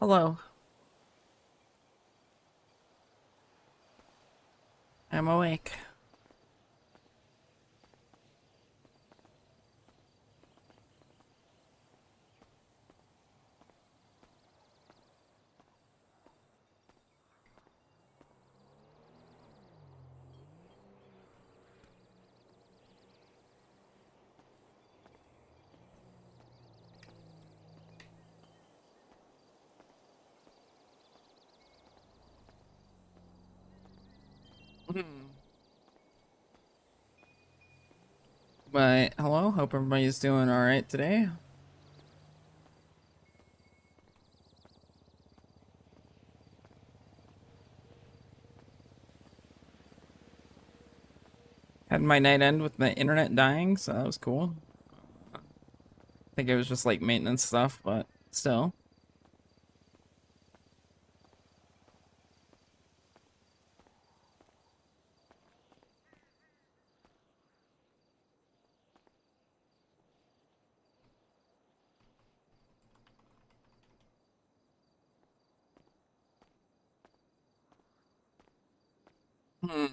Hello. I'm awake. Hmm. But hello, hope everybody's doing all right today. Had my night end with the internet dying, so that was cool. I think it was just like maintenance stuff, but still. Hmm.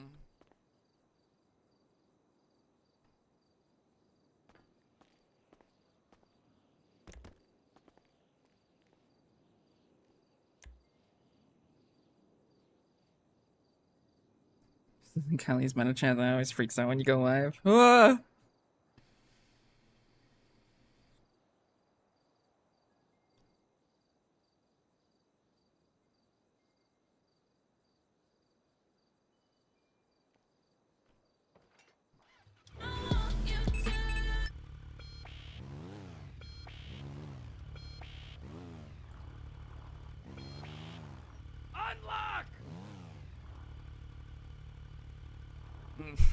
Kylie's been a chance. I always freaks out when you go live. Ah!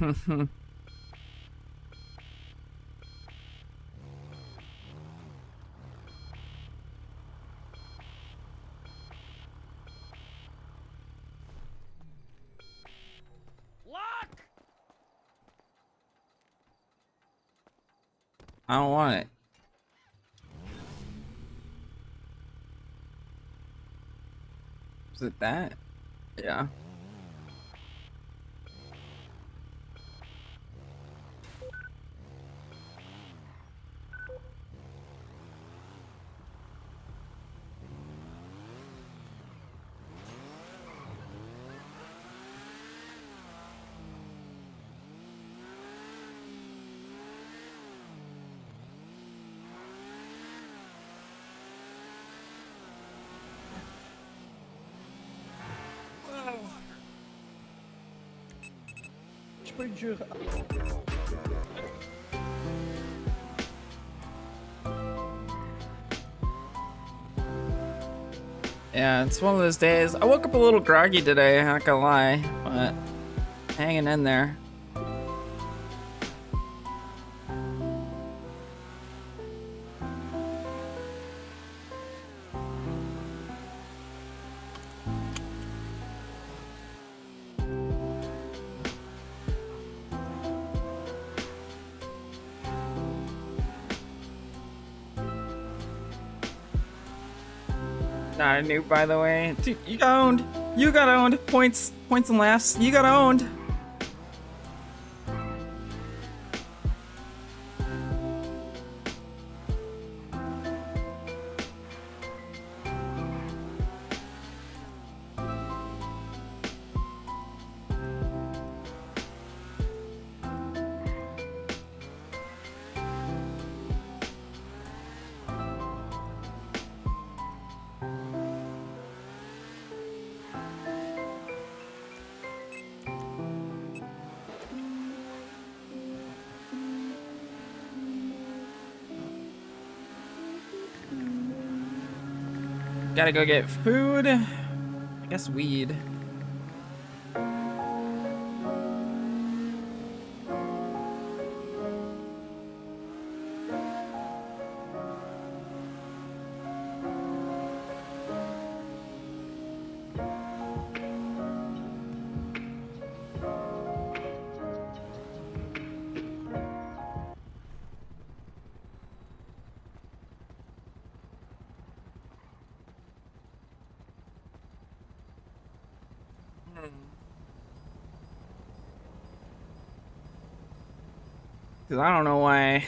Lock! I don't want it. Is it that? Yeah. Yeah, it's one of those days. I woke up a little groggy today, not gonna lie, but hanging in there. Not a noob, by the way. Dude, you got owned. You got owned. Points and laughs. You got owned. Gotta go get food. I guess weed. Because I don't know why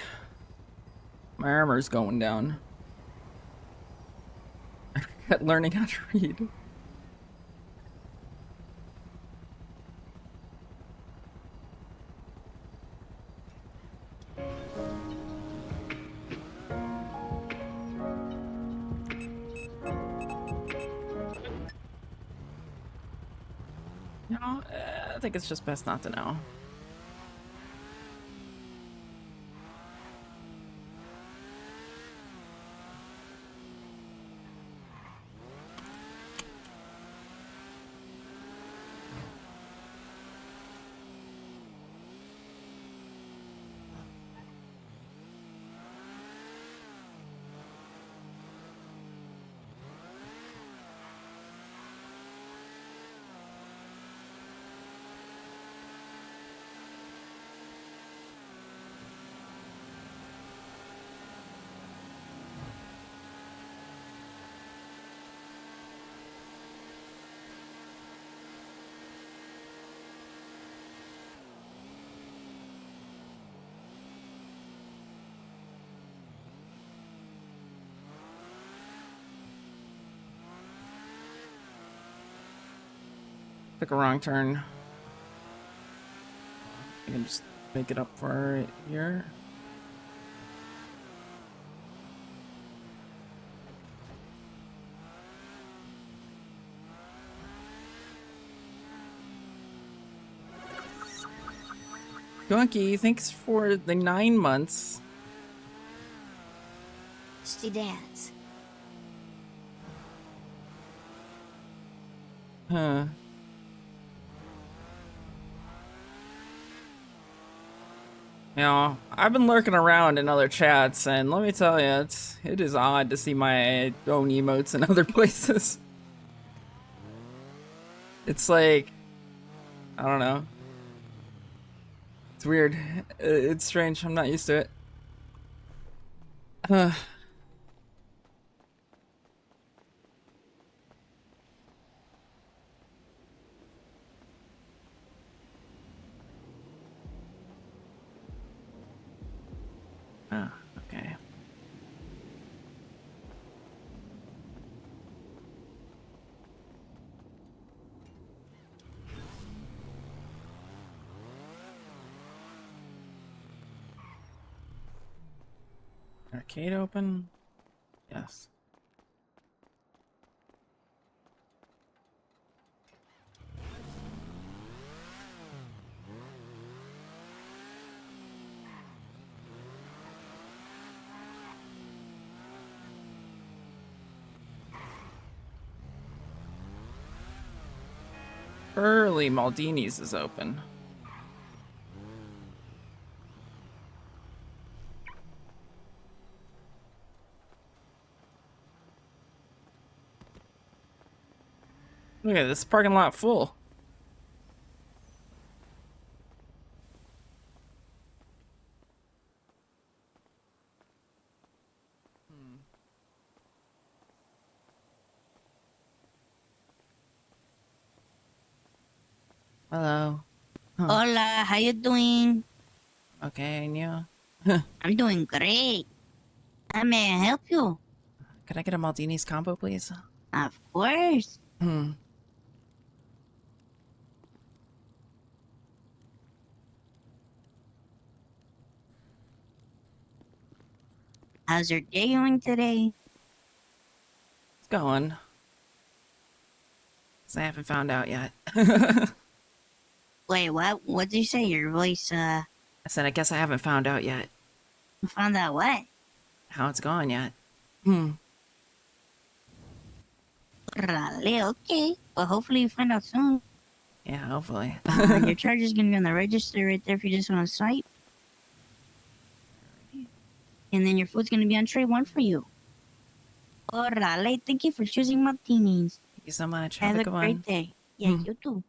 my armor's going down. At learning how to read. No, I think it's just best not to know. Took a wrong turn. I can just make it up for it here. Donkey, thanks for the 9 months. She dance. Huh. You know, I've been lurking around in other chats, and let me tell you, it is odd to see my own emotes in other places. It's like, I don't know. It's weird. It's strange. I'm not used to it. Okay. Arcade open? Yes. Early Maldini's is open. Look at this parking lot full. Hello. Hola, how you doing? Okay, and you? I'm doing great. How may I help you? Could I get a Maldini's combo, please? Of course. How's your day going today? It's going. 'Cause I haven't found out yet. Wait, what? What did you say? Your voice, I said, I guess I haven't found out yet. found out what? How it's going yet. Rale, okay. Well, hopefully you find out soon. Yeah, hopefully. Your charge is gonna be on the register right there if you just want to swipe. And then your food's gonna be on tray 1 for you. Orale, thank you for choosing martinis. Thank you so much. Have a good great one. day. Yeah, you too.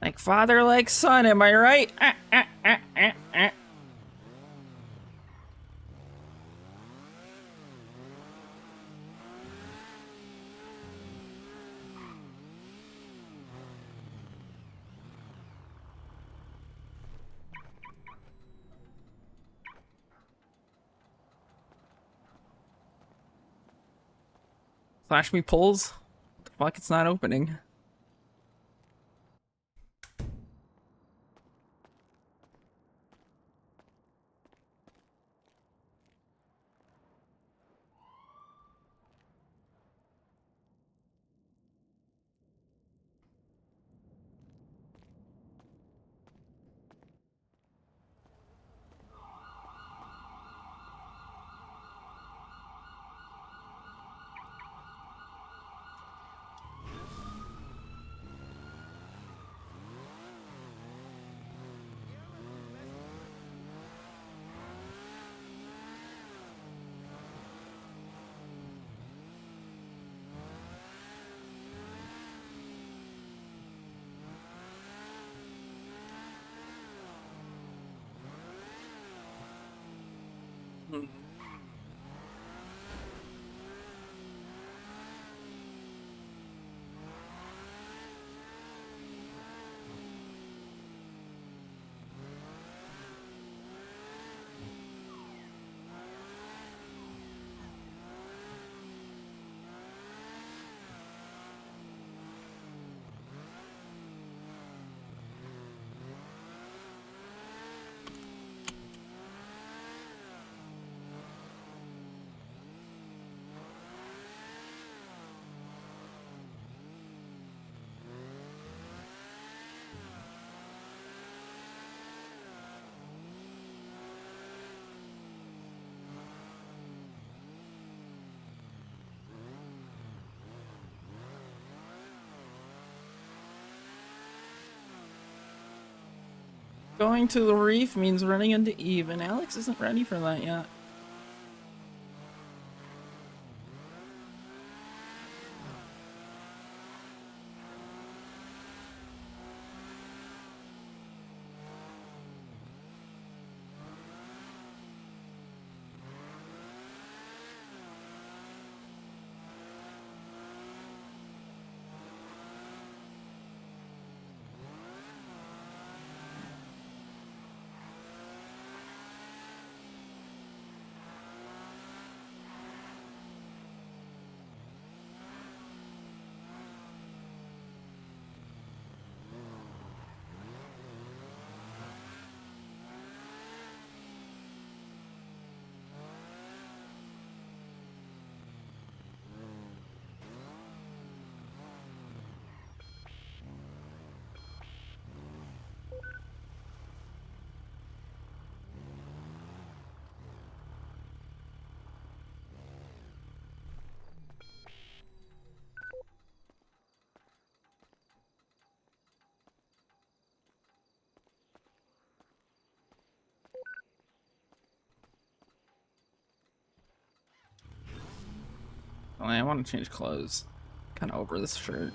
Like father, like son, am I right? Flash me pulls? What the fuck, it's not opening. Going to the reef means running into Eve, and Alex isn't ready for that yet. Well, I want to change clothes. Kind of over this shirt.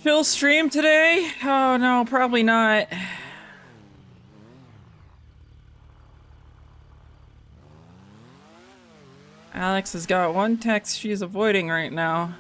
Chill stream today? Oh no, probably not. Alex has got one text she's avoiding right now.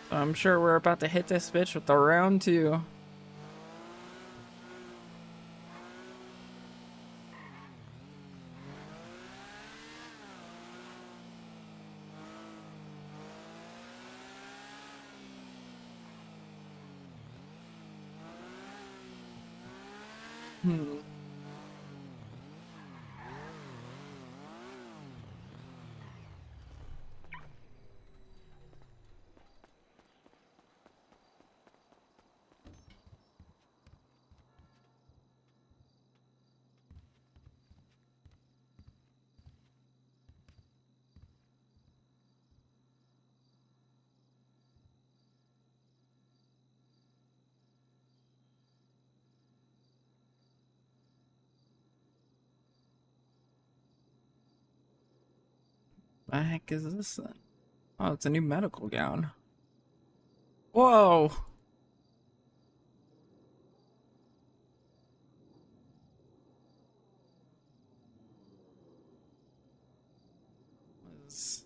So I'm sure we're about to hit this bitch with the round 2. Hmm. The heck is this then? Oh, it's a new medical gown. Whoa! This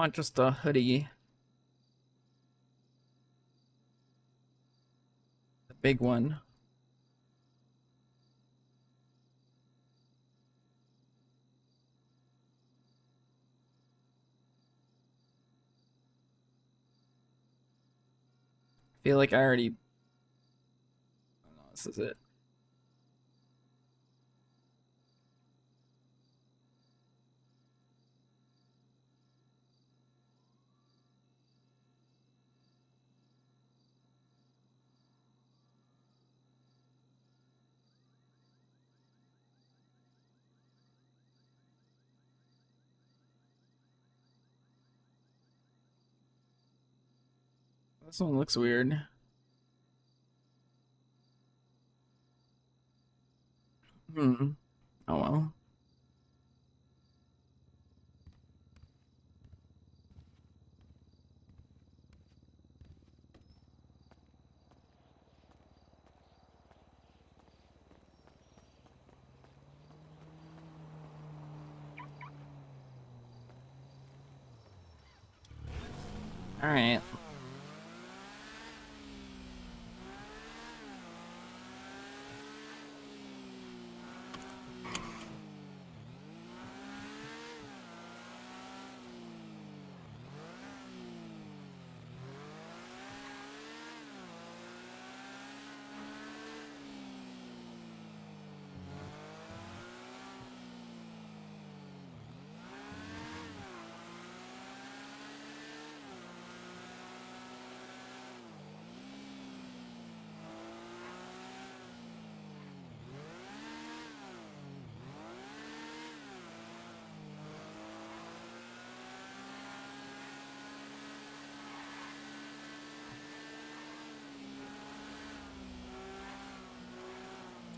want just a hoodie. The big one. I feel like I already. Oh, no, this is it. This one looks weird. Hmm. Oh well. Alright.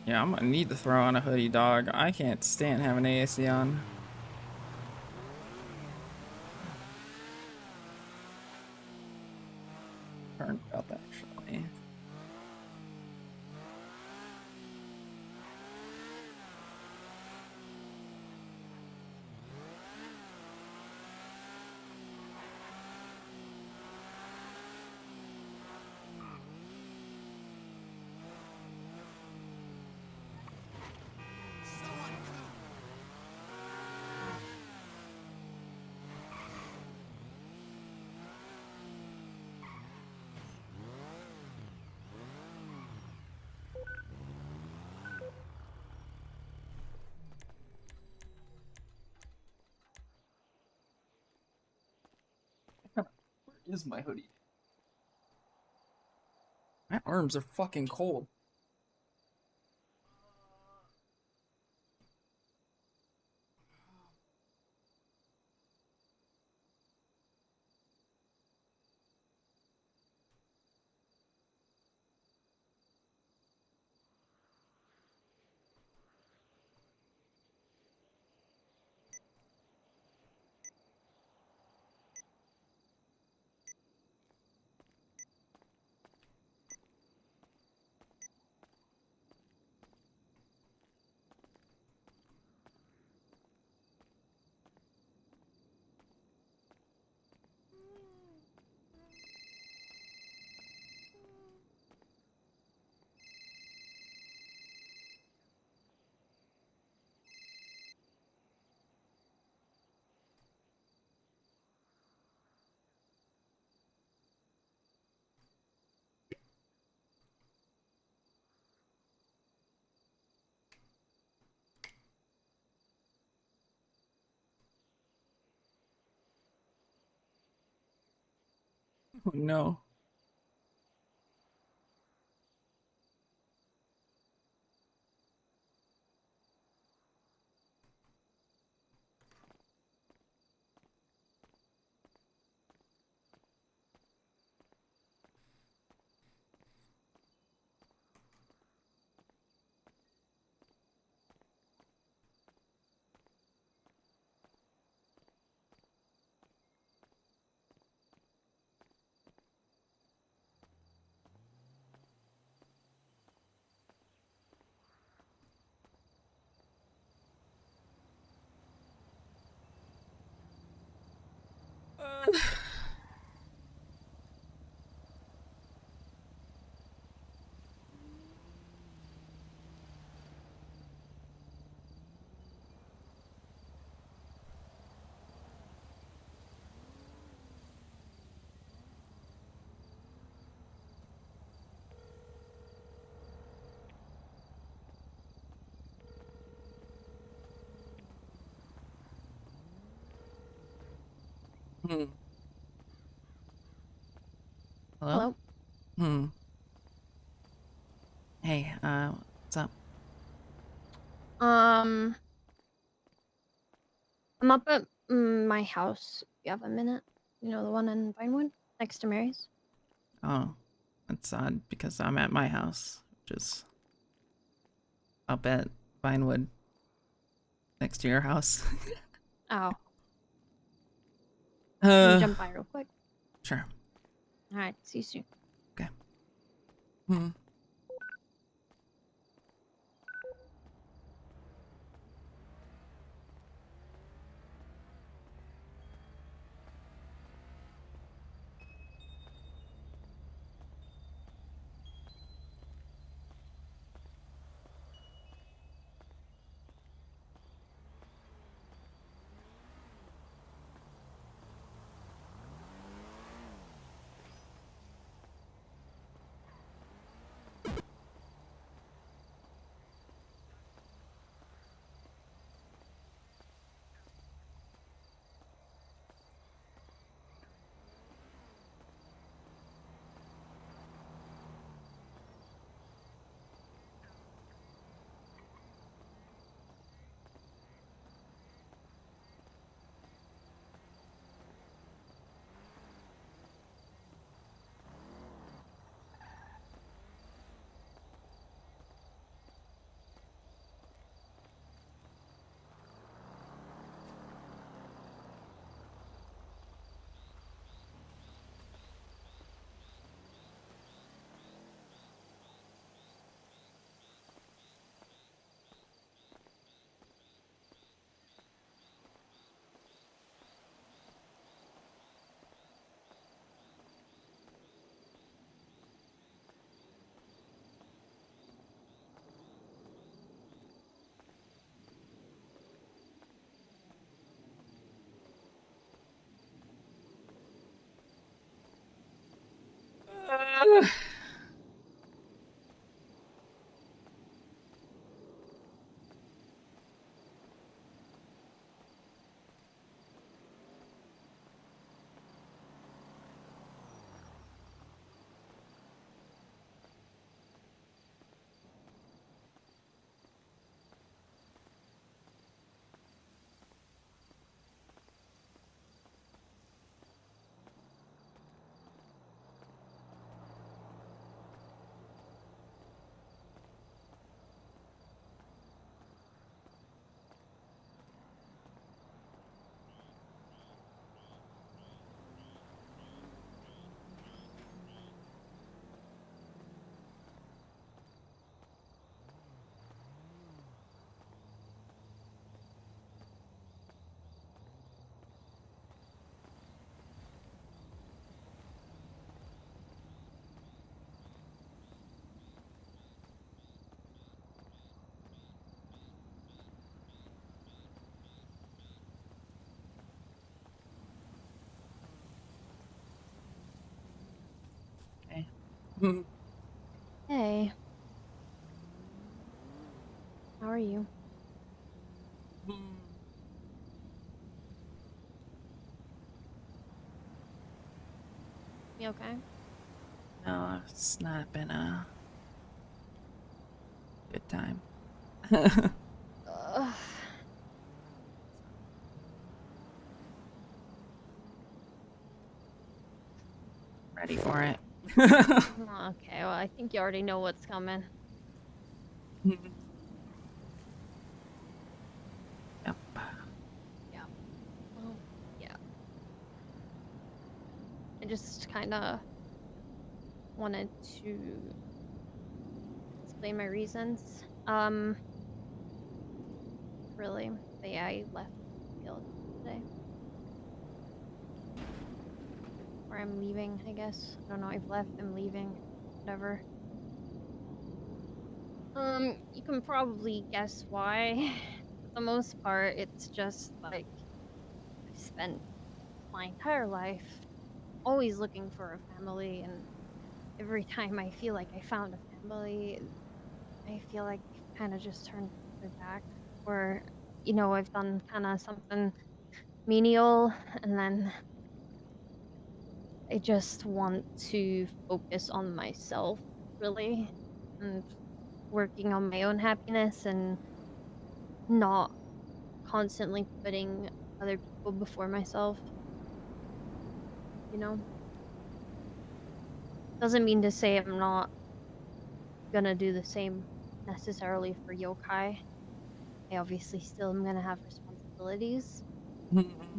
Yeah, I'm gonna need to throw on a hoodie, dog. I can't stand having AC on. Turned up actually. is my hoodie? My arms are fucking cold. Oh no. Hmm. Hello? Hello. Hmm. Hey, what's up? I'm up at my house. You have a minute? You know, the one in Vinewood next to Mary's. Oh, that's odd because I'm at my house, which is up at Vinewood next to your house. Oh, let me uh, jump by real quick. sure. All right, see you soon. Okay. Hmm. Hey, how are you? You okay? No, it's not been a good time. Ugh. Ready for it. Okay, well, I think you already know what's coming. Yep. Yeah. Well, yeah. I just kind of wanted to explain my reasons. Really, but yeah, I left the guild today. Or I'm leaving, I guess. I don't know. I've left. I'm leaving. Whatever. You can probably guess why. For the most part, it's just like I've spent my entire life always looking for a family, and every time I feel like I found a family, I feel like they've kind of just turned their back, or I've done kind of something menial, and then I just want to focus on myself, really, and working on my own happiness and not constantly putting other people before myself, you know? Doesn't mean to say I'm not gonna do the same necessarily for yokai. I obviously still am gonna have responsibilities,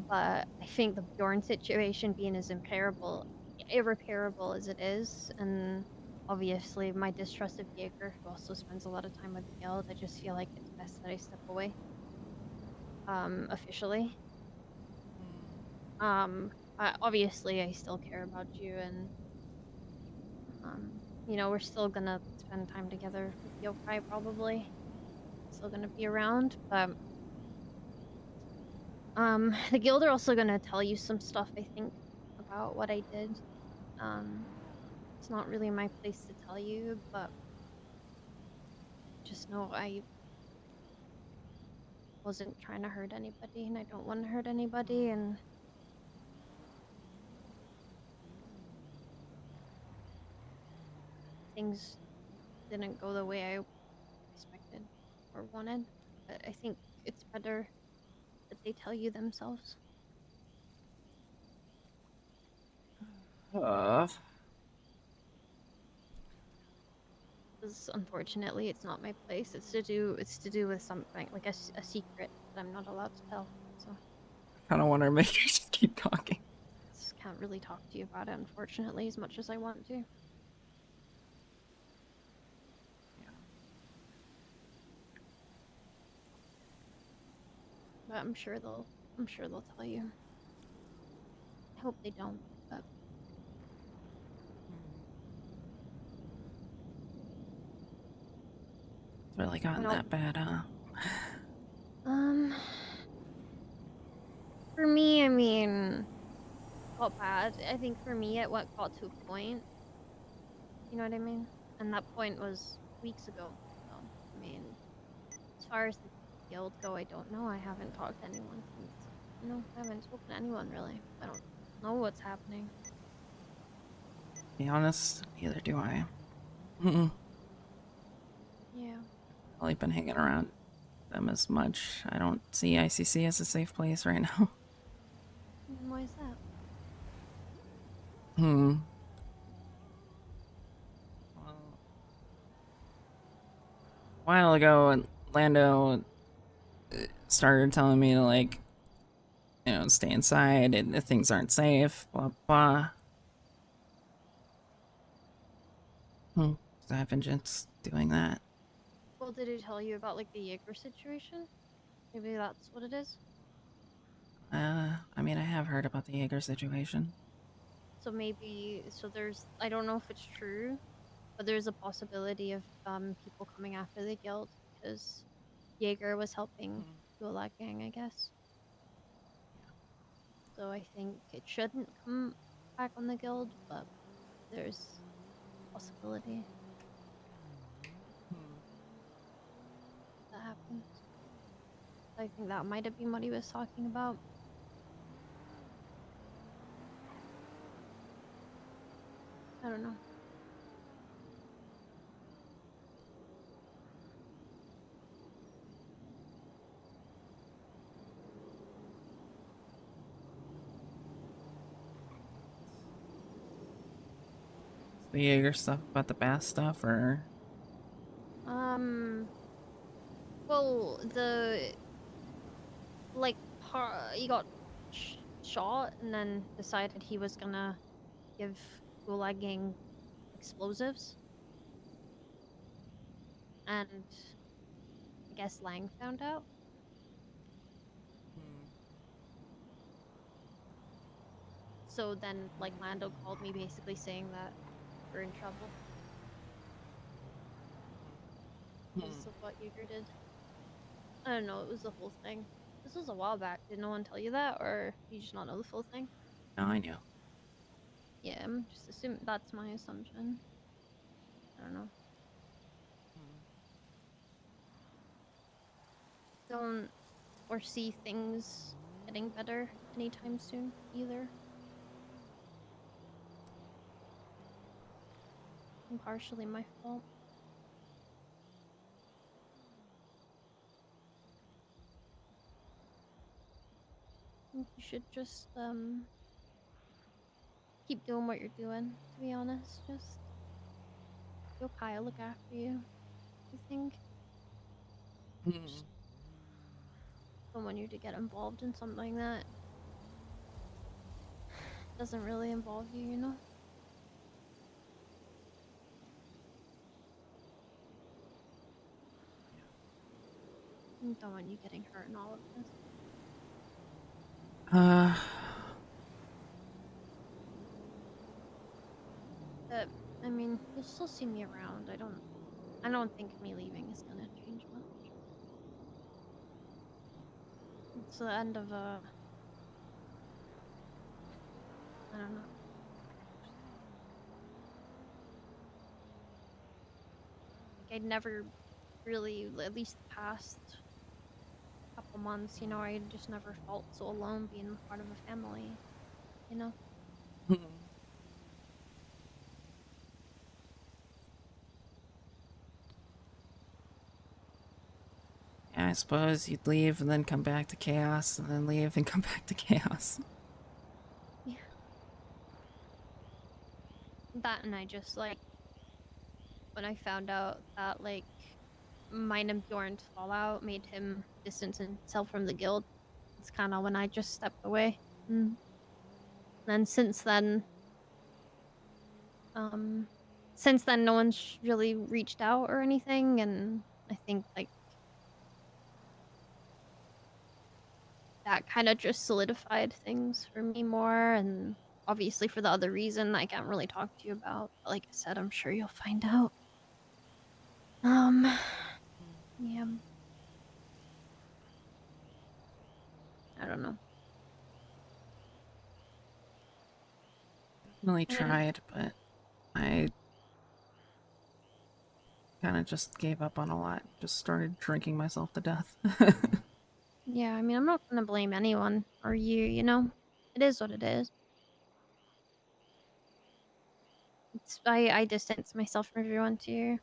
but I think the Bjorn situation being as irreparable as it is, and obviously my distrust of Jaeger, who also spends a lot of time with the guild, I just feel like it's best that I step away. Officially. Obviously I still care about you, and we're still gonna spend time together with yokai probably. Still gonna be around, but the guild are also gonna tell you some stuff, I think, about what I did. Um, it's not really my place to tell you, but just know I wasn't trying to hurt anybody, and I don't want to hurt anybody, and things didn't go the way I expected or wanted. But I think it's better that they tell you themselves. uh, Because unfortunately, it's not my place. It's to do with something like a secret that I'm not allowed to tell. So I don't want to make you just keep talking. just can't really talk to you about it, unfortunately, as much as I want to. Yeah. But I'm sure they'll tell you. I hope they don't, but It's really gotten that bad, huh? um, for me, I mean, got bad. I think for me, it what got to a point. You know what I mean? And that point was weeks ago. So I mean, as far as the guild go, I don't know. I haven't talked to anyone since. I haven't spoken to anyone really. I don't know what's happening. Be honest, neither do I. Mm-mm. Yeah. Really been hanging around them as much. I don't see ICC as a safe place right now. Why is that? Hmm. Well, a while ago, Lando started telling me to, like, stay inside and things aren't safe, blah, blah. Hmm. So I've been just doing that. Well, did he tell you about like the Jaeger situation? Maybe that's what it is. I mean, I have heard about the Jaeger situation. So maybe there's I don't know if it's true, but there's a possibility of people coming after the guild because Jaeger was helping Gulag Gang, I guess. So I think it shouldn't come back on the guild, but there's possibility that happened. I think that might have been what he was talking about. I don't know. The Jaeger stuff about the bath stuff, or Well, he got shot and then decided he was gonna give Gulag Gang explosives, and I guess Lang found out. So then, like, Lando called me basically saying that we're in trouble because of what Yeager did. I don't know, it was the whole thing. This was a while back. Did no one tell you that, or you just not know the full thing? no, I knew. Yeah, I'm just assuming that's my assumption. I don't know. Don't foresee things getting better anytime soon either. And partially my fault. I think you should just keep doing what you're doing, to be honest. Just Yokai will look after you. I think just don't want you to get involved in something that doesn't really involve you, you know? I don't want you getting hurt in all of this. Uh, But I mean, you'll still see me around. I don't think me leaving is gonna change much. It's the end of I don't know. Like, I'd never really, at least the past couple months, you know, I just never felt so alone being part of a family, you know? yeah, I suppose you'd leave and then come back to chaos, and then leave and come back to chaos. Yeah. That, and I just, like, when I found out that, like, mine and Bjorn's fallout made him distance himself from the guild, it's kind of when I just stepped away. And then um, since then, no one's really reached out or anything, and I think, like, that kind of just solidified things for me more, and obviously for the other reason I can't really talk to you about. But like I said, I'm sure you'll find out. Um, yeah, I don't know. Really I didn't. tried, but I kind of just gave up on a lot. Just started drinking myself to death. Yeah, I mean, I'm not gonna blame anyone or you. You know, it is what it is. I distance myself from everyone too.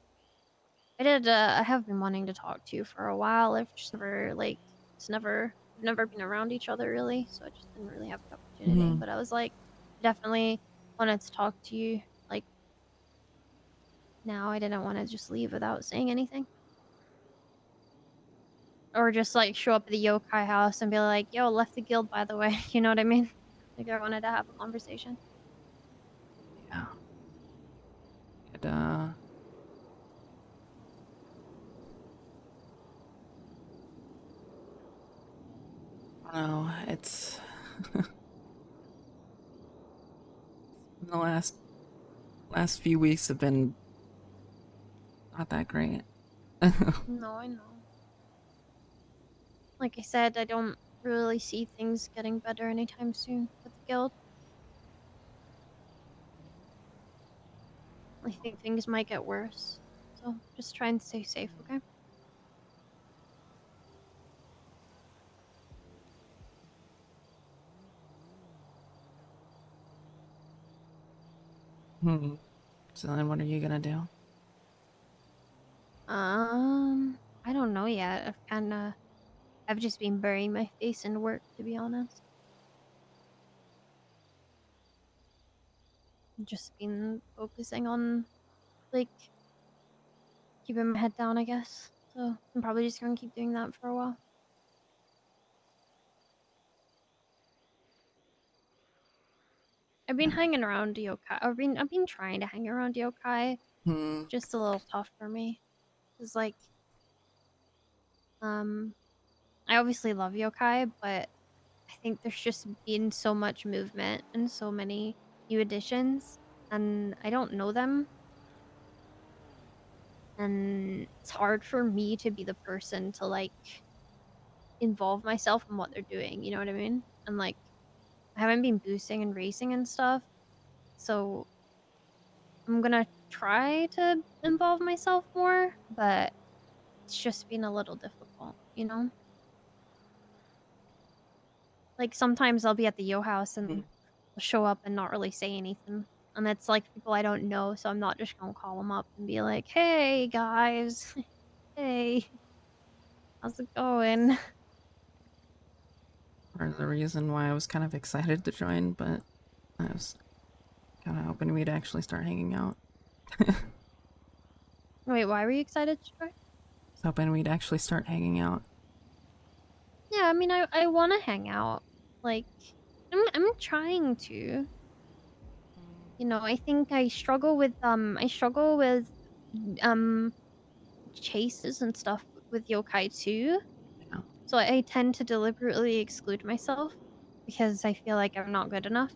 I did. I have been wanting to talk to you for a while. I've just never like. It's never. We've never been around each other really, so I just didn't really have the opportunity. But I was like, definitely wanted to talk to you. Like now, I didn't want to just leave without saying anything, or just like show up at the yokai house and be like, "Yo, left the guild, by the way." You know what I mean? Like I wanted to have a conversation. Yeah. It, I don't know. It's the last few weeks have been not that great. No, I know. Like I said, I don't really see things getting better anytime soon with the guild. I think things might get worse. So just try and stay safe, okay? Hmm. So then what are you gonna do? I don't know yet. I've just been burying my face in work, to be honest. Just been focusing on, like, keeping my head down, I guess. So I'm probably just gonna keep doing that for a while. I've been hanging around yokai. I've been trying to hang around yokai. Hmm. Just a little tough for me. Cause like, I obviously love yokai, but I think there's just been so much movement and so many new additions, and I don't know them, and it's hard for me to be the person to like involve myself in what they're doing. You know what I mean? And like, I haven't been boosting and racing and stuff, so I'm gonna try to involve myself more, but it's just been a little difficult, you know? Like sometimes I'll be at the yo house and Hmm. they'll show up and not really say anything. And it's like people I don't know, so I'm not just gonna call them up and be like, "Hey guys, hey, how's it going?" Part of the reason why I was kind of excited to join, but I was kind of hoping we'd actually start hanging out. Wait, why were you excited to try? Was hoping we'd actually start hanging out. Yeah, I mean, I want to hang out. Like, I'm trying to. You know, I think I struggle with um chases and stuff with yokai too. Yeah. So I tend to deliberately exclude myself because I feel like I'm not good enough.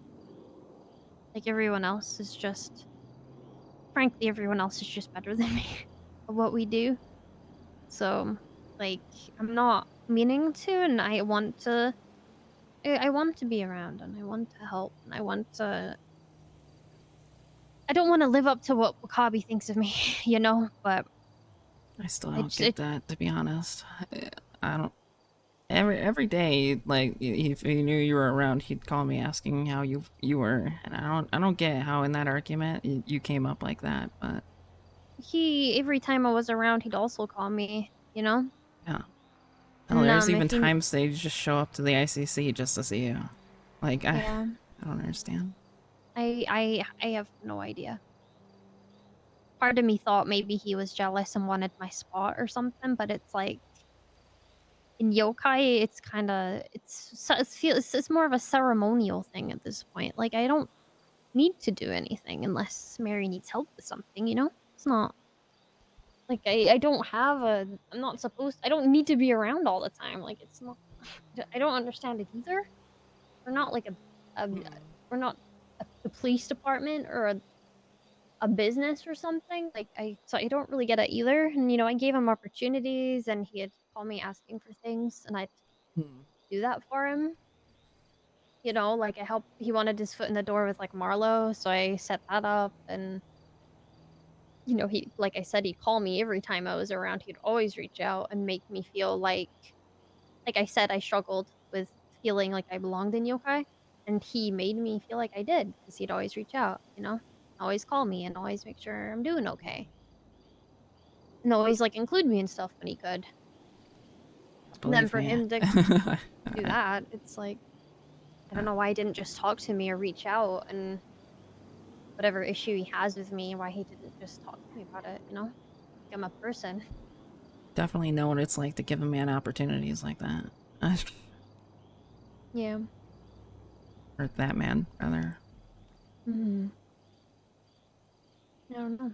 Like everyone else is just, frankly, everyone else is just better than me at what we do. So, like, I'm not meaning to, and I want to. I want to be around, and I want to help, and I want to. I don't want to live up to what Wakabi thinks of me, you know. But I still don't it's get it. that, to be honest. I don't. Every day, like if he knew you were around, he'd call me asking how you were, and I don't get how in that argument you came up like that, but He every time I was around, he'd also call me, you know. yeah. Hell, And there's even if he, times they just show up to the ICC just to see you. Like yeah, I don't understand. I have no idea. Part of me thought maybe he was jealous and wanted my spot or something, but it's like in yokai, it's kind of it's more of a ceremonial thing at this point. Like I don't need to do anything unless Mary needs help with something, you know? It's not like I don't have a I'm not supposed I don't need to be around all the time. Like it's not I don't understand it either. We're not like a we're not the police department or a business or something. Like so I don't really get it either. And you know, I gave him opportunities and he had called me asking for things and I'd Hmm. do that for him. You know, like I helped he wanted his foot in the door with like Marlowe, so I set that up and you know, he like I said, he'd call me every time I was around. He'd always reach out and make me feel like I said, I struggled with feeling like I belonged in yokai, and he made me feel like I did because he'd always reach out, you know, always call me and always make sure I'm doing okay, and always like include me in stuff when he could. And then Believe for me. him to do that, it's like I don't know why he didn't just talk to me or reach out and whatever issue he has with me, why he didn't just talk to me about it, you know? Like I'm a person. Definitely know what it's like to give a man opportunities like that. Yeah. Or that man, rather. Hmm. I don't know.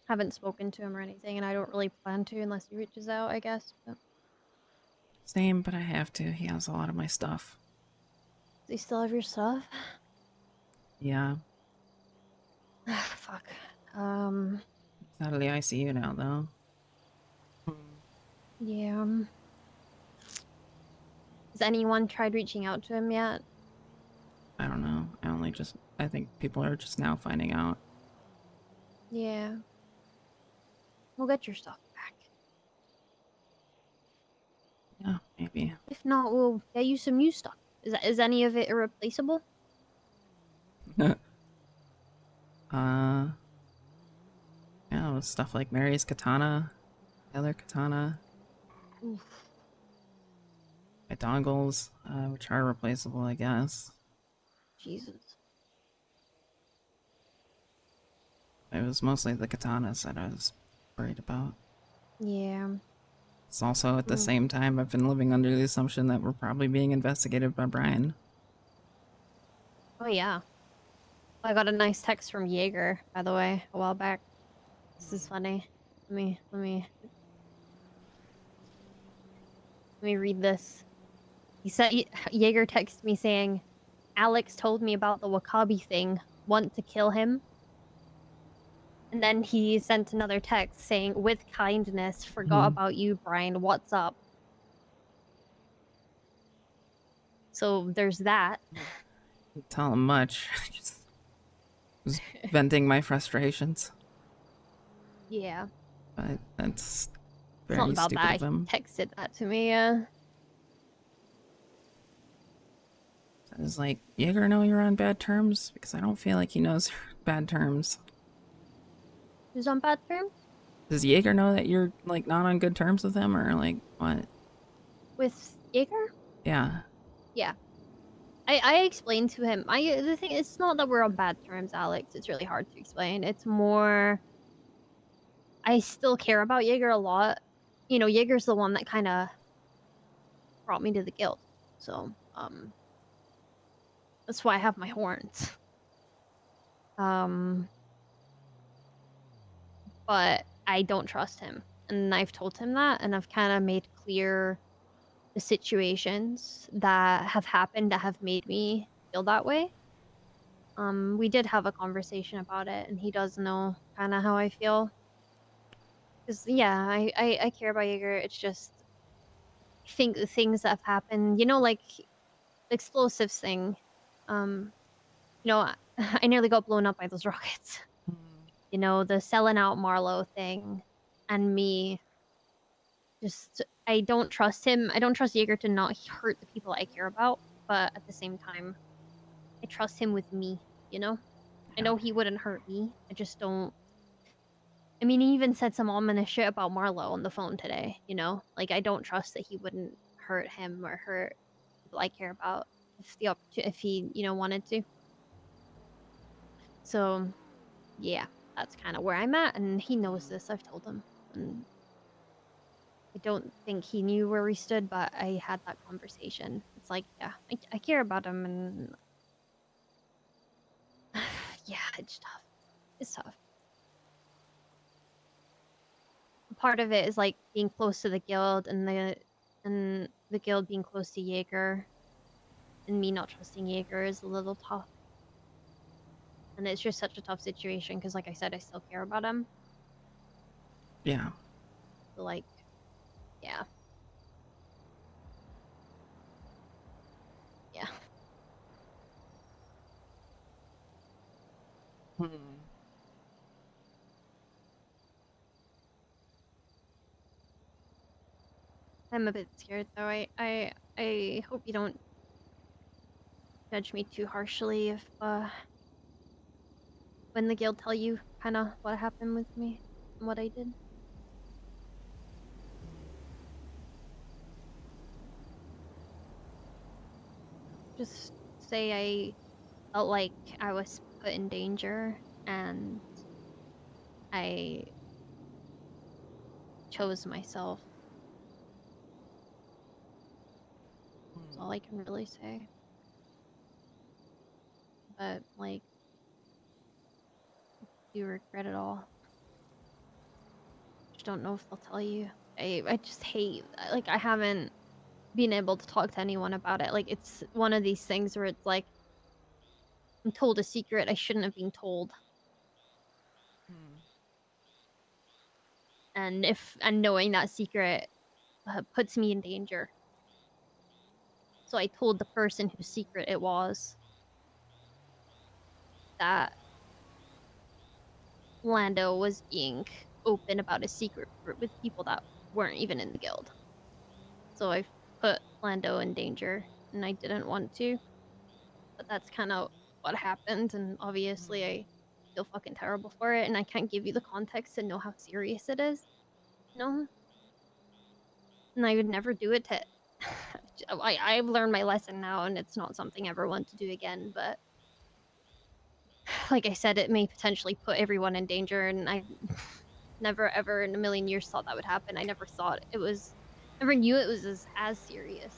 Haven't spoken to him or anything, and I don't really plan to unless he reaches out, I guess. But Same, but I have to. He has a lot of my stuff. do you still have your stuff? Yeah. Fuck. Um, He's out of the ICU now, though. yeah. Has anyone tried reaching out to him yet? I don't know. I think people are just now finding out. Yeah. We'll get your stuff back. Yeah, maybe. If not, we'll get you some new stuff. Is any of it irreplaceable? Yeah, it was stuff like Mary's katana, the other katana, Oof. my dongles, which are replaceable, I guess. Jesus. It was mostly the katanas that I was worried about. Yeah. It's also at the Mm. same time I've been living under the assumption that we're probably being investigated by Brian. Oh yeah. I got a nice text from Jaeger, by the way, a while back. This is funny. Let me read this. He said Jaeger texted me saying, "Alex told me about the Wakabi thing. Want to kill him?" And then he sent another text saying, "With kindness, forgot Hmm. about you, Brian. What's up?" So there's that. Didn't tell him much. Just was venting my frustrations. Yeah. But that's It's not very about stupid that. of him. He texted that to me. Yeah. I was like, Jaeger know you're on bad terms? Because I don't feel like he knows you're on bad terms. Who's on bad terms Does Jaeger know that you're like not on good terms with him or like what? with Jaeger? Yeah. Yeah. I explained to him. The thing it's not that we're on bad terms, Alex. It's really hard to explain. It's more I still care about Jaeger a lot. You know, Jaeger's the one that kind of brought me to the guild. So, that's why I have my horns. Um, but I don't trust him. And I've told him that and I've kind of made clear the situations that have happened that have made me feel that way. We did have a conversation about it and he does know kind of how I feel. Cuz yeah, I care about Jaeger. It's just I think the things that have happened, you know, like the explosives thing. Um, you know, I nearly got blown up by those rockets. You know, the selling out Marlowe thing and me just I don't trust him. I don't trust Jaeger to not hurt the people I care about, but at the same time, I trust him with me, you know? I Yeah. know he wouldn't hurt me. I just don't I mean, he even said some ominous shit about Marlowe on the phone today, you know? Like I don't trust that he wouldn't hurt him or hurt people I care about if he, you know, wanted to. So, yeah, that's kind of where I'm at and he knows this. I've told him. And I don't think he knew where we stood, but I had that conversation. It's like, yeah, I care about him, and yeah, it's tough. It's tough. Part of it is like being close to the guild, and the guild being close to Jaeger, and me not trusting Jaeger is a little tough. And it's just such a tough situation because, like I said, I still care about him. Yeah. So, like, yeah, yeah. Hmm. I'm a bit scared though. I hope you don't judge me too harshly if when the guild tell you kind of what happened with me and what I did. Just say I felt like I was put in danger and I chose myself. That's all I can really say. But like, do regret it all. Just don't know if they'll tell you. I just hate like I haven't been able to talk to anyone about it. Like it's one of these things where it's like I'm told a secret I shouldn't have been told. And knowing that secret puts me in danger. So I told the person whose secret it was that Lando was being open about a secret with people that weren't even in the guild. So I put Lando in danger, and I didn't want to. But that's kind of what happened, and obviously I feel fucking terrible for it, and I can't give you the context to know how serious it is. No, and I would never do it to. I've learned my lesson now, and it's not something I ever want to do again. But like I said, it may potentially put everyone in danger, and I never ever in a million years thought that would happen. I never thought it was, never knew it was as serious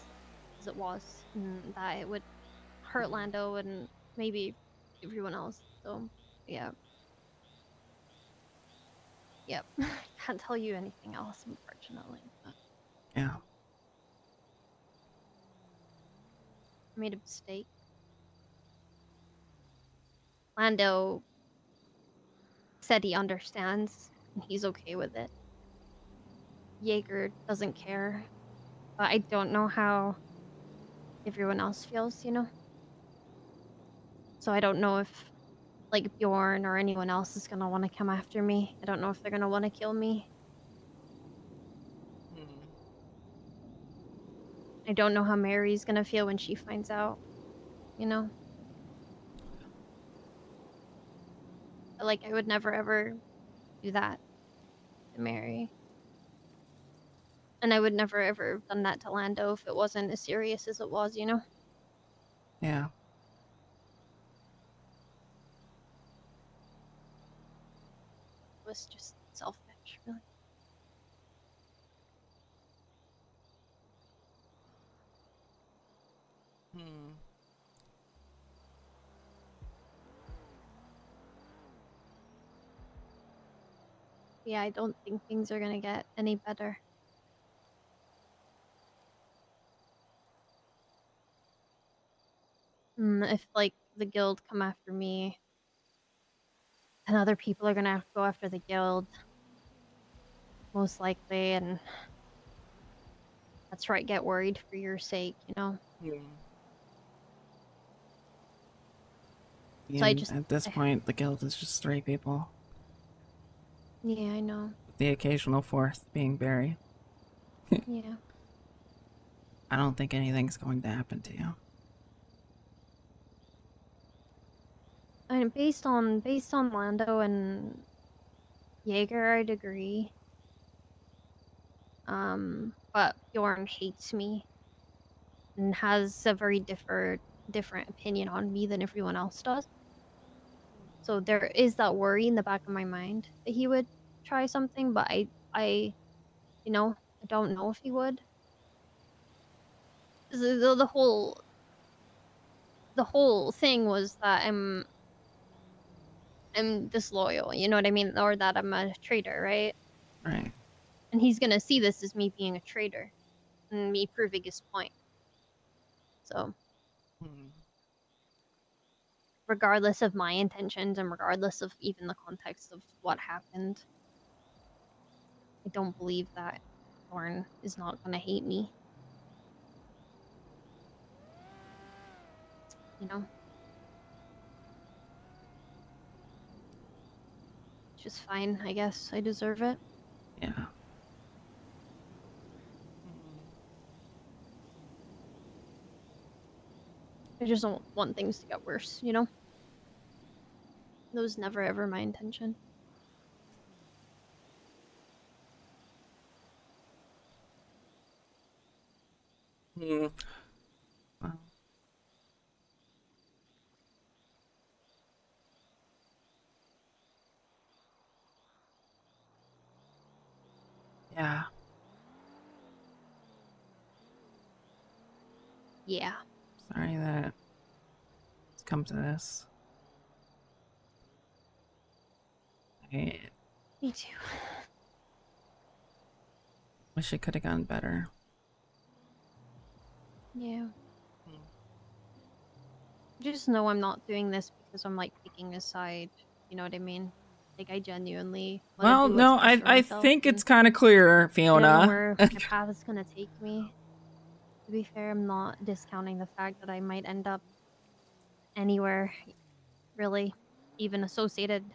as it was, and that it would hurt Lando and maybe everyone else. So yeah, yep. Can't tell you anything else, unfortunately. But Yeah. I made a mistake. Lando said he understands and he's okay with it. Jaeger doesn't care, but I don't know how everyone else feels, you know? So I don't know if like Bjorn or anyone else is gonna want to come after me. I don't know if they're gonna want to kill me. I don't know how Mary's gonna feel when she finds out, you know? But, like, I would never ever do that to Mary. And I would never ever have done that to Lando if it wasn't as serious as it was, you know? It Yeah. was just selfish, really. Hmm. Yeah, I don't think things are gonna get any better. If, like, the guild come after me, and other people are gonna have to go after the guild, most likely, and that's right, get worried for your sake, you know? Hmm. So I And just at this point, the guild is just 3 people, yeah, I know. with the occasional 4th being Barry. Yeah. I don't think anything's going to happen to you. And based on Lando and Jaeger, I'd agree. But Bjorn hates me and has a very different opinion on me than everyone else does. So there is that worry in the back of my mind that he would try something, but I, you know, I don't know if he would. The whole thing was that I'm disloyal, you know what I mean, or that I'm a traitor, right? Right. And he's gonna see this as me being a traitor and me proving his point. So Hmm. regardless of my intentions and regardless of even the context of what happened, I don't believe that Thorn is not gonna hate me. You know, it's just fine. I guess I deserve it. Yeah. I just don't want things to get worse. You know, that was never ever my intention. Hmm. Well, yeah. Yeah, Sorry that it's come to this. I me too. wish it could have gone better. Yeah, just know I'm not doing this because I'm like picking a side. You know what I mean? Like I genuinely want to Well, do what's no, best for I myself think it's and kind of clear, knowing Fiona. where my path is gonna take me. To be fair, I'm not discounting the fact that I might end up anywhere really, even associated.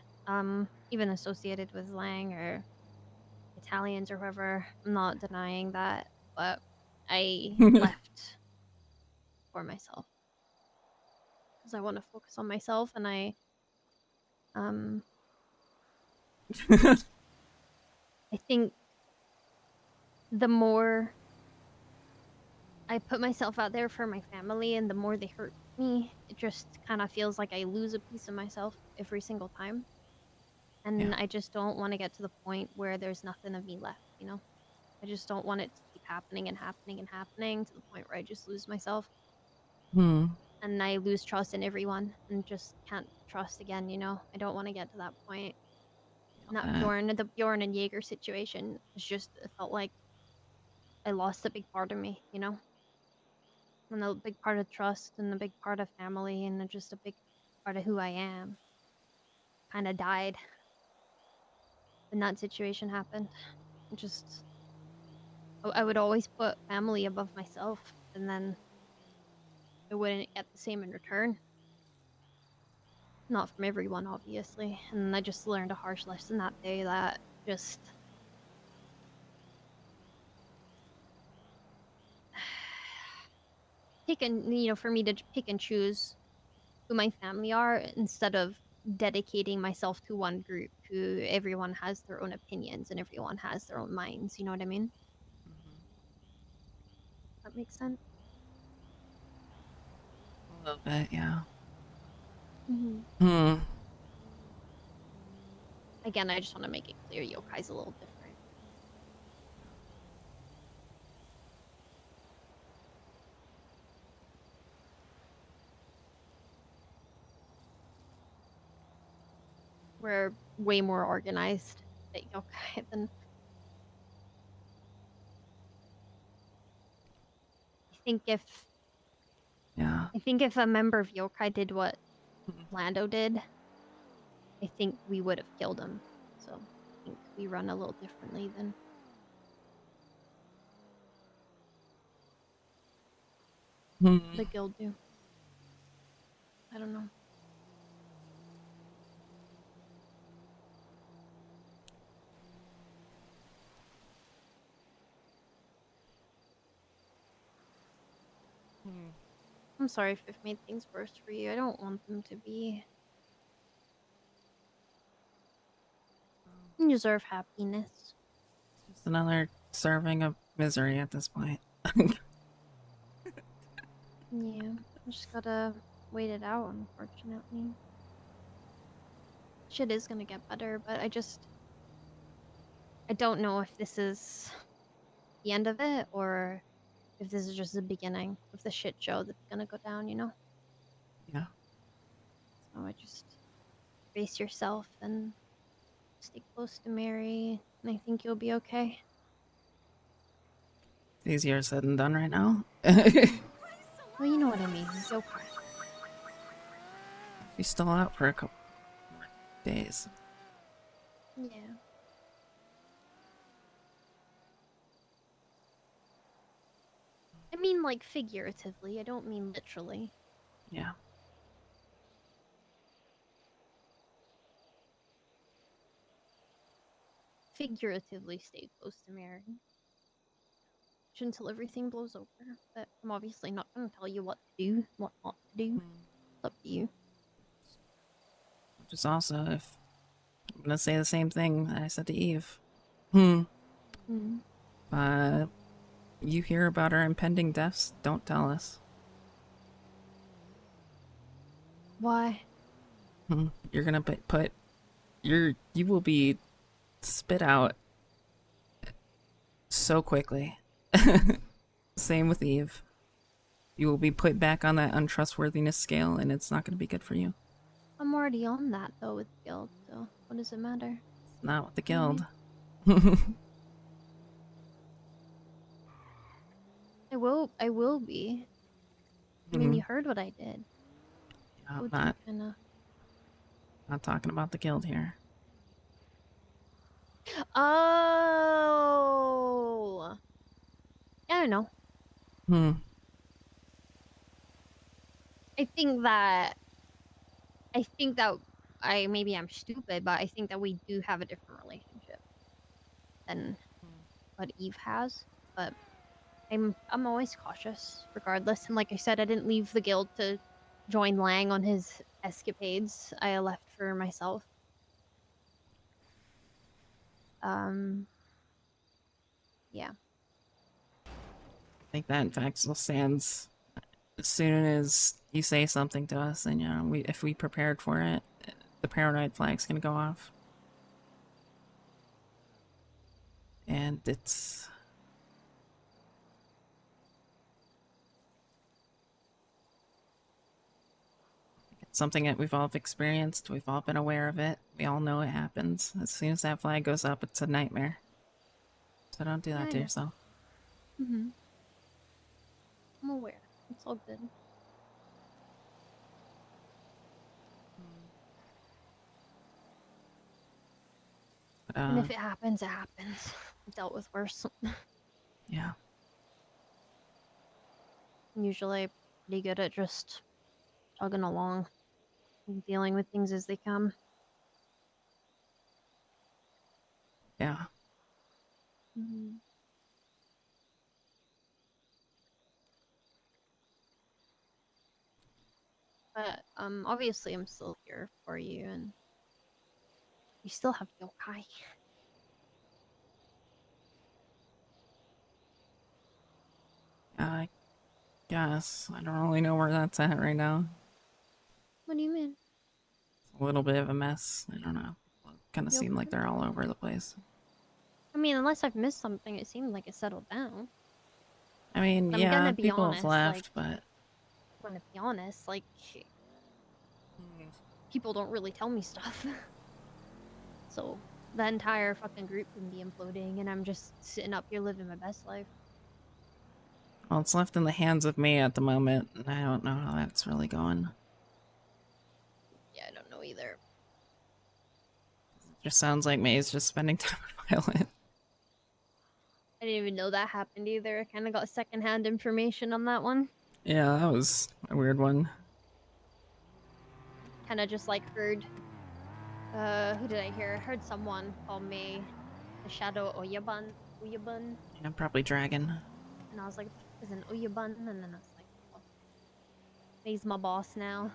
even associated with Lang or Italians or whoever. I'm not denying that, but I left for myself because I want to focus on myself, and um I think the more I put myself out there for my family and the more they hurt me, it just kind of feels like I lose a piece of myself every single time. Yeah. And I just don't want to get to the point where there's nothing of me left, you know? I just don't want it to keep happening and happening and happening to the point where I just lose myself Hmm. and I lose trust in everyone and just can't trust again, you know? I don't want to get to that point. Feel Not that. the Bjorn and Jaeger situation. It's just, it felt like I lost a big part of me, you know? And a big part of trust and a big part of family and just a big part of who I am kind of died when that situation happened. Just, I would always put family above myself, and then I wouldn't get the same in return. Not from everyone, obviously. And I just learned a harsh lesson that day that just pick and, you know, for me to pick and choose who my family are instead of dedicating myself to one group who everyone has their own opinions and everyone has their own minds. You know what I mean? Mhm. That makes sense. A little bit, yeah. Hmm. Hmm. Again, I just want to make it clear yokai's a little different. We're way more organized at yokai than I think if Yeah. I think if a member of yokai did what Mhm. Lando did, I think we would have killed him. So I think we run a little differently than Hmm. the guild do. I don't know. Hmm. I'm sorry if I've made things worse for you. I don't want them to be. You deserve happiness. Just another serving of misery at this point. Yeah, just gotta wait it out, unfortunately. Shit is gonna get better, but I don't know if this is the end of it or if this is just the beginning of the shit show that's gonna go down, you know? Yeah. So I just brace yourself and stay close to Mary, and I think you'll be okay. It's easier said than done right now. He's Well, you know what I mean. Yokai. still out for a couple more days. Yeah. I mean, like, figuratively. I don't mean literally. Yeah. Figuratively stay close to Mary until everything blows over. But I'm obviously not going to tell you what to do, what not to do. Hmm. It's up to you. Which is also, if I'm gonna say the same thing that I said to Eve. Hmm. Mm. Uh, you hear about our impending deaths? Don't tell us. Why? Hmm. You're gonna you will be spit out so quickly. Same with Eve. You will be put back on that untrustworthiness scale, and it's not gonna be good for you. I'm already on that, though, with guild, so what does it matter? It's not with the You know what I mean? guild. Yeah, I will be. I mean, you heard what I did. I'm Told you, not kinda. not talking about the guild here. Oh! I don't know. Hmm. I think that I think that maybe I'm stupid, but I think that we do have a different relationship than what Eve has. But I'm always cautious, regardless. And like I said, I didn't leave the guild to join Lang on his escapades. I left for myself. Yeah. I think that in fact still stands. As soon as you say something to us, and if we prepared for it, the paranoid flag's gonna go off. And it's something that we've all experienced. We've all been aware of it. We all know it happens. As soon as that flag goes up, it's a nightmare. So don't do that I to know. yourself. I'm aware. It's all good. But, And if it happens, it happens. I've dealt with worse. yeah. I'm usually pretty good at just chugging along and dealing with things as they come. Yeah. But obviously I'm still here for you, and you still have yokai. I guess. I don't really know where that's at right now. What do you mean? It's a little bit of a mess. I don't know. Kind of seem like they're all over the place. I mean, unless I've missed something, it seemed like it settled down. I mean, I'm yeah, gonna be people have honest, like, left, but people don't really tell me stuff. So the entire fucking group can be imploding, and I'm just sitting up here living my best life. well, it's left in the hands of me at the moment, and I don't know how that's really going. Yeah, I don't know either. It just sounds like May's just spending time with Violet. I didn't even know that happened either. I kind of got secondhand information on that one. Yeah, that was a weird one. Kind of just like heard, who did I hear? I heard someone call me the Shadow Uyabun, Yeah, probably Dragon. and I was like, "Is an Uyabun?" And then I was like, "Oh, he's my boss now."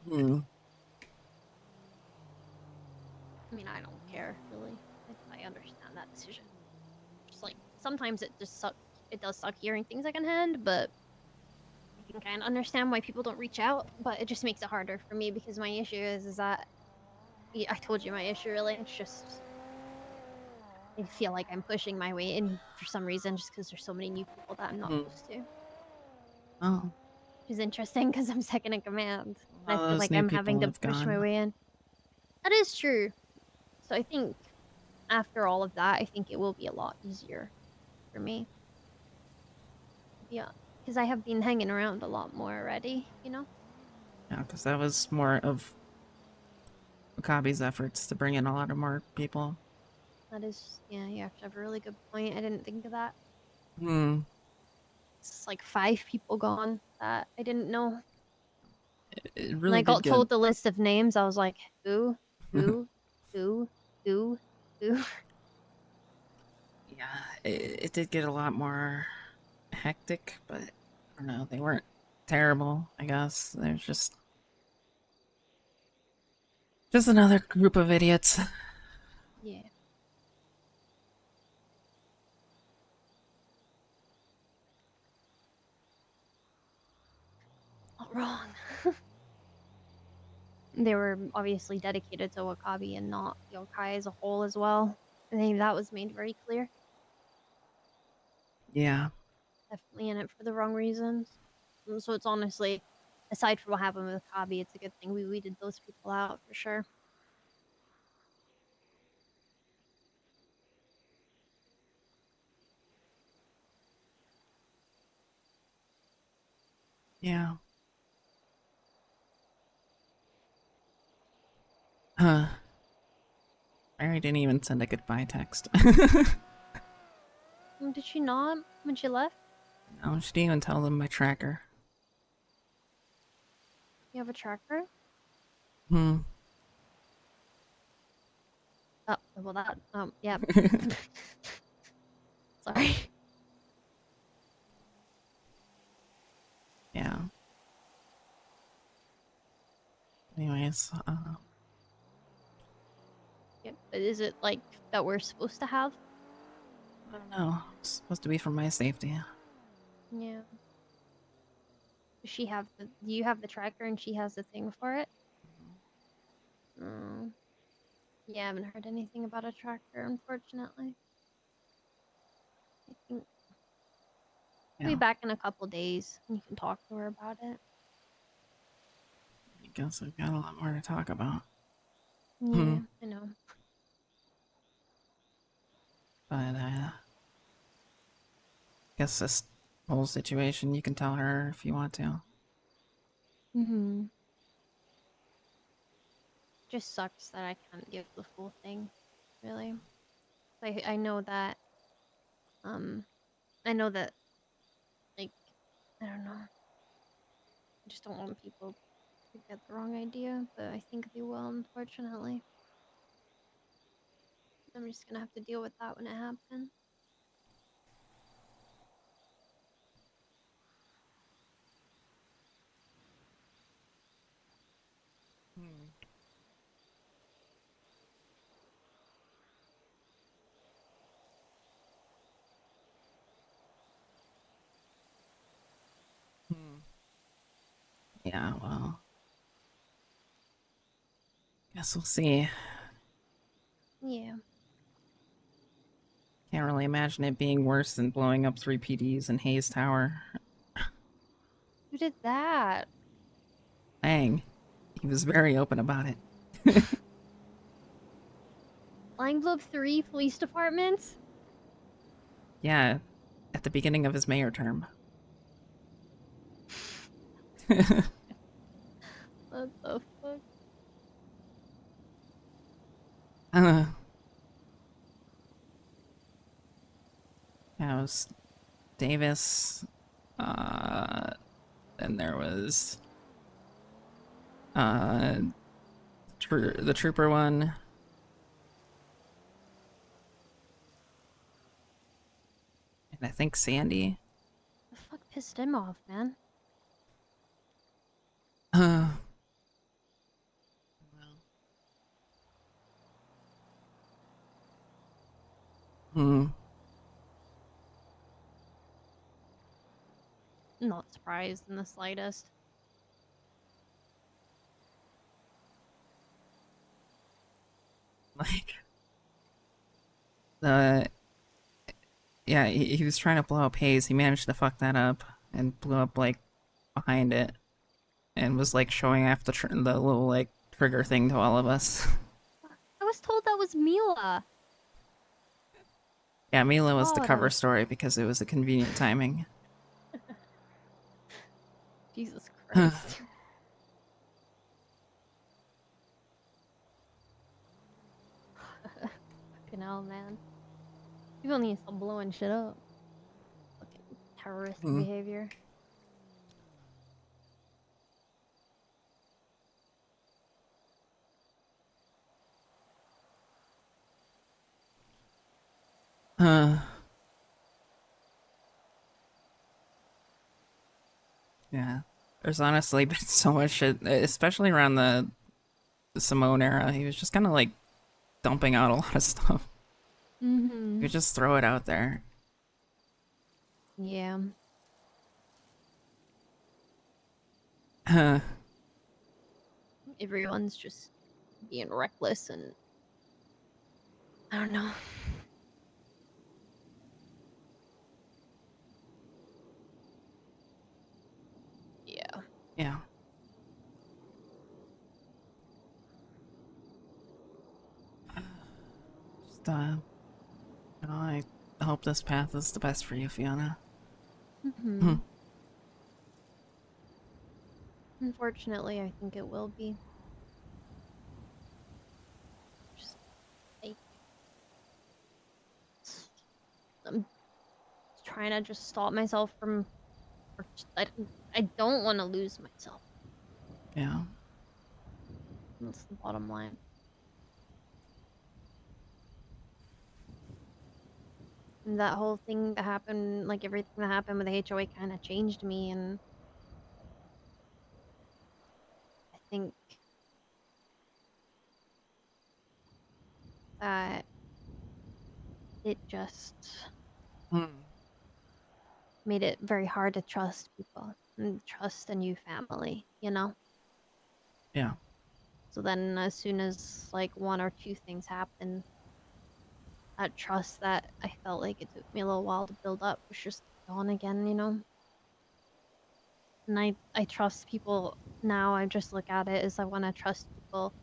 Hmm. I mean, I don't care really. I understand that decision. Just like sometimes it just suck. It does suck hearing things secondhand, but I can kind of understand why people don't reach out. But it just makes it harder for me because my issue is that yeah, I told you my issue really. It's just I feel like I'm pushing my way in for some reason just because there's so many new people that I'm not used to. Oh. Which is interesting because I'm second in command. And All I feel those like new I'm having people to have push my gone. way in. That is true. So I think after all of that, I think it will be a lot easier for me. Yeah. Because I have been hanging around a lot more already, you know? Yeah, because that was more of Wakabi's efforts to bring in a lot of more people. That is, yeah, you actually have a really good point. I didn't think of that. Hmm. It's like 5 people gone that I didn't know. It When really I did got get. told the list of names, I was like, who, who, who, who, who. Yeah, it did get a lot more hectic, but I don't know. They weren't terrible, I guess. There's just another group of idiots. Yeah. Not wrong. They were obviously dedicated to Wakabi and not yokai as a whole as well. I think that was made very clear. Yeah. Definitely in it for the wrong reasons. So it's honestly, aside from what happened with Kabi, it's a good thing we weeded those people out for sure. Yeah. Huh. Mary didn't even send a goodbye text. Did she not when she left? No, she didn't even tell them my tracker. You have a tracker? Hmm. Oh, well that yeah. Sorry. Yeah. Anyways, Yep. Is it like that we're supposed to have? I don't know. It's supposed to be for my safety. Yeah. Does she have the? Do you have the tracker and she has the thing for it? Mm. Yeah, I haven't heard anything about a tracker, unfortunately. I think we'll be Yeah. back in a couple days and you can talk to her about it. I guess I've got a lot more to talk about. Hmm. Yeah, I know. But guess this whole situation you can tell her if you want to. Mm-hmm. Just sucks that I can't give the full thing, really. I know that um I know that like I don't know. I just don't want people to get the wrong idea, but I think they will, unfortunately. I'm just gonna have to deal with that when it happens. Hmm. Hmm. Yeah, well, guess we'll see. Yeah. Can't really imagine it being worse than blowing up 3 PDs in Hayes Tower. Who did that? Dang. He was very open about it. Flying blew up 3 police departments? Yeah, at the beginning of his mayor term. What the fuck? uh, yeah, it was Davis. Uh, and there was uh, the trooper one. And I think Sandy. The fuck pissed him off, man? Uh, hmm. Not surprised in the slightest. Like, the yeah, he was trying to blow up Hayes. He managed to fuck that up and blew up like behind it, and was like showing off the little like trigger thing to all of us. I was told that was Mila. Yeah, Mila was the cover God. story because it was a convenient timing. Jesus Christ. Fucking hell, man. People need to stop blowing shit up. Fucking terroristic Hmm. behavior. Uh, yeah. There's honestly been so much shit, especially around the Simone era. He was just kind of like dumping out a lot of stuff. Mm-hmm. You just throw it out there. Yeah. Uh, Everyone's just being reckless and I don't know. Yeah. yeah. Just, I hope this path is the best for you, Fiona. Hmm. Mm-hmm. Unfortunately, I think it will be. Just like I'm trying to just stop myself from. I don't want to lose myself. Yeah. That's the bottom line. And that whole thing that happened, like everything that happened with the HOA kind of changed me, and I think that it just Hmm. made it very hard to trust people and trust a new family, you know? Yeah. So then as soon as like one or two things happened, that trust that I felt like it took me a little while to build up was just gone again, you know? And I trust people now. I just look at it as I want to trust people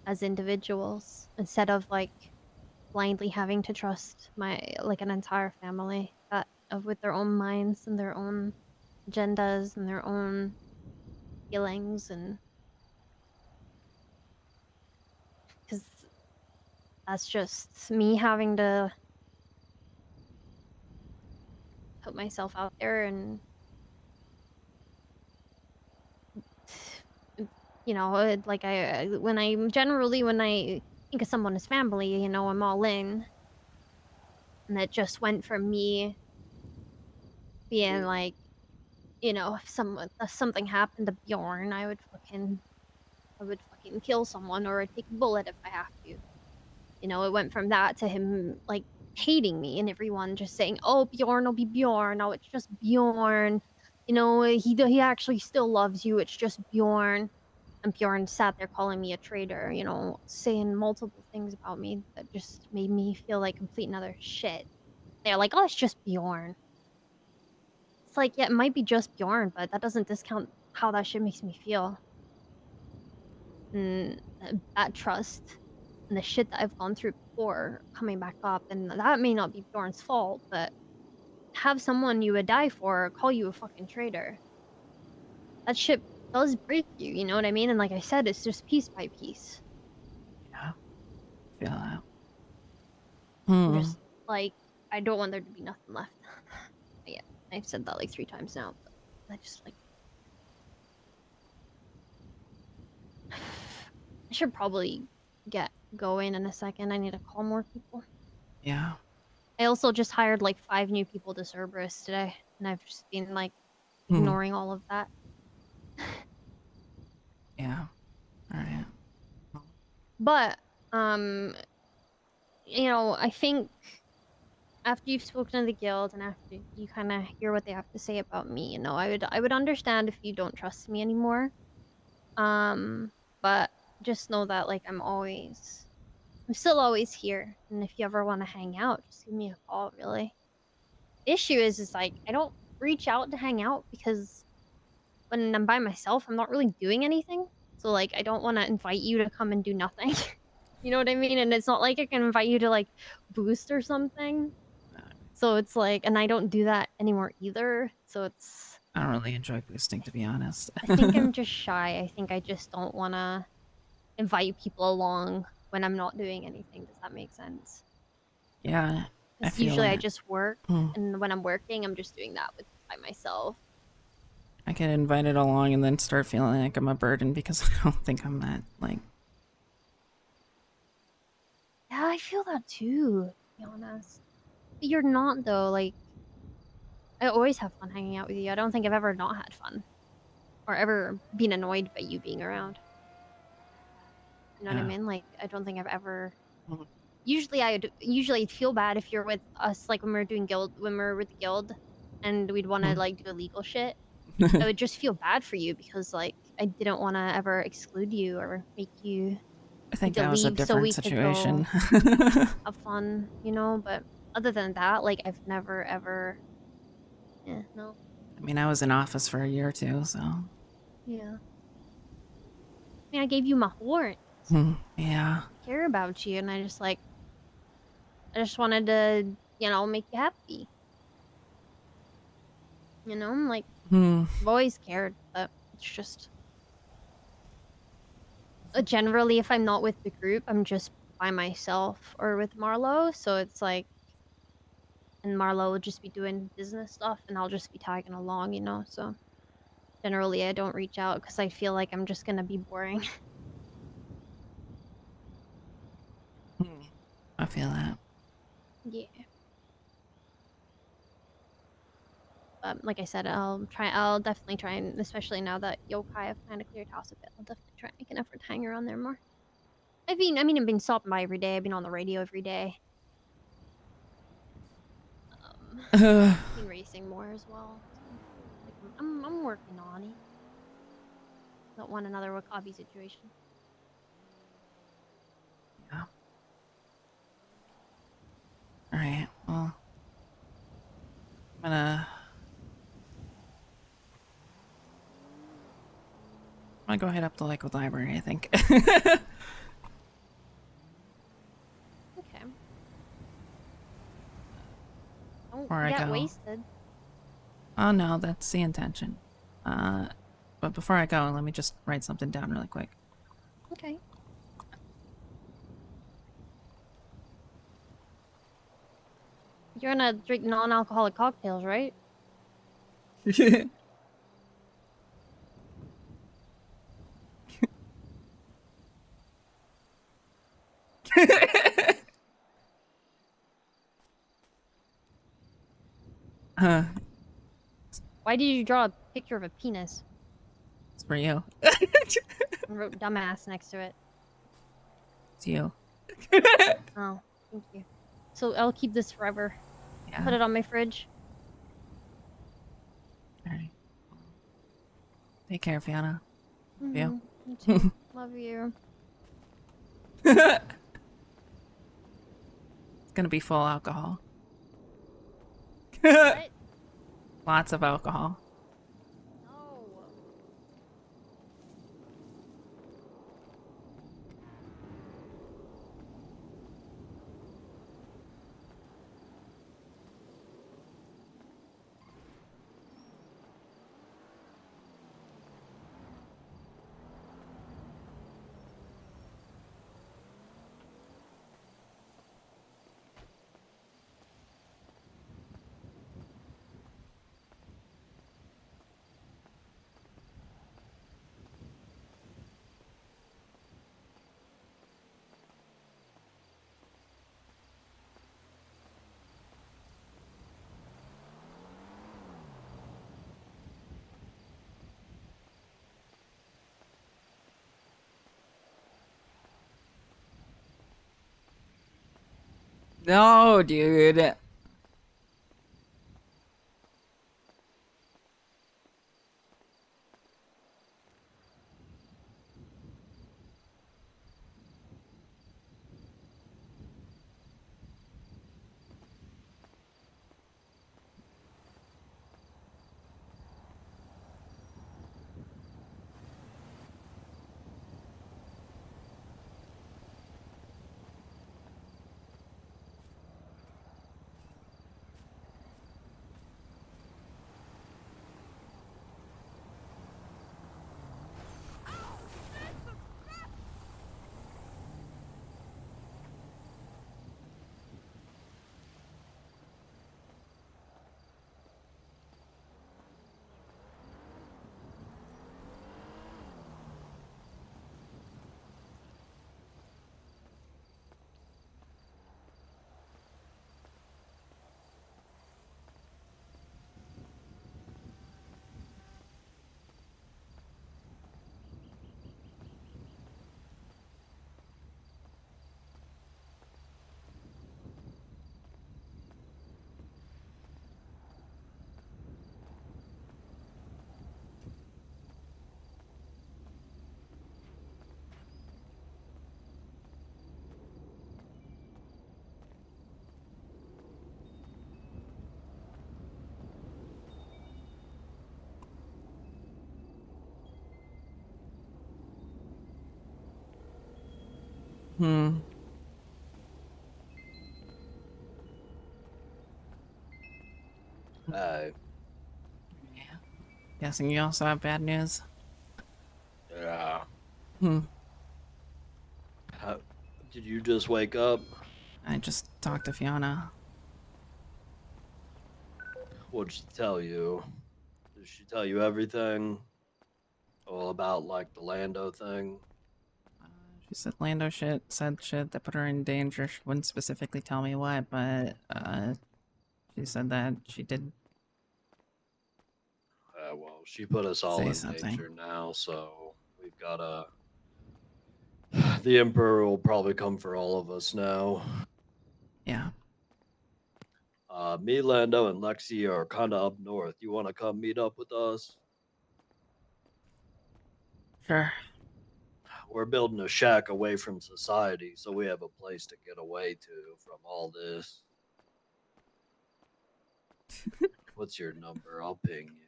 as individuals instead of like blindly having to trust my like an entire family that of with their own minds and their own agendas and their own feelings, and because that's just me having to put myself out there and like when I think of someone as family, I'm all in, and it just went from me being like, if something happened to Bjorn, I would fucking kill someone or I'd take a bullet if I have to. It went from that to him like hating me and everyone just saying, "Oh, Bjorn will be Bjorn. Oh, it's just Bjorn. He actually still loves you. It's just Bjorn." And Bjorn sat there calling me a traitor, saying multiple things about me that just made me feel like complete and utter shit. They're like, "Oh, it's just Bjorn." It's like, yeah, it might be just Bjorn, but that doesn't discount how that shit makes me feel. And that trust and the shit that I've gone through before coming back up, and that may not be Bjorn's fault, but have someone you would die for call you a fucking traitor. That shit does break you, you know what I mean? And like I said, it's just piece by piece. Yeah. Feel that. I'm Hmm. just like, I don't want there to be nothing left. Yeah, I've said that like 3 times now, but I just like I should probably get going in a second. I need to call more people. Yeah. I also just hired like 5 new people to Cerberus today, and I've just been like Hmm. ignoring all of that. Yeah. All right. But um, I think after you've spoken to the guild and after you kind of hear what they have to say about me, I would understand if you don't trust me anymore. Um, but just know that like I'm still always here, and if you ever want to hang out, just give me a call. Really, the issue is like I don't reach out to hang out because when I'm by myself, I'm not really doing anything. So like I don't want to invite you to come and do nothing. You know what I mean? And it's not like I can invite you to like boost or something. So it's like, and I don't do that anymore either. So it's, I don't really enjoy boosting, to be honest. I think I'm just shy. I think I just don't want to invite people along when I'm not doing anything. Does that make sense? Yeah. I Because feel usually I it. just work, Hmm. and when I'm working, I'm just doing that by myself. I get invited along and then start feeling like I'm a burden because I don't think I'm that, like, Yeah, I feel that too, to be honest. But you're not though. Like I always have fun hanging out with you. I don't think I've ever not had fun or ever been annoyed by you being around. You know what I yeah. mean? Like I don't think I've ever. Hmm. Usually feel bad if you're with us, like when we're with the guild, and we'd want to Hmm. like do illegal shit. I would just feel bad for you because like I didn't want to ever exclude you or make you I need think to that was a leave so different we could go situation. have fun, But other than that, like I've never ever, yeah, no, I mean, I was in office for a year or two, so. yeah. I mean, I gave you my horn, Hmm. Yeah. care about you, and I just wanted to, make you happy. Like Hmm. I've always cared, but it's just generally if I'm not with the group, I'm just by myself or with Marlo. So it's like, and Marlo will just be doing business stuff, and I'll just be tagging along. So generally, I don't reach out because I feel like I'm just gonna be boring. I feel that. Yeah. Like I said, I'll definitely try and, especially now that yokai have kind of cleared house a bit, I'll definitely try and make an effort to hang around there more. I've been stopping by every day. I've been on the radio every day. Been racing more as well. So, like, I'm working on it. Don't want another Wakabi situation. Yeah. All right. Well, I'm gonna go head up to Lakewood Library, I think. Okay. Don't Before I get go. wasted. Oh no, that's the intention. But before I go, let me just write something down really quick. Okay. You're gonna drink non-alcoholic cocktails, right? uh, Why did you draw a picture of a penis it's for you. and wrote dumbass next to it? It's you. Oh, thank you. So I'll keep this forever. Yeah. Put it on my fridge. All right. Take care, Fiona. Love you. You too. Love you. It's gonna be full alcohol. What? Lots of alcohol. No. No, dude. Hmm. Hey, Yeah. Guessing you also have bad news. yeah. Hmm. How, did you just wake up? I just talked to Fiona. What'd she tell you? Did she tell you everything? All about like the Lando thing? She said Lando said shit that put her in danger. She wouldn't specifically tell me what, but she said that she did Well, she put us all say in something. danger now, so we've gotta. The Emperor will probably come for all of us now. Yeah. Me, Lando, and Lexi are kind of up north. You want to come meet up with us? Sure. We're building a shack away from society, so we have a place to get away to from all this. What's your number? I'll ping you.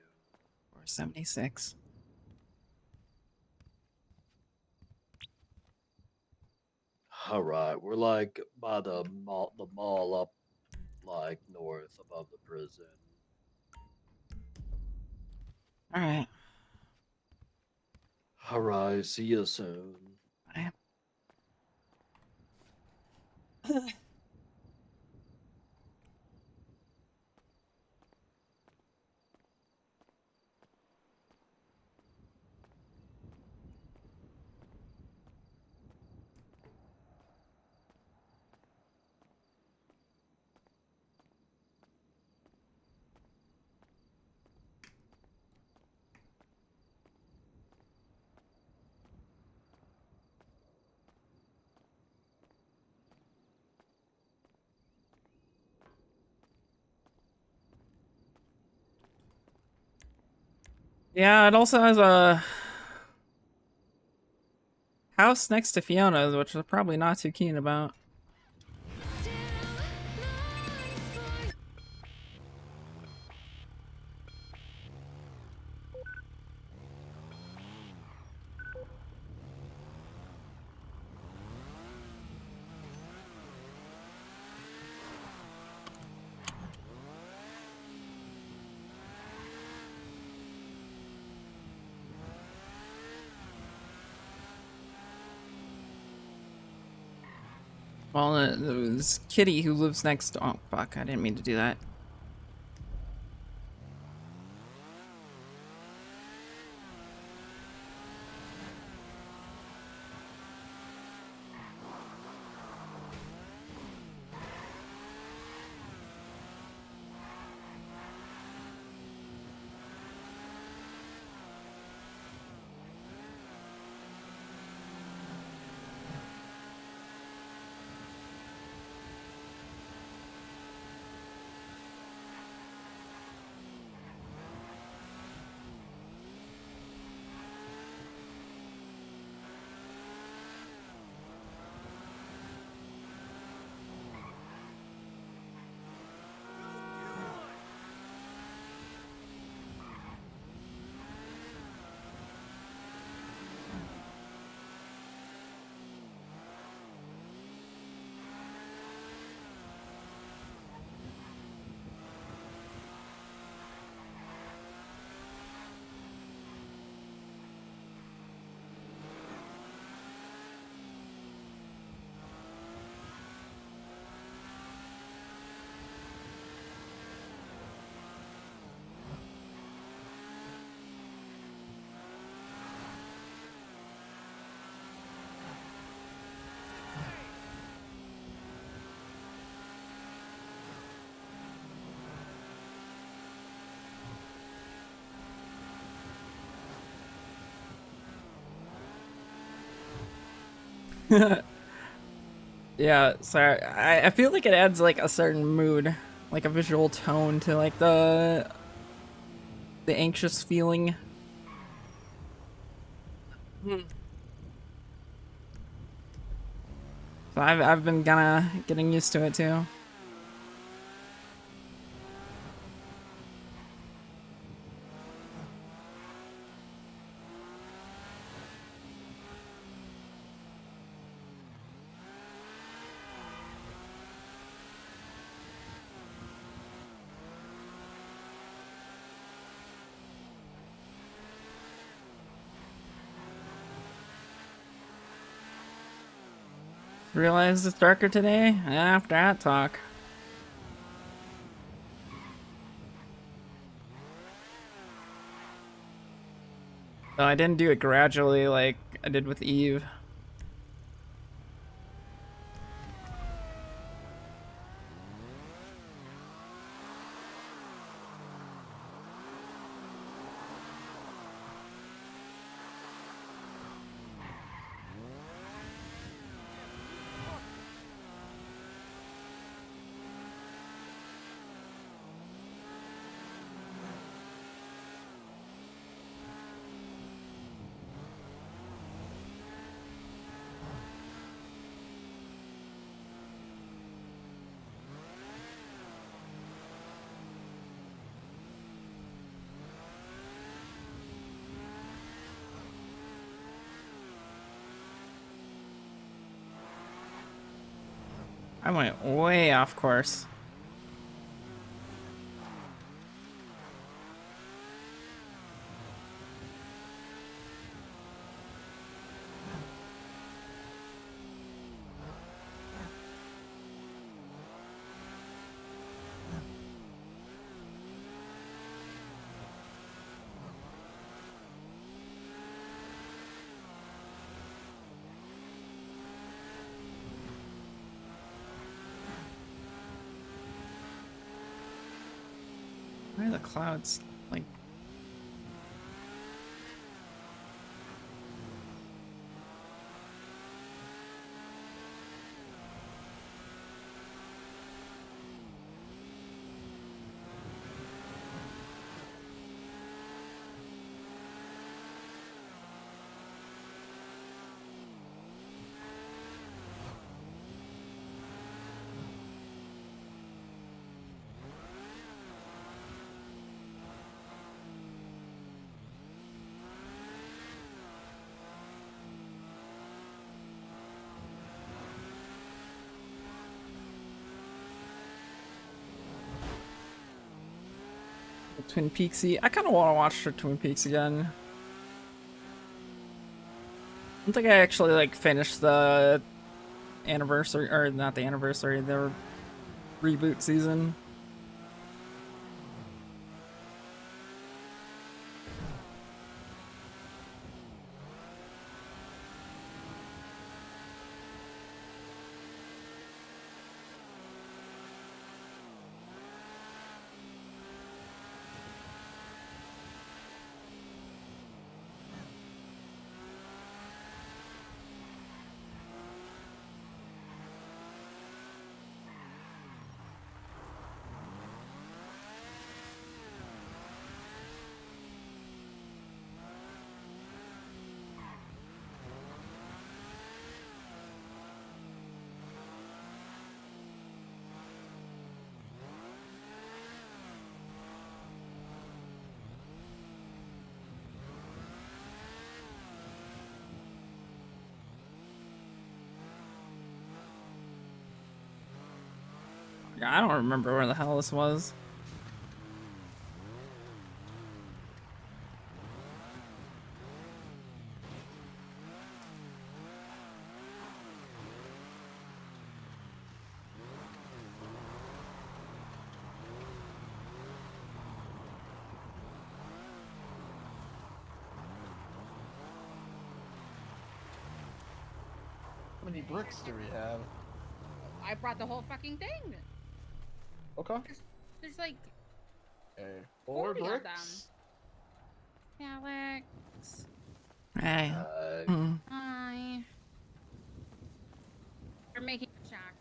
476. All right, we're like by the mall up like north above the prison. All right. All right, see you soon. Bye. Yeah, it also has a house next to Fiona's, which I'm probably not too keen about. Well, this kitty who lives next. Oh, fuck. I didn't mean to do that. Yeah, sorry. I feel like it adds like a certain mood, like a visual tone to like the anxious feeling. So I've been kinda getting used to it too. Realize it's darker today after that talk. So I didn't do it gradually like I did with Eve. I went way off course. Why are the clouds like? Twin Peaksy. I kind of want to watch the Twin Peaks again. I don't think I actually like finished the anniversary, or not the anniversary, the reboot season. Yeah, I don't remember where the hell this was. How many bricks do we have? I brought the whole fucking thing. Okay. There's like Okay. 40 of them. bricks. Alex. Hey. Uh, Hi. We're making a shack.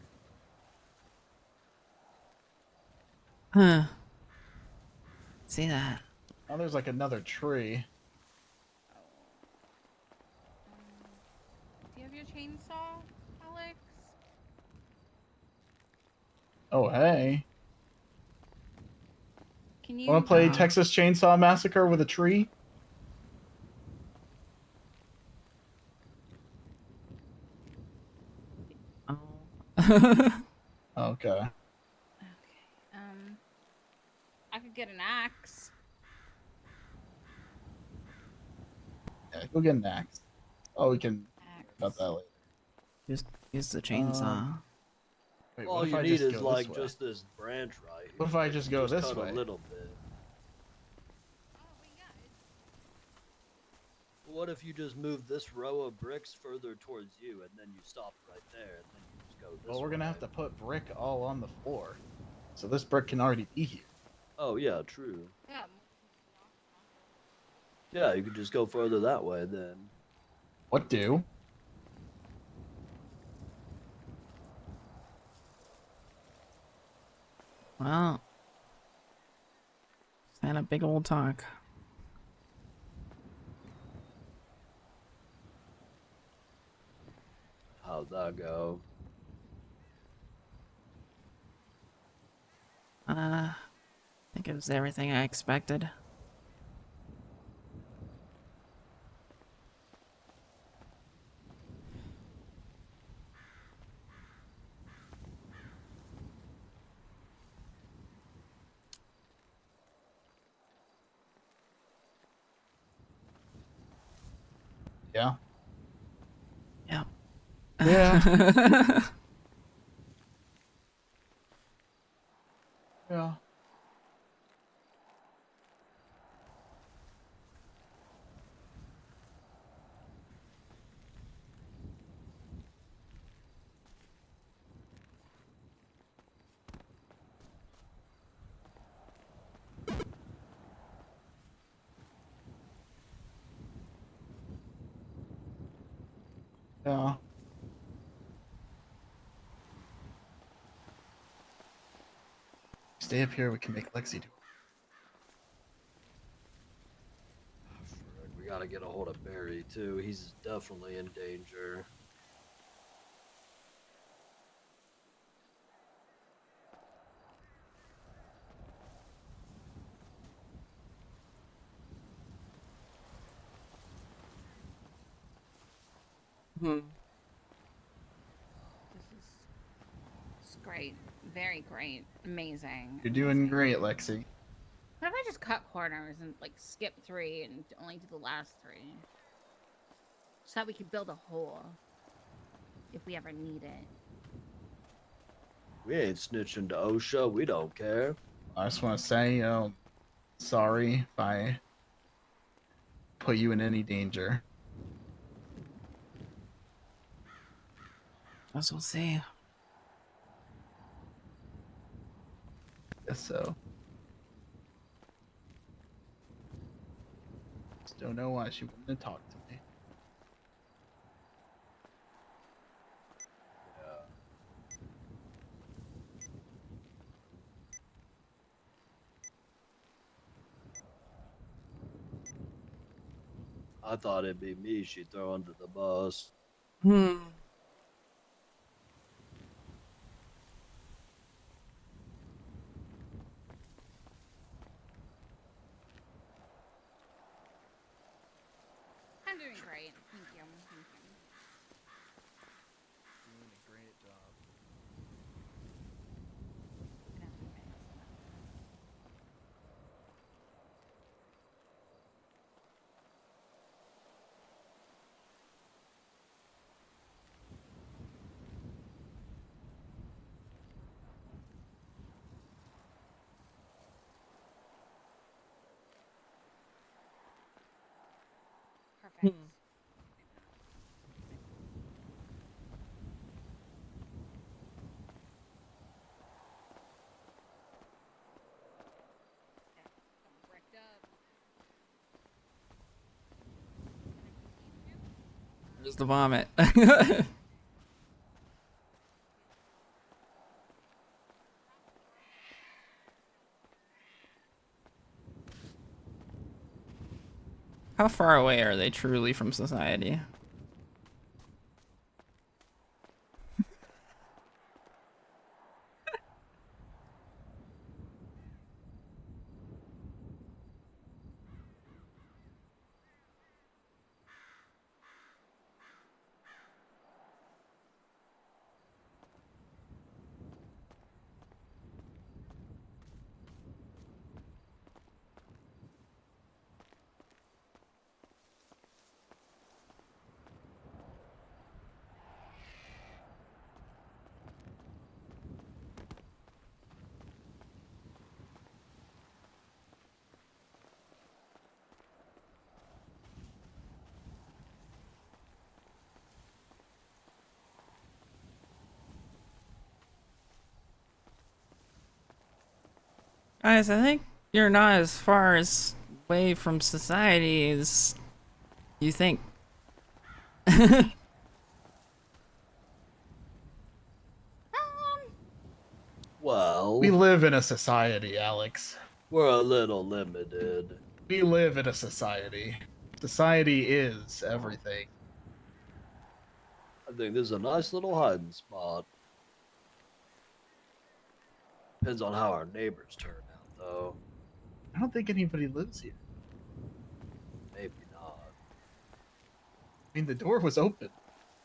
Huh. See that? Oh, there's like another tree. Oh. Do you have your chainsaw, Alex? Oh, hey. Can you? Want to play Texas Chainsaw Massacre with a tree? Oh. Okay. Okay. I could get an axe. Yeah, go get an axe. Oh, we can about Axe. that later. Just use the chainsaw. Wait, all what if you I need just is go like this way? just this branch right here. What if I Like, just you go this cut way? a little bit. Oh, wait, yeah. What if you just move this row of bricks further towards you, and then you stop right there, and then you just go this Well, we're gonna way? have to put brick all on the floor, so this brick can already be here. Oh yeah, true. Yeah. Yeah, you could just go further that way then. What do? Well, had a big old talk. How'd that go? I think it was everything I expected. Yeah. Yeah. Yeah. Yeah. Yeah. Stay up here. We can make Lexi do it. Frick, we gotta get a hold of Barry too. He's definitely in danger. Hmm. This is great. Very great. Amazing. You're doing amazing. great, Lexi. What if I just cut corners and like skip 3 and only do the last 3? So that we could build a hole if we ever need it. We ain't snitching to OSHA. We don't care. I just want to say, sorry if I put you in any danger. As we'll see. Guess so. Just don't know why she wouldn't have talked to me. Yeah. I thought it'd be me she'd throw under the bus. Hmm. I'm doing great. Thank you. Thank you. Doing a great job. Gonna have to fix that. Perfect. Hmm. Yeah, something bricked up. Just the vomit. How far away are they truly from society? Guys, I think you're not as far as away from society as you think. Well, We live in a society, Alex. we're a little limited. We live in a society. Society is everything. I think this is a nice little hiding spot. Depends on how our neighbors turn out, though. I don't think anybody lives here. Maybe not. I mean, the door was open.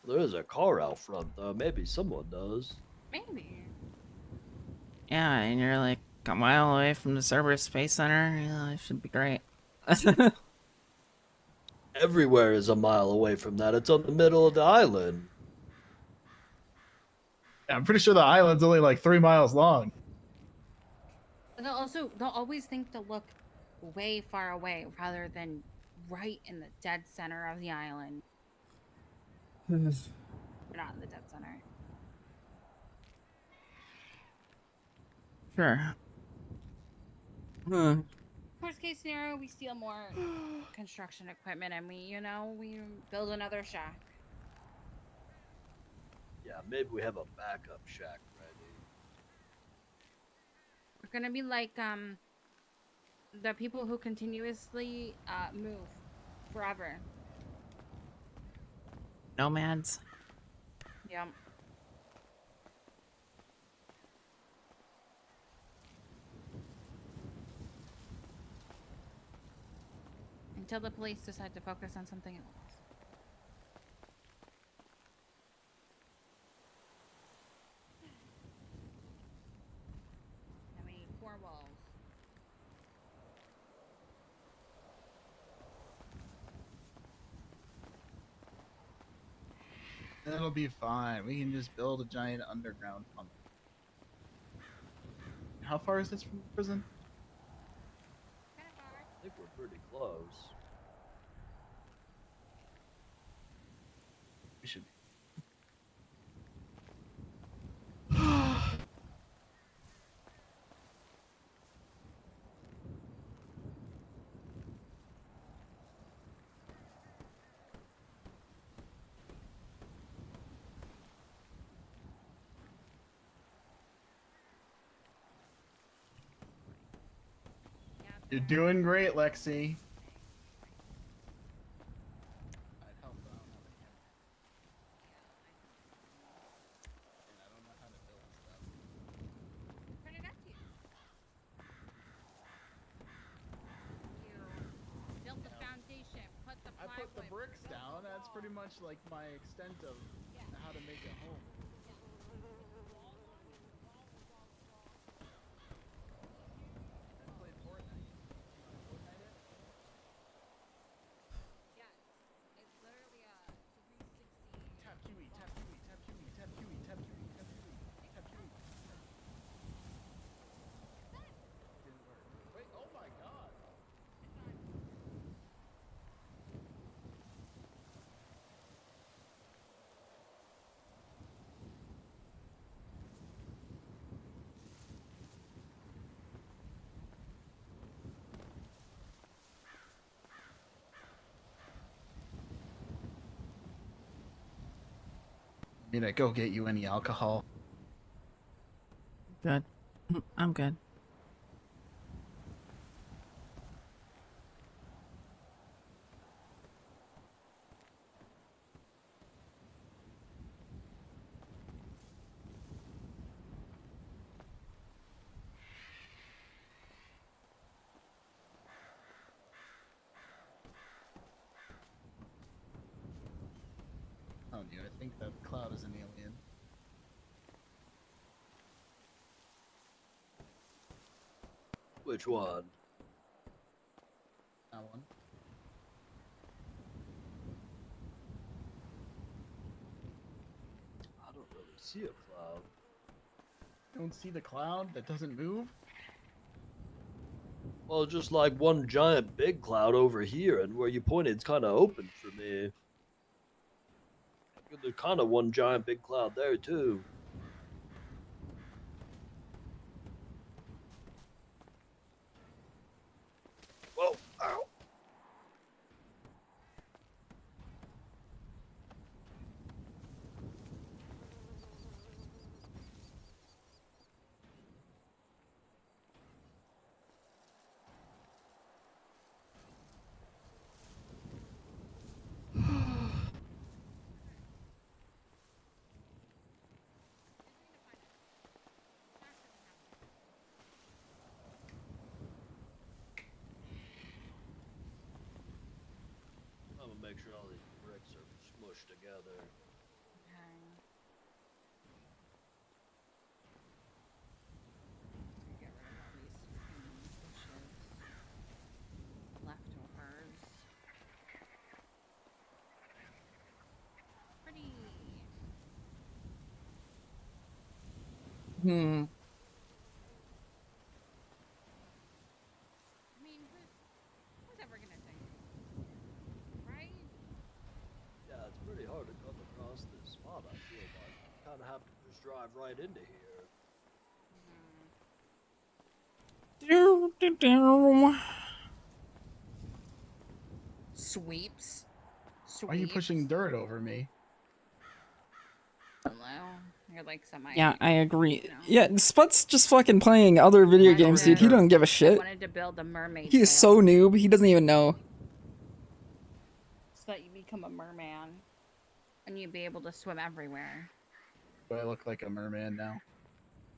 There is a car out front, though. Maybe someone does. Maybe. Yeah, and you're like a mile away from the Cerberus Space Center. Yeah, it should be great. Everywhere is a mile away from that. It's on the middle of the island. I'm pretty sure the island's only like 3 miles long. But they'll always think to look way far away rather than right in the dead center of the island. We're not in the dead center. Sure. Hmm. Worst case scenario, we steal more construction equipment and we build another shack. Yeah, maybe we have a backup shack ready. We're gonna be like the people who continuously move forever. Nomads. Yeah. Until the police decide to focus on something else. I mean, 4 walls. It'll be fine. We can just build a giant underground tunnel. How far is this from the prison? Kind of far. I think we're pretty close. We should be. Yeah, You're doing great, Lexi. I'd help, but I don't have a hammer. And I don't know how to build stuff. turn it up to you. You built the foundation, put the I plywood. put the bricks built the down. That's pretty wall. much like my extent of Yeah. how to make a home. I played Fortnite. You know Fortnite it? Yeah, it's literally a 360. Tap QE, tap QE, tap QE, tap QE, tap QE, tap QE, tap QE. Didn't work. Wait, oh my god! Need I go get you any alcohol? Good. I'm good. Oh, dude, I think that cloud is an alien. Which one? That one. I don't really see a cloud. Don't see the cloud that doesn't move? Well, just like one giant big cloud over here, and where you pointed, it's kind of open for me. There's kind of one giant big cloud there too. Whoa! Ow! I'm gonna make sure all these bricks are smushed together. Okay. Get rid of all these freaking bushes. Leftovers. Hmm. I mean, who's ever gonna think, right? Yeah, it's pretty hard to come across this spot. I feel like you kind of have to just drive right into here. Do, do, do. Sweeps. Why are you pushing dirt over me? Hello. You're like semi. Yeah, I agree. You know. Yeah, Sput's just fucking playing other video Wanted games, to- dude. He doesn't give a I shit. wanted to build a mermaid. He is tail so noob, he doesn't even know. so that you become a merman, and you'd be able to swim everywhere. Do I look like a merman now?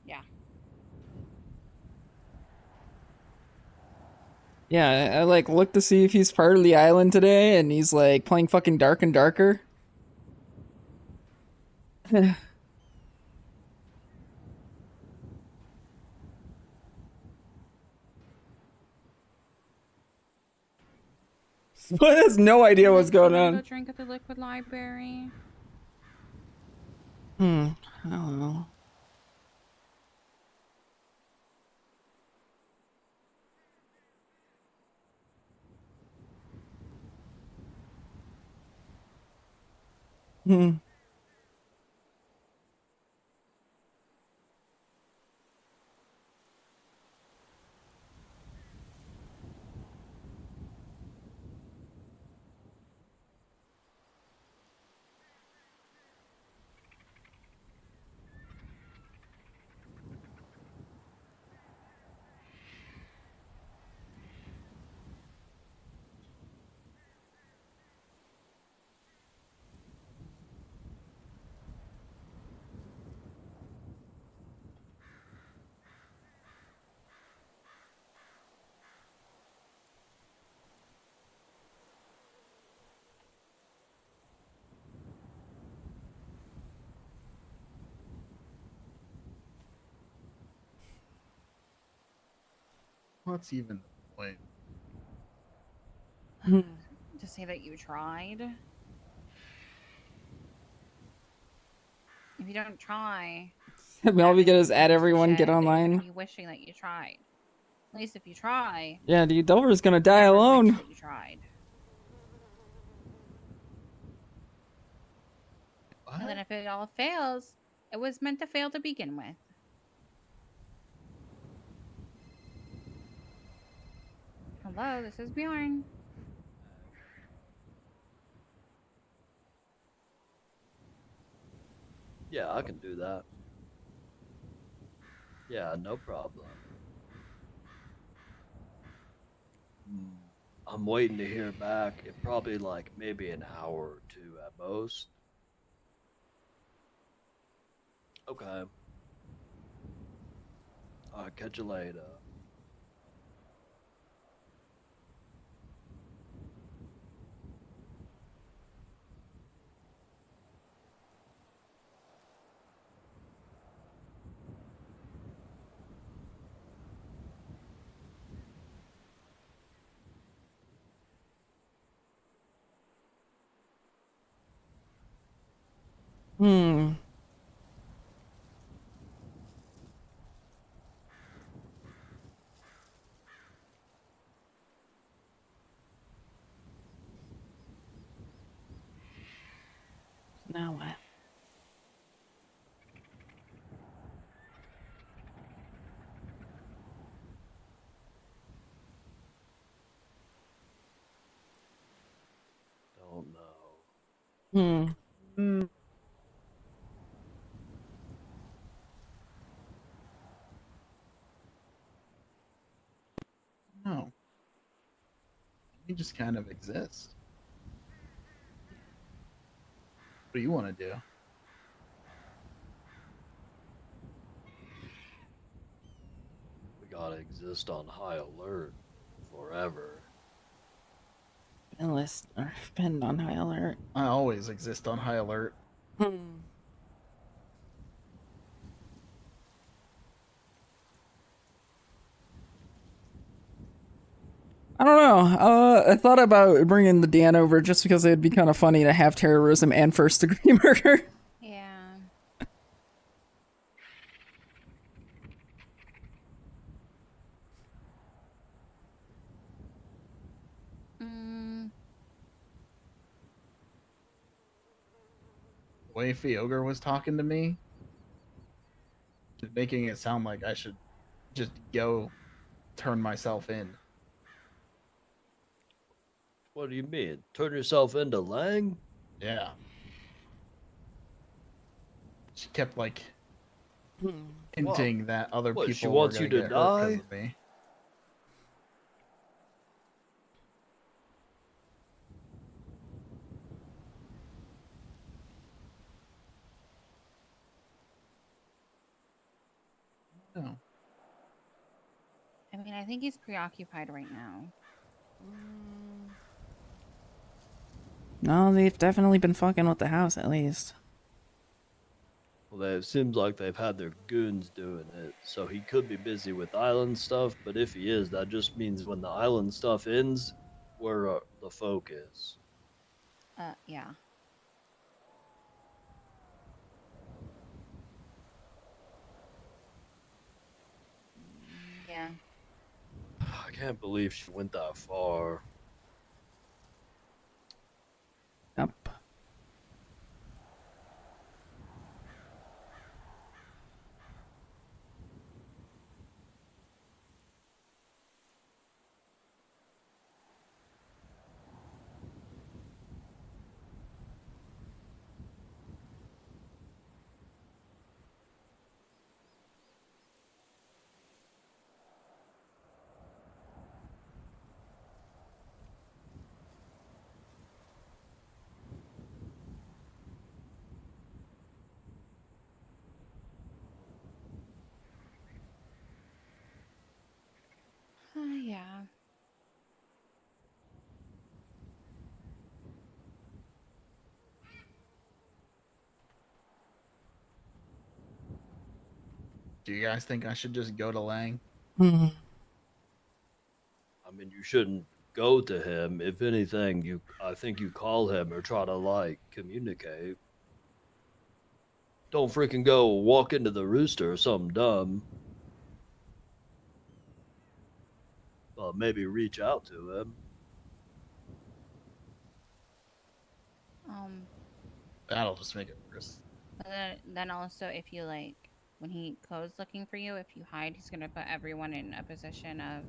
Yeah. Yeah, I like looked to see if he's part of the island today, and he's like playing fucking Dark and Darker. Sput has no idea what's going Someone on. Go drink at the liquid library. I don't know. Hmm. What's even the point? To say that you tried. If you don't try, All we get is that add means everyone, shit get that you're gonna online. be wishing that you tried. At least if you try, Yeah, dude, Delver's gonna die never wish alone. that you tried. And then What? if it all fails, it was meant to fail to begin with. Hello, this is Bjorn. Yeah, I can do that. Yeah, no problem. Hmm. I'm waiting to hear back. It probably like maybe an hour or two at most. Okay. All right, catch you later. Hmm. Now what? Don't know. Hmm. No. You just kind of exist. What do you want to do? We gotta exist on high alert forever. Been on high alert. I always exist on high alert. Hmm. I don't know. I thought about bringing the Dan over just because it'd be kind of funny to have terrorism and first degree murder. Yeah. way Fioger was talking to me, making it sound like I should just go turn myself in. What do you mean? Turn yourself into Lang? Yeah. She kept like What? hinting that other What? She people were wants gonna you to get hurt because die? of me. No. I mean, I think he's preoccupied right now. No, they've definitely been fucking with the house at least. Well, it seems like they've had their goons doing it, so he could be busy with island stuff. But if he is, that just means when the island stuff ends, we're the focus. Yeah. Yeah. I can't believe she went that far. Yep. Yeah. Do you guys think I should just go to Lang? Hmm. I mean, you shouldn't go to him. If anything, I think you call him or try to like communicate. Don't freaking go walk into the rooster or something dumb. Maybe reach out to him. Um. That'll just make it worse. Then also, if you like, when he goes looking for you, if you hide, he's gonna put everyone in a position of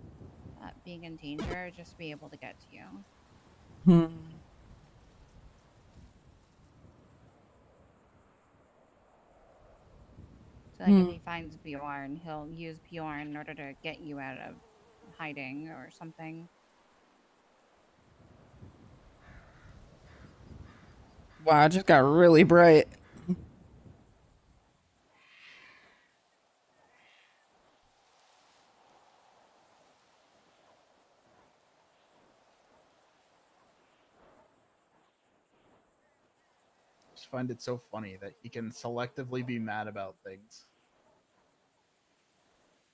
being in danger, just to be able to get to you. Hmm. So, like, if he finds Bjorn, he'll use Bjorn in order to get you out of hiding or something. Wow, it just got really bright. I just find it so funny that he can selectively be mad about things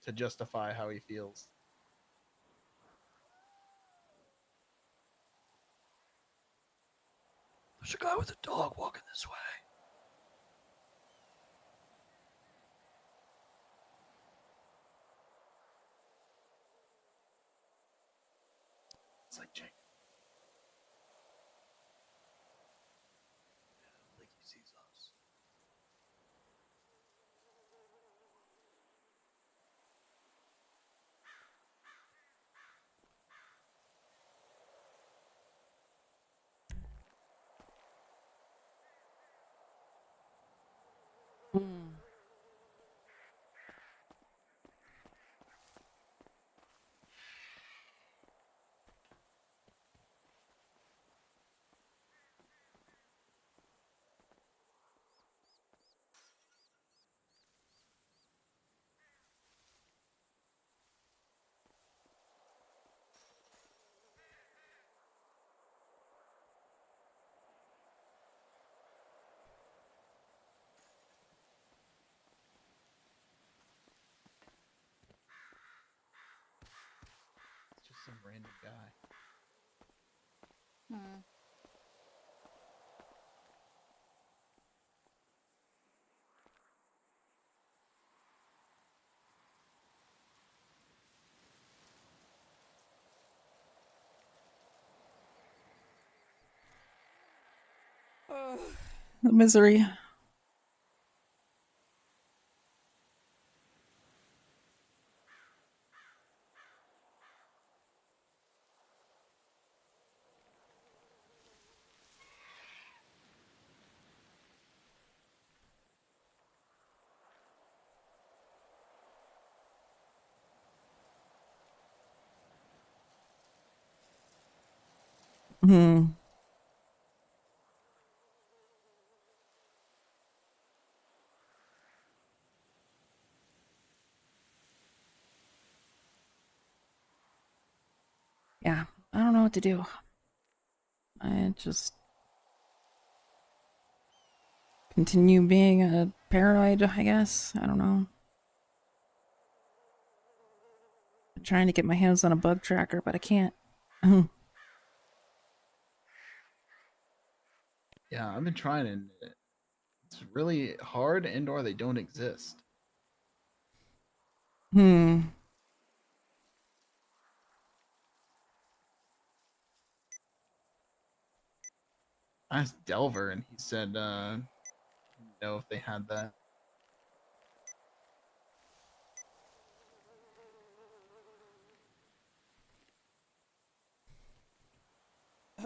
to justify how he feels. There's a guy with a dog walking this way. It's like Jake. I don't think he sees us. It's just some random guy. Hmm. The misery. Hmm. Yeah, I don't know what to do. I just continue being a paranoid, I guess. I don't know. I'm trying to get my hands on a bug tracker, but I can't. Yeah, I've been trying, and it's really hard, and/or they don't exist. Hmm. I asked Delver, and he said, know if they had that.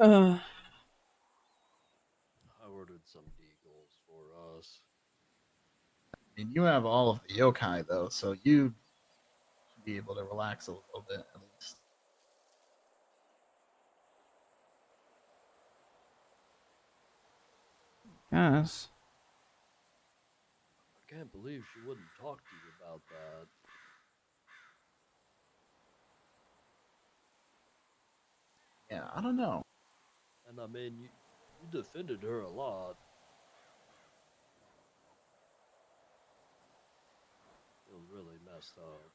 Uh, I ordered some deagles for us. I mean, you have all of the yokai though, so you should be able to relax a little bit at least. Yes. I can't believe she wouldn't talk to you about that. Yeah, I don't know. And I mean, you defended her a lot. Feels really messed up.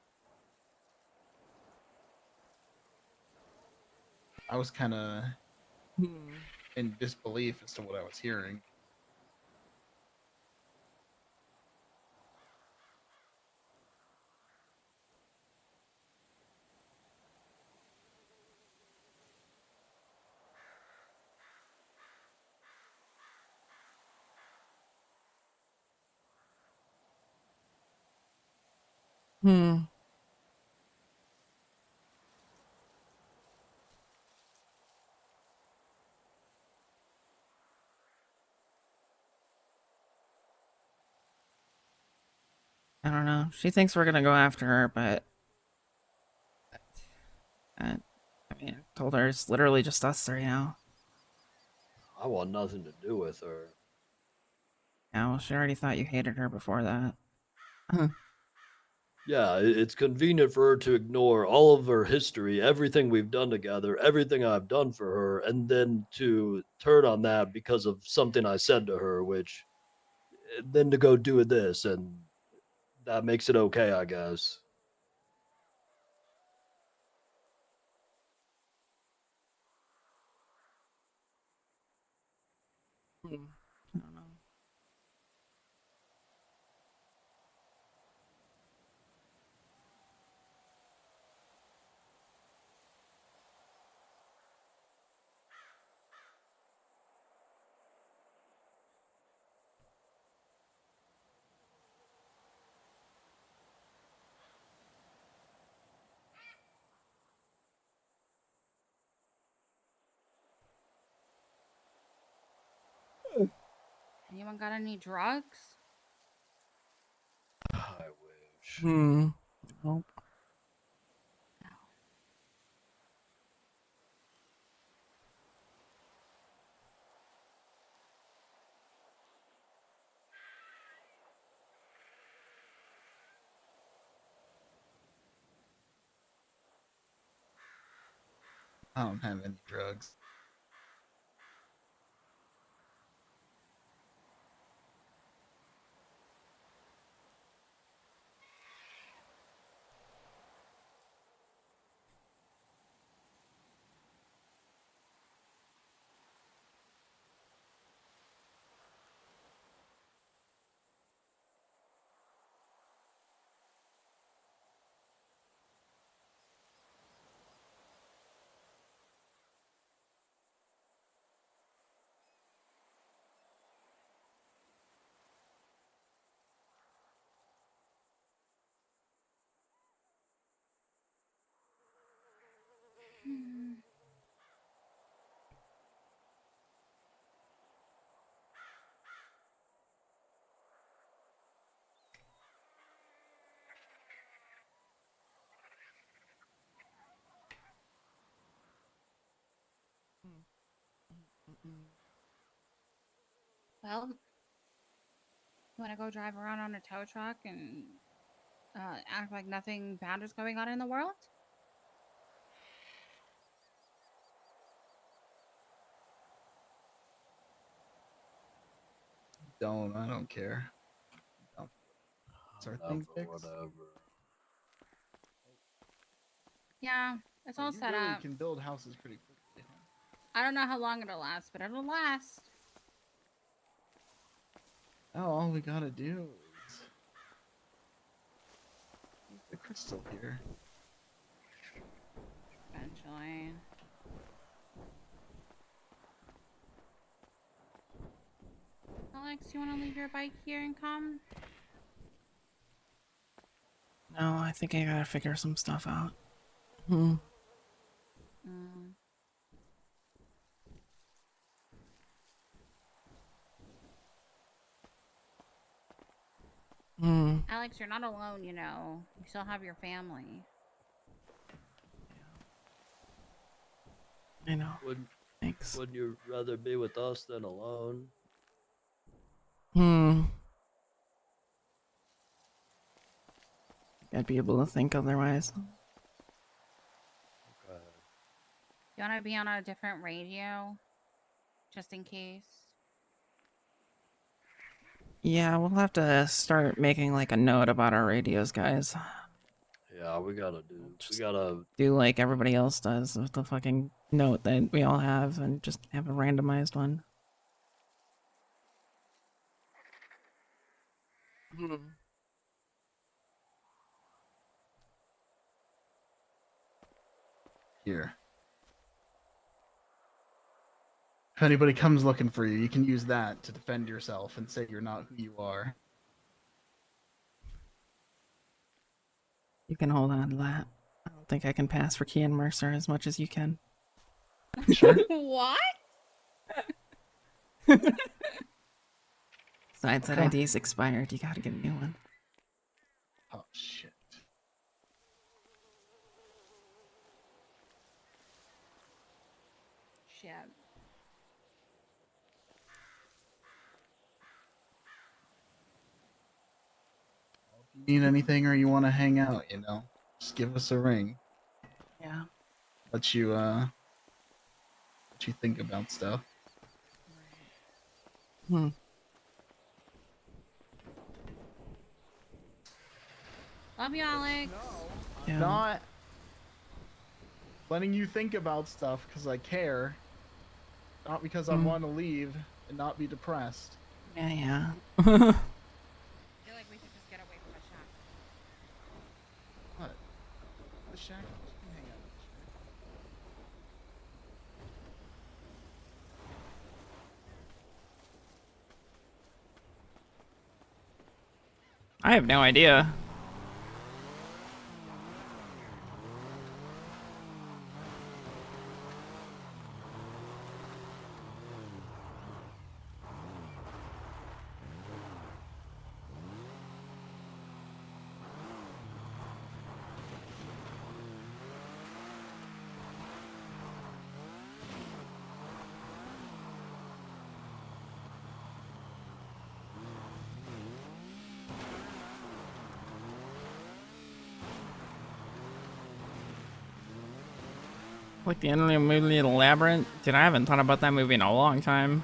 I was kind of Hmm. in disbelief as to what I was hearing. Hmm. I don't know. She thinks we're gonna go after her, but I mean, I told her it's literally just us three now. I want nothing to do with her. Yeah, well, she already thought you hated her before that. Yeah, it's convenient for her to ignore all of her history, everything we've done together, everything I've done for her, and then to turn on that because of something I said to her, which then to go do this, and that makes it okay, I guess. Hmm. I don't know. Anyone got any drugs? I wish. Hmm. Nope. No. I don't have any drugs. Hmm. Well, you want to go drive around on a tow truck and act like nothing bad is going on in the world? I don't care. Don't. Is our thing Whatever, fixed? whatever. Yeah, it's So all you set really up. can build houses pretty quickly, huh? I don't know how long it'll last, but it'll last. Now all we gotta do is use the crystal here. Eventually. Alex, you want to leave your bike here and come? No, I think I gotta figure some stuff out. Hmm. Mm. Hmm. Alex, you're not alone, you know. You still have your family. I know. Wouldn't Thanks. wouldn't you rather be with us than alone? Hmm. I'd be able to think otherwise. Okay. You want to be on a different radio? Just in case? Yeah, we'll have to start making like a note about our radios, guys. Yeah, we Just gotta do like everybody else does with the fucking note that we all have and just have a randomized one. Here. If anybody comes looking for you, you can use that to defend yourself and say you're not who you are. You can hold on to that. I don't think I can pass for Kian Mercer as much as you can. Sure. What? Besides, that Okay. ID's expired. You gotta get a new one. Oh shit. Shit. If you need anything or you want to hang out, just give us a ring. Yeah. Let you think about stuff. Hmm. Love you, Alex. Yeah. Not letting you think about stuff because I care, not because I want to leave and not be depressed. Yeah, yeah. I feel like we should just get away from the shack. What? The shack? You can hang out at the shack. I have no idea. Like the end of the movie, The Labyrinth. Dude, I haven't thought about that movie in a long time.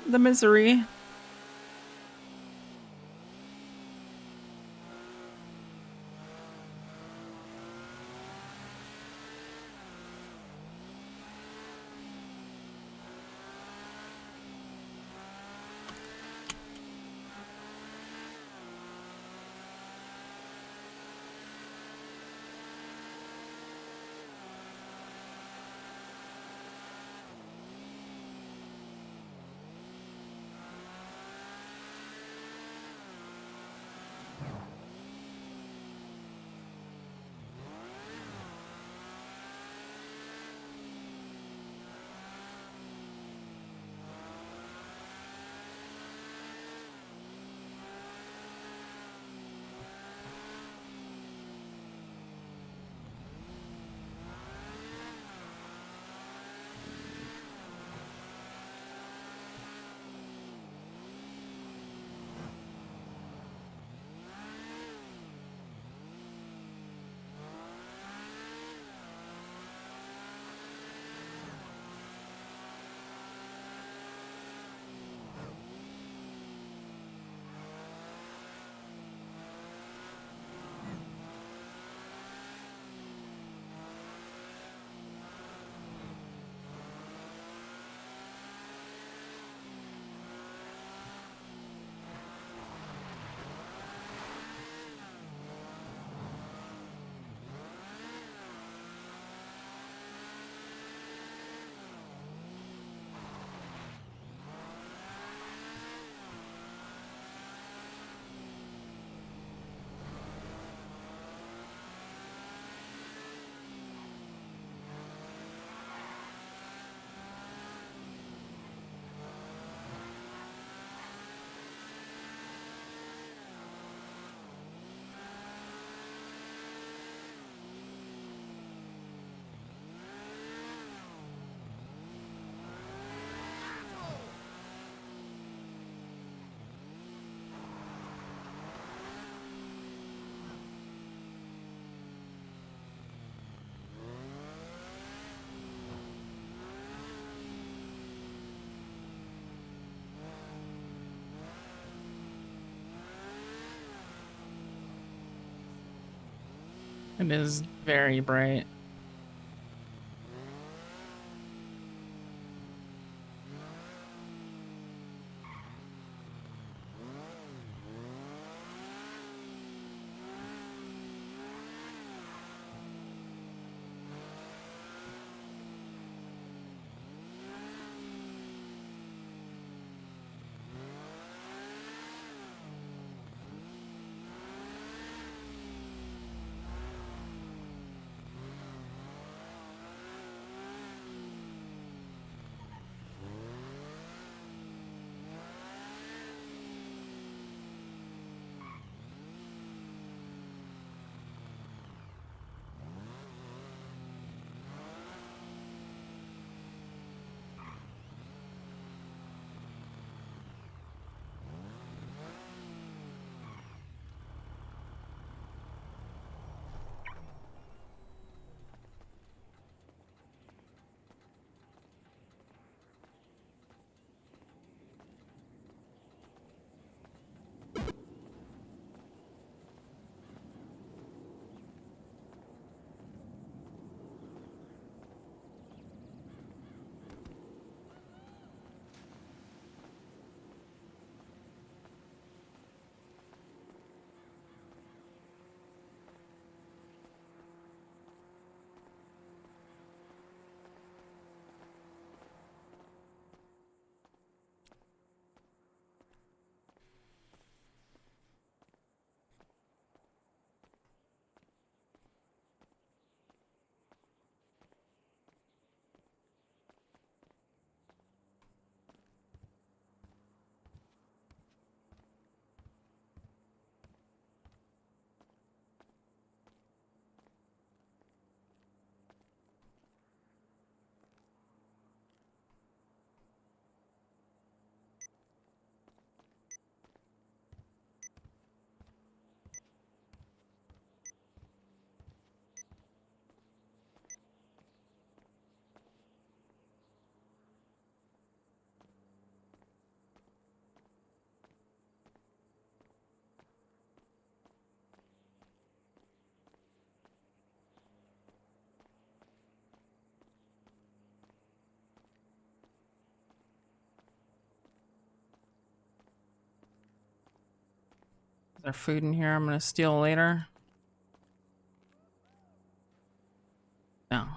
the misery. It is very bright. There's food in here I'm gonna steal later. No.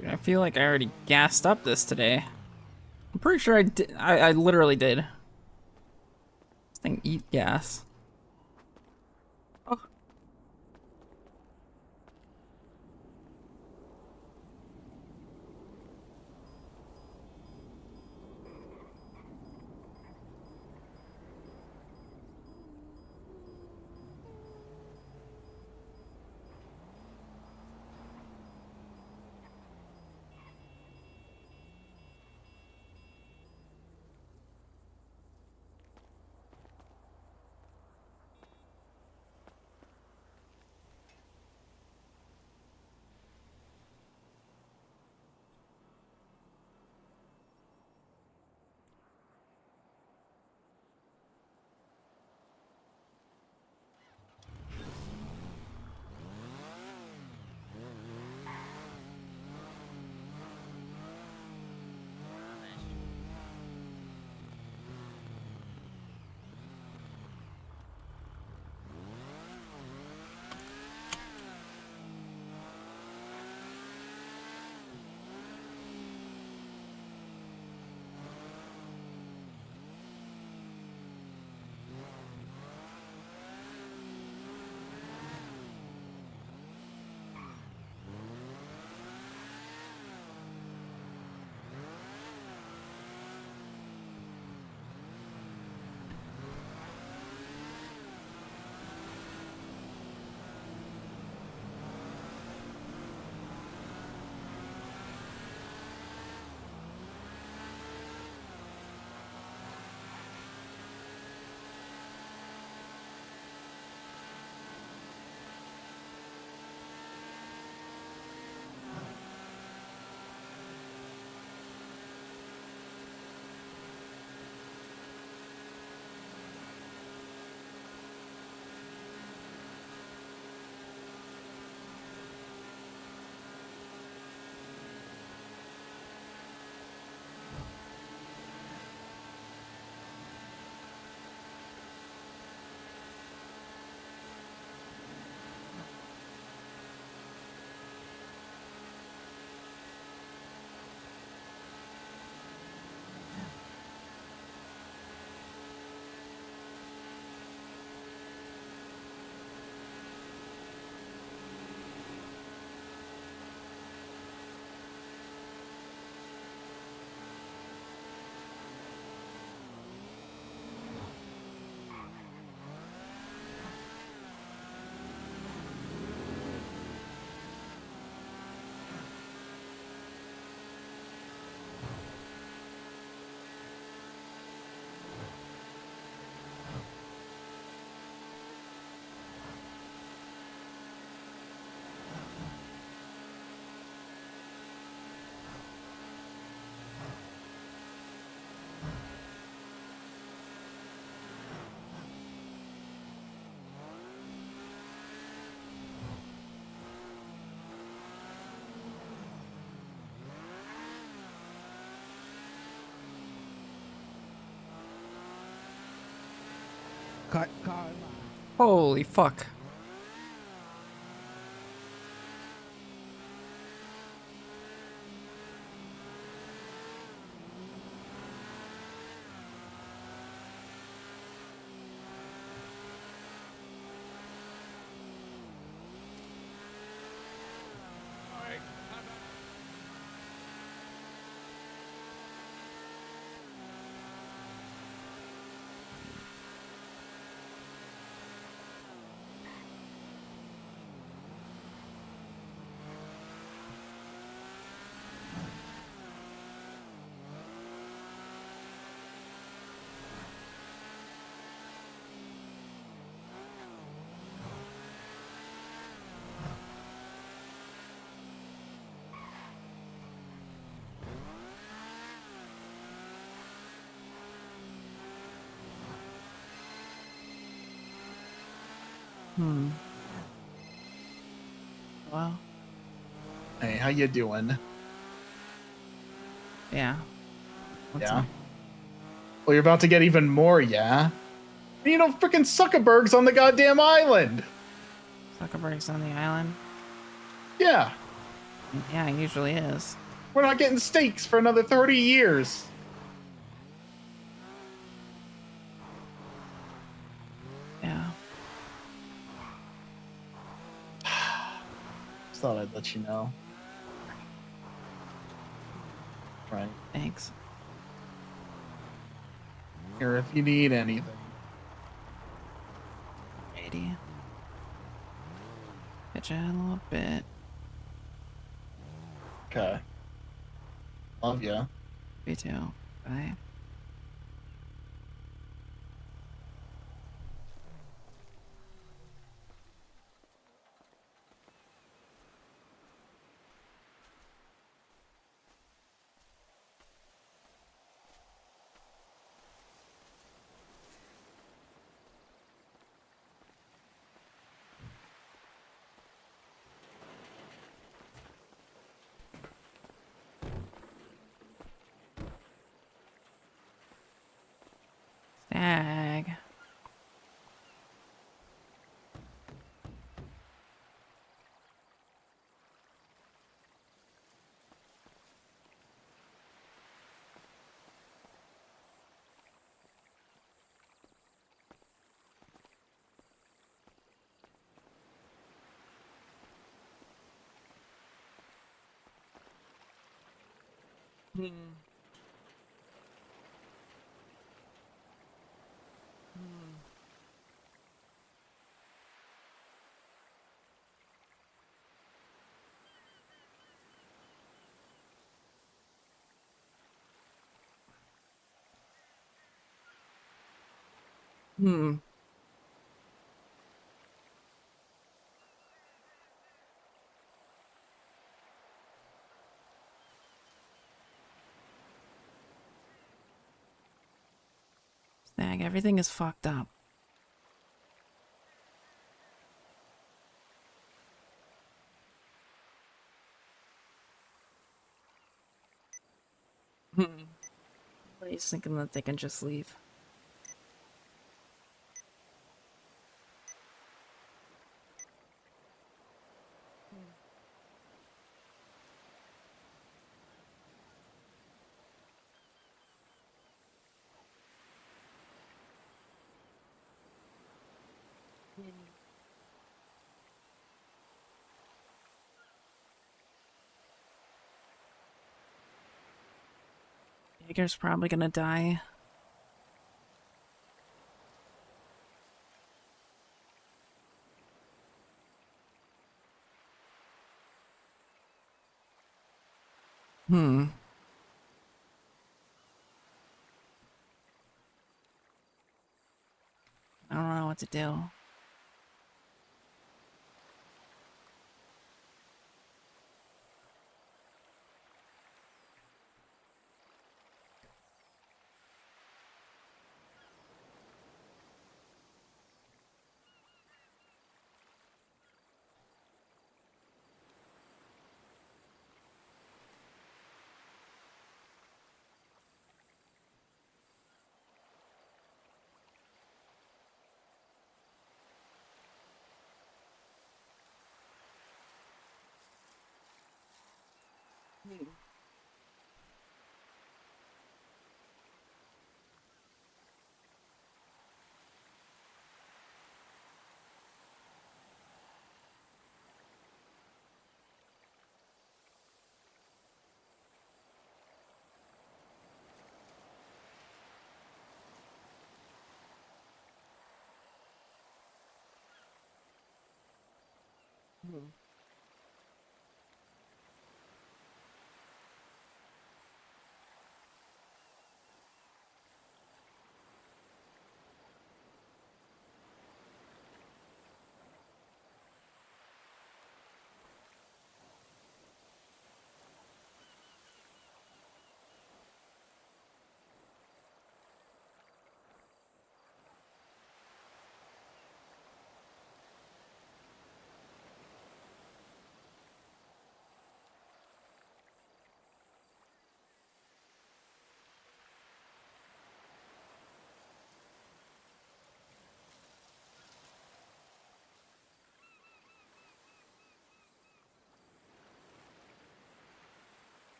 Dude, I feel like I already gassed up this today. I'm pretty sure I did. I literally did. This thing eat gas. Oh. Holy fuck. Well, Hey, how you doing? yeah. What's Yeah. up? Well, you're about to get even more, yeah? You know, freaking Zuckerberg's on the goddamn island. Zuckerberg's on the island? Yeah. Yeah, he usually is. We're not getting steaks for another 30 years. Yeah. Just thought I'd let you know. Right. Thanks. Here, if you need anything. Alrighty. Catch you in a little bit. Okay. Love ya. Me too. Bye. Stag. Hmm. Stag, everything is fucked up. Everybody's thinking that they can just leave. Jaeger's probably gonna die. Hmm. I don't know what to do. Hmm.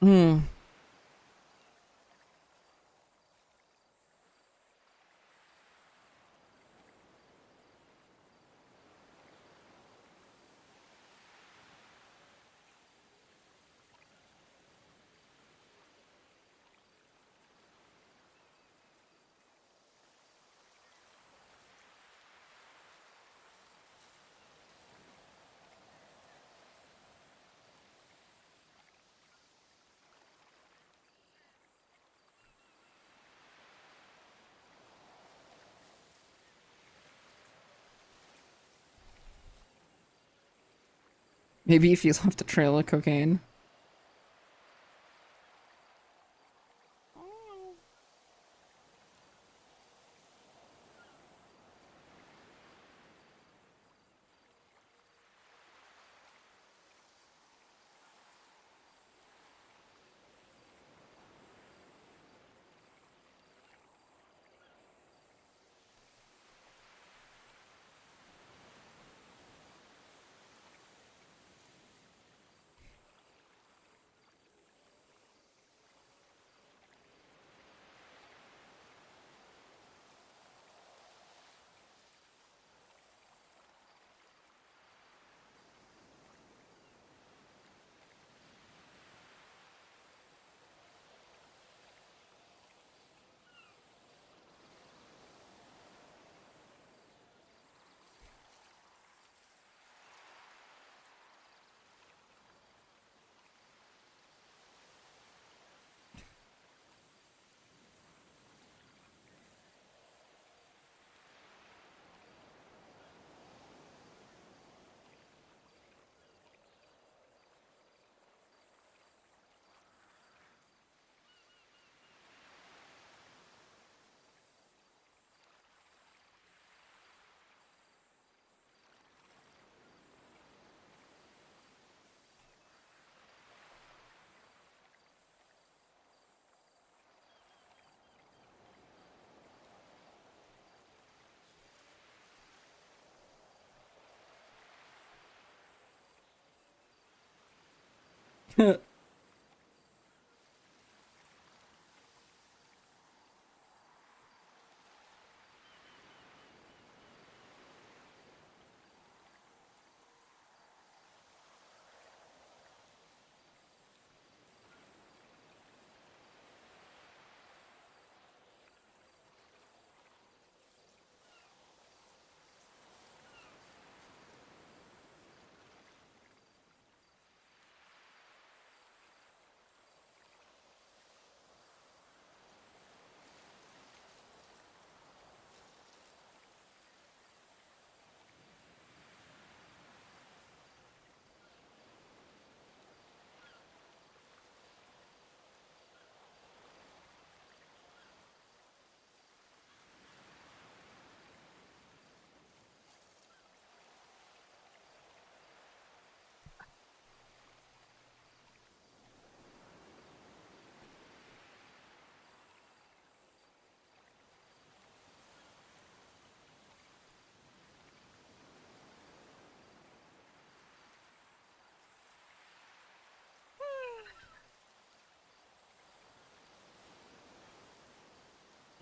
Hmm. Maybe if you left a trail of cocaine.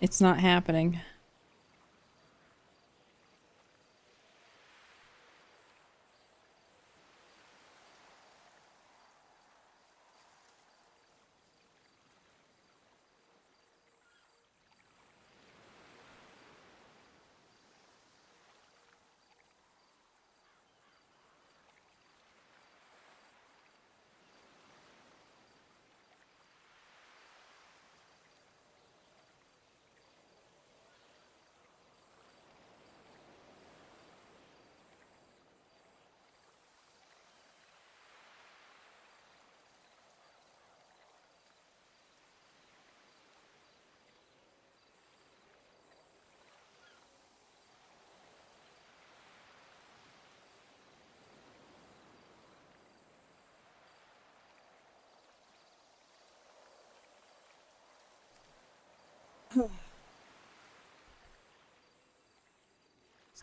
It's not happening.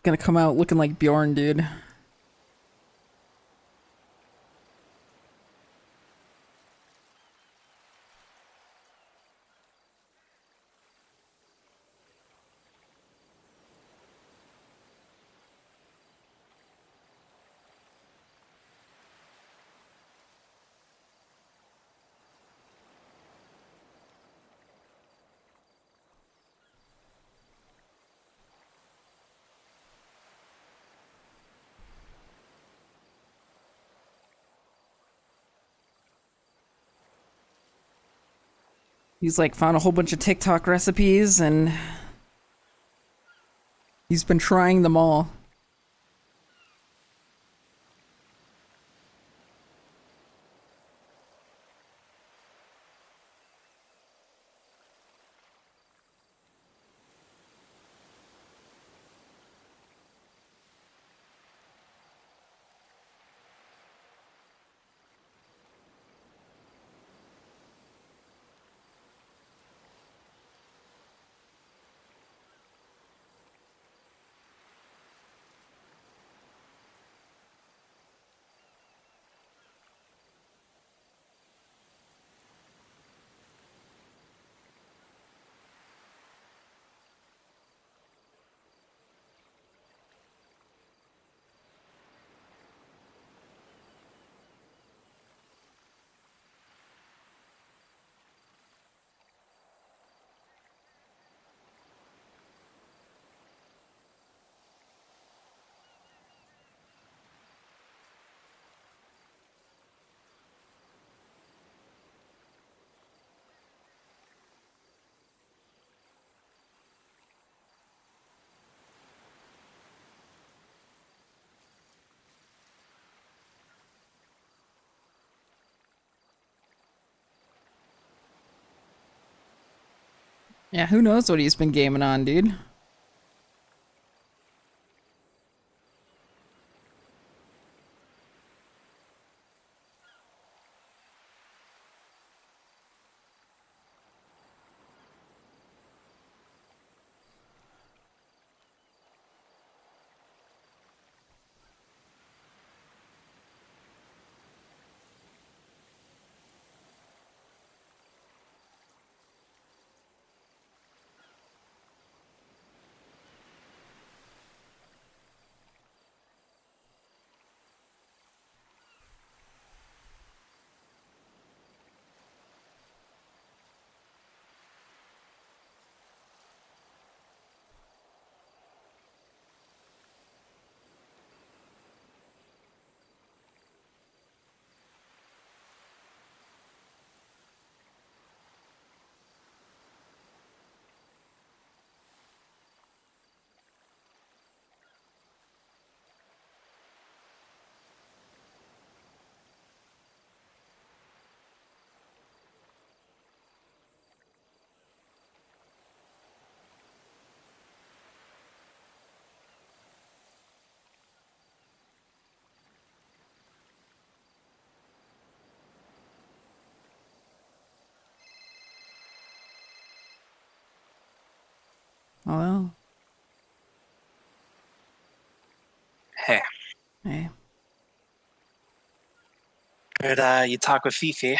It's gonna come out looking like Bjorn, dude. He's like found a whole bunch of TikTok recipes and he's been trying them all. Yeah, who knows what he's been gaming on, dude? Oh well. Hey, Hey. heard you talk with Fifi.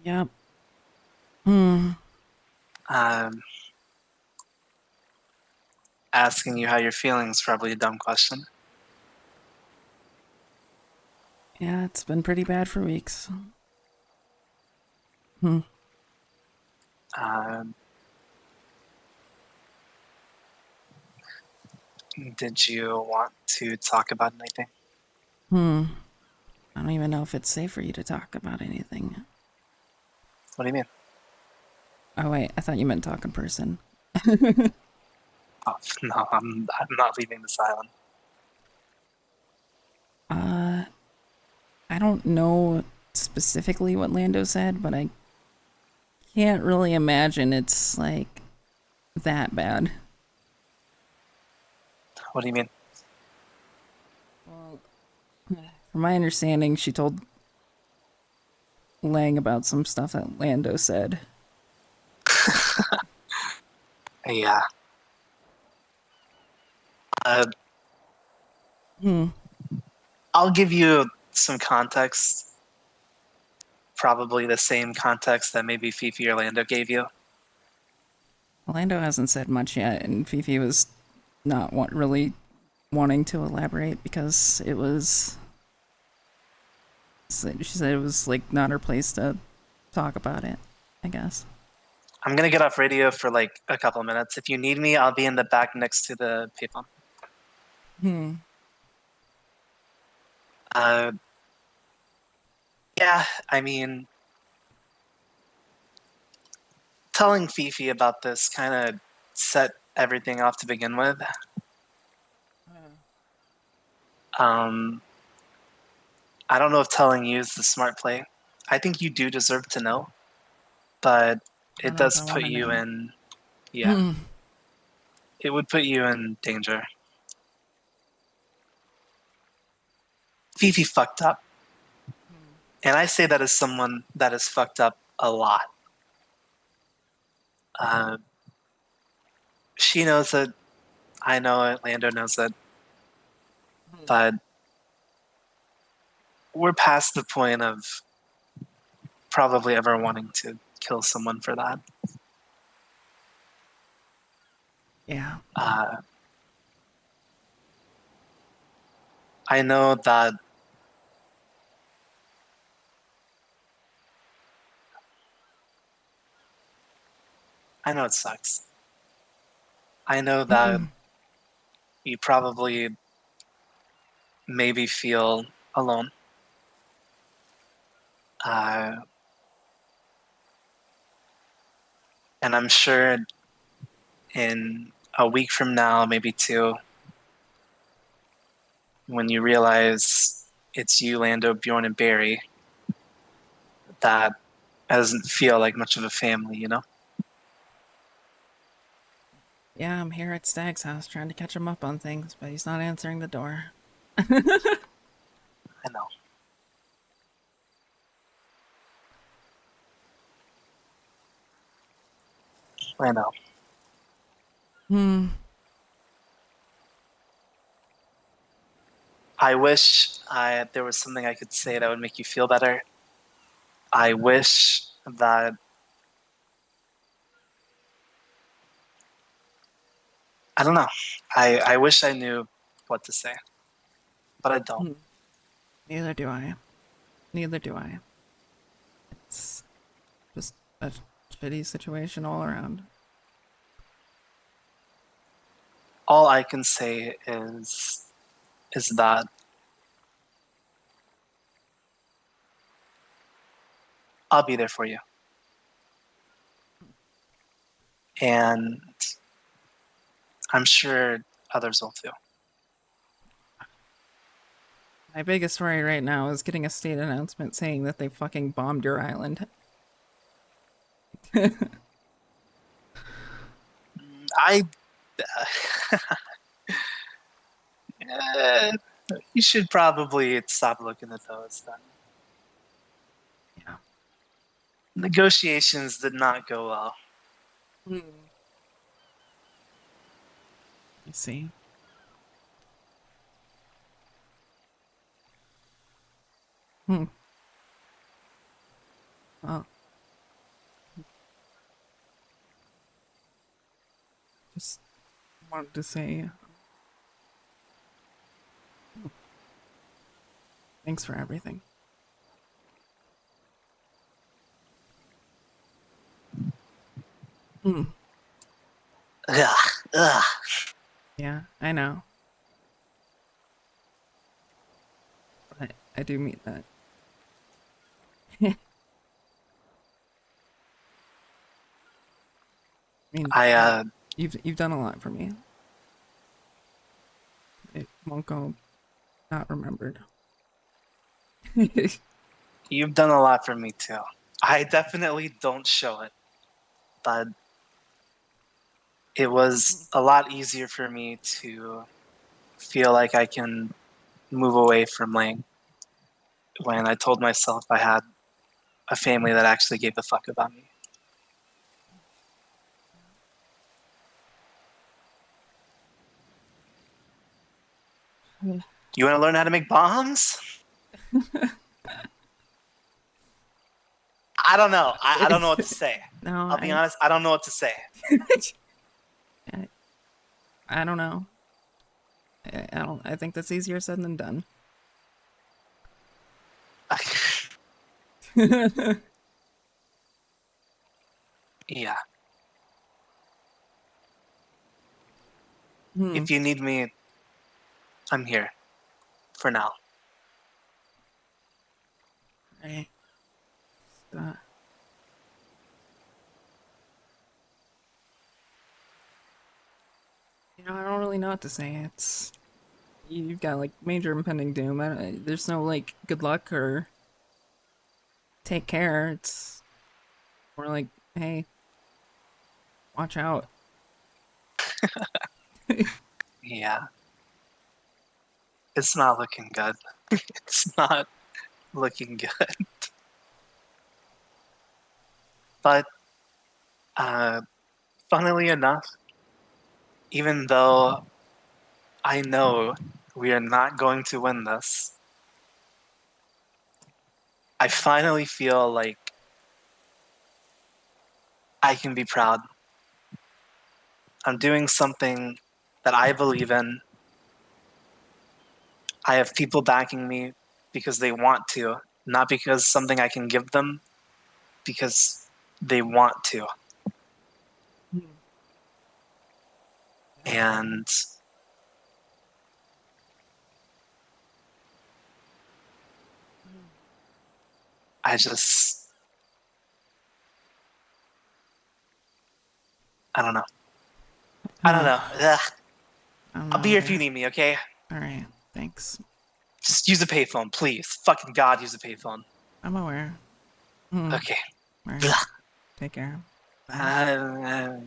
Yep. Hmm. Um, asking you how you're feeling is probably a dumb question. Yeah, it's been pretty bad for weeks. Hmm. Um, did you want to talk about anything? I don't even know if it's safe for you to talk about anything. What do you mean? Oh wait, I thought you meant talk in person. Oh, no, I'm not leaving this island. I don't know specifically what Lando said, but I can't really imagine it's like that bad. What do you mean? Well, from my understanding, she told Lang about some stuff that Lando said. Yeah. I'll give you some context. Probably the same context that maybe Fifi or Lando gave you. Lando hasn't said much yet, and Fifi was not really wanting to elaborate because it was. She said it was like not her place to talk about it, I guess. I'm gonna get off radio for like a couple of minutes. If you need me, I'll be in the back next to the payphone. Yeah, I mean, telling Fifi about this kind of set everything off to begin with. I don't know if telling you is the smart play. I think you do deserve to know, but I don't it know if does I put want to you know. in, yeah, it would put you in danger. Fifi fucked up. And I say that as someone that has fucked up a lot. She knows it. I know it. Lando knows it. But we're past the point of probably ever wanting to kill someone for that. Yeah. I know that I know it sucks. I know that you probably maybe feel alone. And I'm sure in a week from now, maybe two, when you realize it's you, Lando, Bjorn, and Barry, that doesn't feel like much of a family, you know? Yeah, I'm here at Stag's house trying to catch him up on things, but he's not answering the door. I know. I know. I wish there was something I could say that would make you feel better. I wish that I don't know. I wish I knew what to say, but I don't. Neither do I. Neither do I. It's just a shitty situation all around. All I can say is that I'll be there for you. And I'm sure others will too. My biggest worry right now is getting a state announcement saying that they fucking bombed your island. I you should probably stop looking at those then. Yeah. Negotiations did not go well. I see. Well, just wanted to say thanks for everything. Hmm. Ugh, ugh. Yeah, I know. But I do mean that. I mean, I you've done a lot for me. It won't go not remembered. You've done a lot for me too. I definitely don't show it, but it was a lot easier for me to feel like I can move away from Lang when I told myself I had a family that actually gave a fuck about me. You want to learn how to make bombs? I don't know. I don't know what to say. No, I'll be honest. I don't know what to say. I don't know. I don't. I think that's easier said than done. Yeah. Hmm. If you need me, I'm here for now. Right. I don't really know what to say. It's you've got like major impending doom. There's no like good luck or take care. It's more like, hey, watch out. Yeah. It's not looking good. It's not looking good. But funnily enough, even though I know we are not going to win this, I finally feel like I can be proud. I'm doing something that I believe in. I have people backing me because they want to, not because something I can give them, because they want to. And I just, I don't know. I don't know. Ugh. I don't I'll know be here if you either. need me, okay? All right. Thanks. Just use a payphone, please. Fucking God, use a payphone. I'm aware. Okay. All right. Ugh. Take care. Bye.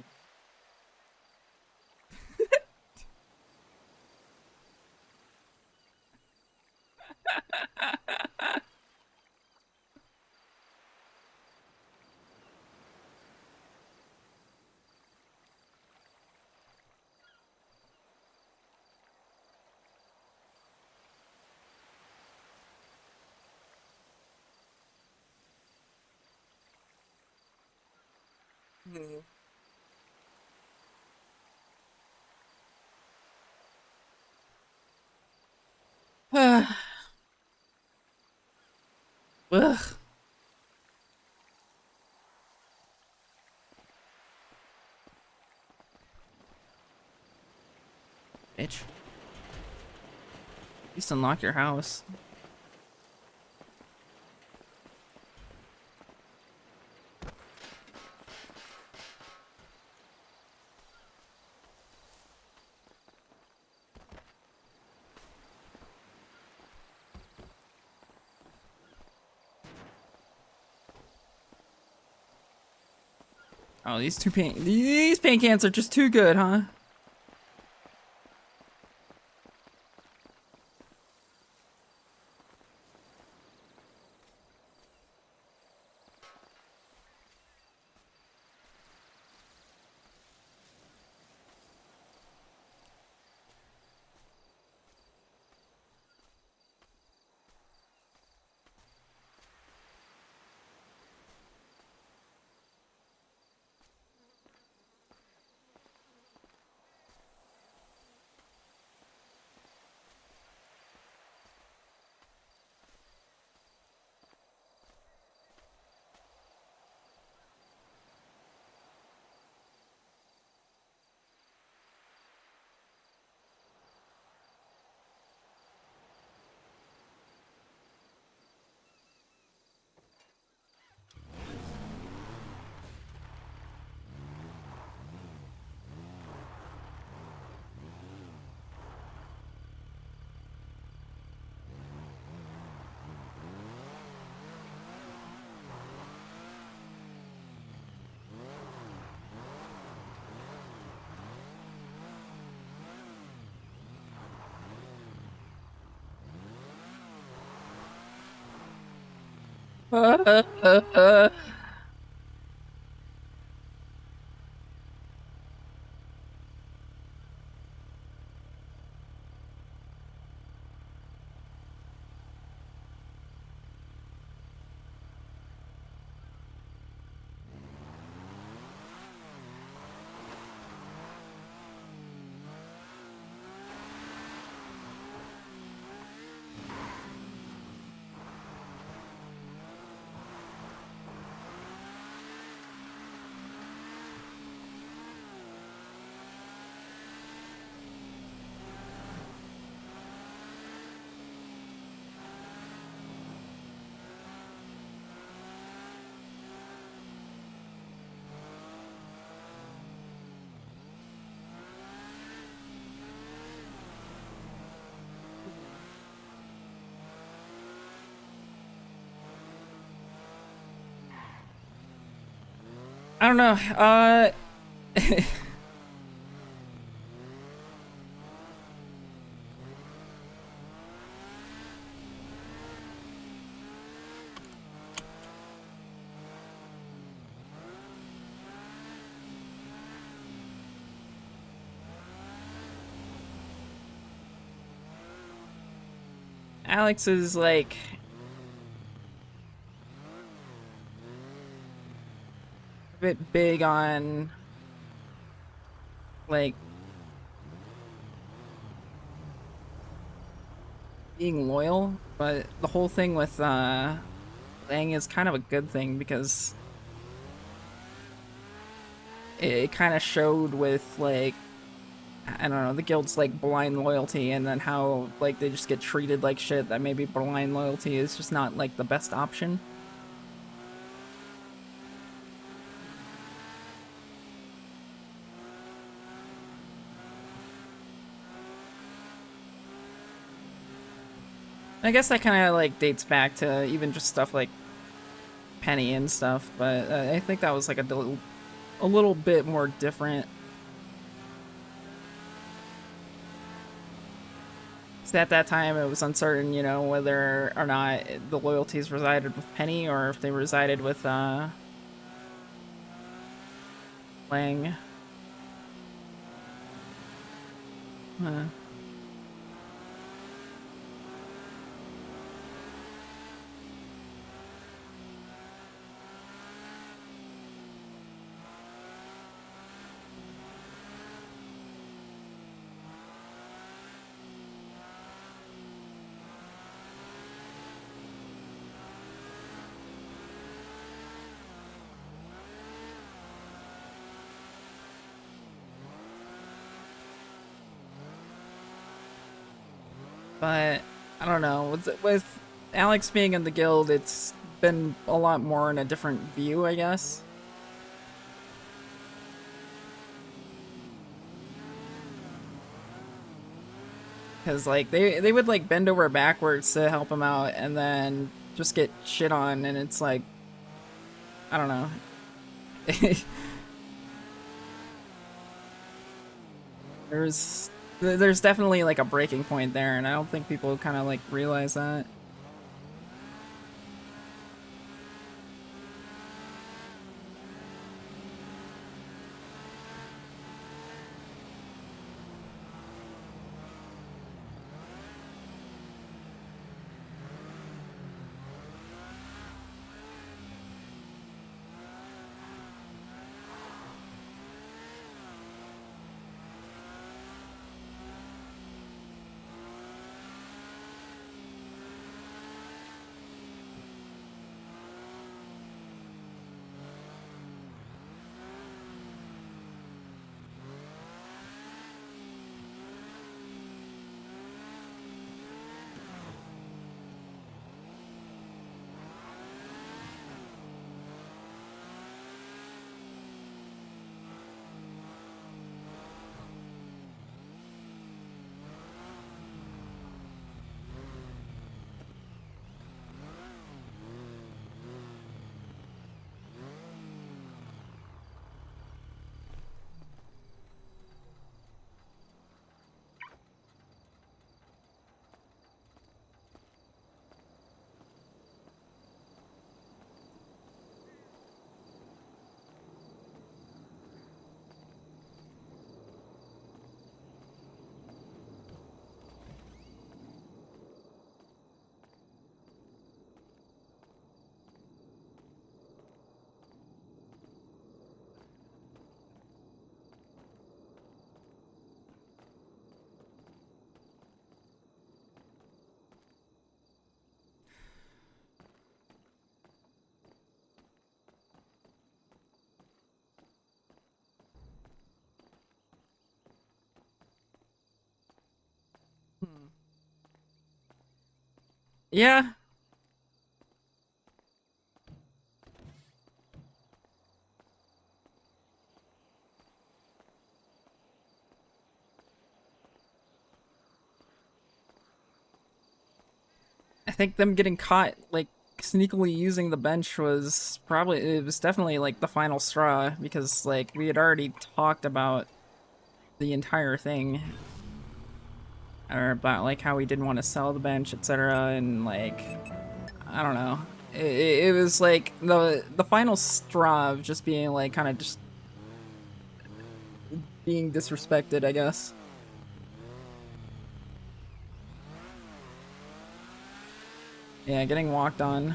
Ugh. Bitch. At least unlock your house. Oh, these paint cans are just too good, huh? I don't know. Alex is like a bit big on like being loyal, but the whole thing with Lang is kind of a good thing because it kind of showed with like I don't know, the guild's like blind loyalty and then how like they just get treated like shit, that maybe blind loyalty is just not like the best option. I guess that kind of like dates back to even just stuff like Penny and stuff, but I think that was like a little bit more different. 'Cause at that time, it was uncertain, you know, whether or not the loyalties resided with Penny or if they resided with Lang. Uh, but I don't know. With Alex being in the guild, it's been a lot more in a different view, I guess. Because like they would like bend over backwards to help him out, and then just get shit on, and it's like I don't know. There's there's definitely like a breaking point there, and I don't think people kind of like realize that. Yeah. I think them getting caught, like, sneakily using the bench was definitely, like, the final straw, because, like, we had already talked about the entire thing. Or about, like, how we didn't want to sell the bench, etc., and, like, I don't know. It was, like, the final straw of just being, like, kind of just being disrespected, I guess. Yeah, getting walked on.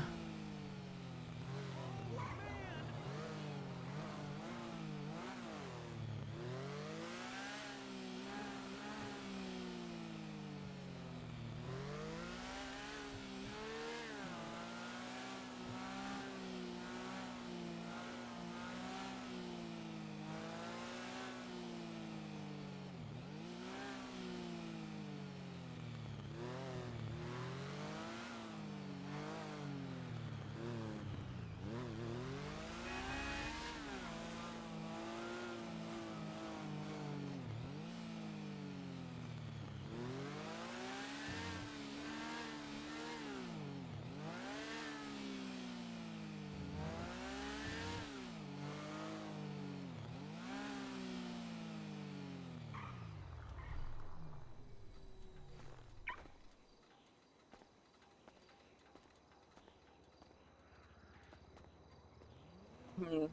Hmm.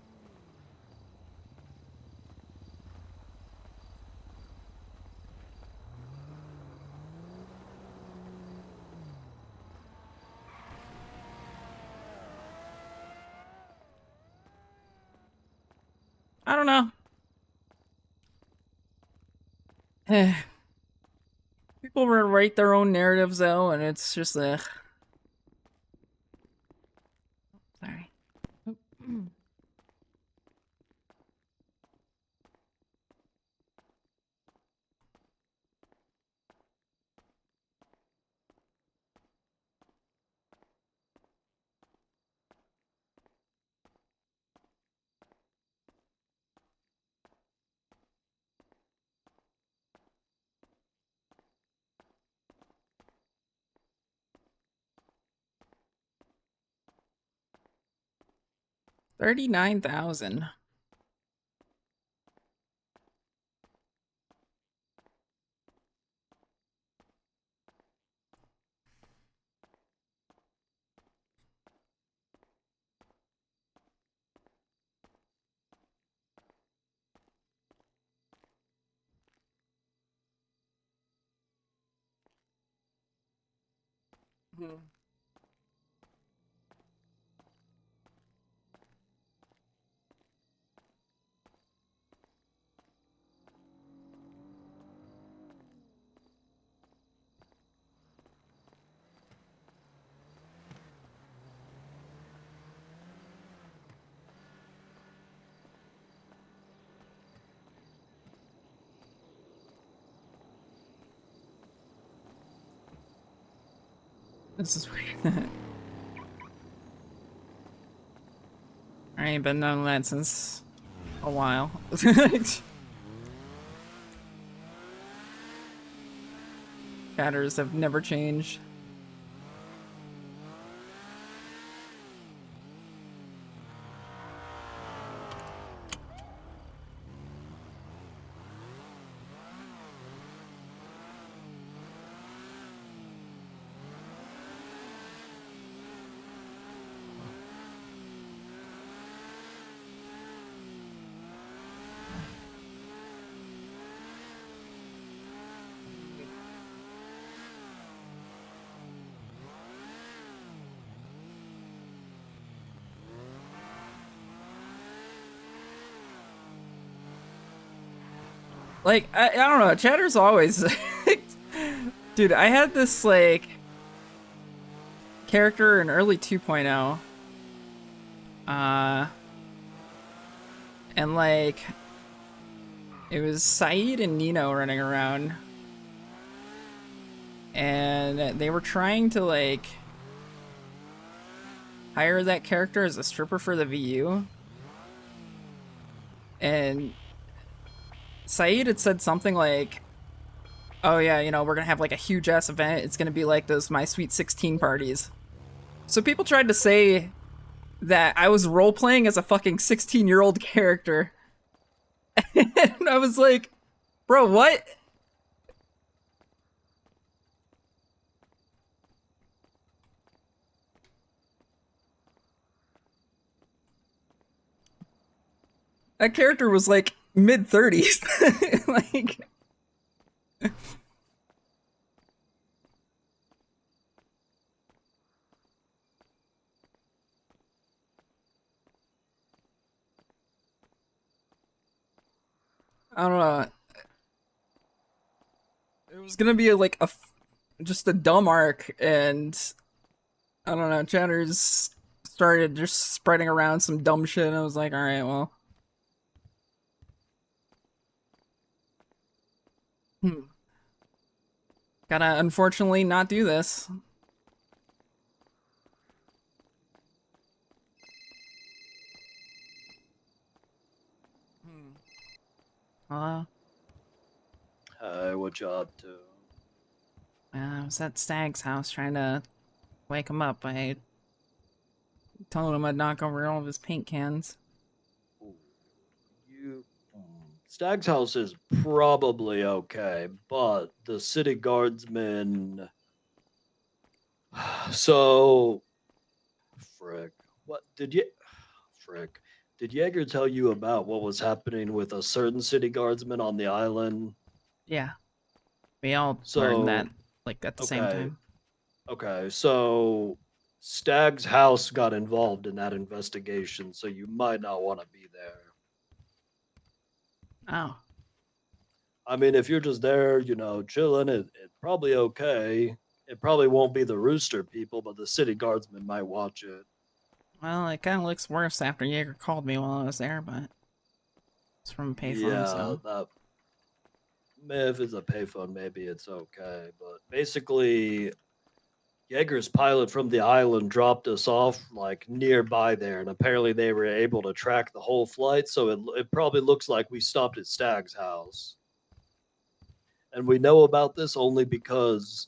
I don't know. People write their own narratives though, and it's just sorry. 39,000. Hmm. This is weird. I ain't been doing that since a while. Chatters have never changed. Like, I don't know, Chatter's always... Dude, I had this, like, character in early 2.0. And, like, it was Saeed and Nino running around. And they were trying to, like, hire that character as a stripper for the VU. And Saeed had said something like, oh yeah, you know, we're gonna have like a huge ass event. It's gonna be like those My Sweet 16 parties. So people tried to say that I was role playing as a fucking 16-year-old character. And I was like, bro, what? That character was like mid-30s. Like, I don't know. It was gonna be like just a dumb arc, and I don't know. Chatters started just spreading around some dumb shit. And I was like, all right, well, gotta unfortunately not do this. Hello? Hey, what you up to? I was at Stag's house trying to wake him up. I told him I'd knock over all of his paint cans. Ooh, you. Stag's house is probably okay, but the city guardsmen. So, frick. What did you. Frick. Did Jaeger tell you about what was happening with a certain city guardsman on the island? Yeah, we all learned So, that like at the same okay. time. Okay, so Stag's house got involved in that investigation, so you might not want to be there. Oh, I mean, if you're just there, you know, chilling, it probably okay. It probably won't be the rooster people, but the city guardsmen might watch it. well, it kind of looks worse after Jaeger called me while I was there, but it's from a payphone, Yeah, so. that if it's a payphone, maybe it's okay. But basically, Jaeger's pilot from the island dropped us off like nearby there, and apparently they were able to track the whole flight. So it probably looks like we stopped at Stag's house, and we know about this only because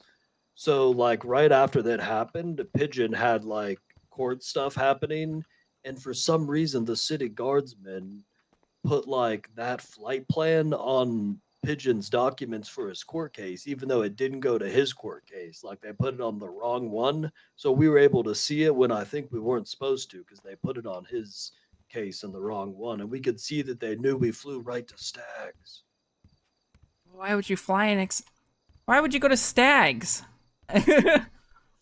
so like right after that happened, Pigeon had like court stuff happening, and for some reason the city guardsmen put like that flight plan on Pigeon's documents for his court case, even though it didn't go to his court case. Like they put it on the wrong one. So we were able to see it when I think we weren't supposed to because they put it on his case in the wrong one. And we could see that they knew we flew right to Stags. Why would you fly Why would you go to Stags?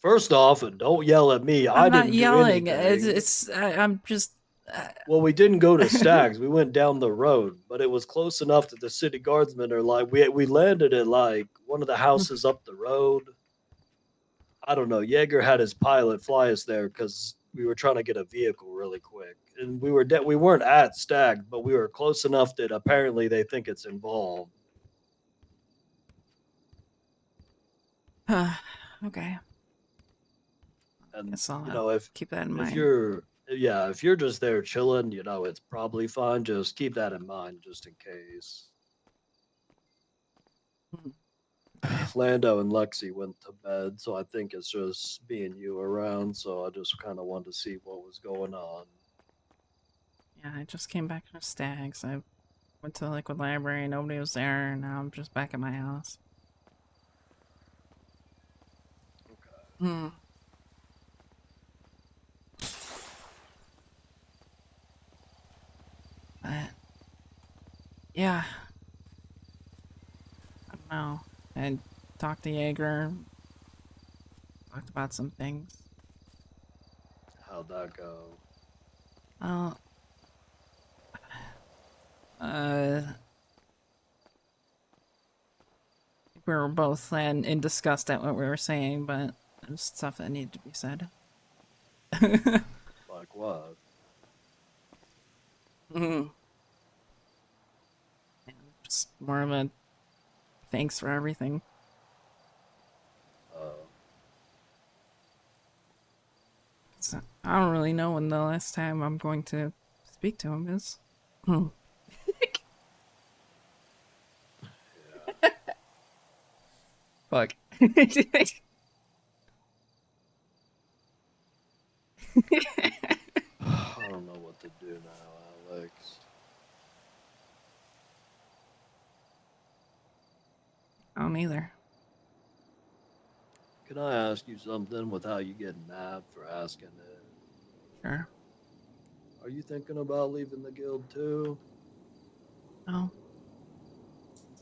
First off, and don't yell at me. I I'm not didn't do yelling. anything. I'm just. Well, we didn't go to Stags. We went down the road, but it was close enough that the city guardsmen are like, we landed at like one of the houses up the road. I don't know. Jaeger had his pilot fly us there because we were trying to get a vehicle really quick, and we weren't at Stag, but we were close enough that apparently they think it's involved. Okay. And Guess I'll you know, keep that in if mind. if you're just there chilling, you know, it's probably fine. Just keep that in mind, just in case. Lando and Lexi went to bed, so I think it's just being you around. So I just kind of wanted to see what was going on. Yeah, I just came back from Stags. I went to the Liquid Library, nobody was there, and now I'm just back at my house. Okay. But yeah, I don't know. I talked to Jaeger, talked about some things. How'd that go? Uh, we were both in disgust at what we were saying, but there's stuff that needed to be said. Like what? Just more of a thanks for everything. So, I don't really know when the last time I'm going to speak to him is. Hmm. Fuck. I don't know what to do now, Alex. I don't either. Can I ask you something without you getting mad for asking it? Sure. Are you thinking about leaving the guild too? No.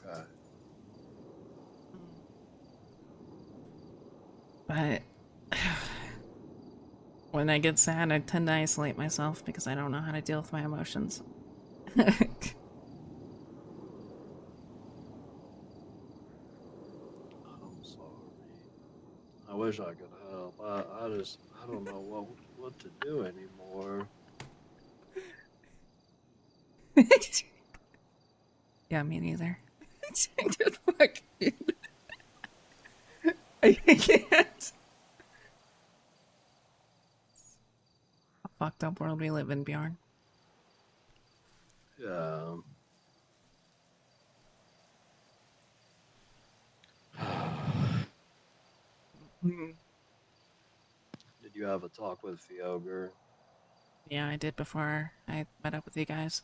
Okay. But when I get sad, I tend to isolate myself because I don't know how to deal with my emotions. I'm sorry. I wish I could help. I don't know what to do anymore. Yeah, me neither. Fuck. I can't. A fucked up world we live in, Bjorn. Yeah. Did you have a talk with Fioger? Yeah, I did before I met up with you guys.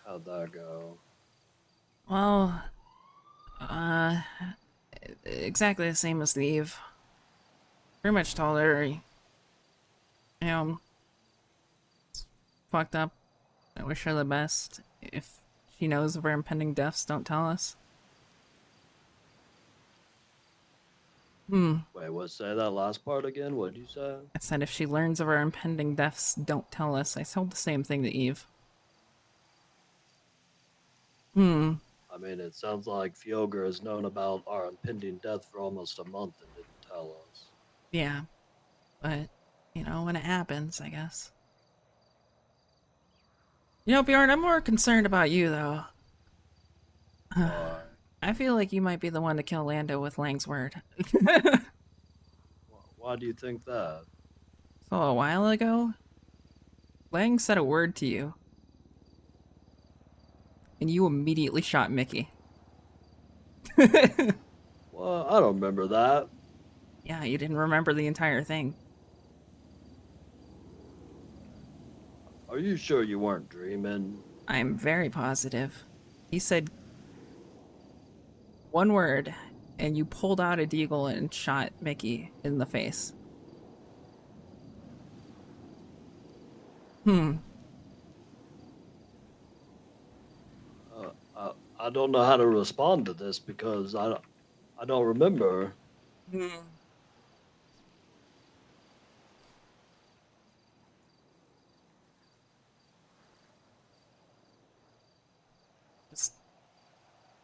How'd that go? Well, uh, exactly the same as Eve. Pretty much told her, it's fucked up. I wish her the best. If she knows of her impending deaths, don't tell us. Wait, say that last part again? What'd you say? I said if she learns of our impending deaths, don't tell us. I told the same thing to Eve. I mean, it sounds like Fioger has known about our impending death for almost a month and didn't tell us. Yeah, but, when it happens, I guess. Bjorn, I'm more concerned about you, though. Why? I feel like you might be the one to kill Lando with Lang's word. Why do you think that? So a while ago, Lang said a word to you, and you immediately shot Mickey. Well, I don't remember that. Yeah, you didn't remember the entire thing. Are you sure you weren't dreaming? I'm very positive. He said one word, and you pulled out a deagle and shot Mickey in the face. I don't know how to respond to this because I don't remember. Just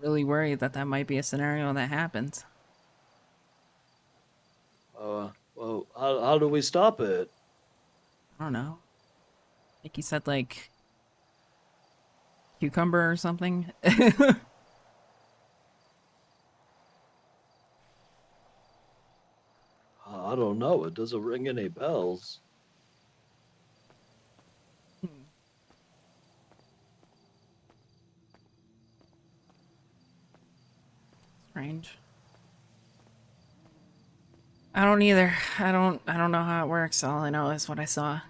really worried that that might be a scenario that happens. Well, how do we stop it? I don't know. Mickey said, like, cucumber or something. I don't know. It doesn't ring any bells. Strange. I don't either. I don't know how it works. All I know is what I saw.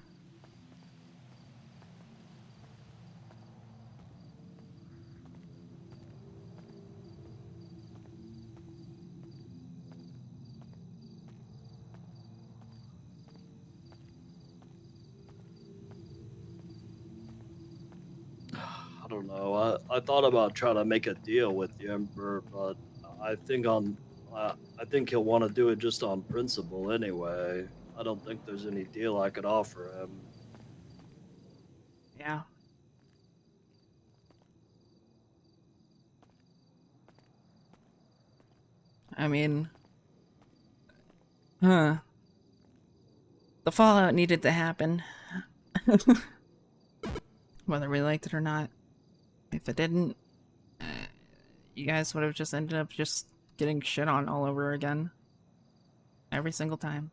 I don't know. I thought about trying to make a deal with the Emperor, but I think on I think he'll want to do it just on principle anyway. I don't think there's any deal I could offer him. Yeah. I mean, the fallout needed to happen. Whether we liked it or not. If it didn't, you guys would have just ended up just getting shit on all over again. Every single time.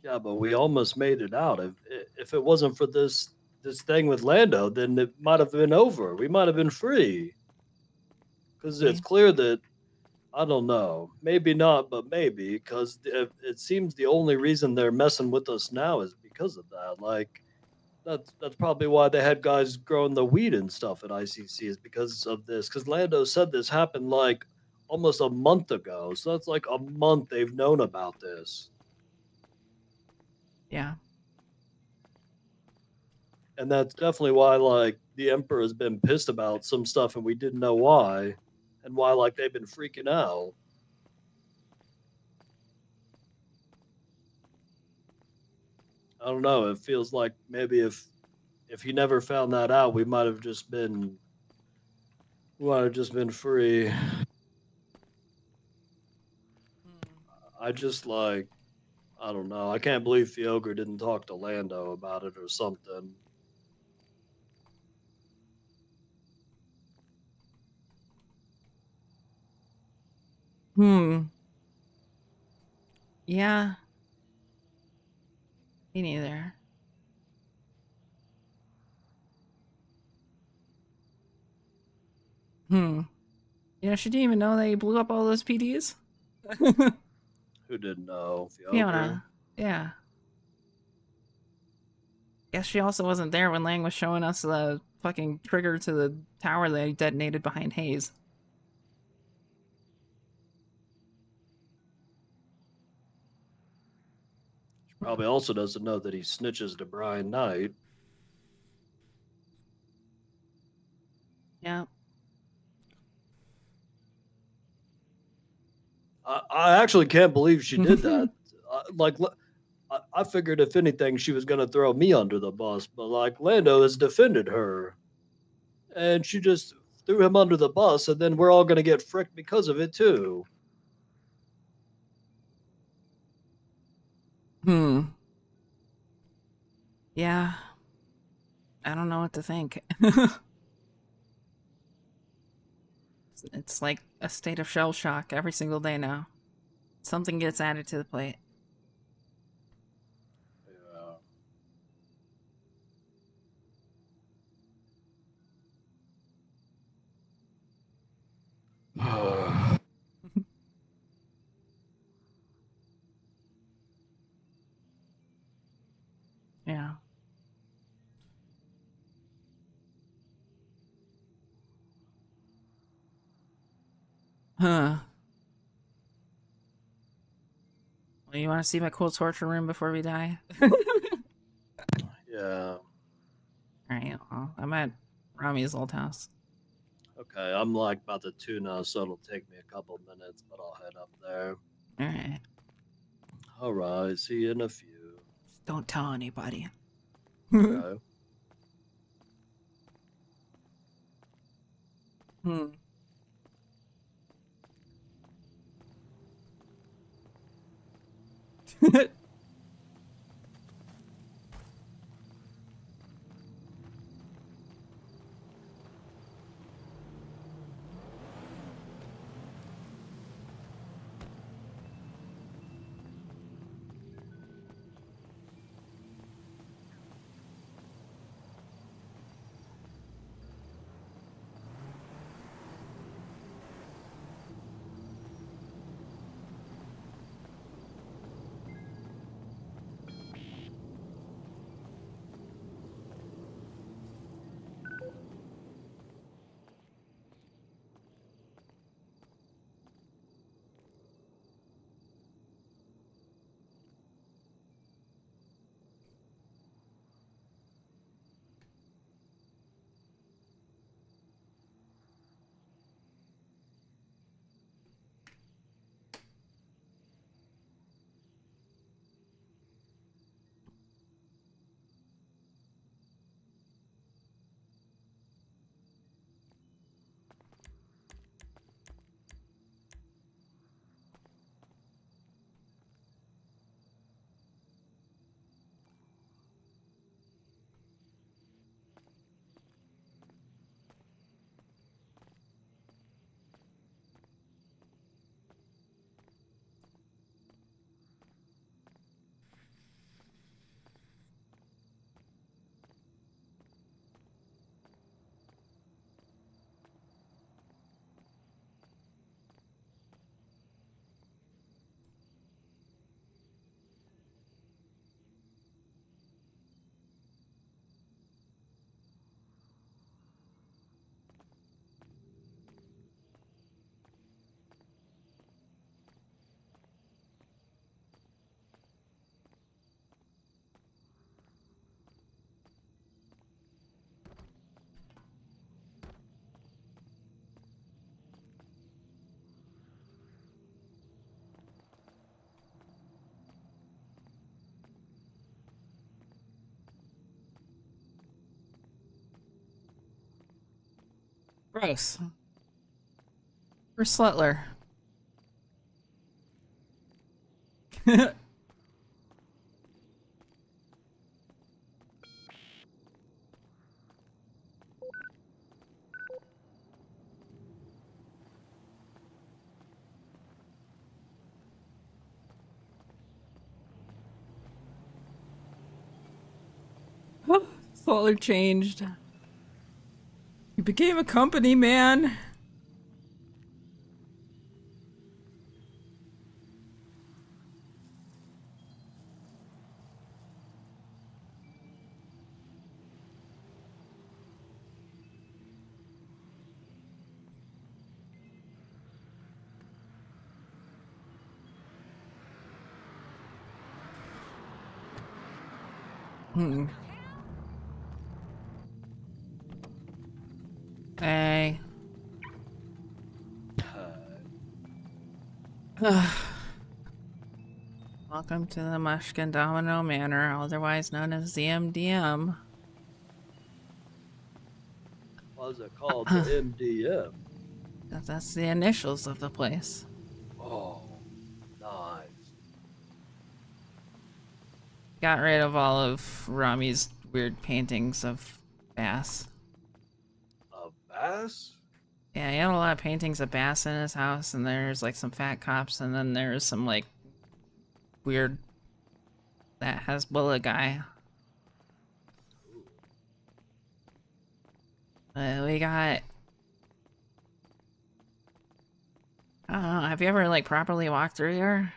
Yeah, but we almost made it out. If it wasn't for this thing with Lando, then it might have been over. We might have been free. Because it's See? clear that I don't know, maybe not, but maybe because it seems the only reason they're messing with us now is because of that. Like that's probably why they had guys growing the weed and stuff at ICC is because of this. Because Lando said this happened like almost a month ago, so that's like a month they've known about this. Yeah. And that's definitely why like the emperor has been pissed about some stuff and we didn't know why and why like they've been freaking out. I don't know, it feels like maybe if he never found that out we might have just been free. I just like I don't know, I can't believe Fioger didn't talk to Lando about it or something. Hmm. Yeah. Me neither. Hmm. You know, she didn't even know they blew up all those PDs. Who didn't know? Fioger? Fiona. Yeah. Guess she also wasn't there when Lang was showing us the fucking trigger to the tower they detonated behind Hayes. She probably also doesn't know that he snitches to Brian Knight. Yeah. I actually can't believe she did that. I figured if anything, she was going to throw me under the bus, but like Lando has defended her, and she just threw him under the bus, and then we're all going to get fricked because of it too. Hmm. Yeah. I don't know what to think. It's like a state of shell shock every single day now. Something gets added to the plate. Yeah. Yeah. Huh. Well, you want to see my cool torture room before we die? Yeah. Alright, well, I'm at Rami's old house. Okay, I'm like about to tune out, so it'll take me a couple minutes, but I'll head up there. Alright. All right, see you in a few. Just don't tell anybody. Okay. Hmm. Gross. For Slutler. Slutler changed. You became a company man. Hmm. Hey. Welcome to the Mushkin Domino Manor, otherwise known as the MDM. Why is it called the MDM? That's the initials of the place. Oh, nice. Got rid of all of Rami's weird paintings of Bass. A bass? Yeah, he had a lot of paintings of Bass in his house, and there's like some fat cops, and then there's some like weird that has bullet guy. We got. I don't know. Have you ever like properly walked through here?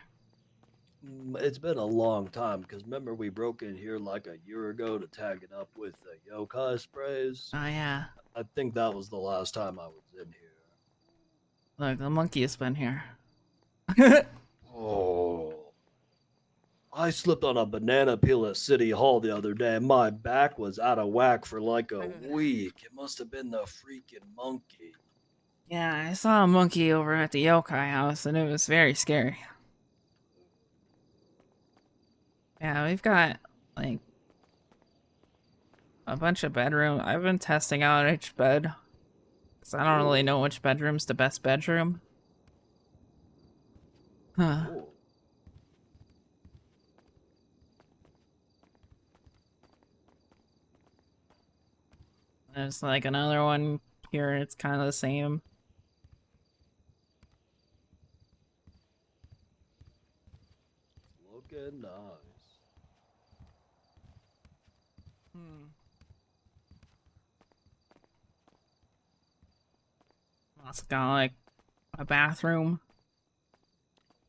It's been a long time because remember we broke in here like a year ago to tag it up with the yokai sprays. Oh yeah. I think that was the last time I was in here. Look, the monkey has been here. Oh. I slipped on a banana peel at City Hall the other day and my back was out of whack for like a week. It must have been the freaking monkey. Yeah, I saw a monkey over at the yokai house, and it was very scary. Yeah, we've got like a bunch of bedroom. I've been testing out each bed, because I don't really know which bedroom's the best bedroom. Huh. Ooh. There's like another one here, it's kind of the same. Looking nice. It's got like a bathroom.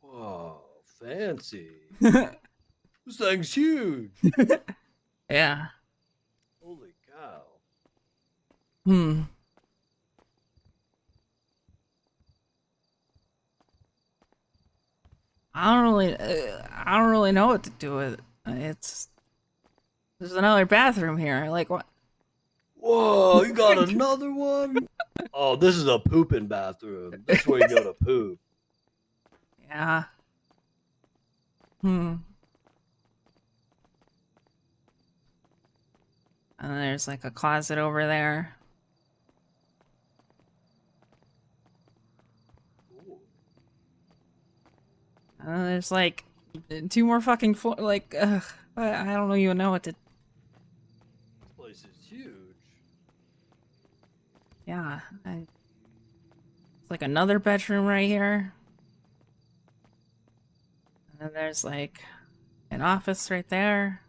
Whoa, fancy. This thing's huge. Yeah. Holy cow. Hmm. I don't really know what to do with it. There's another bathroom here. Like what? Whoa, you got another one? Oh, this is a pooping bathroom. This is where you go to poop. Yeah. Hmm. And there's like a closet over there. Ooh, And there's like 2 more fucking floor. Like, I don't even know what to. this place is huge. Yeah. It's like another bedroom right here. And then there's like an office right there.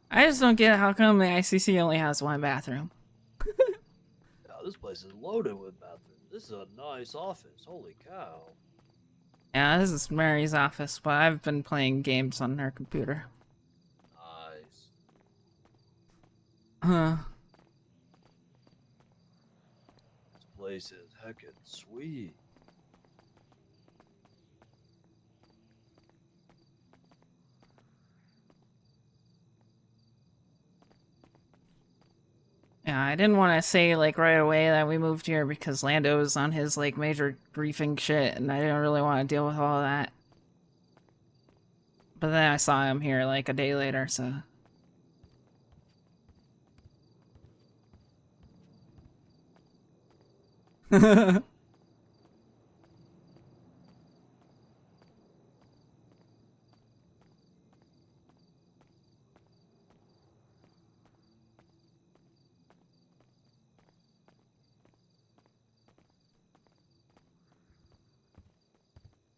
I just don't get how come the ICC only has 1 bathroom. Yeah, this place is loaded with bathrooms. This is a nice office. Holy cow. Yeah, this is Mary's office, but I've been playing games on her computer. Nice. Huh. This place is heckin' sweet. Yeah, I didn't want to say like right away that we moved here because Lando was on his like major griefing shit, and I didn't really want to deal with all that. But then I saw him here like a day later, so.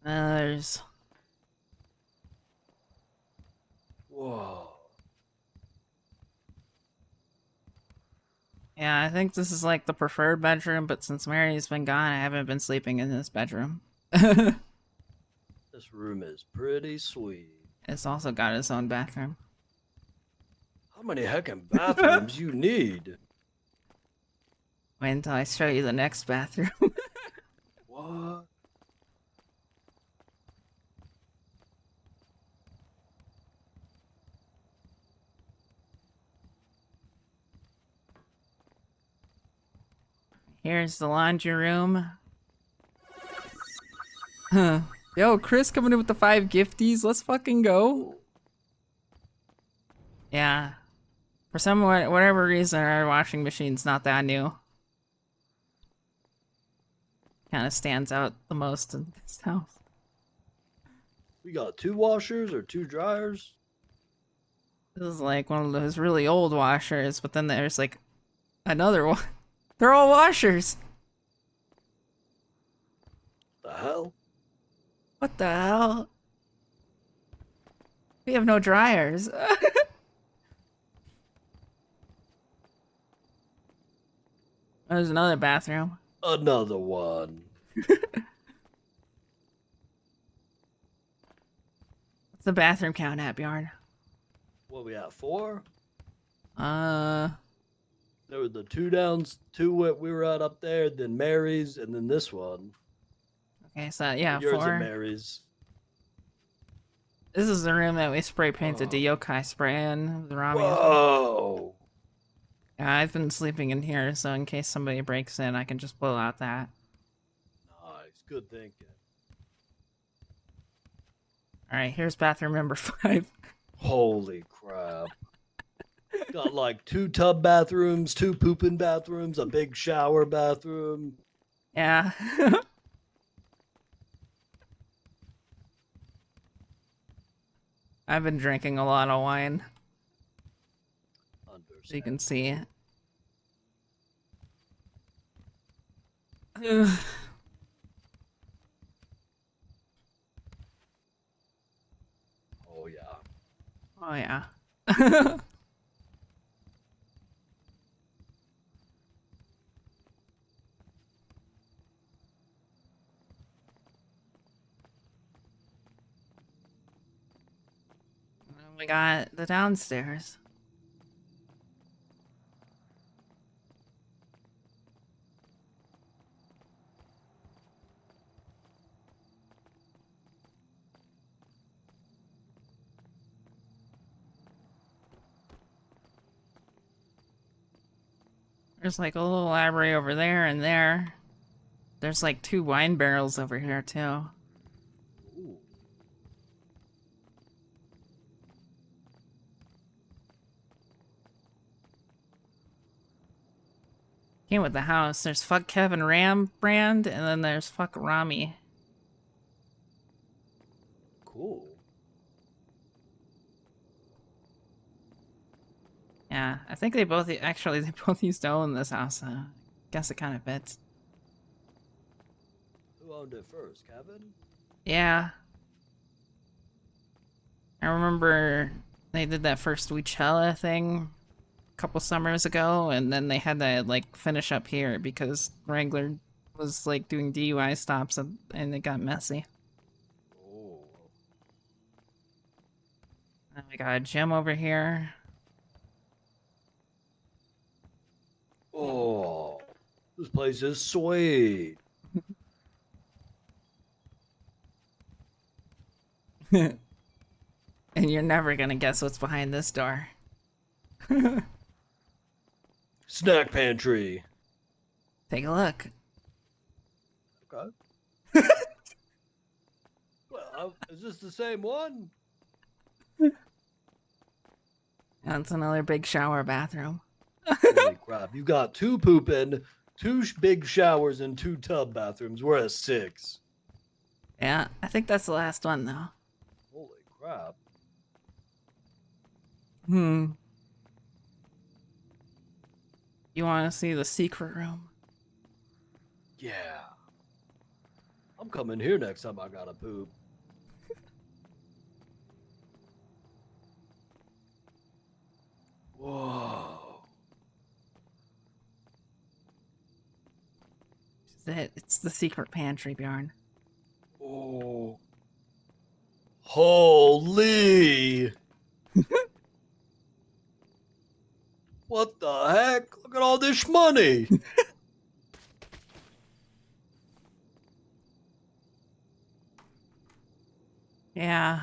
There's. Whoa. Yeah, I think this is like the preferred bedroom, but since Mary's been gone, I haven't been sleeping in this bedroom. This room is pretty sweet. It's also got its own bathroom. How many heckin' bathrooms you need? Wait until I show you the next bathroom. What? Here's the laundry room. Huh. Yo, Chris coming in with the 5 gifties. Let's fucking go. Yeah. For some whatever reason, our washing machine's not that new. Kind of stands out the most in this house. We got 2 washers or 2 dryers? This is like one of those really old washers, but then there's like another one. They're all washers. The hell? What the hell? We have no dryers. There's another bathroom. Another one. What's the bathroom count at, Bjorn? What we at, 4? Uh, There were the 2 downs, 2 we were at up there, then Mary's, and then this one. okay, so yeah, Yours 4. and Mary's. This is the room that we spray painted the yokai spray in. The Rami. Whoa! Yeah, I've been sleeping in here, so in case somebody breaks in, I can just blow out that. Nice, good thinking. Alright, here's bathroom number 5. Holy crap. Got like 2 tub bathrooms, 2 pooping bathrooms, a big shower bathroom. Yeah. I've been drinking a lot of wine, so you can see. Ugh. Oh yeah. Oh yeah. And then we got the downstairs. There's like a little library over there and there. There's like 2 wine barrels over here too. Ooh. Came with the house. There's Fuck Kevin Ram brand, and then there's Fuck Rami. Cool. Yeah, I think they both actually they both used to own this house. So I guess it kind of fits. Who owned it first, Kevin? Yeah. I remember they did that first Wichella thing a couple summers ago, and then they had to like finish up here because Wrangler was like doing DUI stops and it got messy. Oh. And we got a gym over here. Oh. This place is sweet. And you're never gonna guess what's behind this door. Snack pantry. Take a look. Okay. Well, is this the same one? That's another big shower bathroom. Holy crap! You got 2 pooping, 2 big showers, and 2 tub bathrooms. We're at 6. Yeah, I think that's the last one though. Holy crap! Hmm. You want to see the secret room? Yeah. I'm coming here next time I gotta poop. Whoa. It's the secret pantry, Bjorn. Oh. Holy. What the heck? Look at all this money. Yeah.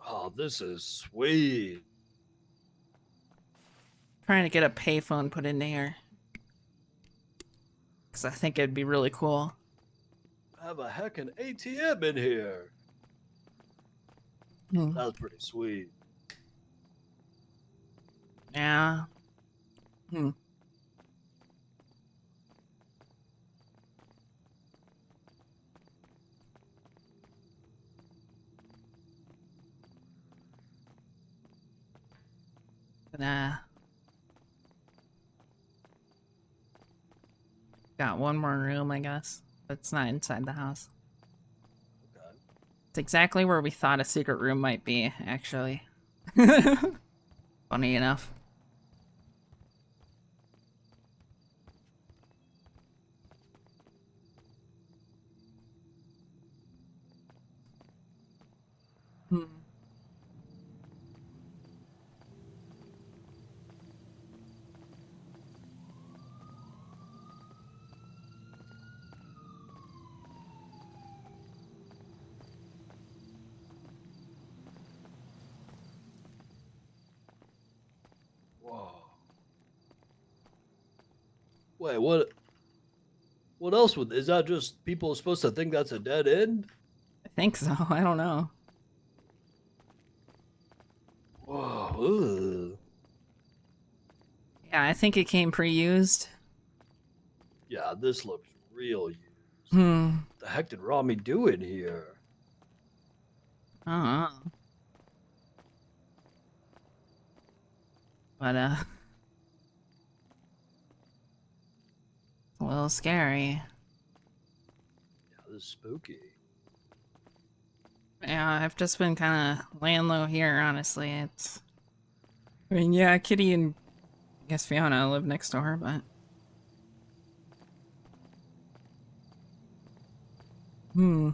Oh, this is sweet. Trying to get a payphone put in there. Because I think it'd be really cool. Have a heckin' ATM in here. Hmm. That's pretty sweet. Yeah. Hmm. But, got one more room, I guess. But it's not inside the house. Okay. It's exactly where we thought a secret room might be, actually. Funny enough. Hmm. Whoa. Wait, what? What else would? Is that just people supposed to think that's a dead end? I think so. I don't know. Whoa. Ugh. Yeah, I think it came pre-used. Yeah, this looks real used. Hmm. What the heck did Rami do in here? I don't know. But, it's a little scary. Yeah, this is spooky. Yeah, I've just been kind of laying low here, honestly. I mean, yeah, Kitty and I guess Fiona live next door, but... Hmm.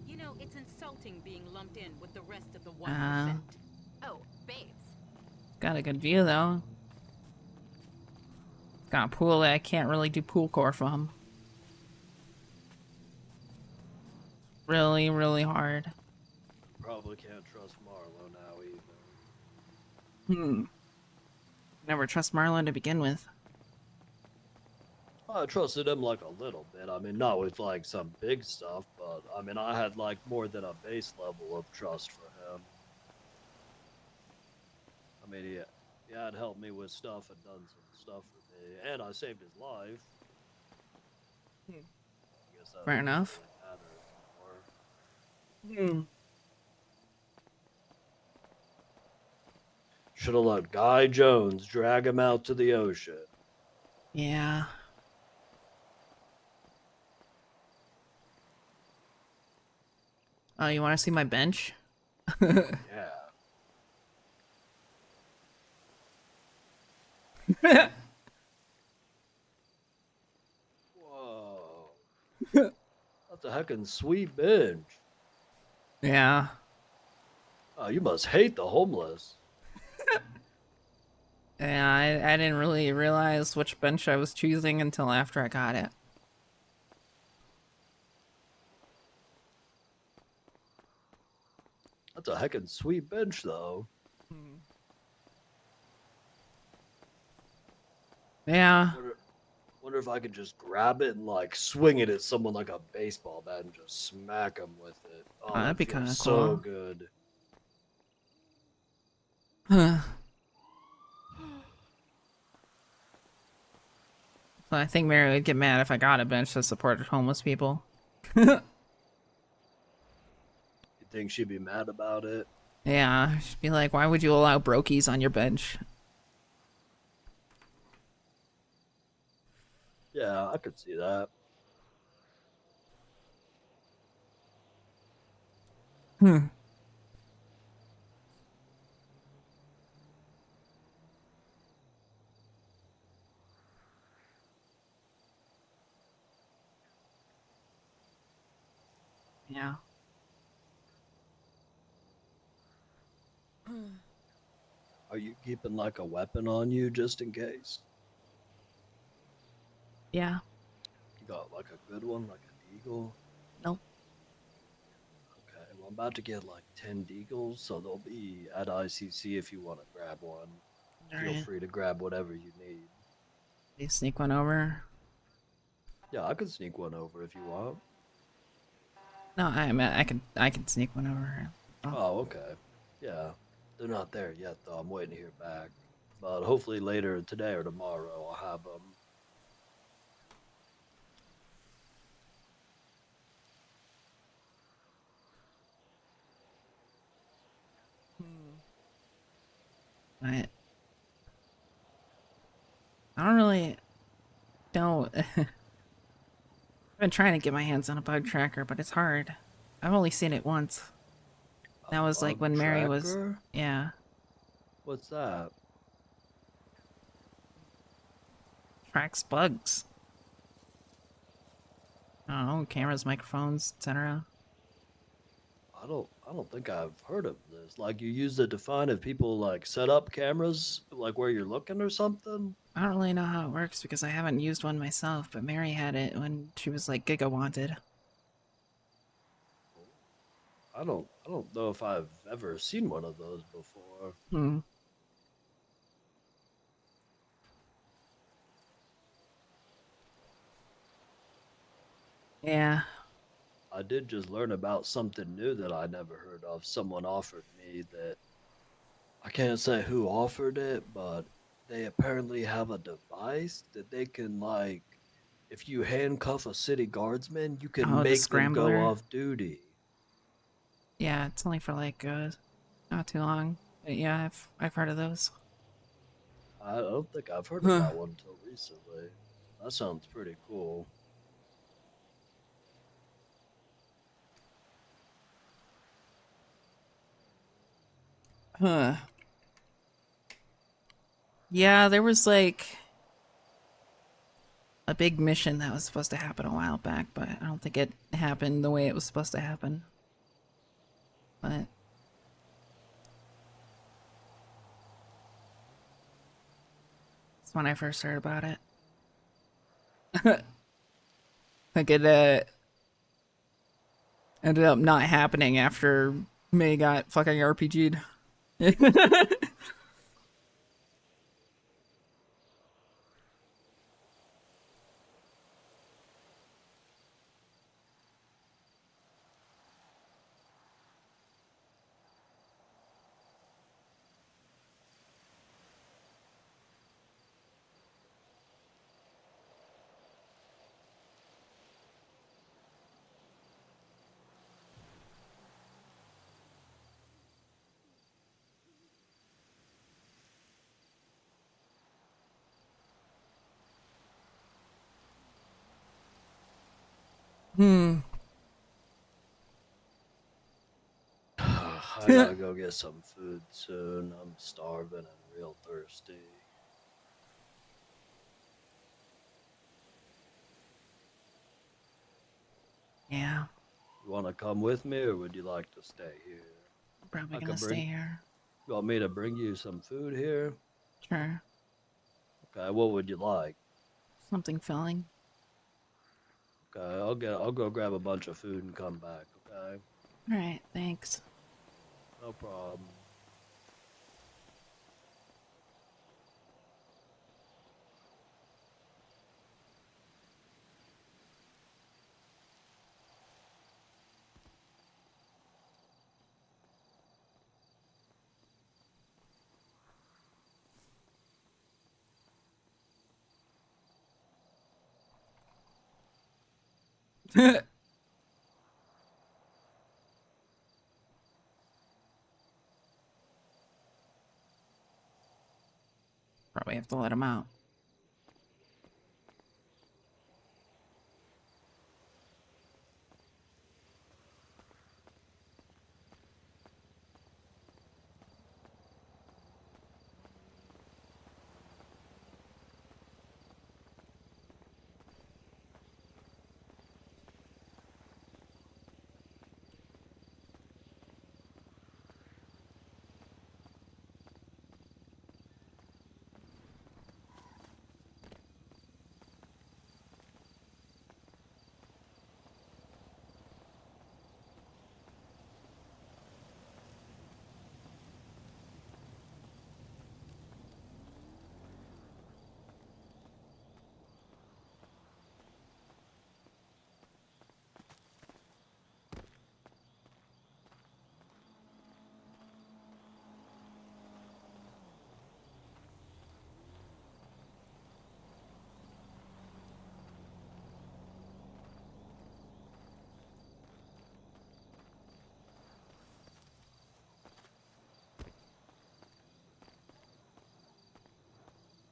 You know, it's insulting being lumped in with the rest of the 1%. Oh, babes. Got a good view, though. Got a pool that I can't really do pool core from. Really, really hard. Probably can't trust Marlo now either. Hmm. Never trust Marlon to begin with. I trusted him like a little bit. I mean, not with like some big stuff, but I mean, I had like more than a base level of trust for him. I mean, he had helped me with stuff and done some stuff for me, and I saved his life. I guess that Fair doesn't enough. really matter anymore. Hmm. Should have let Guy Jones drag him out to the ocean. Yeah. Oh, you want to see my bench? Yeah. Whoa. That's a heckin' sweet bench. Yeah. Oh, you must hate the homeless. Yeah, I didn't really realize which bench I was choosing until after I got it. That's a heckin' sweet bench, though. Yeah. Wonder if I could just grab it and like swing it at someone like a baseball bat and just smack them with it. Oh, That'd that be feels kind of so cool. good. Huh. So I think Mary would get mad if I got a bench that supported homeless people. You think she'd be mad about it? Yeah, she'd be like, why would you allow brokies on your bench? Yeah, I could see that. Hmm. Yeah. Are you keeping like a weapon on you just in case? Yeah. You got like a good one, like a deagle? Nope. Okay, well, I'm about to get like 10 deagles, so they'll be at ICC if you want to grab one. Feel Alright. free to grab whatever you need. You sneak one over. Yeah, I could sneak one over if you want. No, I mean, I can sneak one over. Oh. Oh, okay. Yeah, they're not there yet, though. I'm waiting to hear back. But hopefully later today or tomorrow, I'll have them. I don't really don't. I've been trying to get my hands on a bug tracker, but it's hard. I've only seen it once. A That was like bug when Mary was, tracker? yeah, What's that? tracks bugs. I don't know, cameras, microphones, etc. I don't think I've heard of this. Like you use it to find if people like set up cameras like where you're looking or something? I don't really know how it works because I haven't used one myself, but Mary had it when she was like Giga Wanted. I don't know if I've ever seen one of those before. Hmm. Yeah. I did just learn about something new that I never heard of. Someone offered me that I can't say who offered it, but they apparently have a device that they can like if you handcuff a city guardsman, you can Oh, the make them go scrambler. off duty. Yeah, it's only for like not too long. But yeah, I've heard of those. I don't think I've heard Huh. about one until recently. That sounds pretty cool. Huh. Yeah, there was like a big mission that was supposed to happen a while back, but I don't think it happened the way it was supposed to happen. But that's when I first heard about it. Like it ended up not happening after May got fucking RPG'd. Hmm. I gotta go get some food soon. I'm starving and real thirsty. Yeah, You wanna come with me or would you like to stay here? I'm probably I gonna could stay bring here. You want me to bring you some food here? Sure. Okay, what would you like? Something filling. Okay, I'll go grab a bunch of food and come back, okay? Alright, thanks. No problem. Probably have to let him out.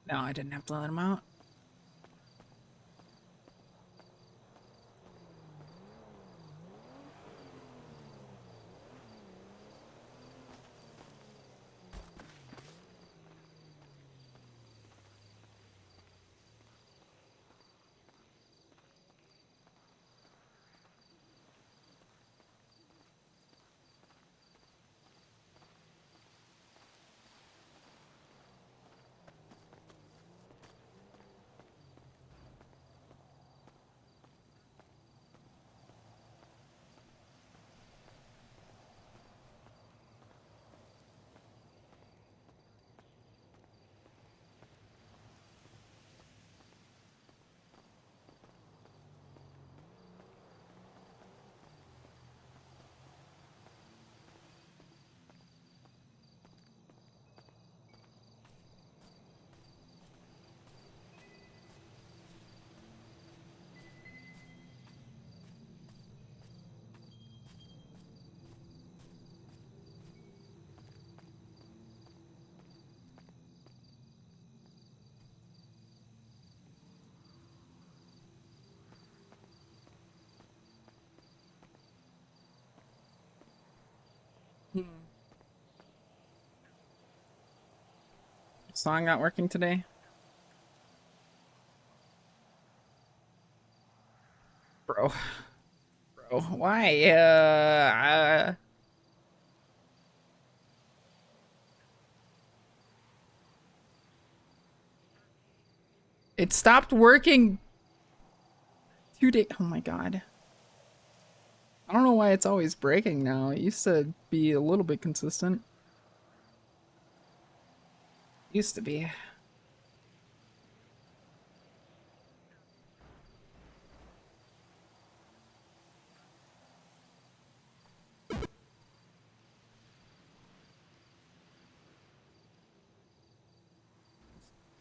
No, I didn't have to let him out. Song not working today? Bro. Bro, why? It stopped working 2 days. Oh my god. I don't know why it's always breaking now. It used to be a little bit consistent. Used to be.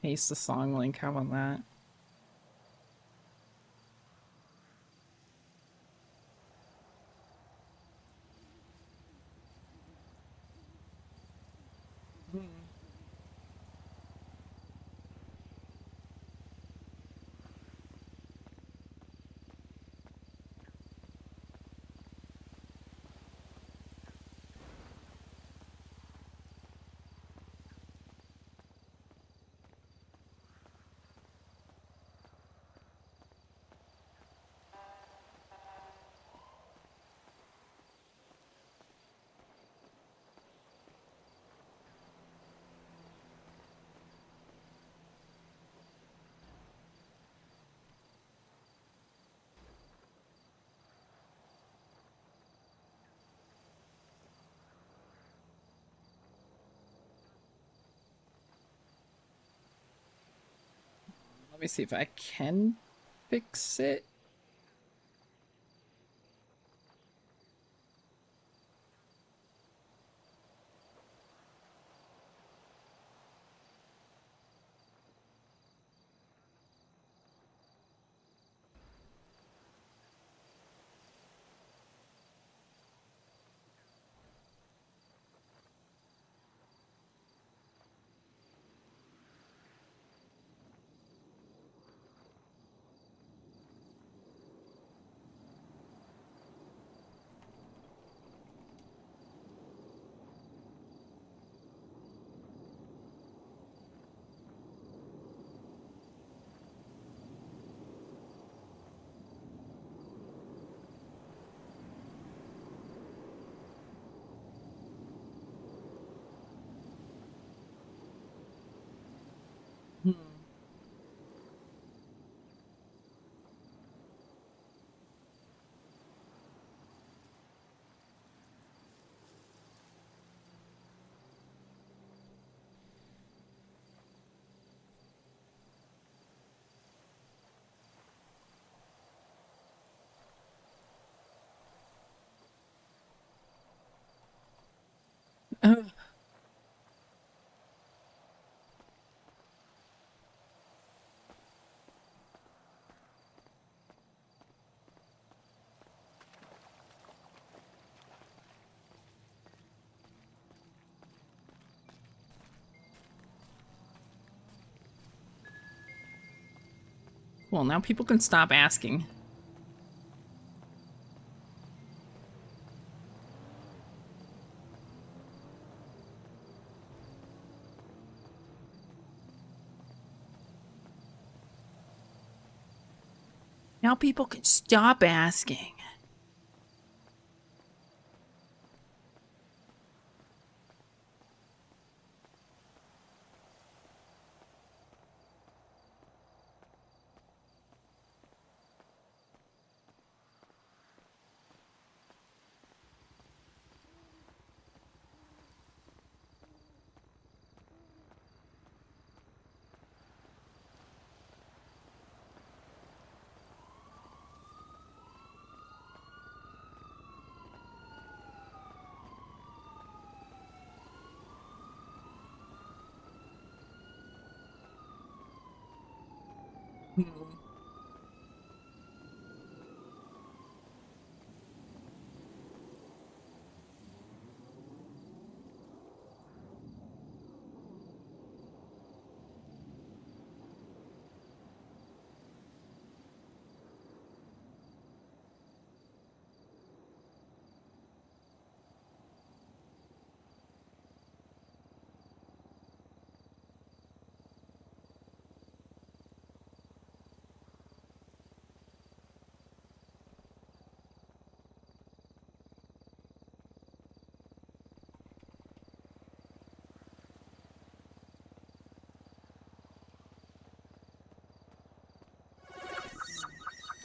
Paste the song link. How about that? Let me see if I can fix it. Hmm. Well, now people can stop asking. Now people can stop asking.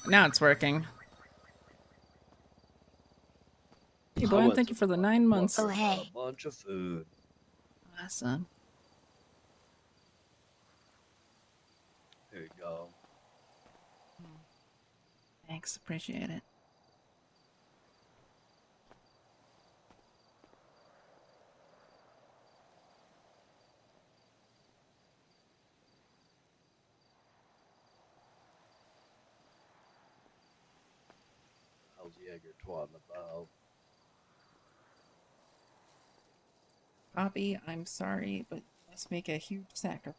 Now it's working. Hey, I boy, went thank to you for the fucking 9 months. Oh, Whopper and got hey. a bunch of food. Awesome. Here you go. Thanks, appreciate it. How's Jaeger twatting about? Poppy, I'm sorry, but you must make a huge sacrifice.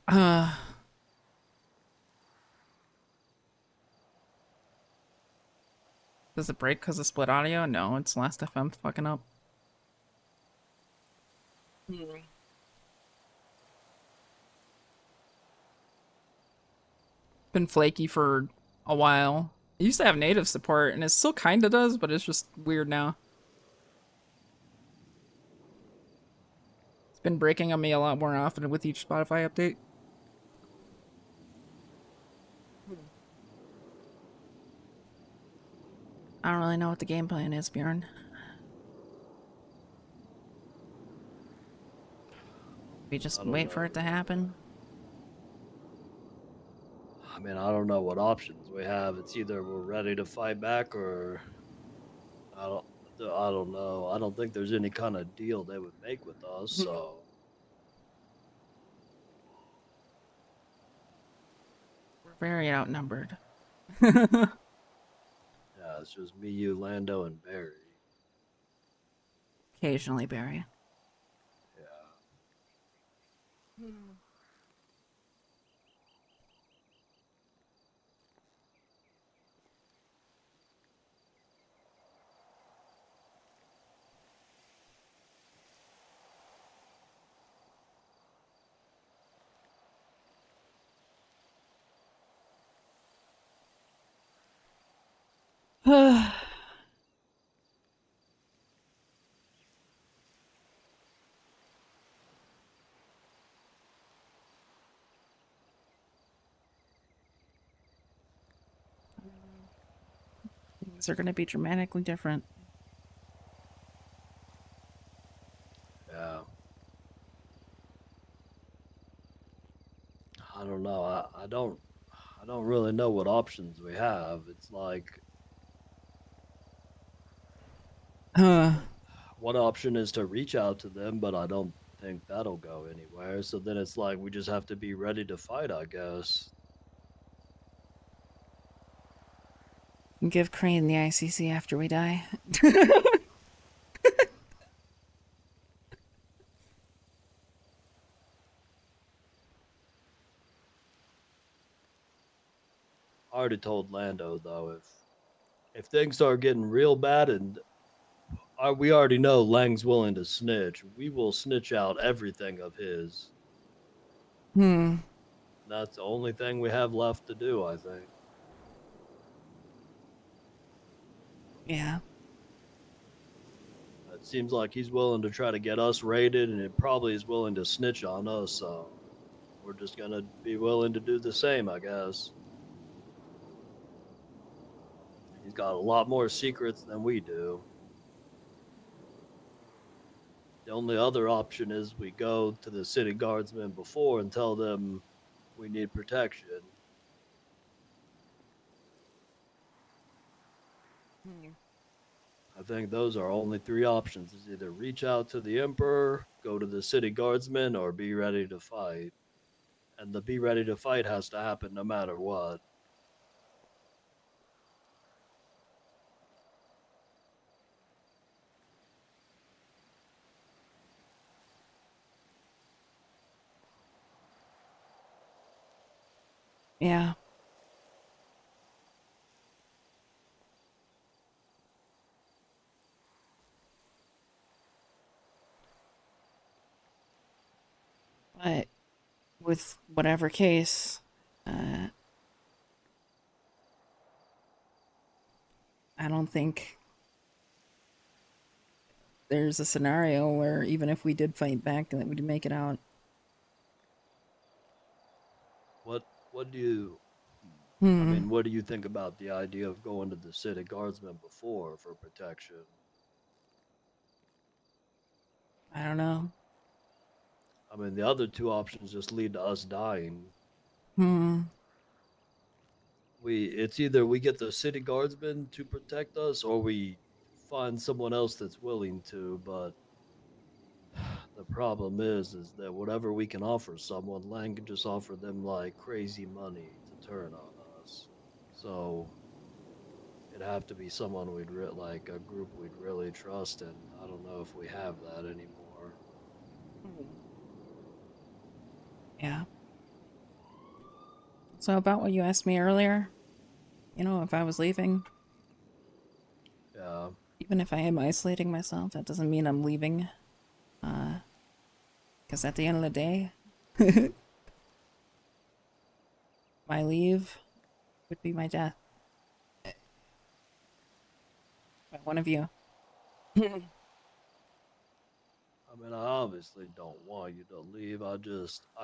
Uh, does it break because of split audio? No, it's last FM fucking up. been flaky for a while. It used to have native support, and it still kind of does, but it's just weird now. It's been breaking on me a lot more often with each Spotify update. I don't really know what the game plan is, Bjorn. We just wait for it to happen. I mean, I don't know what options we have. It's either we're ready to fight back, or I don't. I don't know. I don't think there's any kind of deal they would make with us. So We're very outnumbered. yeah, it's just me, you, Lando, and Barry. Occasionally, Barry. Yeah. Things are going to be dramatically different. Yeah. I don't know. I don't really know what options we have. It's like one option is to reach out to them, but I don't think that'll go anywhere. So then it's like we just have to be ready to fight, I guess. Give Crane the ICC after we die. I already told Lando though, if things start getting real bad, and we already know Lang's willing to snitch, we will snitch out everything of his. That's the only thing we have left to do, I think. Yeah. It seems like he's willing to try to get us raided, and it probably is willing to snitch on us, so we're just gonna be willing to do the same, I guess. He's got a lot more secrets than we do. The only other option is we go to the city guardsmen before and tell them we need protection. I think those are only three options: is either reach out to the emperor, go to the city guardsmen, or be ready to fight. And the be ready to fight has to happen no matter what. Yeah. But with whatever case, I don't think there's a scenario where even if we did fight back that we'd make it out. What do you I mean, what do you think about the idea of going to the city guardsmen before for protection? I don't know. I mean, the other two options just lead to us dying. It's either we get the city guardsmen to protect us, or we find someone else that's willing to. But the problem is that whatever we can offer someone, Lang can just offer them like crazy money to turn on us. So it'd have to be someone like a group we'd really trust, and I don't know if we have that anymore. Yeah. So about what you asked me earlier, you know, if I was leaving, Yeah. even if I am isolating myself, that doesn't mean I'm leaving. Because at the end of the day, my leave would be my death. By one of you. I mean, I obviously don't want you to leave. I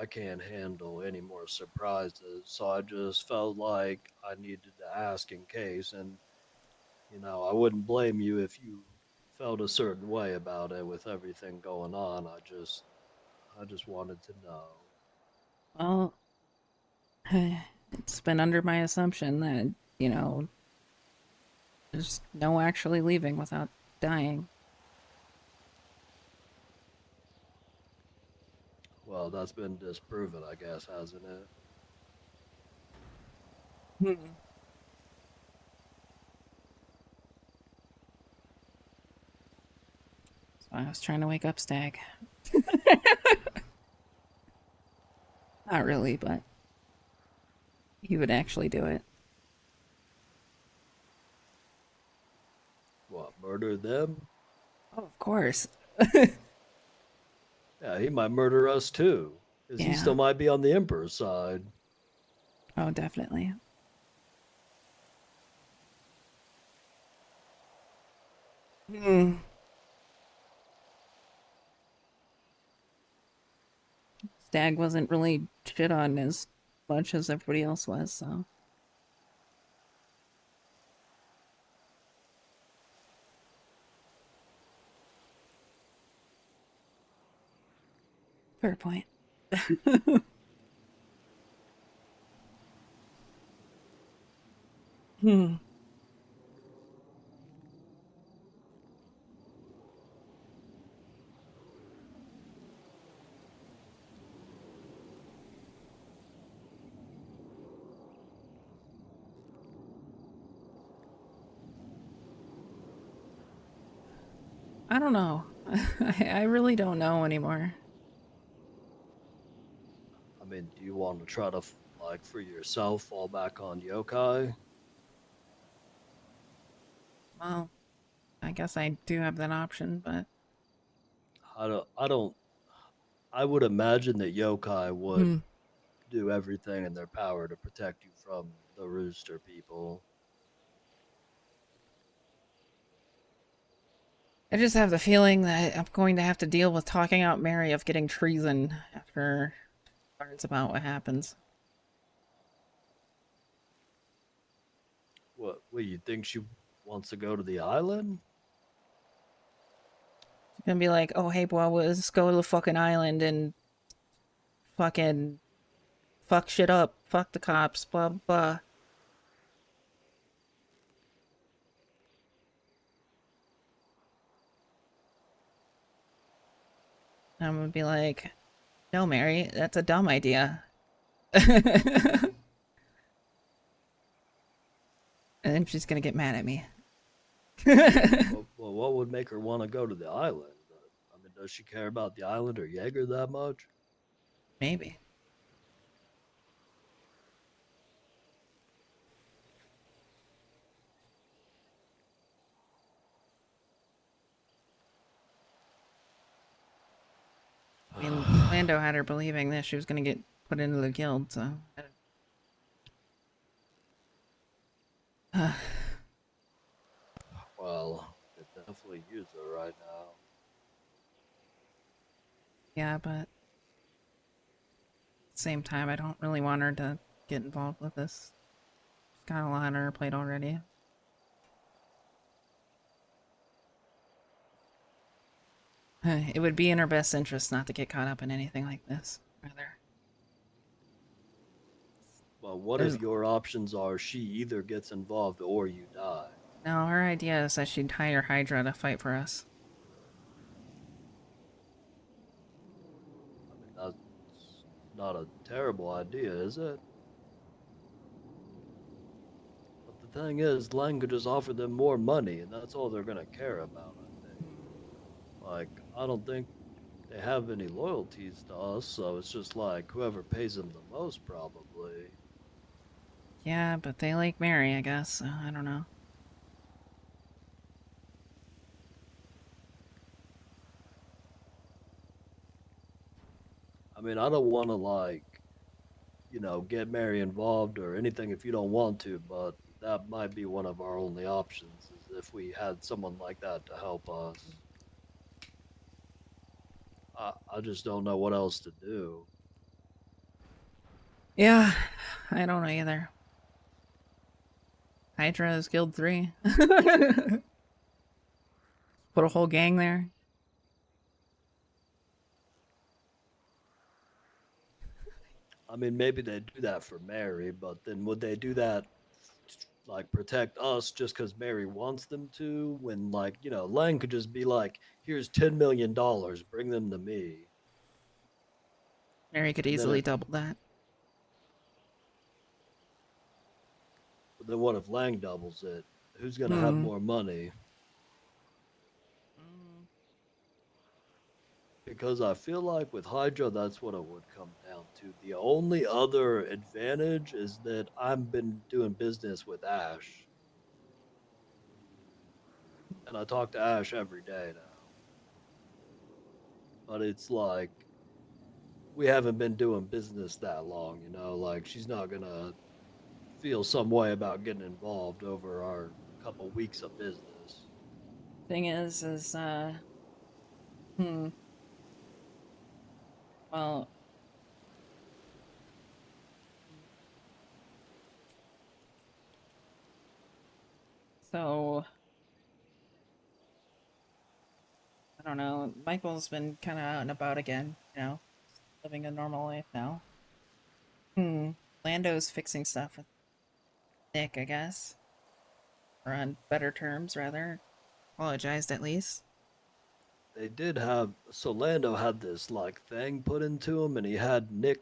can't handle any more surprises. So I just felt like I needed to ask in case. And, I wouldn't blame you if you felt a certain way about it with everything going on. I just wanted to know. Well, it's been under my assumption that, there's no actually leaving without dying. Well, that's been disproven, I guess, hasn't it? Hmm. So I was trying to wake up Stag. Not really, but he would actually do it. What, murder them? Oh, of course. Yeah, he might murder us too. Because he Yeah. still might be on the Emperor's side. Oh, definitely. Hmm. Stag wasn't really shit on as much as everybody else was, so. Fair point. Hmm. I don't know. I really don't know anymore. I mean, do you want to try to, like, for yourself, fall back on yokai? Well, I guess I do have that option, but I don't, I would imagine that yokai would hmm. do everything in their power to protect you from the rooster people. I just have the feeling that I'm going to have to deal with talking out Mary of getting treason after learns about what happens. What, you think she wants to go to the island? She's gonna be like, oh, hey, boy, let's go to the fucking island and fucking fuck shit up. Fuck the cops, blah, blah. And I'm gonna be like, no, Mary, that's a dumb idea. And then she's gonna get mad at me. Well, what would make her want to go to the island? I mean, does she care about the island or Jaeger that much? Maybe. I mean, Lando had her believing that she was gonna get put into the guild, so. Well, could definitely use her right now. Yeah, but at the same time, I don't really want her to get involved with this. She's got a lot on her plate already. It would be in her best interest not to get caught up in anything like this, rather. Well, what There's, if your options are she either gets involved or you die? no, her idea is that she'd hire Hydra to fight for us. I mean, that's not a terrible idea, is it? But the thing is, Lang could just offer them more money, and that's all they're gonna care about, I think. Like, I don't think they have any loyalties to us, so it's just like whoever pays them the most, probably. Yeah, but they like Mary, I guess, so I don't know. I mean, I don't want to, like, you know, get Mary involved or anything if you don't want to, but that might be one of our only options is if we had someone like that to help us. I just don't know what else to do. Yeah, I don't know either. Hydra is Guild 3. Put a whole gang there. I mean, maybe they do that for Mary, but then would they do that like protect us just because Mary wants them to? When like you know, Lang could just be like, "Here's $10 million, bring them to me." Mary could And then easily if double that. but then what if Lang doubles it? Who's gonna have Hmm. more money? Because I feel like with Hydra, that's what it would come down to. The only other advantage is that I've been doing business with Ash, and I talk to Ash every day now. But it's like we haven't been doing business that long, you know. Like she's not gonna feel some way about getting involved over our couple weeks of business. Thing is, hmm. Well, so I don't know. Michael's been kind of out and about again, you know, living a normal life now. Lando's fixing stuff with Nick, I guess, or on better terms, rather. Apologized at least. They did have so Lando had this like thing put into him, and he had Nick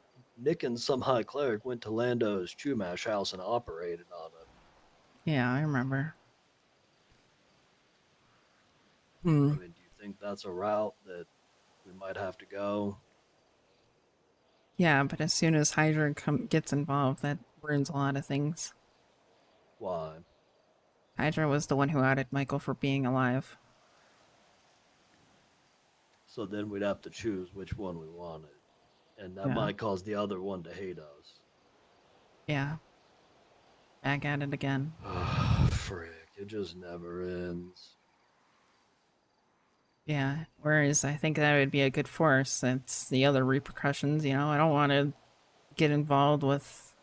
and some high cleric went to Lando's Chumash house and operated on him. Yeah, I remember. I mean, do you think that's a route that we might have to go? Yeah, but as soon as Hydra gets involved, that ruins a lot of things. Why? Hydra was the one who outed Michael for being alive. So then we'd have to choose which one we wanted, and that Yeah. might cause the other one to hate us. Yeah. Back at it again. Frick, it just never ends. Yeah. Whereas I think that would be a good force. It's the other repercussions, you know. I don't want to get involved with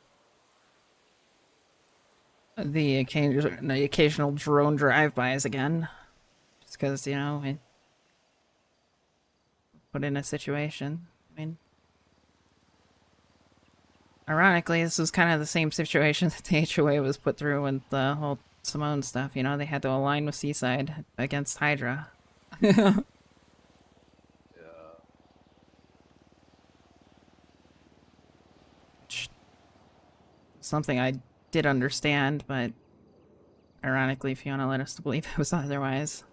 the occasional drone drive-bys again. Just because, you know, I put in a situation. I mean, ironically, this was kind of the same situation that the HOA was put through with the whole Simone stuff. You know, they had to align with Seaside against Hydra. Yeah. Something I did understand, but ironically, Fiona led us to believe it was otherwise.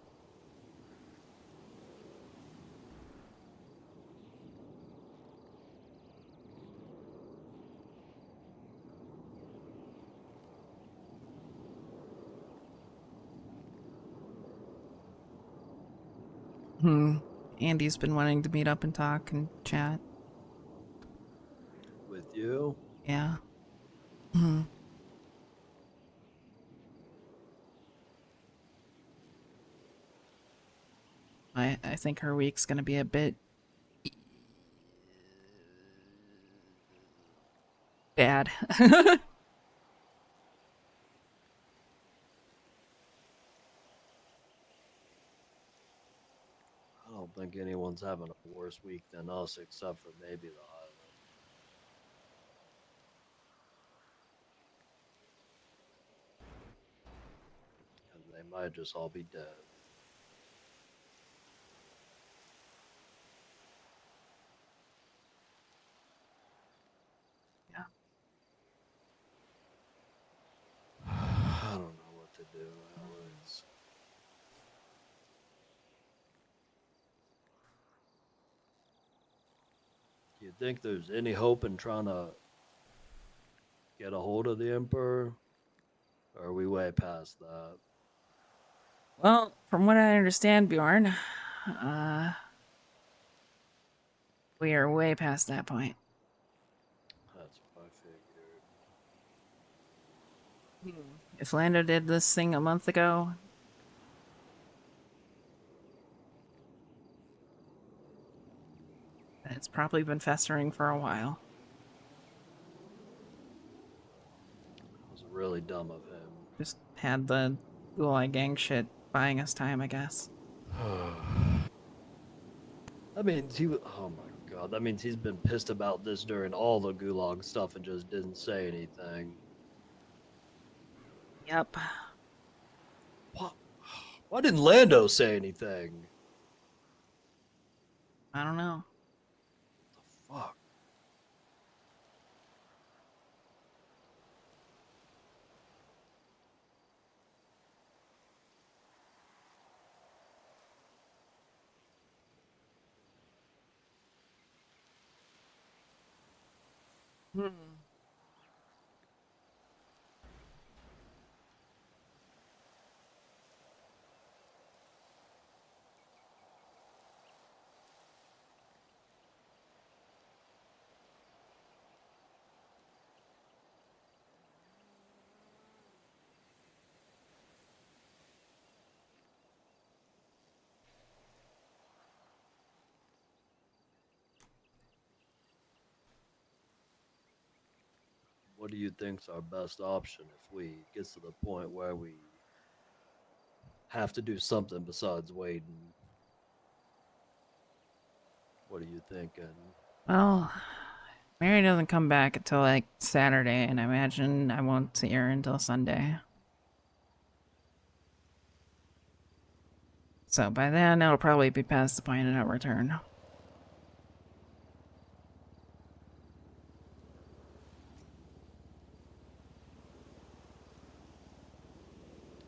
Andy's been wanting to meet up and talk and chat. With you? Yeah. I think her week's gonna be a bit bad. I don't think anyone's having a worse week than us, except for maybe the Highland. And they might just all be dead. Yeah. I don't know what to do, Alex. Do you think there's any hope in trying to get a hold of the Emperor? Or are we way past that? Well, from what I understand, Bjorn, we are way past that point. That's what I If Lando did this thing a month ago, it's probably been festering for a while. It was really dumb of him. Just had the Gulag gang shit buying us time, I guess. That means oh my god, that means he's been pissed about this during all the Gulag stuff and just didn't say anything. Yep. Why didn't Lando say anything? I don't know. The fuck? What do you think's our best option if we get to the point where we have to do something besides waiting? What are you thinking? Well, Mary doesn't come back until like Saturday, and I imagine I won't see her until Sunday. So by then, it'll probably be past the point of no return.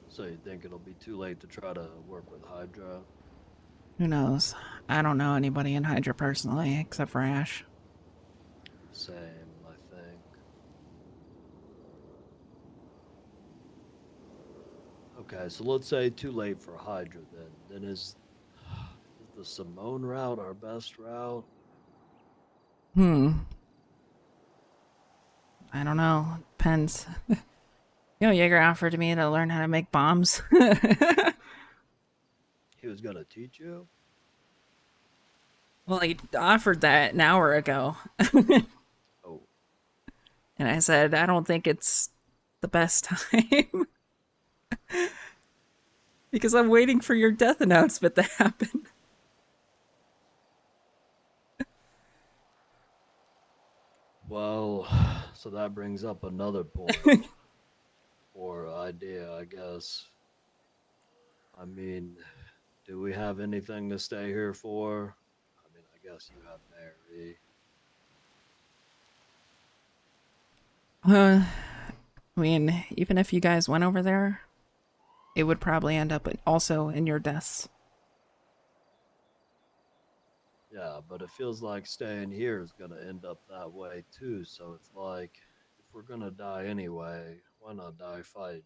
So you think it'll be too late to try to work with Hydra? Who knows? I don't know anybody in Hydra personally, except for Ash. Same, I think. Okay, so let's say too late for Hydra then. Then is the Simone route our best route? I don't know. Depends. Jaeger offered me to learn how to make bombs. He was gonna teach you? Well, he offered that an hour ago. Oh. And I said, I don't think it's the best time. Because I'm waiting for your death announcement to happen. Well, so that brings up another point. Or idea, I guess. I mean, do we have anything to stay here for? I mean, I guess you have Mary. I mean, even if you guys went over there, it would probably end up also in your deaths. Yeah, but it feels like staying here is gonna end up that way too. So it's like, if we're gonna die anyway, why not die fighting?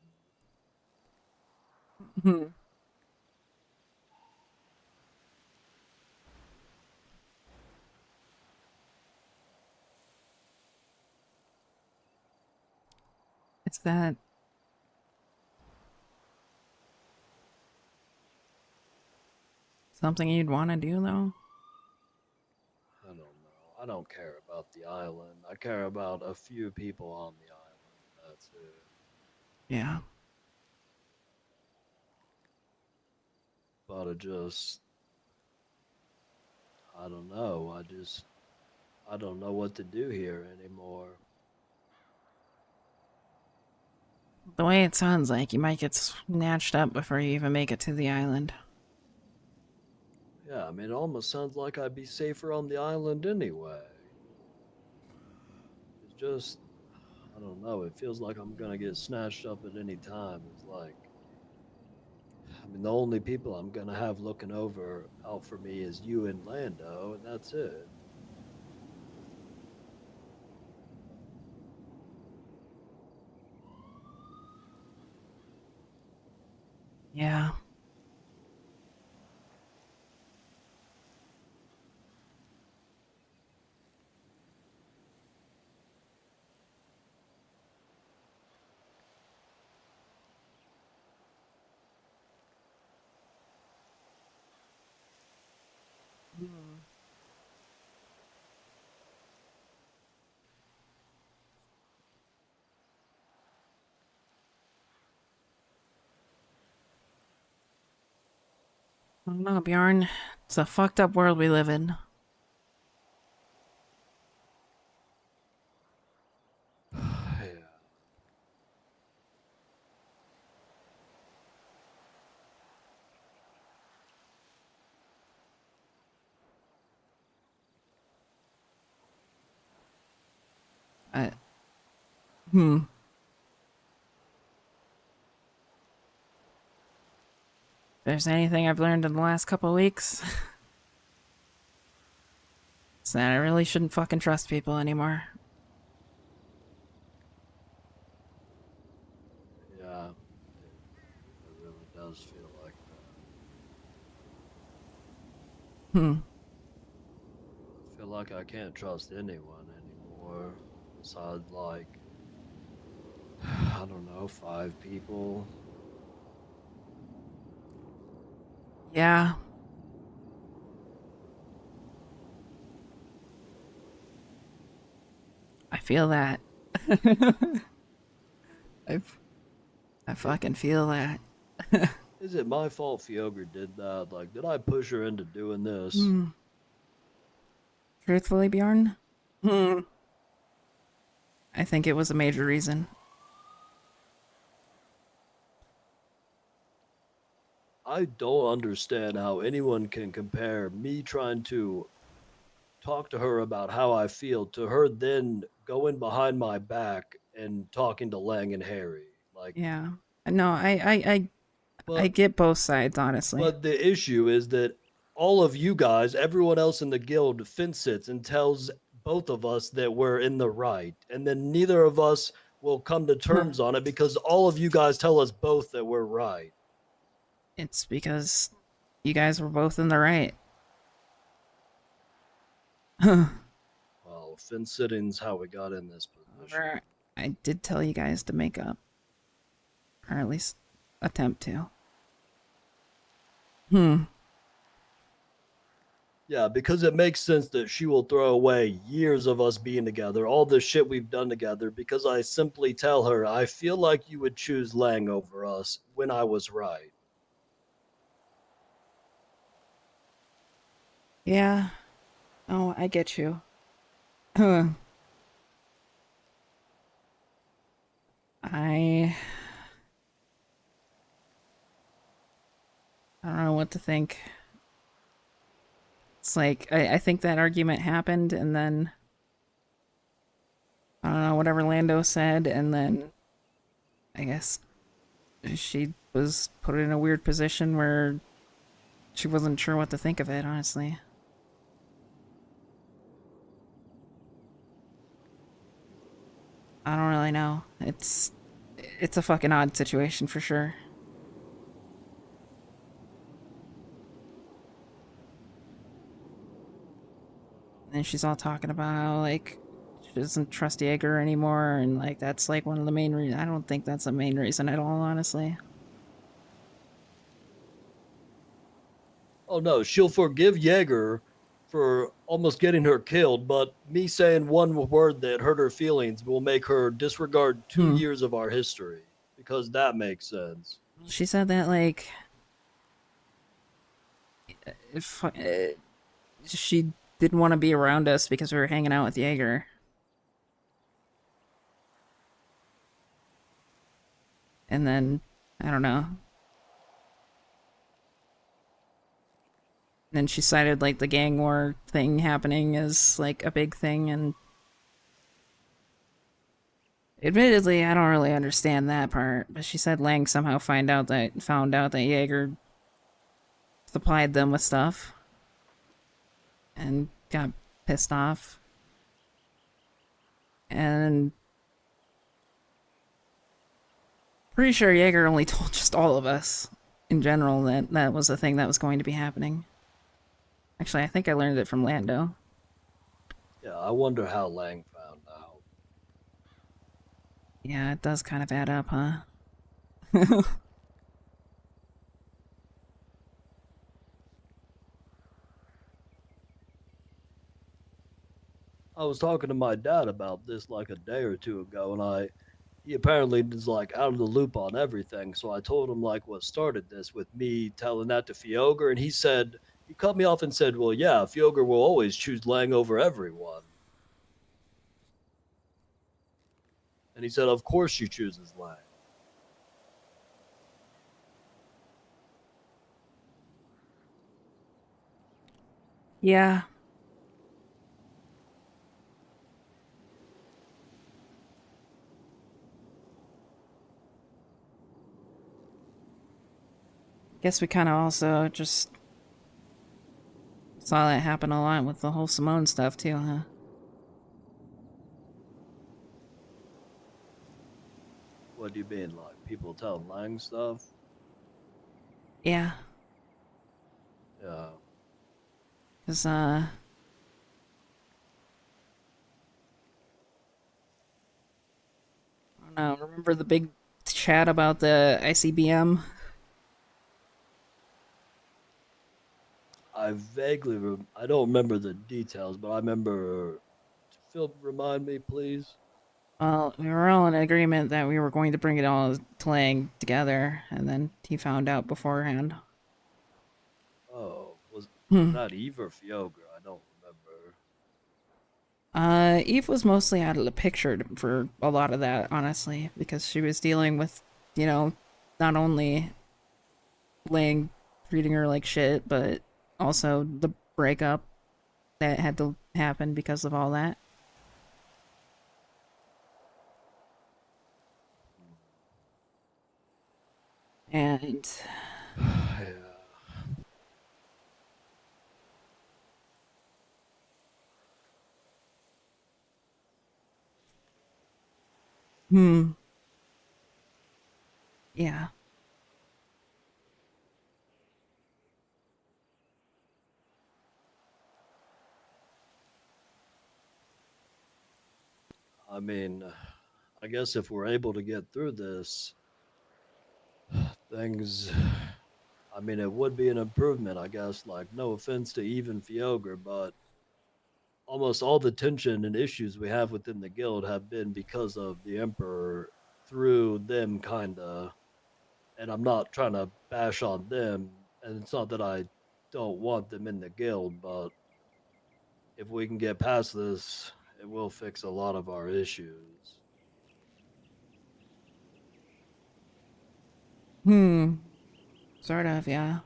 Is that something you'd want to do, though? I don't know. I don't care about the island. I care about a few people on the island. That's it. Yeah. But I don't know. I don't know what to do here anymore. The way it sounds like, you might get snatched up before you even make it to the island. Yeah, I mean, it almost sounds like I'd be safer on the island anyway. It's just, I don't know. It feels like I'm gonna get snatched up at any time. It's like, I mean, the only people I'm gonna have looking out for me is you and Lando, and that's it. Yeah. don't know, Bjorn. It's a fucked up world we live in. Yeah. I, hmm. If there's anything I've learned in the last couple of weeks, it's that I really shouldn't fucking trust people anymore. Yeah. It really does feel like that. Hmm. I feel like I can't trust anyone anymore. Besides, like, I don't know, 5 people. Yeah. I feel that. I, I fucking feel that. Is it my fault Fiogra did that? Like, did I push her into doing this? Hmm. Truthfully, Bjorn? Hmm. I think it was a major reason. I don't understand how anyone can compare me trying to talk to her about how I feel to her then going behind my back and talking to Lang and Harry. Like, Yeah. No, I but get both sides, honestly. but the issue is that all of you guys, everyone else in the guild, fence sits and tells both of us that we're in the right, and then neither of us will come to terms on it because all of you guys tell us both that we're right. It's because you guys were both in the right. Well, fence sitting's how we got in this position. However, I did tell you guys to make up. Or at least attempt to. Hmm. Yeah, because it makes sense that she will throw away years of us being together, all the shit we've done together, because I simply tell her, I feel like you would choose Lang over us when I was right. Yeah. Oh, I get you. I I don't know what to think. It's like I think that argument happened and then I don't know, whatever Lando said, and then I guess she was put in a weird position where she wasn't sure what to think of it, honestly. I don't really know. It's a fucking odd situation for sure. And she's all talking about how, like, she doesn't trust Jaeger anymore, and, like, that's, like, one of the main reasons. I don't think that's the main reason at all, honestly. Oh no, she'll forgive Jaeger for almost getting her killed, but me saying one word that hurt her feelings will make her disregard 2 years of our history because that makes sense. She said that, like, if she didn't want to be around us because we were hanging out with Jaeger. And then, I don't know. Then she cited, like, the gang war thing happening as, like, a big thing, and admittedly, I don't really understand that part, but she said Lang somehow found out that Jaeger supplied them with stuff and got pissed off. And pretty sure Jaeger only told just all of us in general that that was a thing that was going to be happening. Actually, I think I learned it from Lando. Yeah, I wonder how Lang found out. Yeah, it does kind of add up, huh? I was talking to my dad about this like a day or two ago, and he apparently is like out of the loop on everything. So I told him like what started this with me telling that to Fioger, and he cut me off and said, "Well, yeah, Fioger will always choose Lang over everyone." And he said, "Of course she chooses Lang." Yeah. Guess we kind of also just saw that happen a lot with the whole Simone stuff too, huh? What do you mean, like people telling Lang stuff? Yeah. Yeah. Cause I don't know. Remember the big chat about the ICBM? I don't remember the details, but I remember. Phil, remind me, please. Well, we were all in agreement that we were going to bring it all to Lang together, and then he found out beforehand. Oh, was Hmm. that Eve or Fioga? I don't remember. Eve was mostly out of the picture for a lot of that, honestly, because she was dealing with, you know, not only Lang treating her like shit, but also the breakup that had to happen because of all that. And Yeah. hmm, yeah. I mean, I guess if we're able to get through this, things. I mean, it would be an improvement, I guess. Like, no offense to even Fioga, but almost all the tension and issues we have within the guild have been because of the Emperor through them, kinda. And I'm not trying to bash on them, and it's not that I don't want them in the guild, but if we can get past this, it will fix a lot of our issues. Hmm. Sort of, yeah.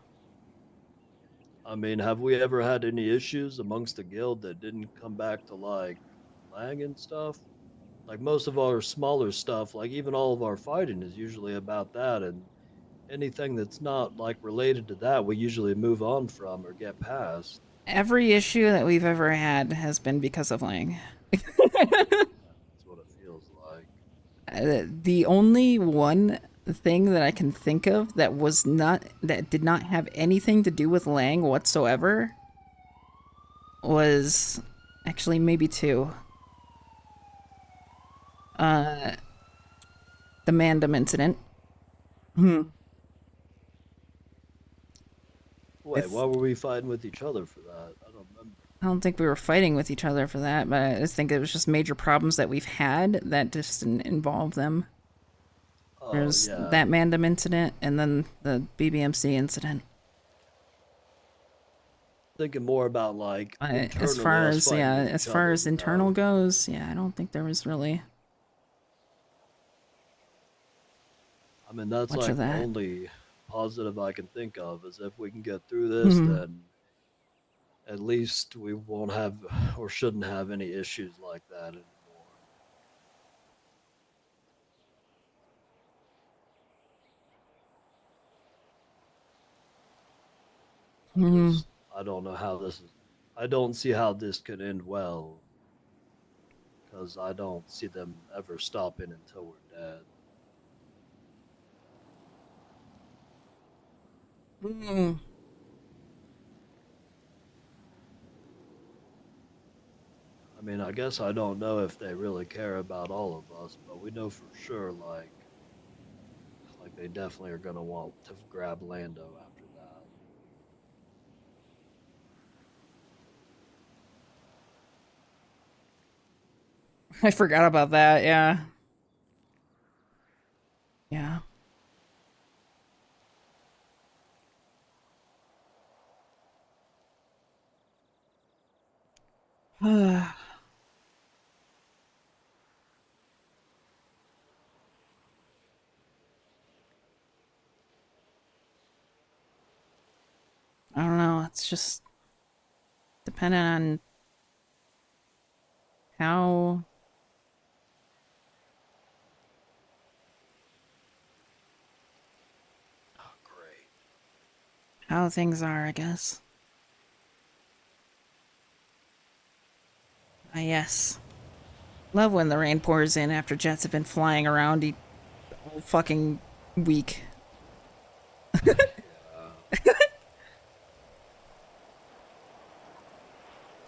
I mean, have we ever had any issues amongst the guild that didn't come back to like Lang and stuff? Like most of our smaller stuff, like even all of our fighting is usually about that, and anything that's not like related to that, we usually move on from or get past. Every issue that we've ever had has been because of Lang. That's what it feels like. The only one thing that I can think of that did not have anything to do with Lang whatsoever was actually maybe two. Uh, the Mandem incident. Hmm. Wait, With why were we fighting with each other for that? I don't remember. I don't think we were fighting with each other for that, but I just think it was just major problems that we've had that just didn't involve them. Oh There's yeah, that Mandem incident and then the BBMC incident. thinking more about like internally us fighting with As each far other. as internal goes, yeah, I don't think there was really I mean, that's much of like the that. only positive I can think of is if we can get through this, Hmm. then at least we won't have or shouldn't have any issues like that anymore. Hmm. I don't know how this is. I don't see how this could end well because I don't see them ever stopping until we're dead. Hmm. I mean, I guess I don't know if they really care about all of us, but we know for sure, like they definitely are gonna want to grab Lando after that. I forgot about that. Yeah. I don't know. It's just dependent on how Great. how things are, I guess. Ah, yes. Love when the rain pours in after jets have been flying around all fucking week. Yeah.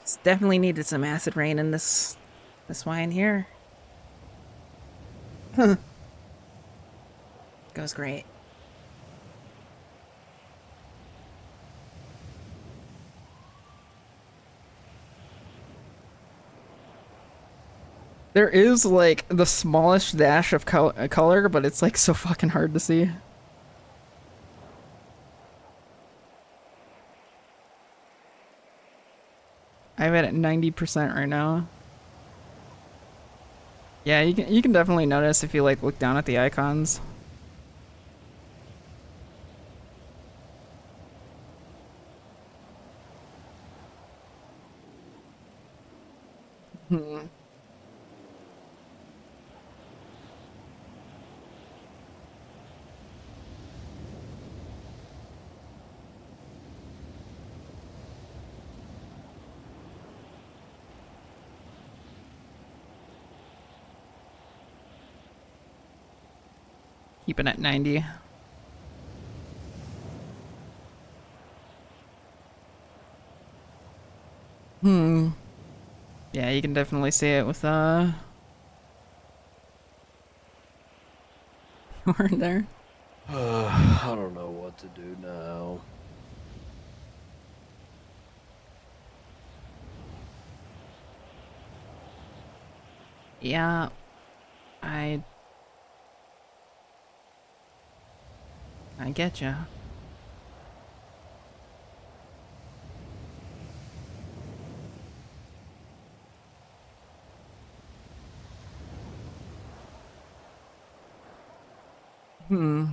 It's definitely needed some acid rain in this wine here. Goes great. There is like the smallest dash of color, but it's like so fucking hard to see. I have it at 90% right now. Yeah, you can definitely notice if you like look down at the icons. Hmm. Keep it at 90. Hmm. Yeah, you can definitely see it with horn there. I don't know what to do now. Yeah, I get ya. Hmm.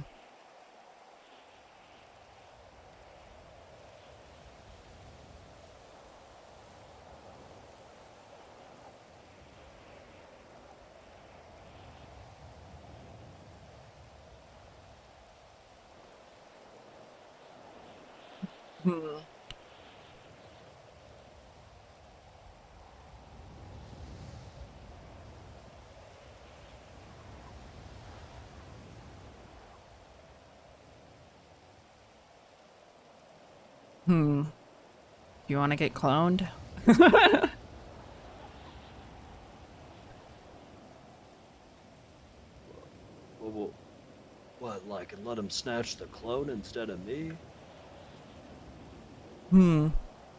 Hmm. Hmm. You want to get cloned? What, like, and let him snatch the clone instead of me? Hmm.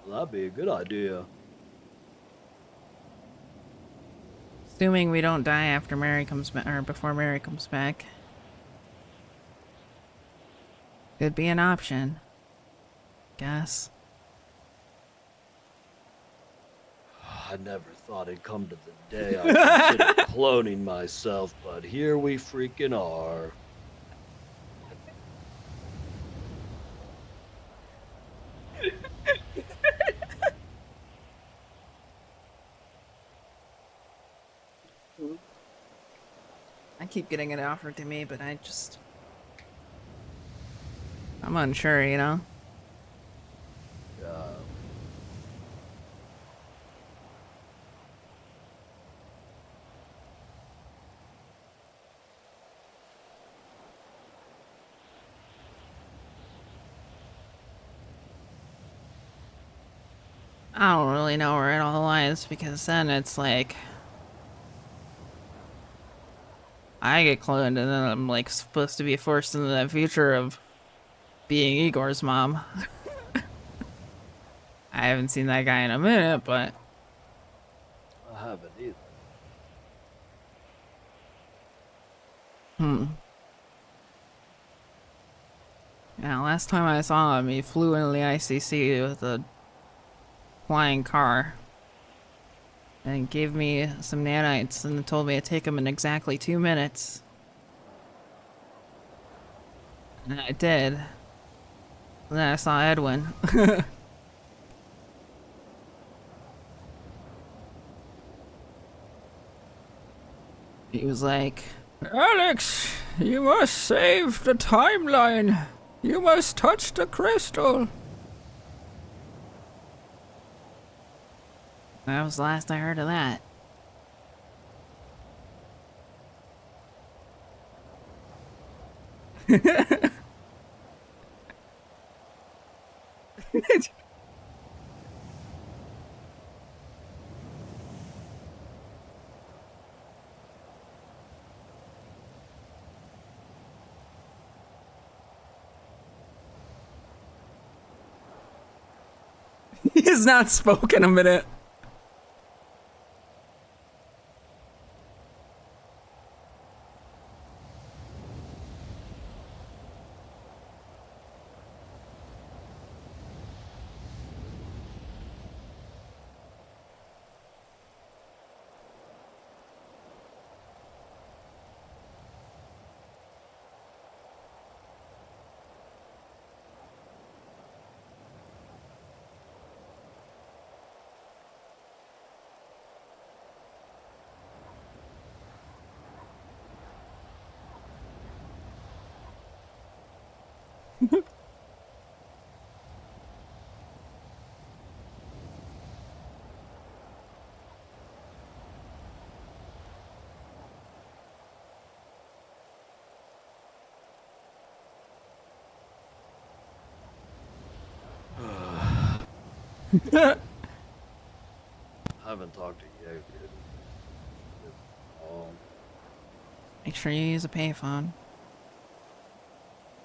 Well, that'd be a good idea. Assuming we don't die after Mary comes back, or before Mary comes back. Could be an option. Guess. I never thought it'd come to the day I consider cloning myself, but here we freaking are. I keep getting it offered to me, but I'm unsure, you know? Yeah. I don't really know where it all lies, because then it's like I get cloned and then I'm like supposed to be forced into that future of being Igor's mom. I haven't seen that guy in a minute, but I haven't either. yeah, last time I saw him, he flew into the ICC with a flying car. and gave me some nanites and told me to take them in exactly 2 minutes. And I did. And then I saw Edwin. He was like, Alex, you must save the timeline. You must touch the crystal. That was the last I heard of that. He has not spoken a minute. I haven't talked to you yet. Make sure you use a payphone.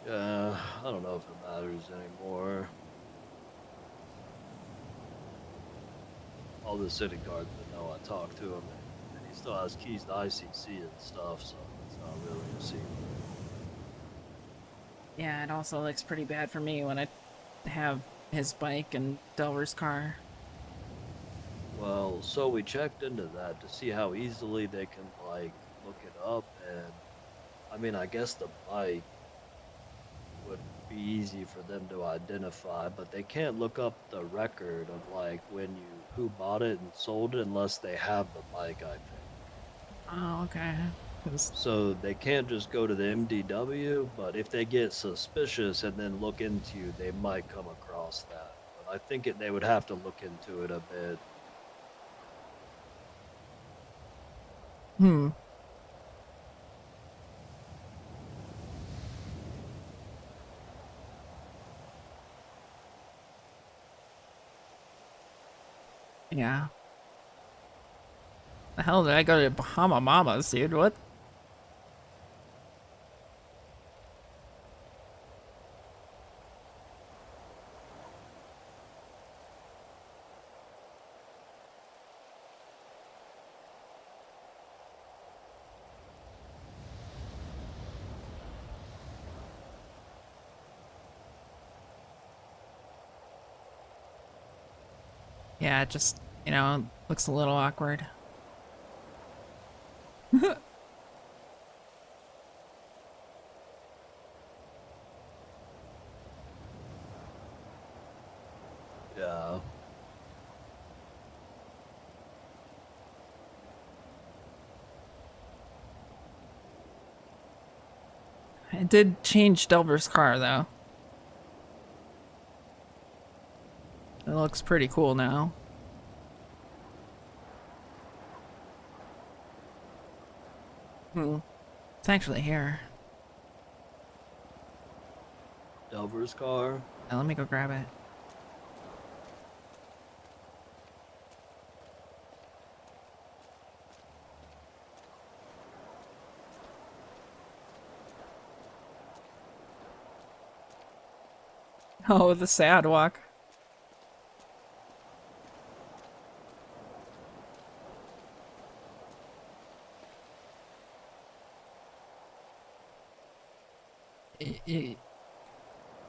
Yeah, I don't know if it matters anymore. All the city guards that know I talked to him, and he still has keys to ICC and stuff, so it's not really a secret. Yeah, it also looks pretty bad for me when I have his bike and Delver's car. Well, so we checked into that to see how easily they can, like, look it up, and I mean, I guess the bike would be easy for them to identify, but they can't look up the record of, like, who bought it and sold it unless they have the bike, I think. Oh, okay. So they can't just go to the MDW, but if they get suspicious and then look into you, they might come across that. But I think they would have to look into it a bit. Hmm. Yeah. The hell did I go to Bahama Mamas, dude? What? Yeah, it just, looks a little awkward. Yeah. I did change Delver's car, though. It looks pretty cool now. It's actually here. Delver's car. Now, let me go grab it. Oh, the sad walk.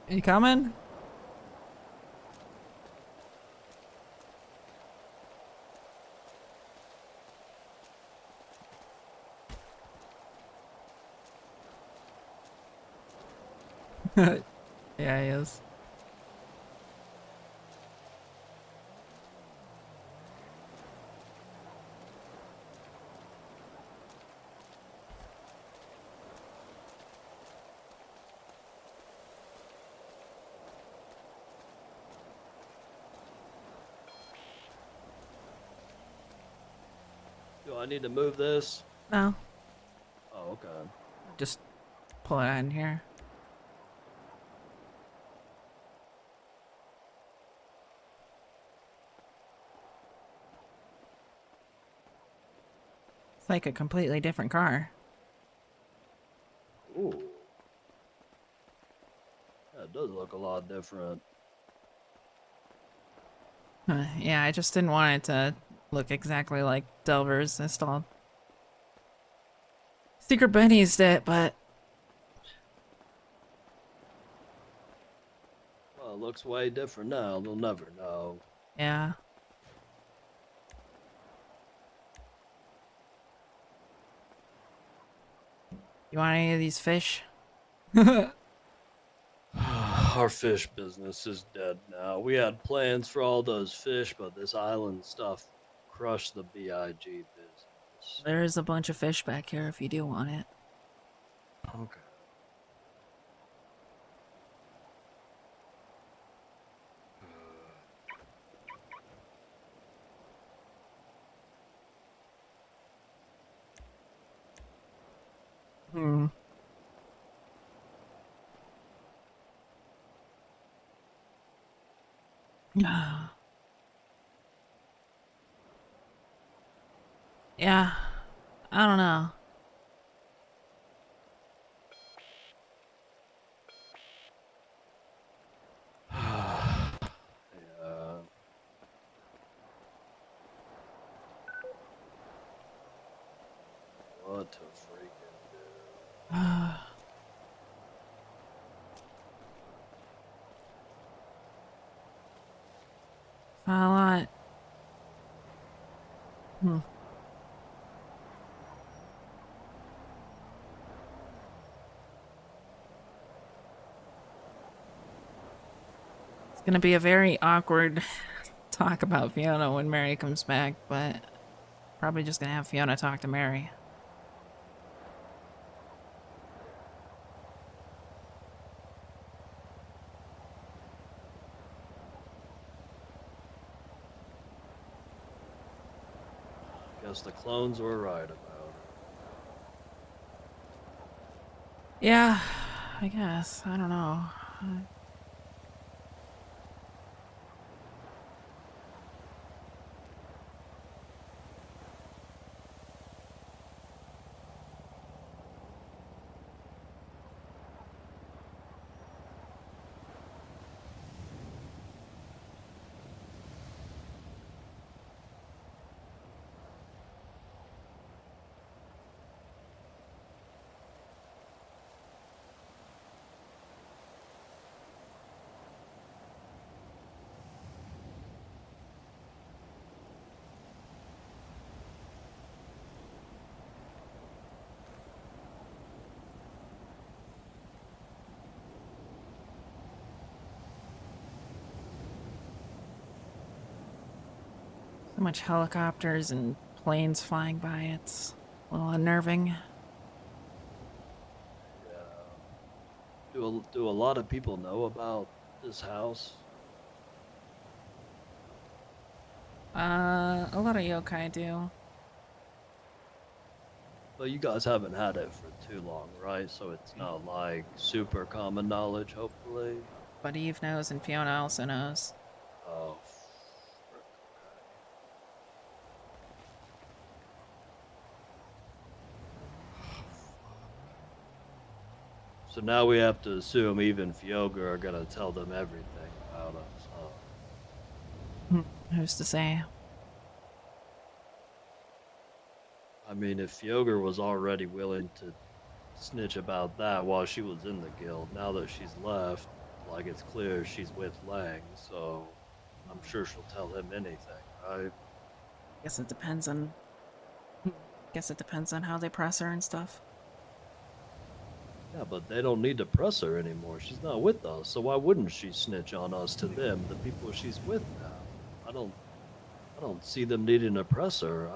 You coming? Yeah, he is. Do I need to move this? No, Oh, okay. just pull it in here. It's like a completely different car. Ooh. That does look a lot different. Yeah, I just didn't want it to look exactly like Delver's installed. Secret Benny's it, but Well, it looks way different now. They'll never know. yeah. You want any of these fish? Our fish business is dead now. We had plans for all those fish, but this island stuff crushed the BIG business. There's a bunch of fish back here if you do want it. Okay. Hmm. Yeah, I don't know. Yeah. What to freaking do? Not a lot. Hmm. It's gonna be a very awkward talk about Fiona when Mary comes back, but probably just gonna have Fiona talk to Mary. Guess the clones were right about it. Yeah, I guess. I don't know. So much helicopters and planes flying by. It's a little unnerving. Yeah. Do a lot of people know about this house? A lot of yokai do. But you guys haven't had it for too long, right? So it's not like super common knowledge, hopefully. But Eve knows and Fiona also knows. Oh, frick, okay. So now we have to assume even Fyoga are gonna tell them everything about us, huh? Who's to say? I mean, if Fyoga was already willing to snitch about that while she was in the guild, now that she's left, like it's clear she's with Lang, so I'm sure she'll tell him anything, right? Guess it depends on. Guess it depends on how they press her and stuff. Yeah, but they don't need to press her anymore. She's not with us, so why wouldn't she snitch on us to them, the people she's with now? I don't see them needing to press her.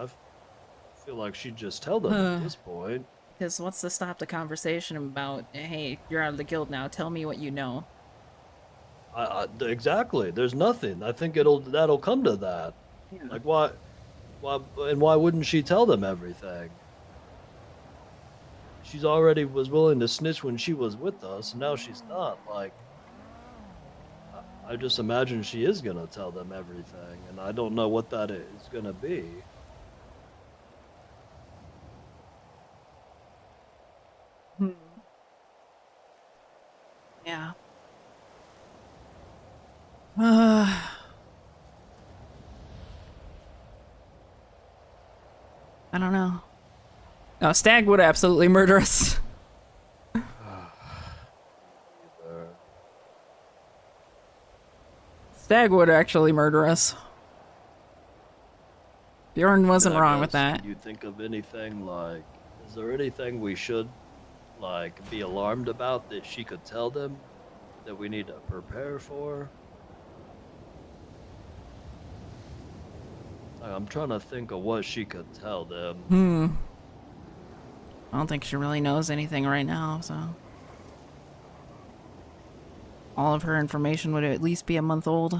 Feel like she'd just tell them at this point. Because what's to stop the conversation about, hey, you're out of the guild now, tell me what you know. Exactly. There's nothing. I think that'll come to that. Yeah. Like why wouldn't she tell them everything? She's already was willing to snitch when she was with us, and now she's not. Like I just imagine she is gonna tell them everything, and I don't know what that is gonna be. Yeah. I don't know. No, Stag would absolutely murder us. Stag would actually murder us. Bjorn wasn't wrong with that. Can you think of anything like? Is there anything we should like be alarmed about that she could tell them that we need to prepare for? Like, I'm trying to think of what she could tell them. I don't think she really knows anything right now, so. All of her information would at least be a month old.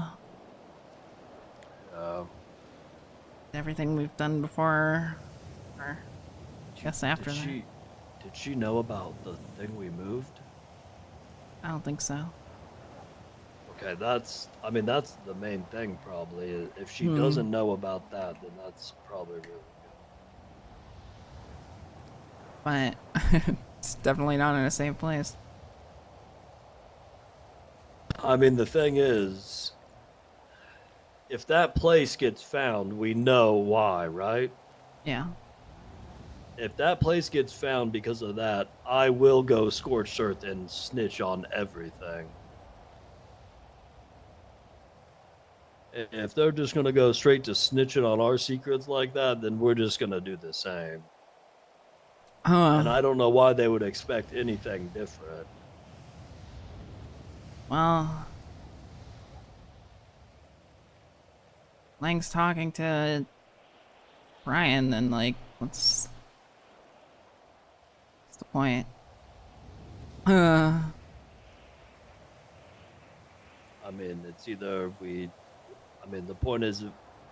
Everything we've done before, or I guess after that. Did she know about the thing we moved? I don't think so. Okay, that's the main thing probably. If she doesn't know about that, then that's probably really good. But it's definitely not in the same place. I mean, the thing is, if that place gets found, we know why, right? Yeah. If that place gets found because of that, I will go scorched earth and snitch on everything. If they're just going to go straight to snitching on our secrets like that, then we're just going to do the same. And I don't know why they would expect anything different. Well, Lang's talking to Brian, then like, what's the point? I mean, it's either the point is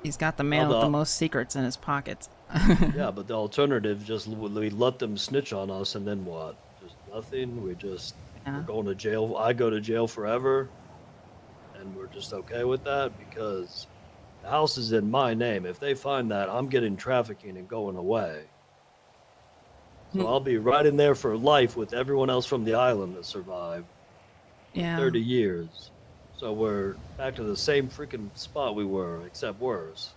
he's got the man with the most secrets in his pockets. Yeah, but the alternative just we let them snitch on us, and then what? Just nothing. We're going to jail. I go to jail forever, and we're just okay with that because the house is in my name. If they find that, I'm getting trafficking and going away. So I'll be right in there for life with everyone else from the island that survived. Yeah. 30 years. So we're back to the same freaking spot we were, except worse.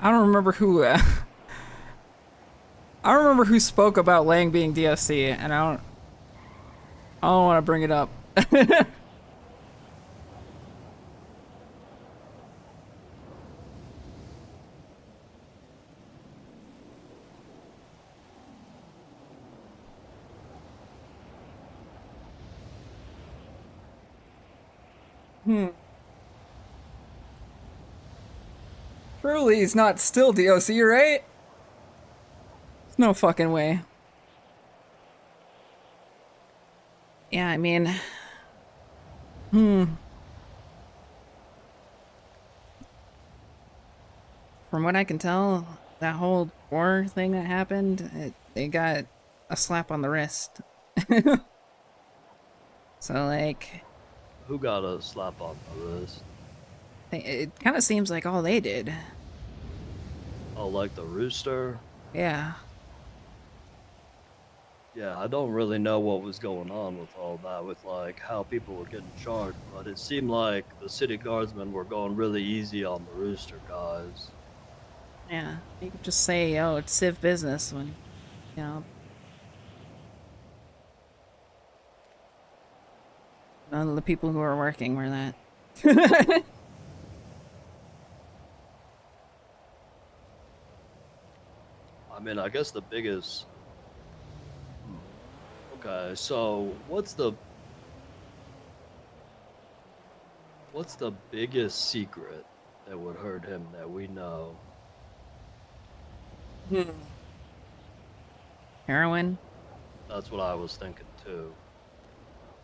I don't remember who. I don't remember who spoke about Lang being DSC, and I don't want to bring it up. Surely he's not still DOC, right? There's no fucking way. Yeah, I mean... From what I can tell, that whole war thing that happened, they got a slap on the wrist. So, like... Who got a slap on the wrist? It kind of seems like all they did. Oh, like the rooster? Yeah. Yeah, I don't really know what was going on with all that, with like how people were getting charged, but it seemed like the city guardsmen were going really easy on the rooster guys. Yeah. You could just say, oh, it's civ business when you know, none of the people who were working were that. I mean, I guess the biggest. Okay, so what's the biggest secret that would hurt him that we know? Heroin? That's what I was thinking too.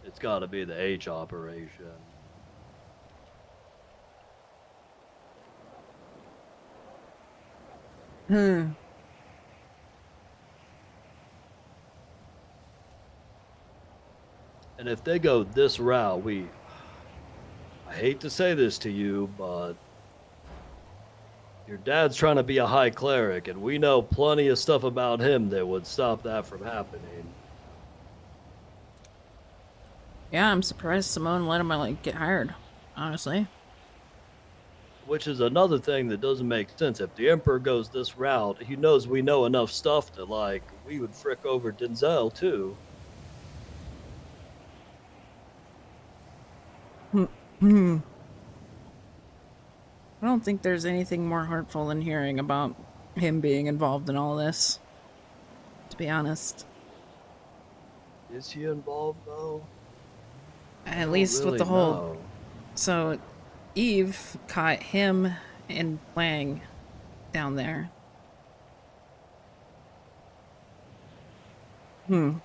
It's got to be the H operation. Hmm. And if they go this route, I hate to say this to you, but your dad's trying to be a high cleric, and we know plenty of stuff about him that would stop that from happening. Yeah, I'm surprised Simone let him like get hired, honestly. Which is another thing that doesn't make sense. If the Emperor goes this route, he knows we know enough stuff to, like, we would frick over Denzel too. Hmm. I don't think there's anything more hurtful than hearing about him being involved in all this, to be honest. Is he involved though? At least with really the whole... know. So, Eve caught him and Lang down there. And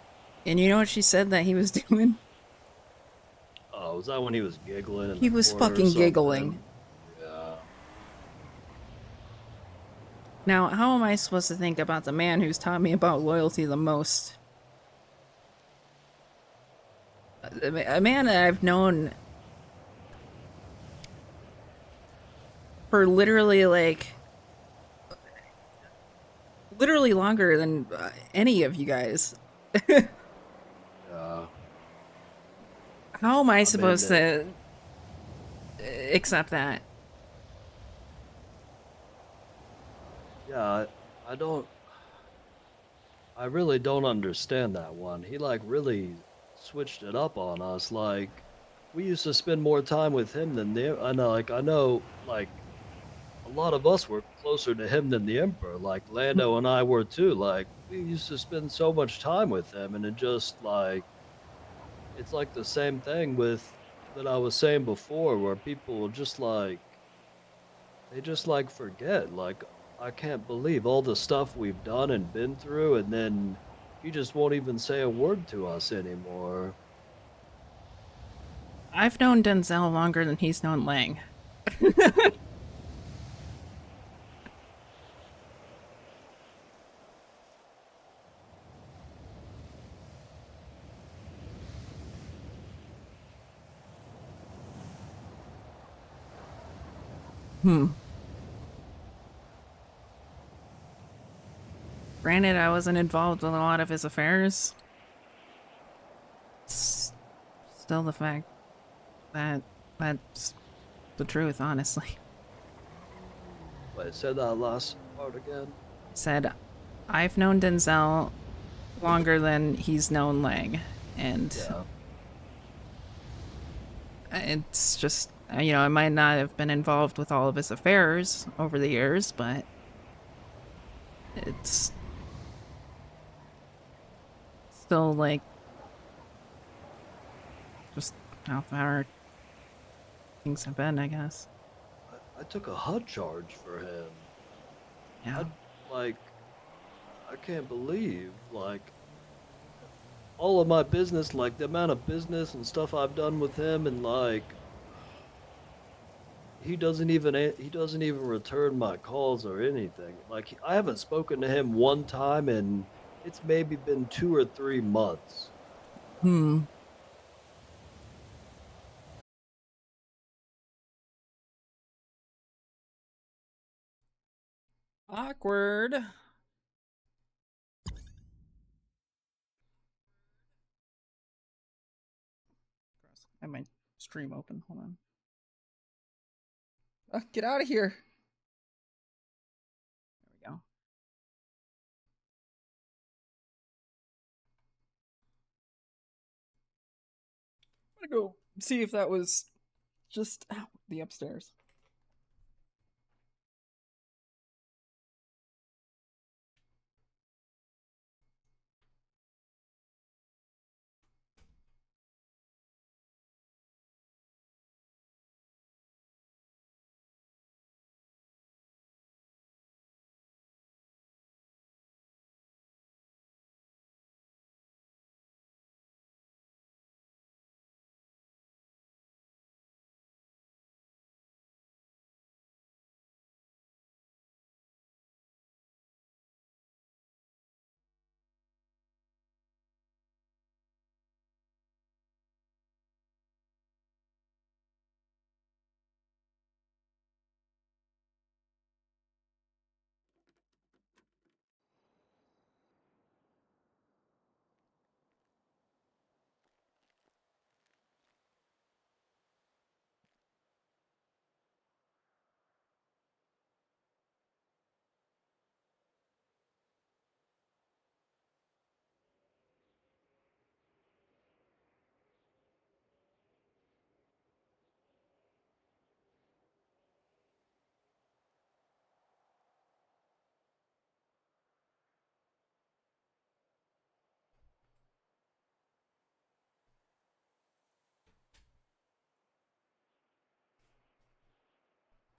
you know what she said that he was doing? Oh, was that when he was giggling in He the was corner or fucking something? giggling. Yeah. Now, how am I supposed to think about the man who's taught me about loyalty the most? A man that I've known for literally, like... literally longer than any of you guys. Yeah. How am I mean, supposed to accept that? Yeah, I really don't understand that one. He, like, really switched it up on us. Like, we used to spend more time with him than I know, like, a lot of us were closer to him than the Emperor. Like, Lando and I were too. Like, we used to spend so much time with him, and it just, like, it's like the same thing with that I was saying before, where people will just, like, they just, like, forget. Like, I can't believe all the stuff we've done and been through, and then he just won't even say a word to us anymore. I've known Denzel longer than he's known Lang. Granted, I wasn't involved with a lot of his affairs. It's still the fact that that's the truth, honestly. Wait, say that last part again? Said, I've known Denzel longer than he's known Lang, and Yeah. it's just, you know, I might not have been involved with all of his affairs over the years, but it's still, like, just how far things have been, I guess. I took a HUD charge for him. Yeah. I can't believe, like, all of my business, like, the amount of business and stuff I've done with him, and, like, he doesn't even return my calls or anything. Like, I haven't spoken to him one time, and it's maybe been 2 or 3 months. Awkward. I have my stream open. Hold on. Get out of here. There we go. go see if that was just the upstairs.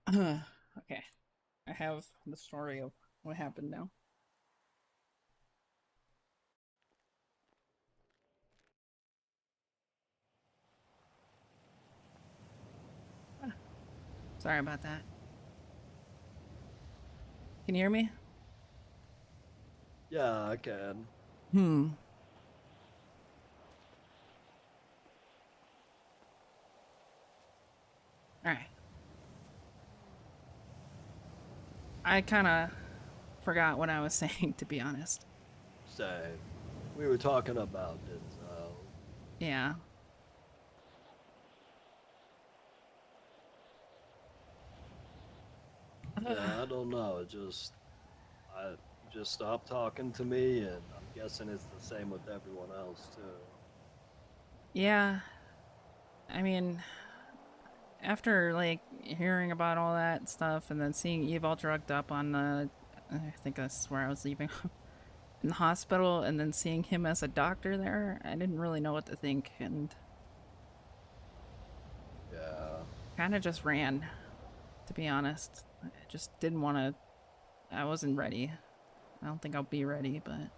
Okay, I have the story of what happened now. Sorry about that. Can you hear me? Yeah, I can. Hmm. All right. I kind of forgot what I was saying, to be honest. Same. We were talking about Denzel. Yeah. Yeah, I don't know. I just stopped talking to me, and I'm guessing it's the same with everyone else too. Yeah. I mean, after like hearing about all that stuff and then seeing Eve all drugged up on the, I think that's where I was leaving, in the hospital, and then seeing him as a doctor there, I didn't really know what to think, and Yeah. kind of just ran, to be honest. I just didn't want to. I wasn't ready. I don't think I'll be ready, but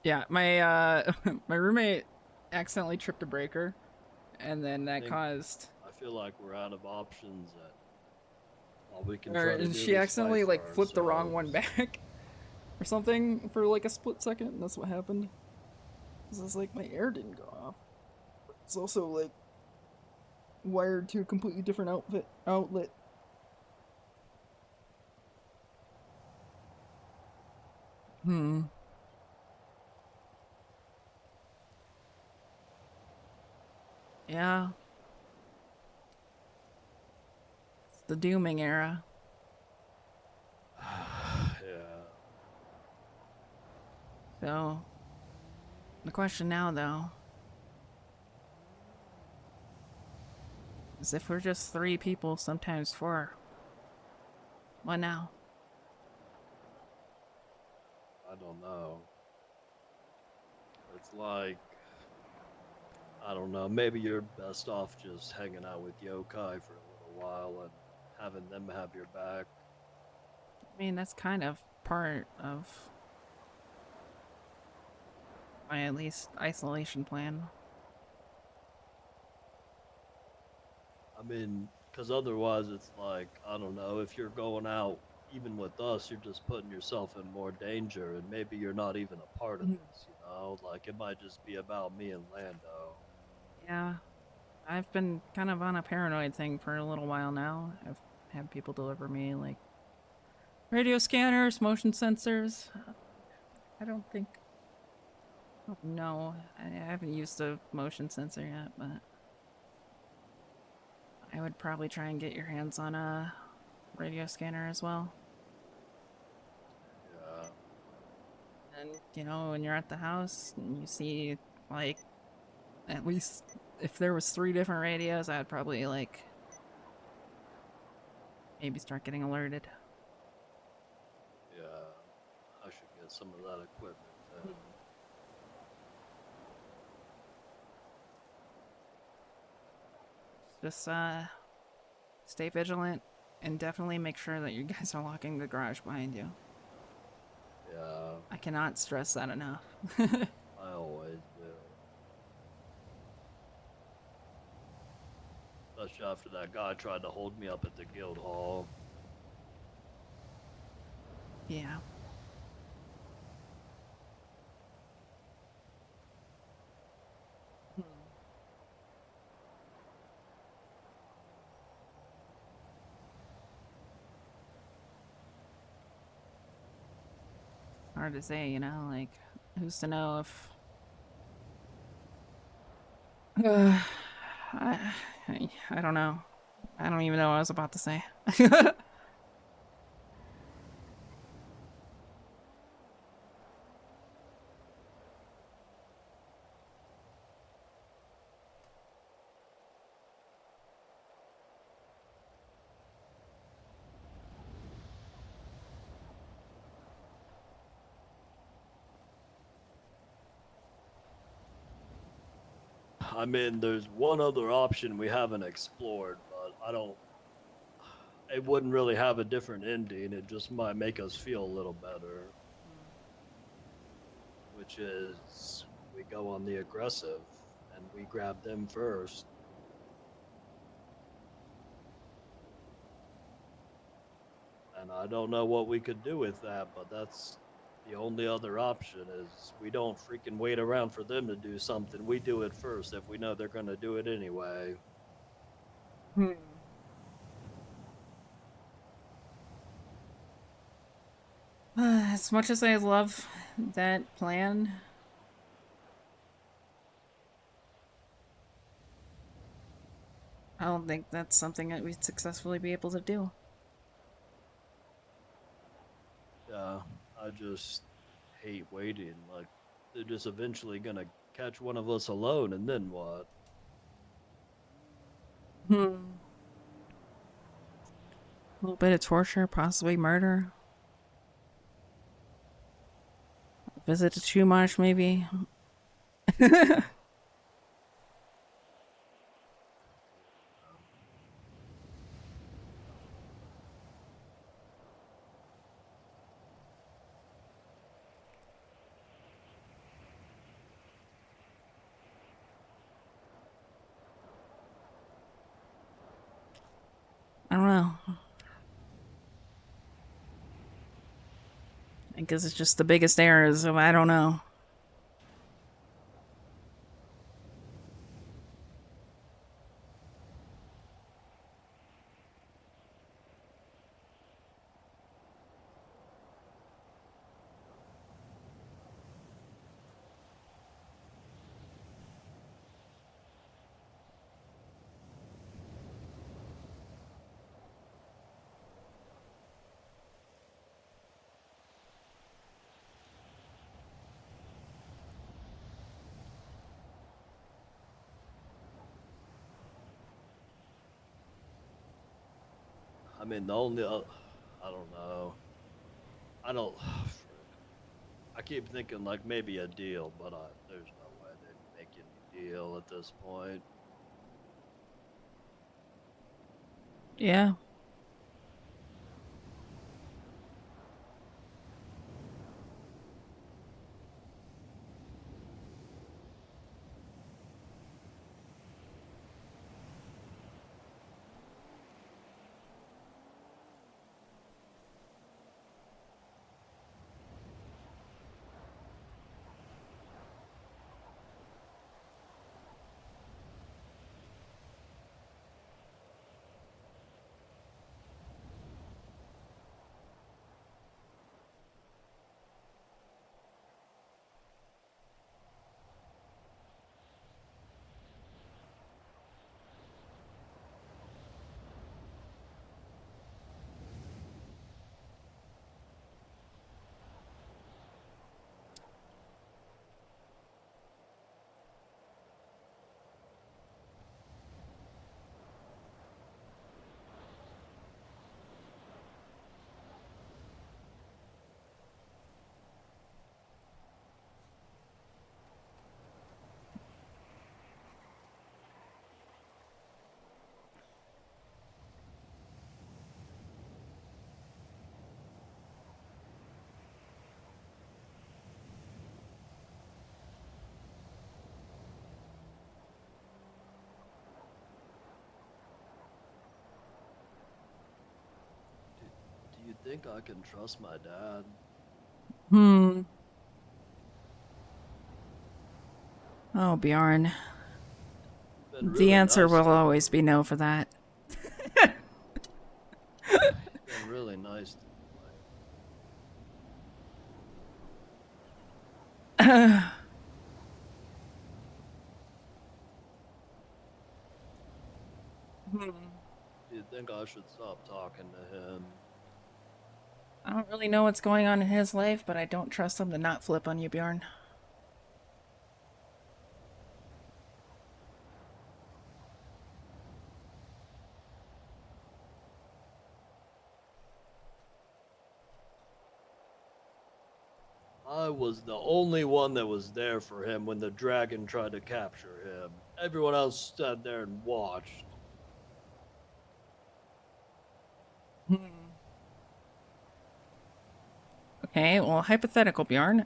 yeah, my my roommate accidentally tripped a breaker, and then that think caused, I feel like we're out of options, and all we can or try to and do she is fight accidentally for like flipped the wrong one ourselves. back or something for like a split second, and that's what happened. This is like my air didn't go off. It's also like wired to a completely different outlet. Hmm. Yeah. It's the dooming era. Yeah. So the question now though is if we're just 3 people, sometimes 4. What now? I don't know. It's like, I don't know. Maybe you're best off just hanging out with yokai for a little while and having them have your back. I mean, that's kind of part of my at least isolation plan. I mean, because otherwise it's like, I don't know, if you're going out, even with us, you're just putting yourself in more danger, and maybe you're not even a part of Mhm. this, you know? Like, it might just be about me and Lando. Yeah, I've been kind of on a paranoid thing for a little while now. I've had people deliver me like Radio scanners, motion sensors. I don't think. No, I haven't used a motion sensor yet, but I would probably try and get your hands on a radio scanner as well. Yeah. And, you know, when you're at the house and you see, like, at least if there was 3 different radios, I'd probably, like, maybe start getting alerted. Yeah. I should get some of that equipment then. Just, stay vigilant and definitely make sure that you guys are locking the garage behind you. Yeah. I cannot stress that enough. I always do. Especially after that guy tried to hold me up at the guild hall. Yeah. Hard to say, you know, like, who's to know if... I don't know. I don't even know what I was about to say. I mean, there's one other option we haven't explored, but I don't. It wouldn't really have a different ending. It just might make us feel a little better. Which is we go on the aggressive and we grab them first. And I don't know what we could do with that, but that's the only other option is we don't freaking wait around for them to do something. We do it first if we know they're going to do it anyway. As much as I love that plan, I don't think that's something that we'd successfully be able to do. Yeah, I just hate waiting. Like, they're just eventually going to catch one of us alone, and then what? A little bit of torture, possibly murder. Visit to Chumash, maybe. I don't know. I guess it's just the biggest errors of I don't know. I mean, the only. I don't know. I don't. I keep thinking like maybe a deal, but there's no way they'd make any deal at this point. Yeah. think I can trust my dad? Hmm. Oh, Bjorn. Been The really answer nice will to me. always be no for that. Been really nice to me. Hmm. Do you think I should stop talking to him? I don't really know what's going on in his life, but I don't trust him to not flip on you, Bjorn. I was the only one that was there for him when the dragon tried to capture him. Everyone else stood there and watched. Hmm. Okay, well, hypothetical, Bjorn.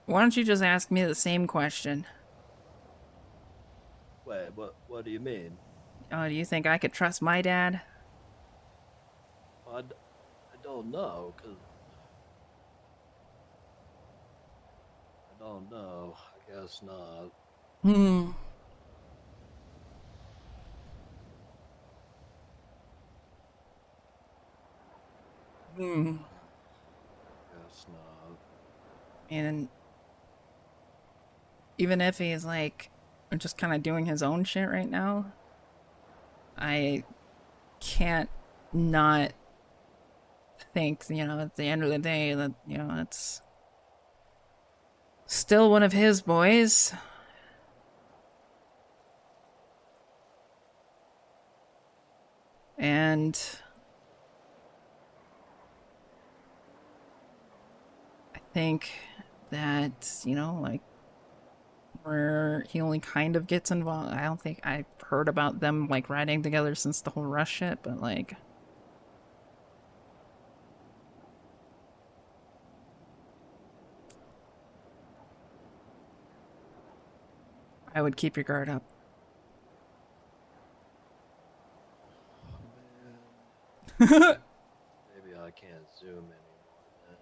Why don't you just ask me the same question? Wait, what do you mean? Oh, do you think I could trust my dad? I don't know, cause I don't know. I guess not. Hmm. Hmm. Guess not. And even if he's like just kind of doing his own shit right now, I can't not think, at the end of the day that, it's still one of his boys. And I think that, like, where he only kind of gets involved. I don't think I've heard about them, like, riding together since the whole Rush shit, but, like, I would keep your guard up. Man, maybe I can't zoom anymore then.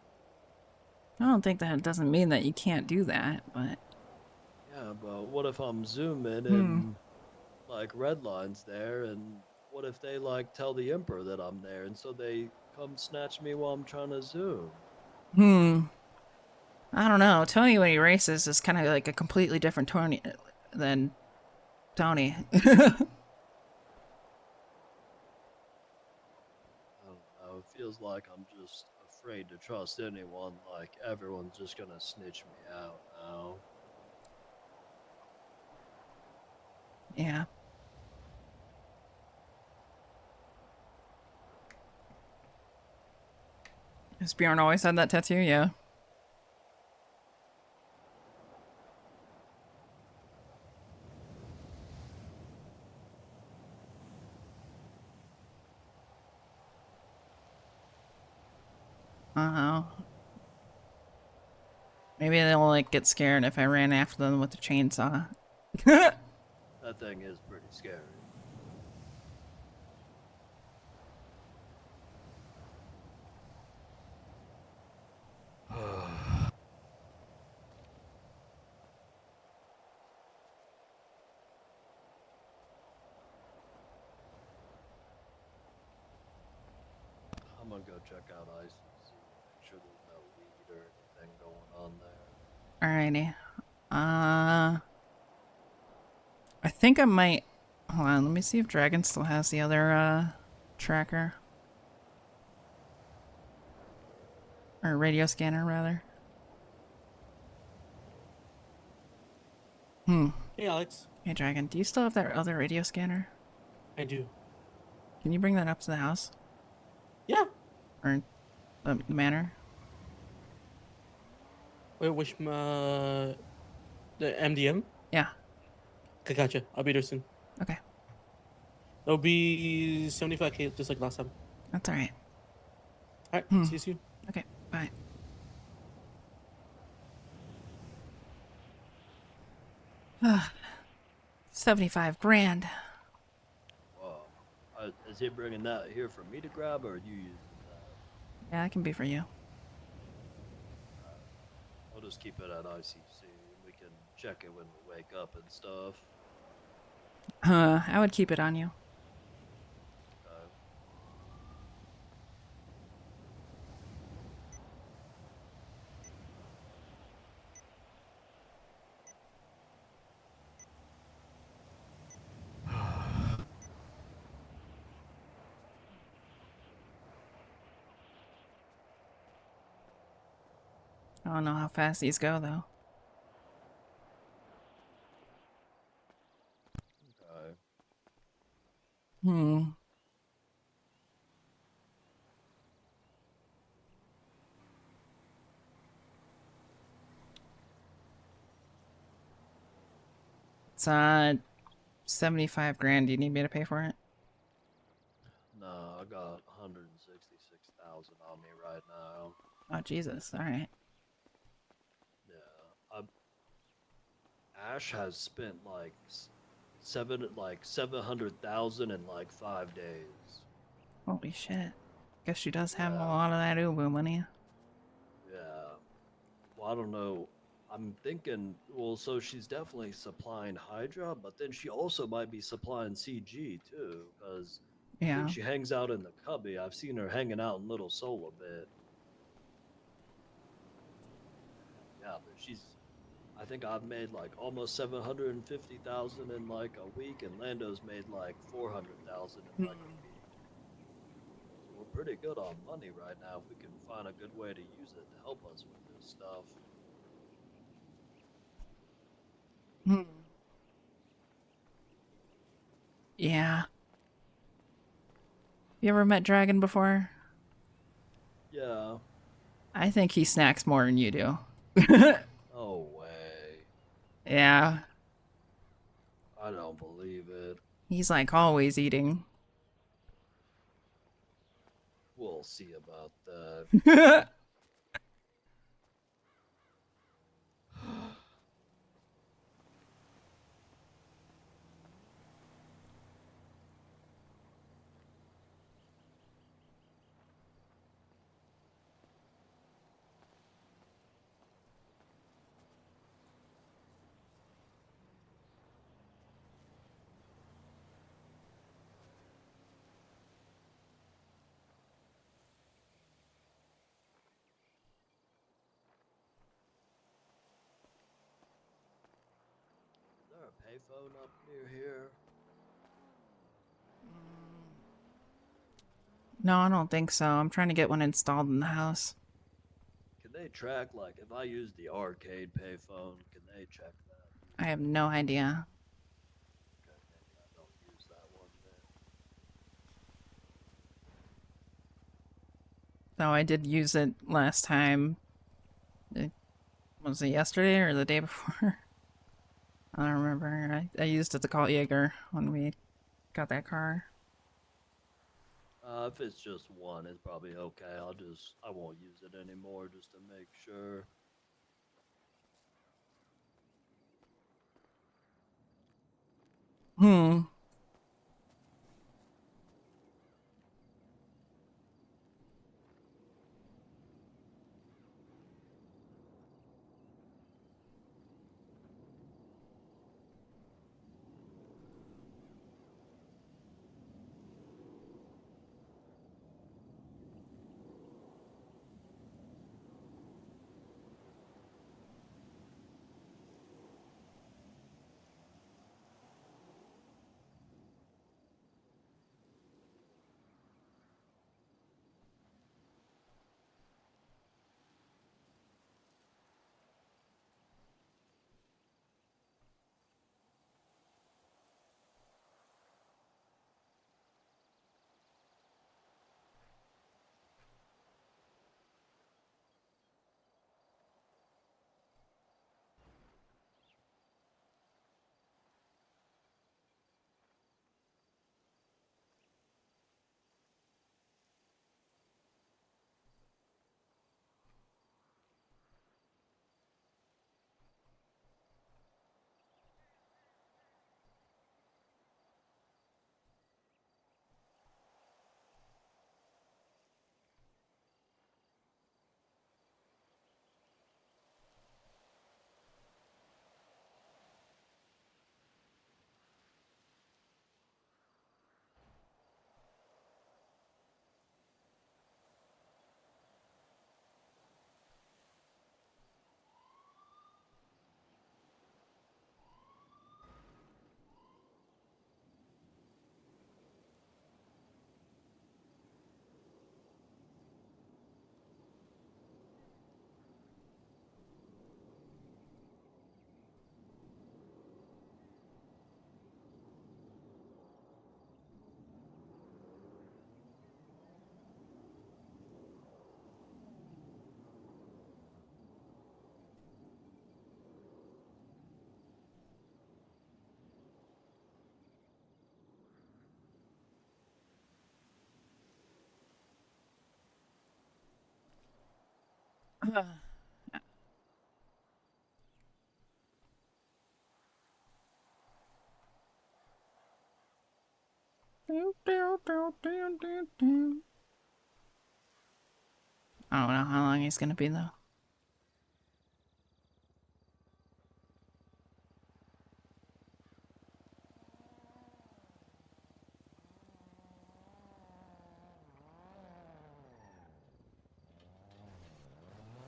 I don't think that doesn't mean that you can't do that, but... Yeah, but what if I'm zooming Hmm. and like Redline's there, and what if they like tell the Emperor that I'm there, and so they come snatch me while I'm trying to zoom? Hmm. I don't know. Tony, when he races, is kind of like a completely different Tony than Tony. I don't know. It feels like I'm just afraid to trust anyone. Like everyone's just gonna snitch me out now. Yeah. Has Bjorn always had that tattoo? Yeah. Uh-oh. Maybe they'll, like, get scared if I ran after them with the chainsaw. That thing is pretty scary. I'm gonna go check out ICC, make sure there's no weed or anything going on there. Alrighty. I think I might... Hold on, let me see if Dragon still has the other, tracker. Or radio scanner, rather. Hey, Alex. Hey, Dragon, do you still have that other radio scanner? I do. Can you bring that up to the house? Yeah. Or the manor? Wait, the MDM? Yeah. Okay, gotcha. I'll be there soon. Okay. It'll be 75K, just like last time. That's alright. Alright, see you soon. Okay, bye. 75 grand. Whoa. Is he bringing that here for me to grab, or are you using that? Yeah, that can be for you. I'll just keep it at ICC. We can check it when we wake up and stuff. I would keep it on you. I don't know how fast these go, though. Okay. Hmm. It's 75 grand. Do you need me to pay for it? No, I got 166,000 on me right now. Oh Jesus! All right. Yeah, Ash has spent like 700,000 in like 5 days. Holy shit! Guess she does have a Yeah. lot of that Ubu money. Yeah. Well, I don't know. I'm thinking, well, so she's definitely supplying Hydra, but then she also might be supplying CG too, because I think Yeah. she hangs out in the cubby. I've seen her hanging out in Little Soul a bit. Yeah, but I think I've made like almost 750,000 in like a week, and Lando's made like 400,000 in like a week. So we're pretty good on money right now if we can find a good way to use it to help us with this stuff. Hmm. Yeah. You ever met Dragon before? Yeah. I think he snacks more than you do. No way. Yeah. I don't believe it. He's like always eating. We'll see about that. Is there a payphone up near here? No, I don't think so. I'm trying to get one installed in the house. Can they track, like, if I use the arcade payphone, can they check that? I have no idea. Okay, maybe I don't use that one then. No, I did use it last time. Was it yesterday or the day before? I don't remember. I used it to call Jaeger when we got that car. If it's just one, it's probably okay. I won't use it anymore just to make sure. Hmm. I don't know how long he's gonna be though.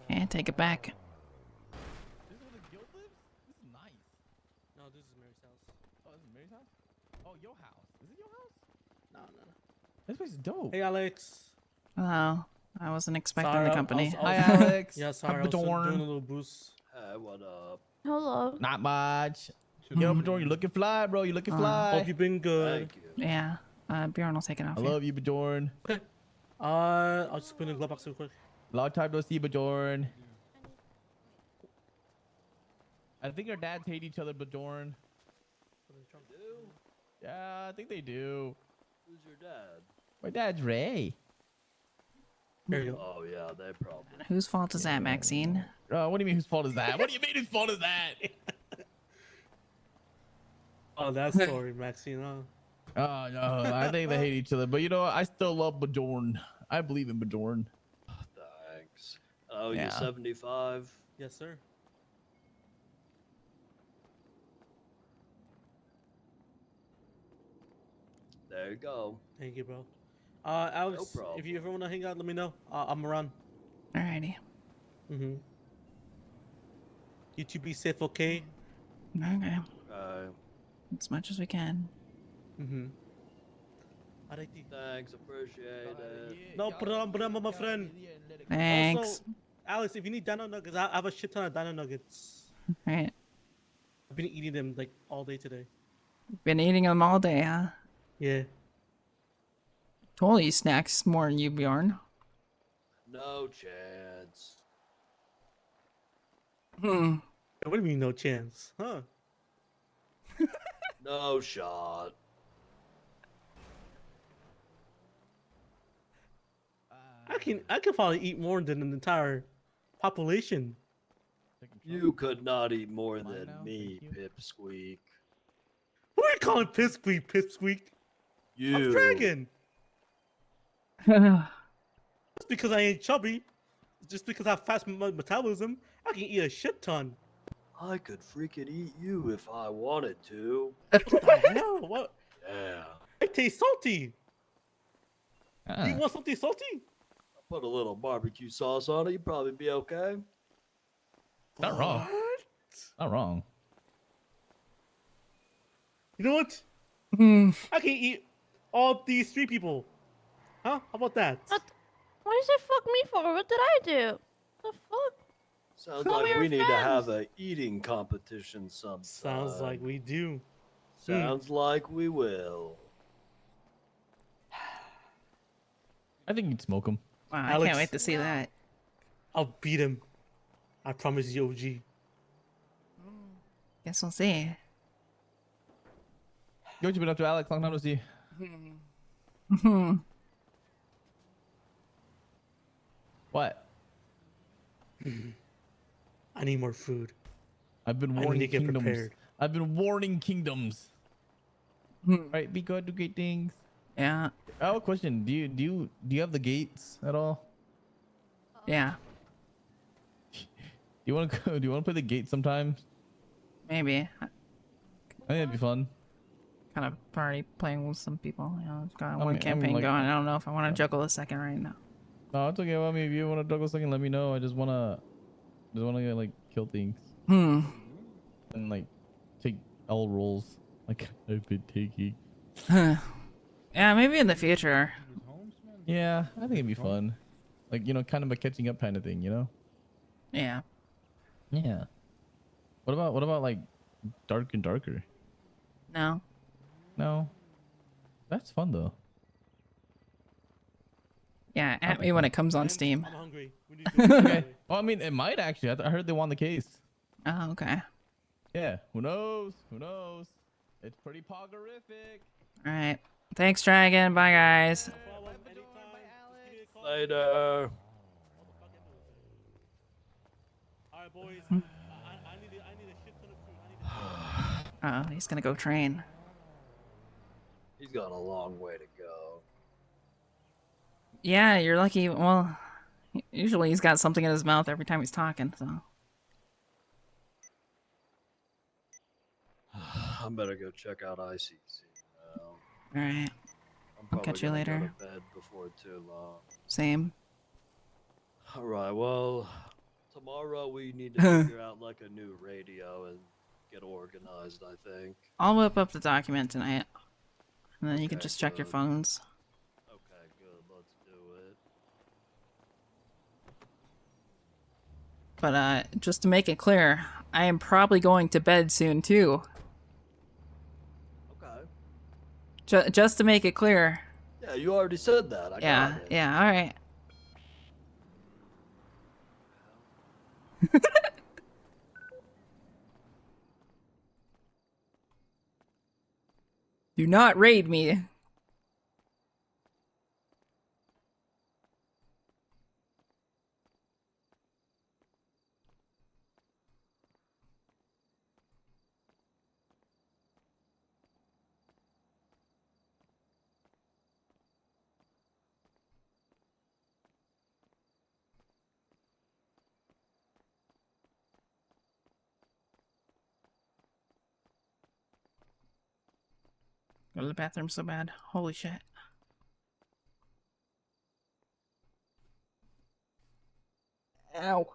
Can't take it back. This is where the guild lives? This is nice. No, this is Mary's house. Oh, this is Mary's house? Oh, your house. Is it your house? No, no, no. This place is dope. Hey, Alex. Hello. I wasn't expecting Sorry, the company. Hi, Alex. Yeah, sorry, I was doing a little boost. Hey, what up? Hello. Not much. Yo, Bajorn, you looking fly, bro. You looking fly. Hope you've been good. Thank you. Yeah. Bjorn will take it off. I love you, Bajorn. Okay. I'll just put in the glove box real quick. Long time no see, Bajorn. I think our dads hate each other, Bajorn. Do? Yeah, I think they do. Who's your dad? My dad's Ray. There you go. Oh yeah, they probably. Whose fault is that, Maxine? What do you mean whose fault is that? What do you mean whose fault is that? Oh, that story, Maxine, huh? Oh, no. I think they hate each other. But you know what? I still love Bajorn. I believe in Bajorn. Thanks. Oh, Yeah. you're 75. Yes, sir. There you go. Thank you, bro. Alex, No problem. if you ever want to hang out, let me know. I'm around. Alrighty. Mm-hmm. You two be safe, okay? Okay. Uh, As much as we can. Mm-hmm. thanks, appreciate it. No problem, my friend. Thanks. Also, Alex, if you need dino nuggets, I have a shit ton of dino nuggets. Right. I've been eating them like all day today. Been eating them all day, huh? Yeah. Totally snacks more than you, Bjorn. No chance. Hmm. What do you mean, no chance? Huh? No shot. I can probably eat more than an entire population. You could not eat more Mine than now? me, Thank you. Pipsqueak. Who are you calling pipsqueak, pipsqueak? You. I'm dragon. Hmm. Just because I ain't chubby, just because I have fast metabolism, I can eat a shit ton. I could freaking eat you if I wanted to. What the hell? What? Yeah. I taste salty. Ah, You want something salty? Put a little barbecue sauce on it, you'd probably be okay. not wrong. What? Not wrong. You know what? Hmm. I can eat all these three people. Huh? How about that? What? Why does it fuck me for? What did I do? The fuck? Sounds Thought like we were we need to have friends. a eating competition sometime. Sounds like we do. Sounds like we will. I think you'd smoke them. Wow, I Alex. can't wait to see that. I'll beat him. I promise you, OG. Guess we'll see. Yo, what you been up to, Alex? Long time no see. Hmm. What? I need more food. I've been I need warning to get kingdoms. prepared. I've been warning kingdoms. Right, be good, do great things. Yeah. I have a question. Do you have the gates at all? Yeah. Do you want to go? Do you want to play the gate sometime? Maybe. I think it'd be fun. Kind of already playing with some people. You know, I've got I one mean, campaign like- going. I don't know if I want to juggle a second right now. No, it's okay. Well, I mean, if you want to juggle a second, let me know. I just wanna like kill things Hmm. and like take all roles like I've been taking. Yeah, maybe in the future. Yeah, I think it'd be fun. Like, you know, kind of a catching up kind of thing, you know? Yeah. Yeah. What about like dark and darker? No. No. That's fun though. Yeah, at me when it comes on Steam. I'm hungry. We need to do this Okay. Well, I mean, it might actually. I heard they won the case. Oh, okay. Yeah. Who knows? Who knows? It's pretty poggerific. All right. Thanks, Dragon. Bye, guys. No problem. Anytime. Just give me a call. Later. boys. I need a shit ton of food. Oh, he's gonna go train. He's got a long way to go. Yeah, you're lucky. Well, usually he's got something in his mouth every time he's talking, so. I better go check out ICC now. Alright. I'm I'll probably catch you gonna later. go to bed before too long. Same. Alright, well, tomorrow we need to figure out like a new radio and get organized, I think. I'll whip up the document tonight. And then you can Okay, just check your good. phones. Okay, good. Let's do it. But, just to make it clear, I am probably going to bed soon, too. Okay. Just to make it clear. Yeah, you already said that. I got it. Yeah, alright. Do not raid me. Go to the bathroom so bad. Holy shit. Ow.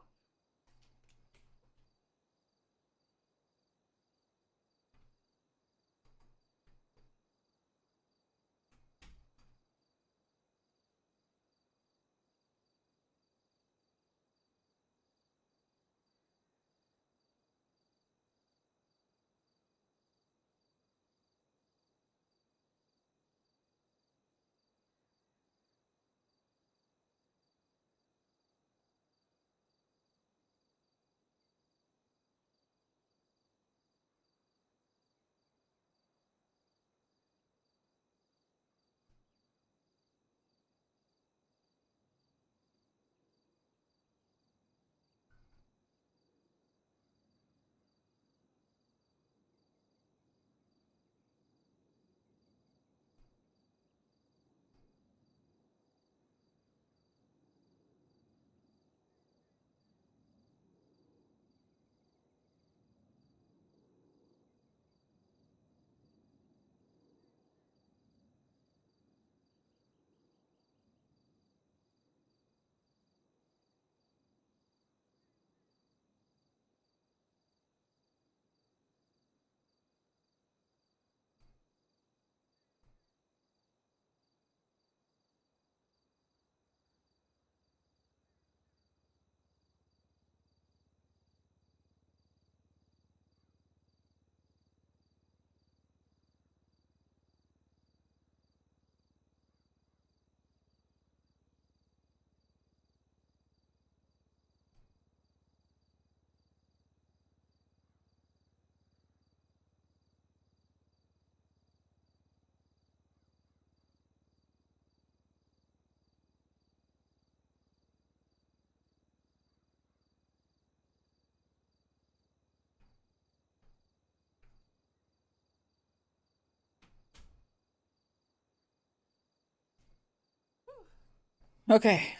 Okay.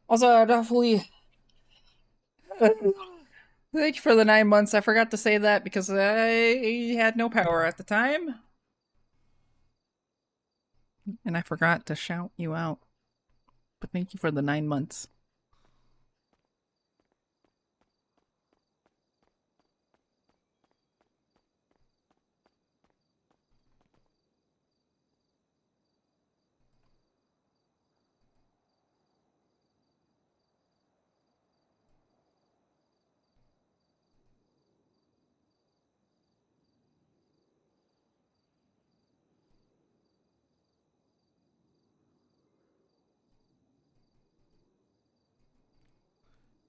Also, definitely. Thank you for the 9 months. I forgot to say that because I had no power at the time. And I forgot to shout you out. But thank you for the 9 months.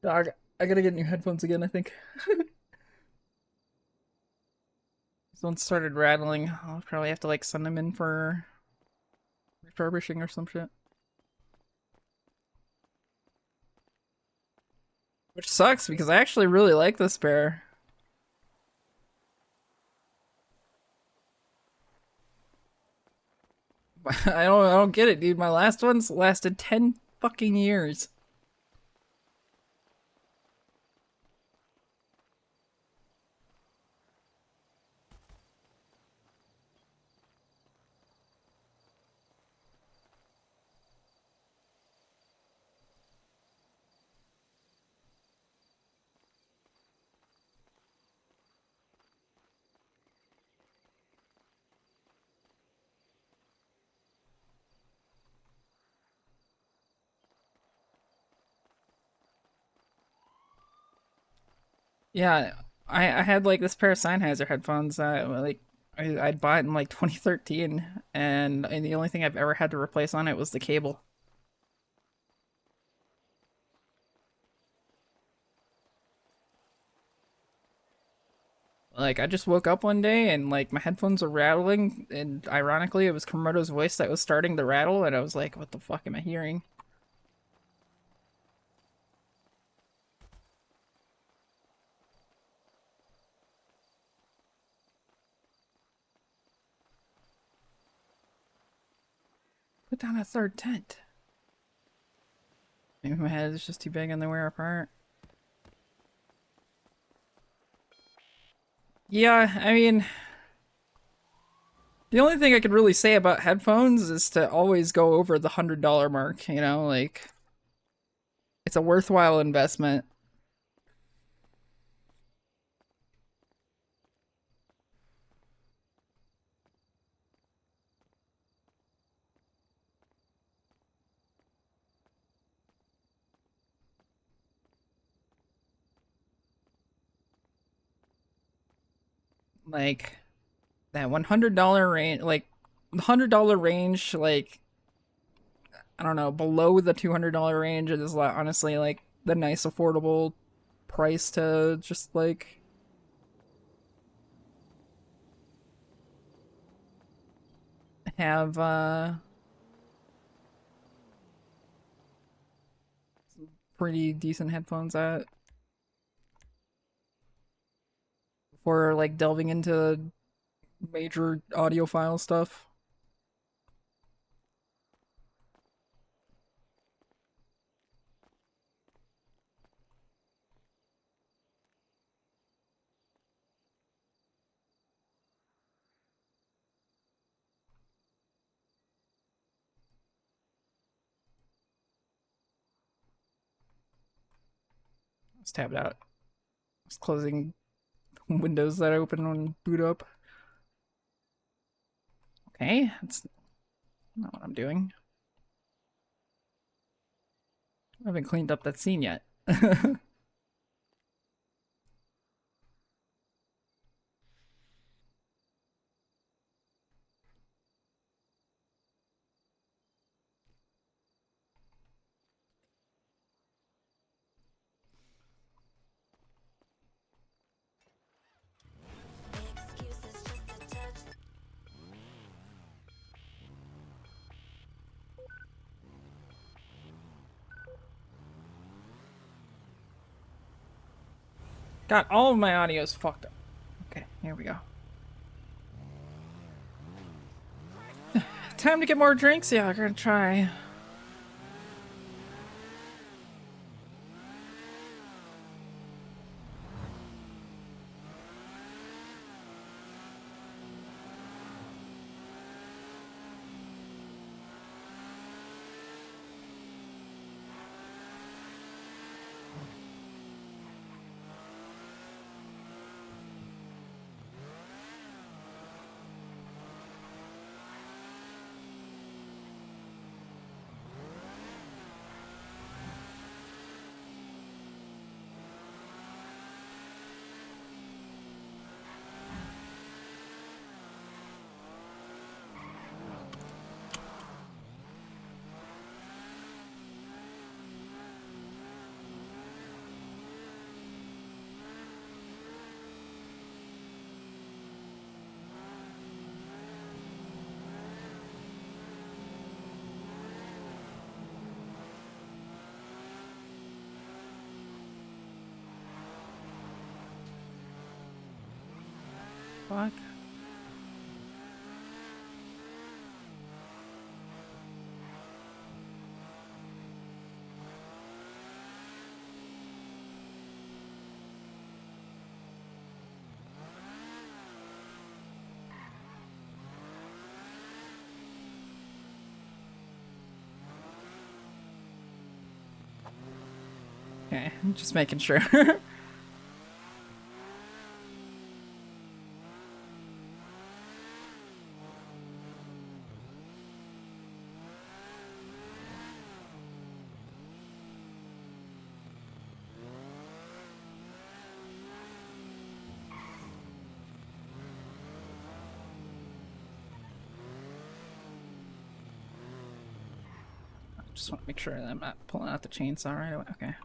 Dog, I gotta get new headphones again, I think. These ones started rattling. I'll probably have to like send them in for refurbishing or some shit. Which sucks because I actually really like this pair. I don't get it, dude. My last ones lasted 10 fucking years. Yeah, I had like this pair of Sennheiser headphones that I'd bought in like 2013, and the only thing I've ever had to replace on it was the cable. Like I just woke up one day and like my headphones were rattling, and ironically it was Komodo's voice that was starting the rattle, and I was like, what the fuck am I hearing? Put down a third tent. Maybe my head is just too big and they wear apart. Yeah, I mean, the only thing I could really say about headphones is to always go over the $100 mark, you know, like it's a worthwhile investment. Like that $100 range, like the $100 range, like I don't know, below the $200 range is like, honestly like the nice affordable price to just like have pretty decent headphones at before like delving into major audiophile stuff. It's tabbed out. It's closing windows that open when boot up. Okay, that's not what I'm doing. I haven't cleaned up that scene yet. Got all of my audios fucked up. Okay, here we go. Time to get more drinks? Yeah, I'm gonna try. fuck? Okay, I'm just making sure. Just want to make sure that I'm not pulling out the chainsaw right away. Okay.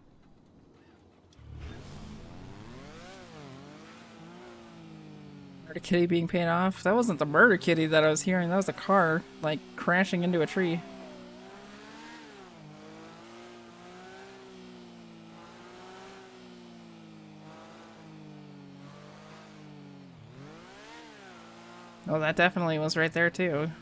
Murder kitty being paid off? That wasn't the murder kitty that I was hearing. That was a car, like, crashing into a tree. Oh, that definitely was right there, too.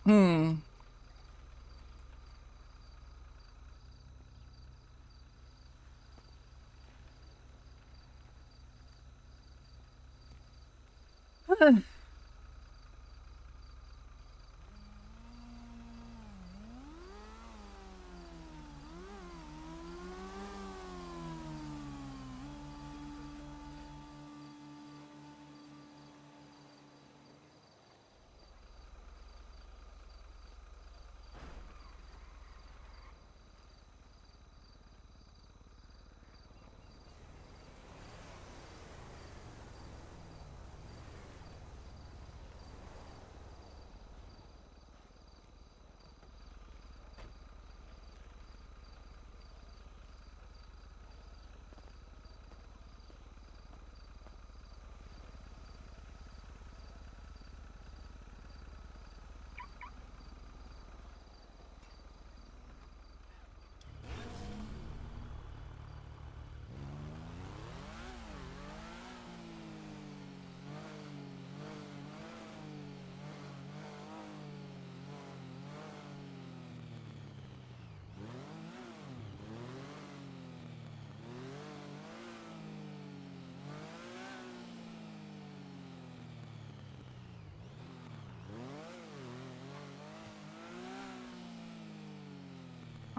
Hmm.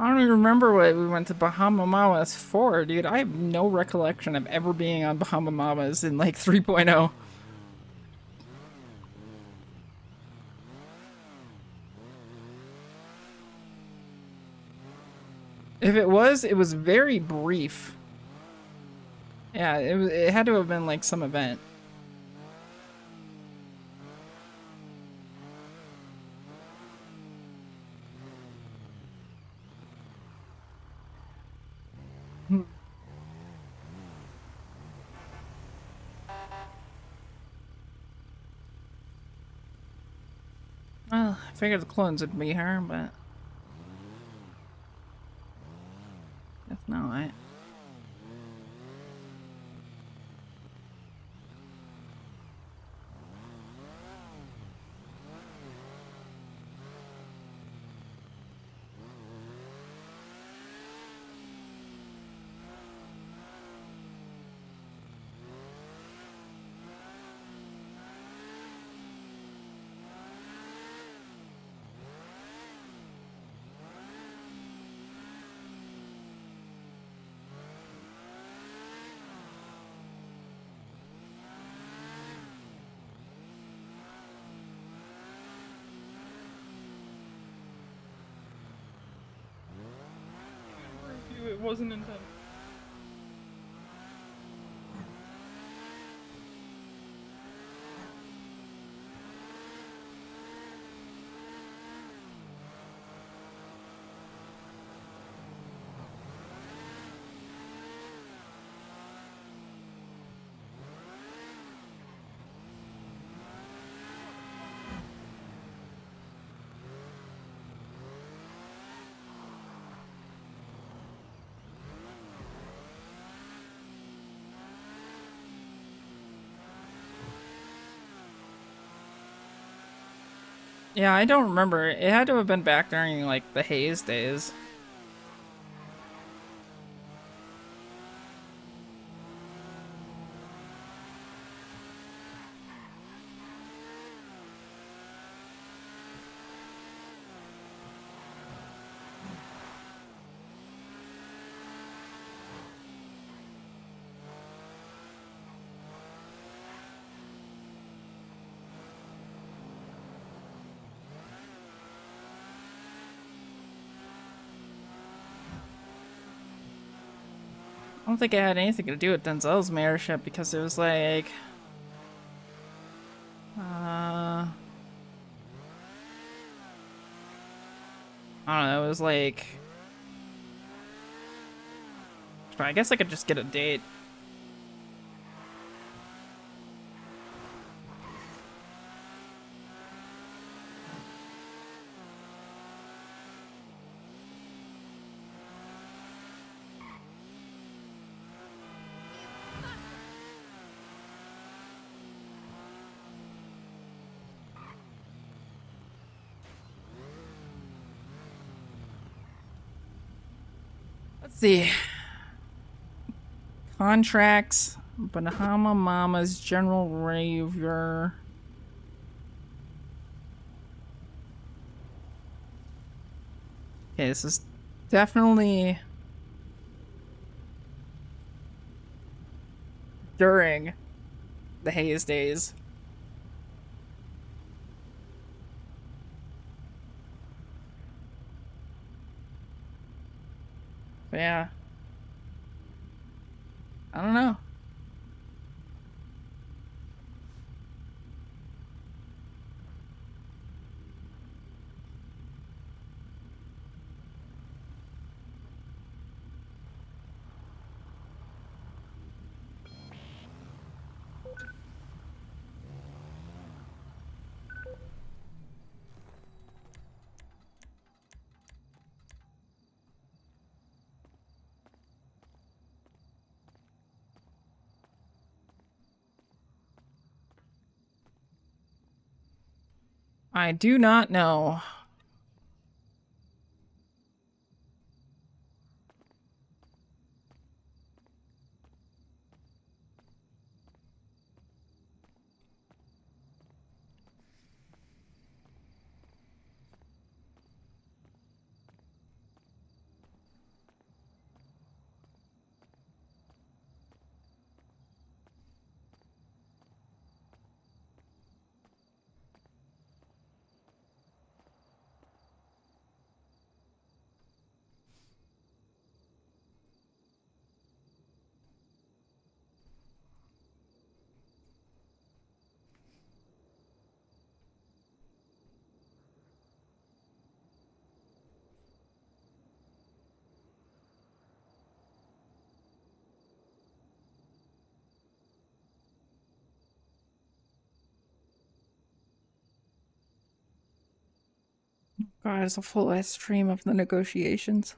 I don't even remember what we went to Bahama Mamas for, dude. I have no recollection of ever being on Bahama Mamas in like 3.0. If it was very brief. Yeah, it had to have been like some event. Well, I figured the clones would be here, but if not. It wasn't intended. Yeah, I don't remember. It had to have been back during like the Haze days. I don't think it had anything to do with Denzel's mayorship because it was like, I don't know. It was like, I guess I could just get a date. Let's see. Contracts, Bahama Mamas, General Raver. Okay, this is definitely during the Haze days. But yeah. I don't know. I do not know. God, it's a full ass stream of the negotiations.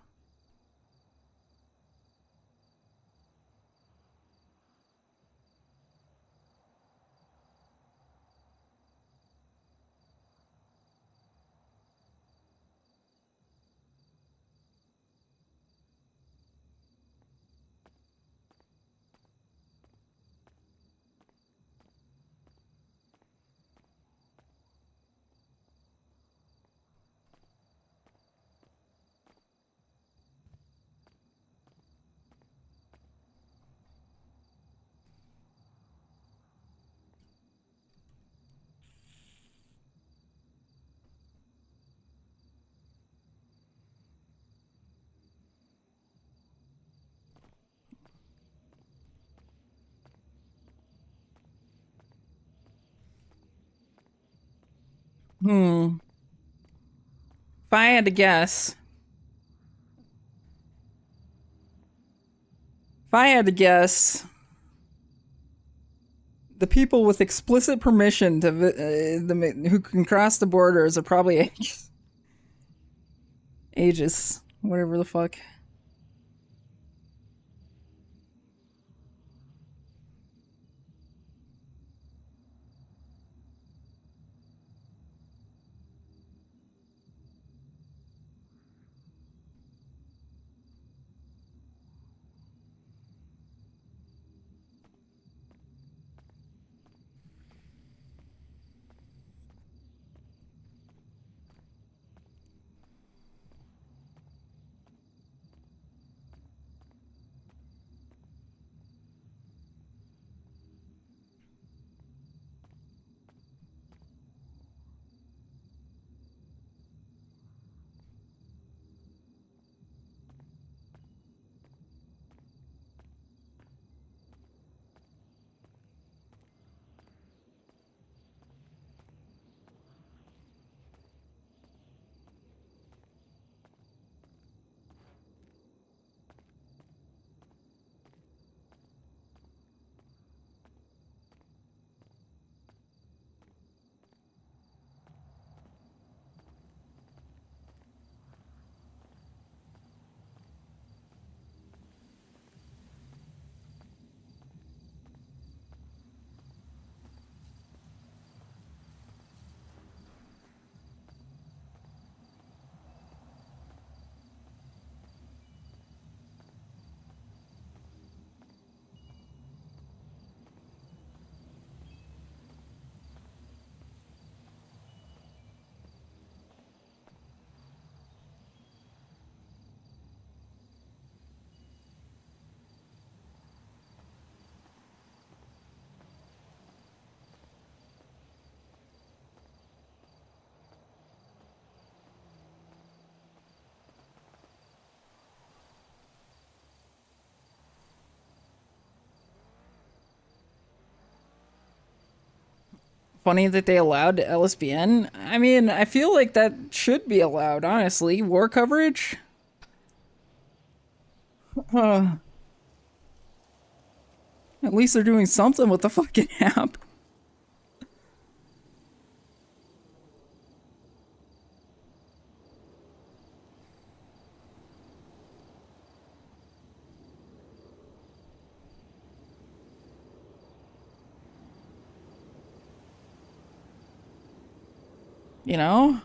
Hmm. If I had to guess, the people with explicit permission to who can cross the borders are probably ages, whatever the fuck. Funny that they allowed LSBN. I mean, I feel like that should be allowed, honestly. War coverage? At least they're doing something with the fucking app. You know?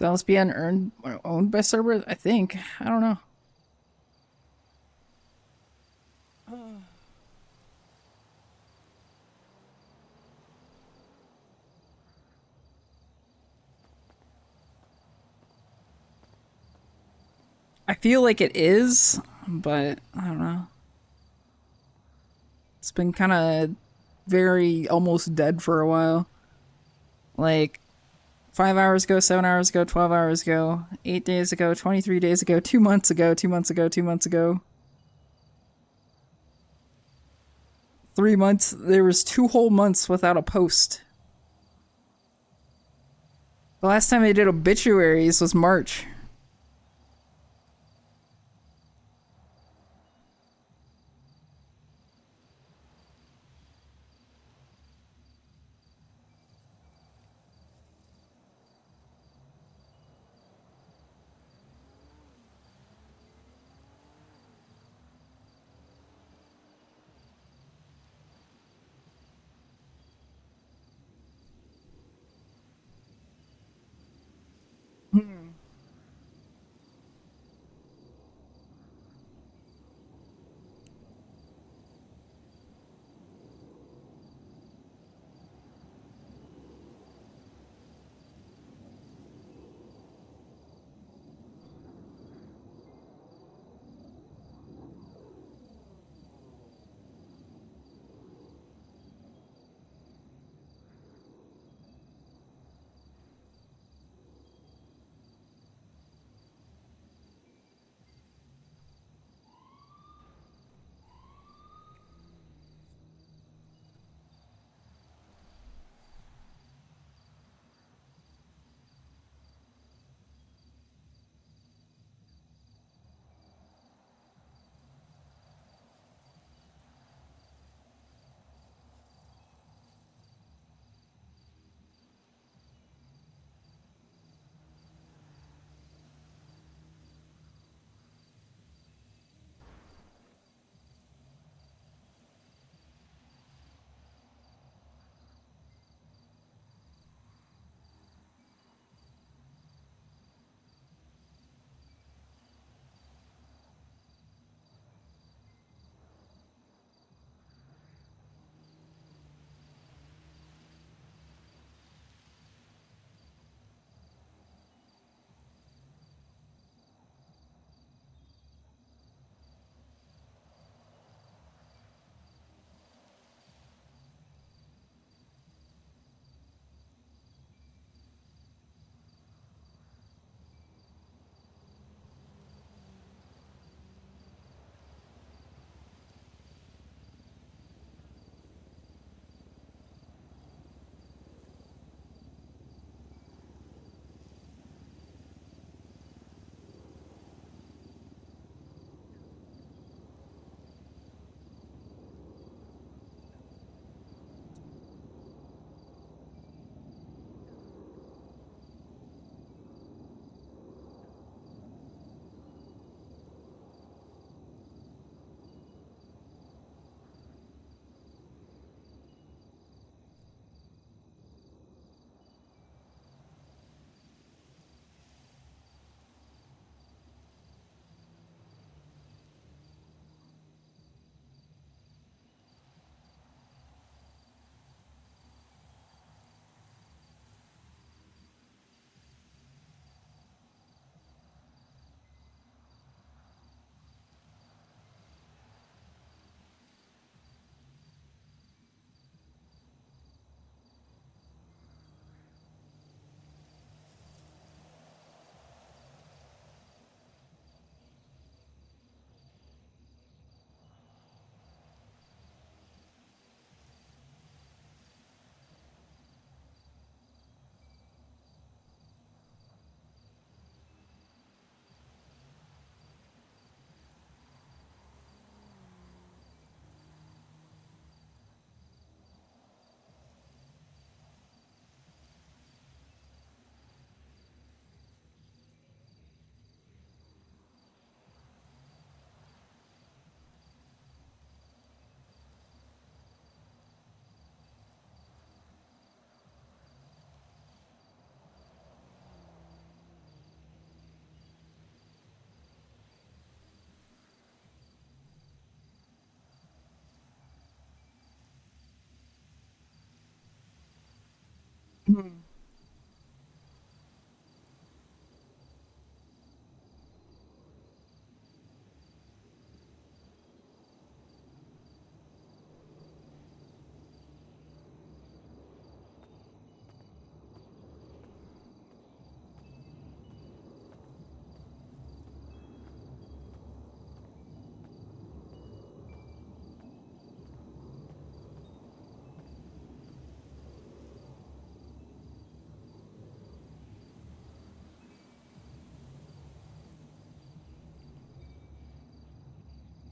Is LSBN earned or owned by Cerberus? I think. I don't know. I feel like it is, but I don't know. It's been kind of very almost dead for a while. Like 5 hours ago, 7 hours ago, 12 hours ago, 8 days ago, 23 days ago, 2 months ago, 2 months ago, 2 months ago. 3 months. There was 2 whole months without a post. The last time I did obituaries was March.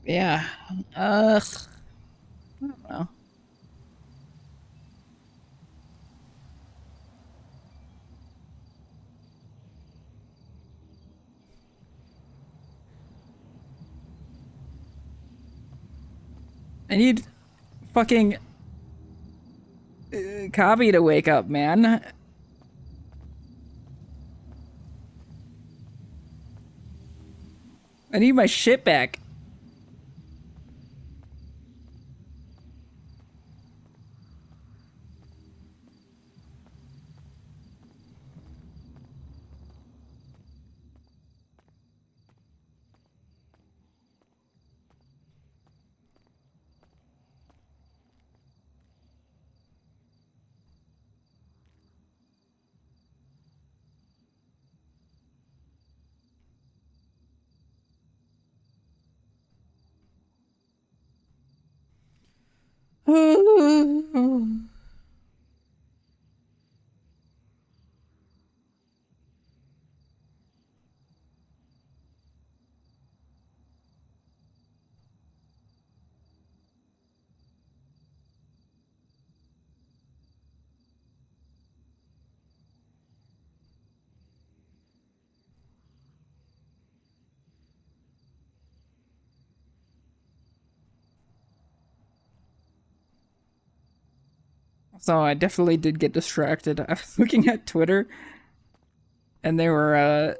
Yeah. I don't know. I need fucking Kabi to wake up, man. I need my shit back. So I definitely did get distracted. I was looking at Twitter and there were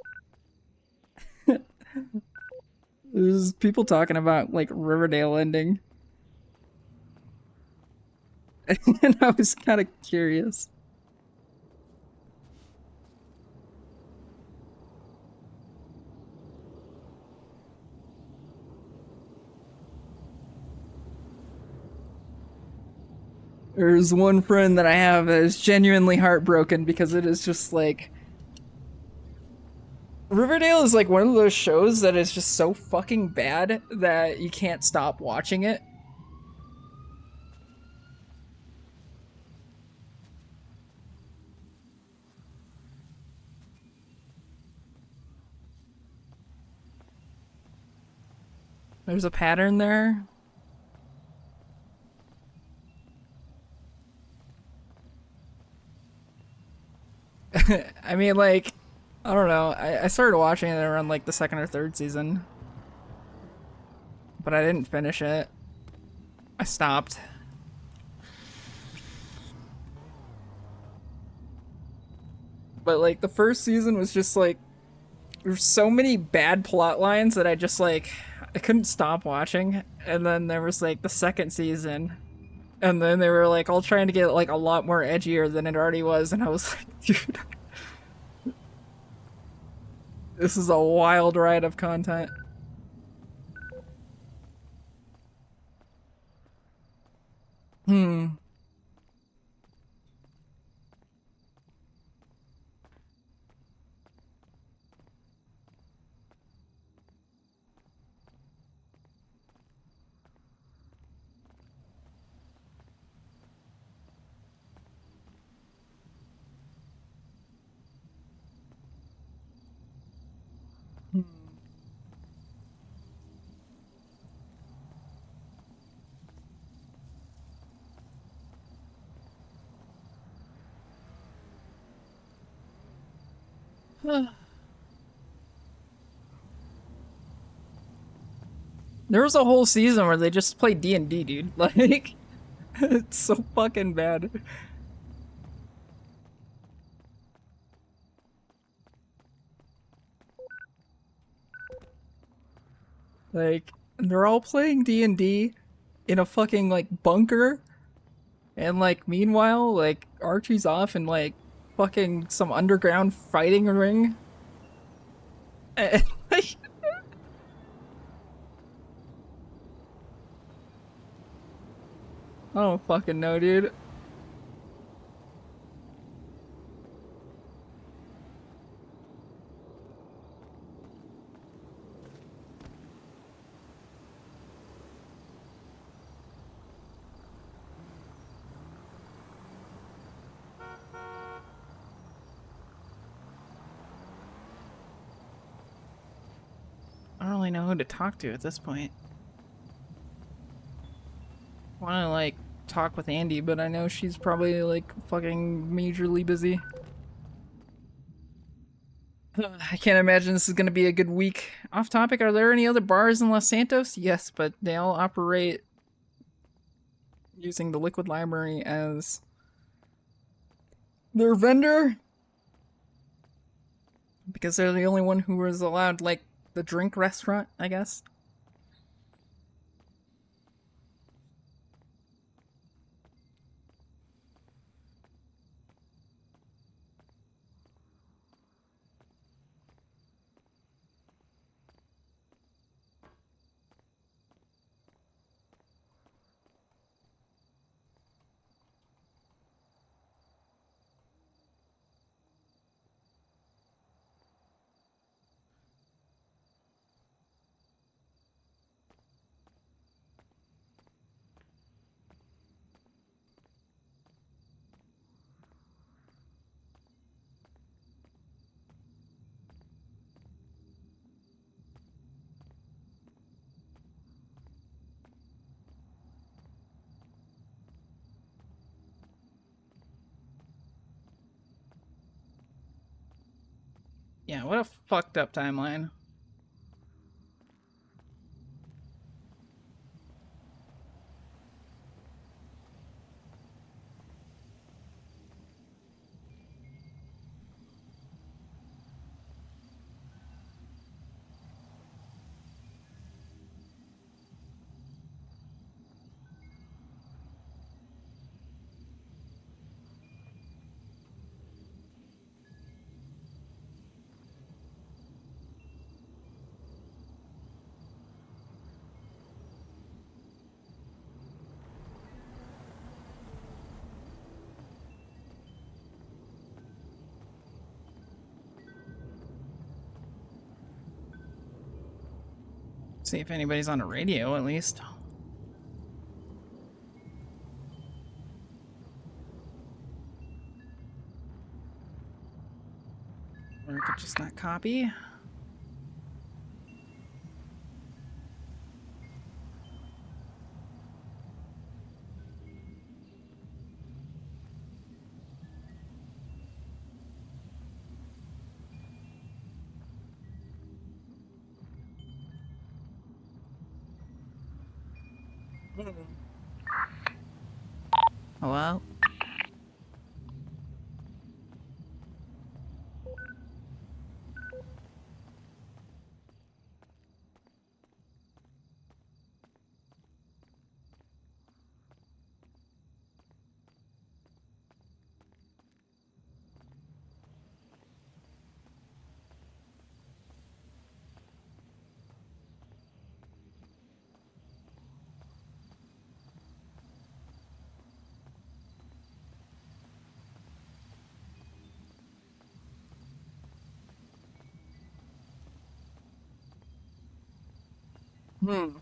there's people talking about like Riverdale ending. And I was kind of curious. There's one friend that I have that is genuinely heartbroken because it is just like Riverdale is like one of those shows that is just so fucking bad that you can't stop watching it. There's a pattern there. I mean, like, I don't know. I started watching it around like the second or third season, but I didn't finish it. I stopped. But like the first season was just like there's so many bad plot lines that I just like I couldn't stop watching. And then there was like the second season, and then they were like all trying to get like a lot more edgier than it already was, and I was like, dude, this is a wild ride of content. Hmm. There was a whole season where they just played D&D, dude. Like, it's so fucking bad. Like, they're all playing D&D in a fucking, like, bunker. And, like, meanwhile, like, Archie's off in, like, fucking some underground fighting ring. And, like, I don't fucking know, dude. I don't really know who to talk to at this point. want to like talk with Andy, but I know she's probably like fucking majorly busy. I can't imagine this is gonna be a good week. Off topic, are there any other bars in Los Santos? Yes, but they all operate using the Liquid Library as their vendor because they're the only one who is allowed like the drink restaurant, I guess. Yeah, what a fucked up timeline. See if anybody's on the radio at least. Or I could just not copy. Hello? Hmm.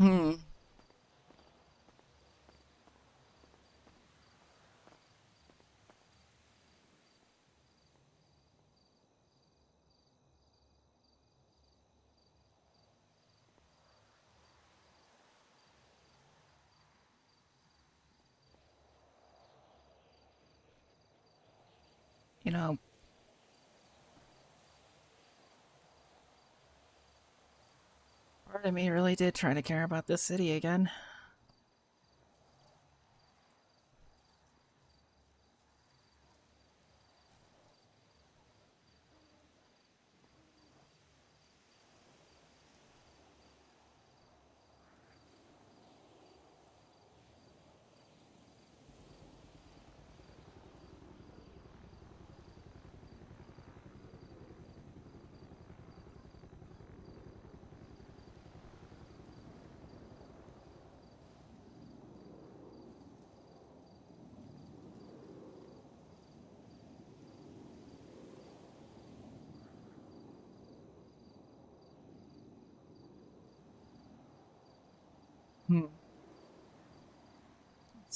Hmm. You know, part of me really did try to care about this city again.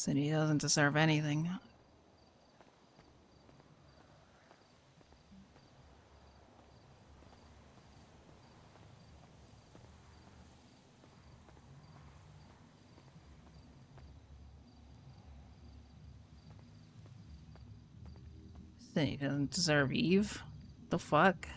City doesn't deserve anything. City doesn't deserve Eve. The fuck?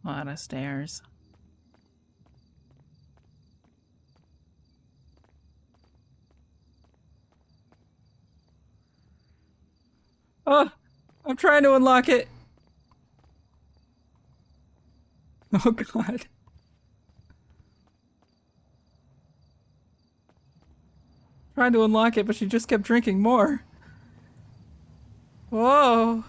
A lot of stairs. Oh, I'm trying to unlock it. Oh god. Trying to unlock it, but she just kept drinking more. Whoa.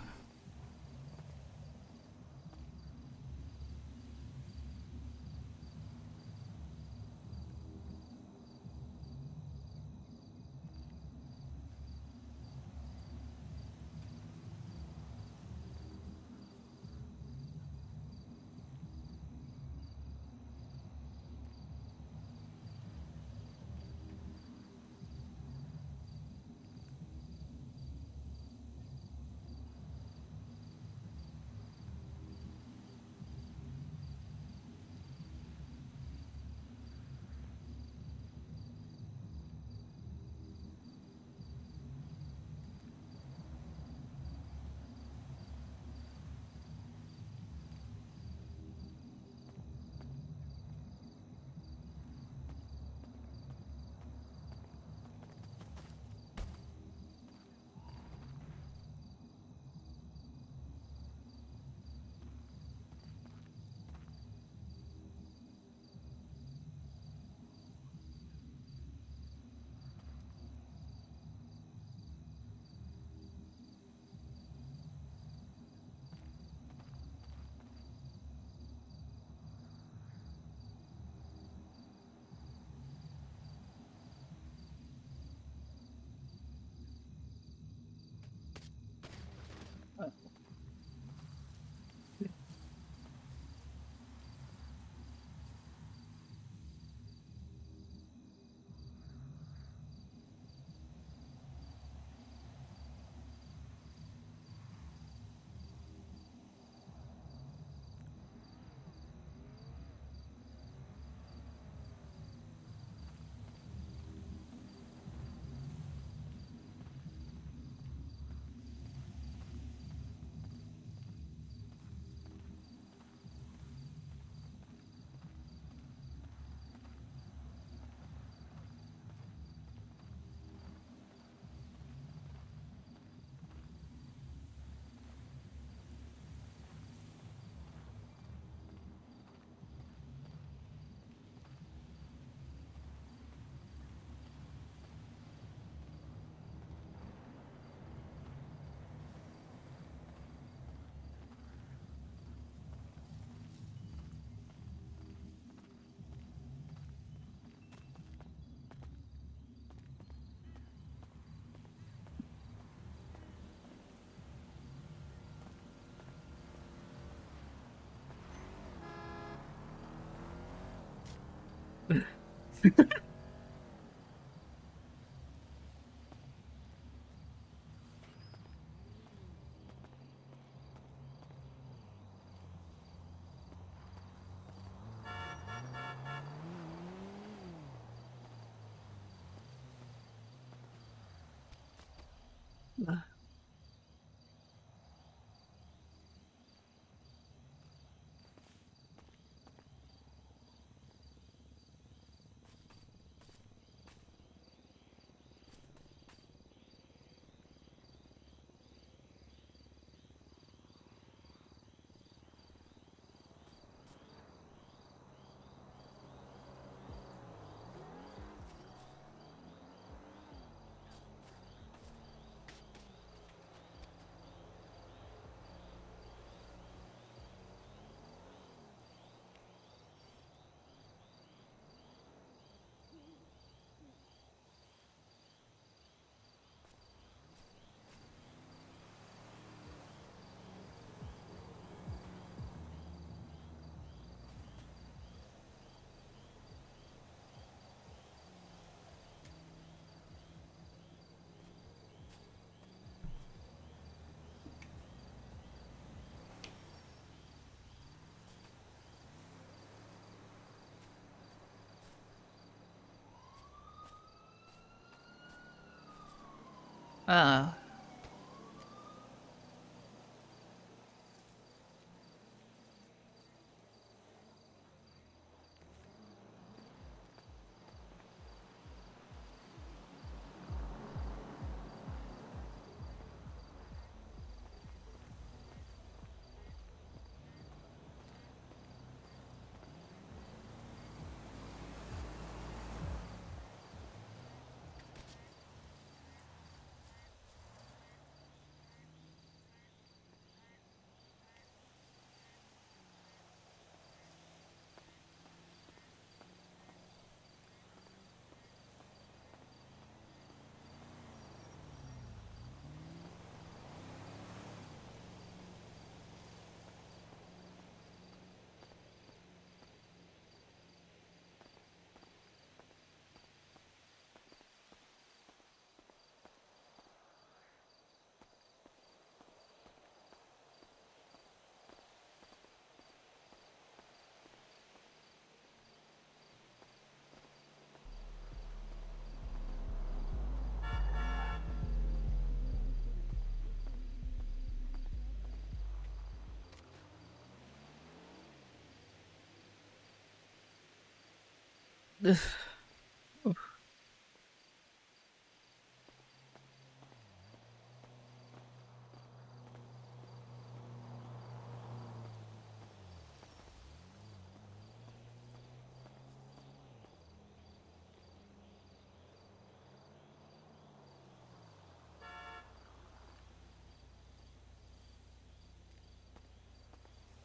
Uh,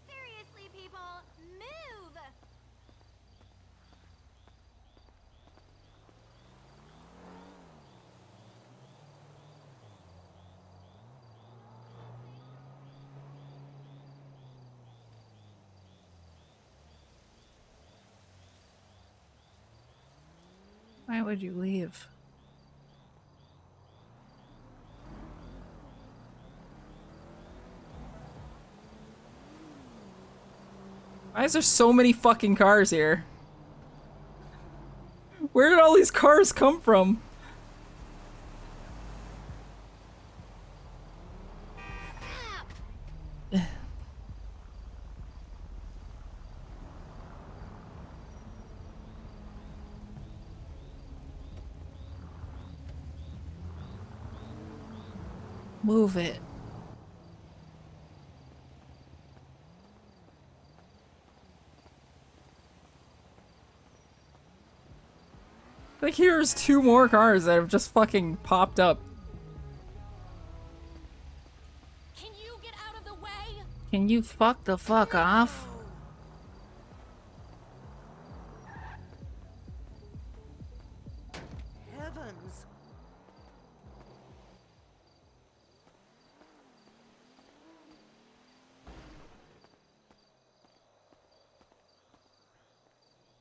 Seriously, people, move! why would you leave? Why is there so many fucking cars here? Where did all these cars come from? Move it. Like, here's 2 more cars that have just fucking popped up. Can you get out of the way? Can you fuck the fuck off? Heavens!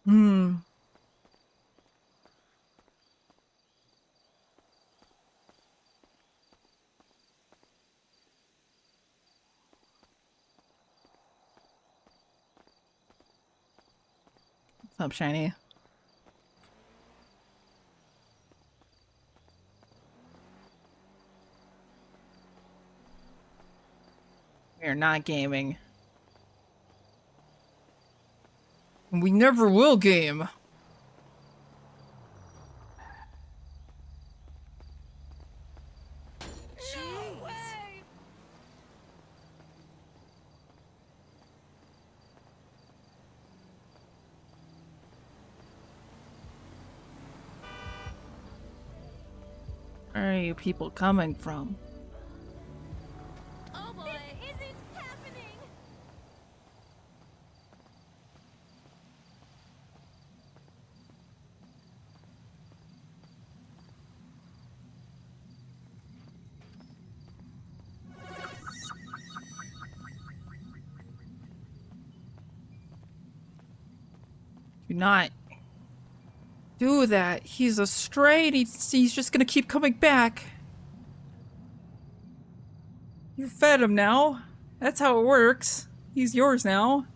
Hmm. What's up, Shiny? We are not gaming. We never will game. No way! Where are you people coming from? Oh boy! This isn't happening! Do not do that. He's a stray and he's just gonna keep coming back. You fed him now. That's how it works. He's yours now.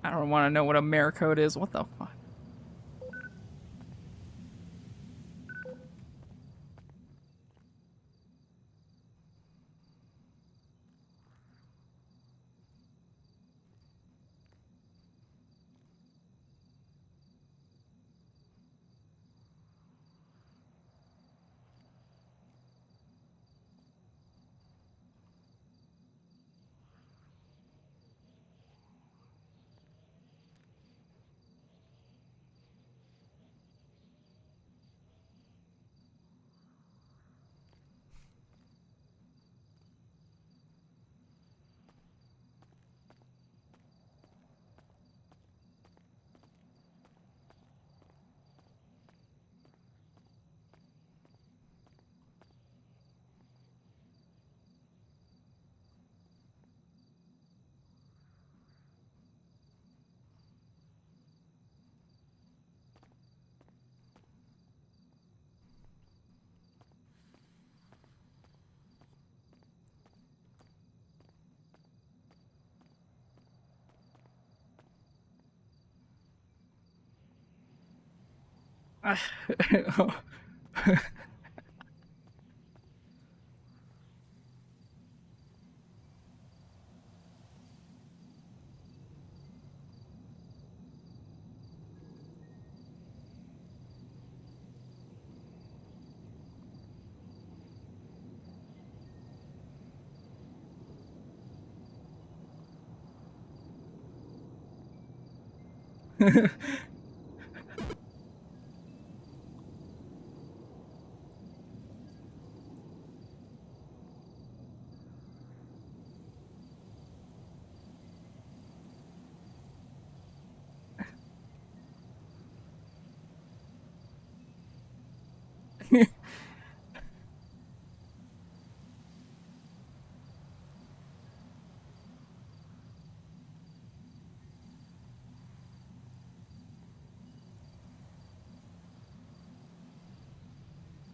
I don't want to know what a mare code is. What the fuck?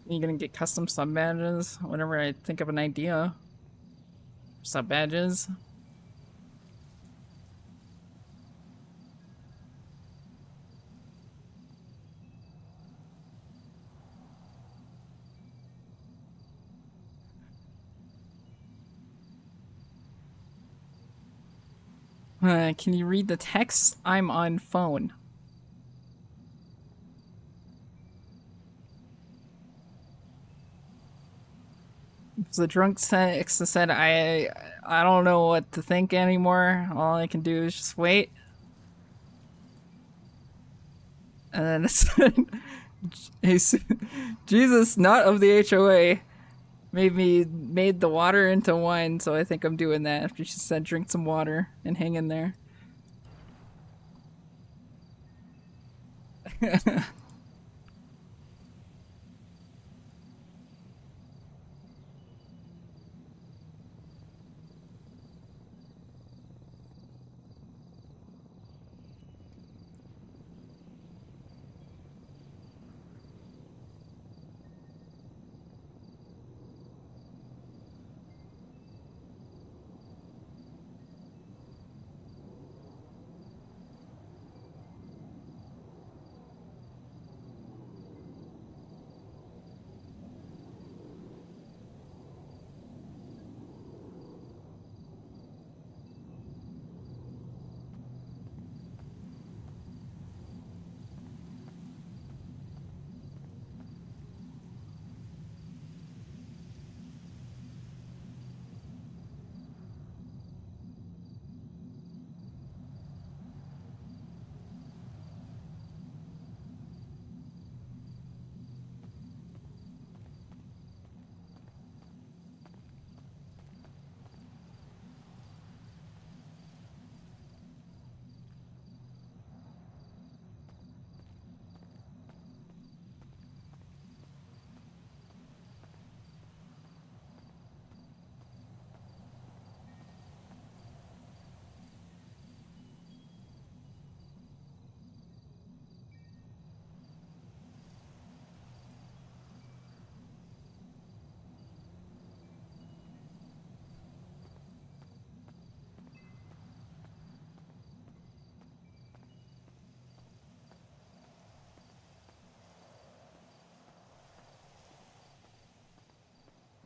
You gonna get custom sub badges whenever I think of an idea? Sub badges? Can you read the text? I'm on phone. The drunk text said, I don't know what to think anymore. All I can do is just wait. And then it said, Jesus, not of the HOA, made the water into wine, so I think I'm doing that. After she said, drink some water and hang in there.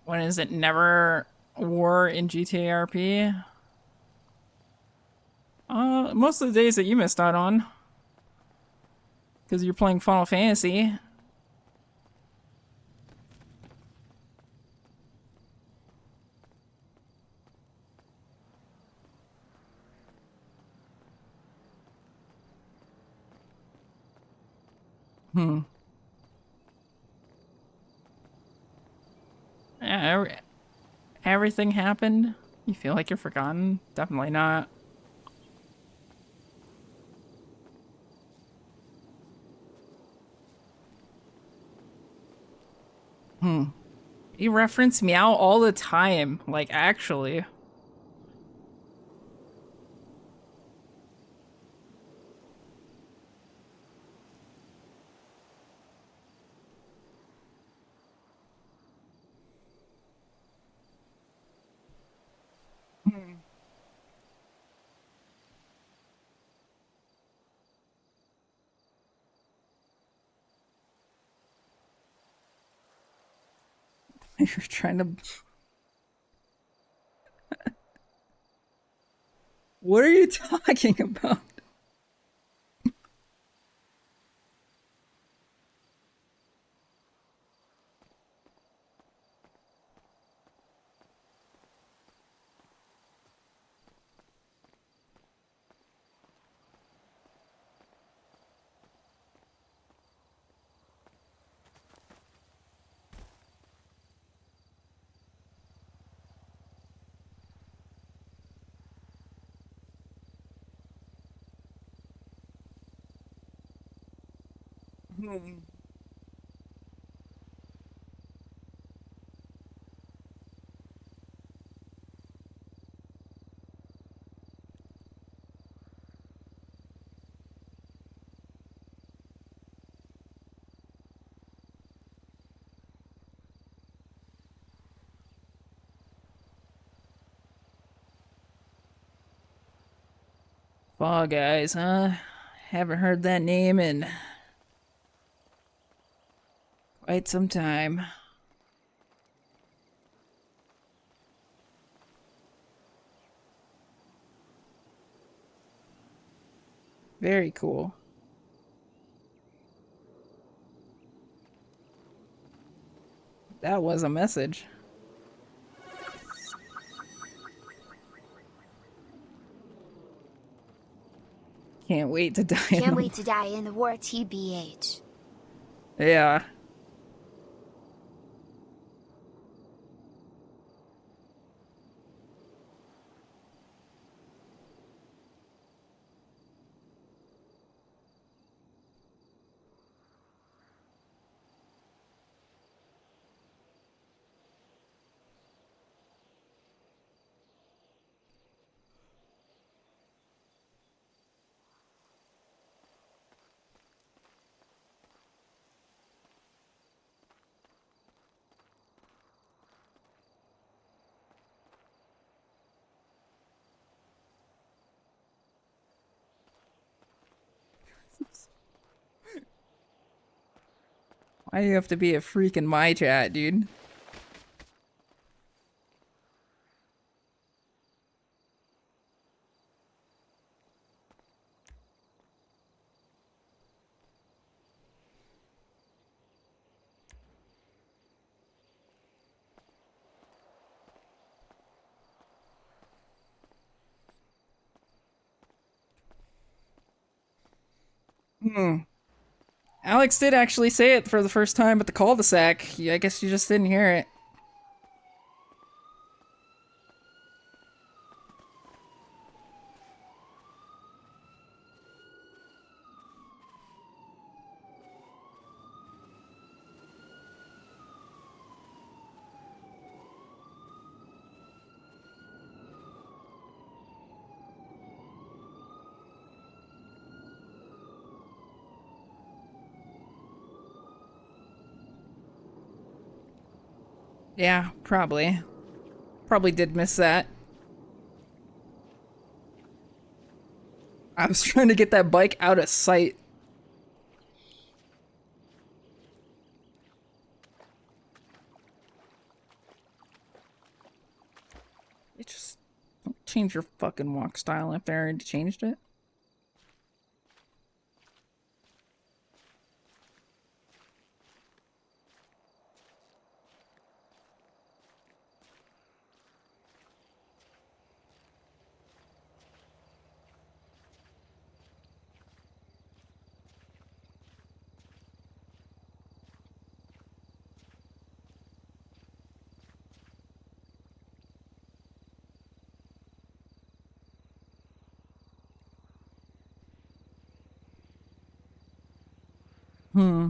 When is it? Never war in GTA RP? Most of the days that you missed out on. Because you're playing Final Fantasy. Yeah, everything happened. You feel like you're forgotten? Definitely not. You reference Meow all the time, like actually. You're trying to... What are you talking about? Fall Guys, huh? Haven't heard that name in quite some time. Very cool. That was a message. Can't wait to die. Can't wait to die in the war, TBH. Yeah. Why do you have to be a freak in my chat, dude? Alex did actually say it for the first time at the cul-de-sac. I guess you just didn't hear it. Yeah, probably. Probably did miss that. I was trying to get that bike out of sight. It just don't change your fucking walk style if they already changed it. Hmm.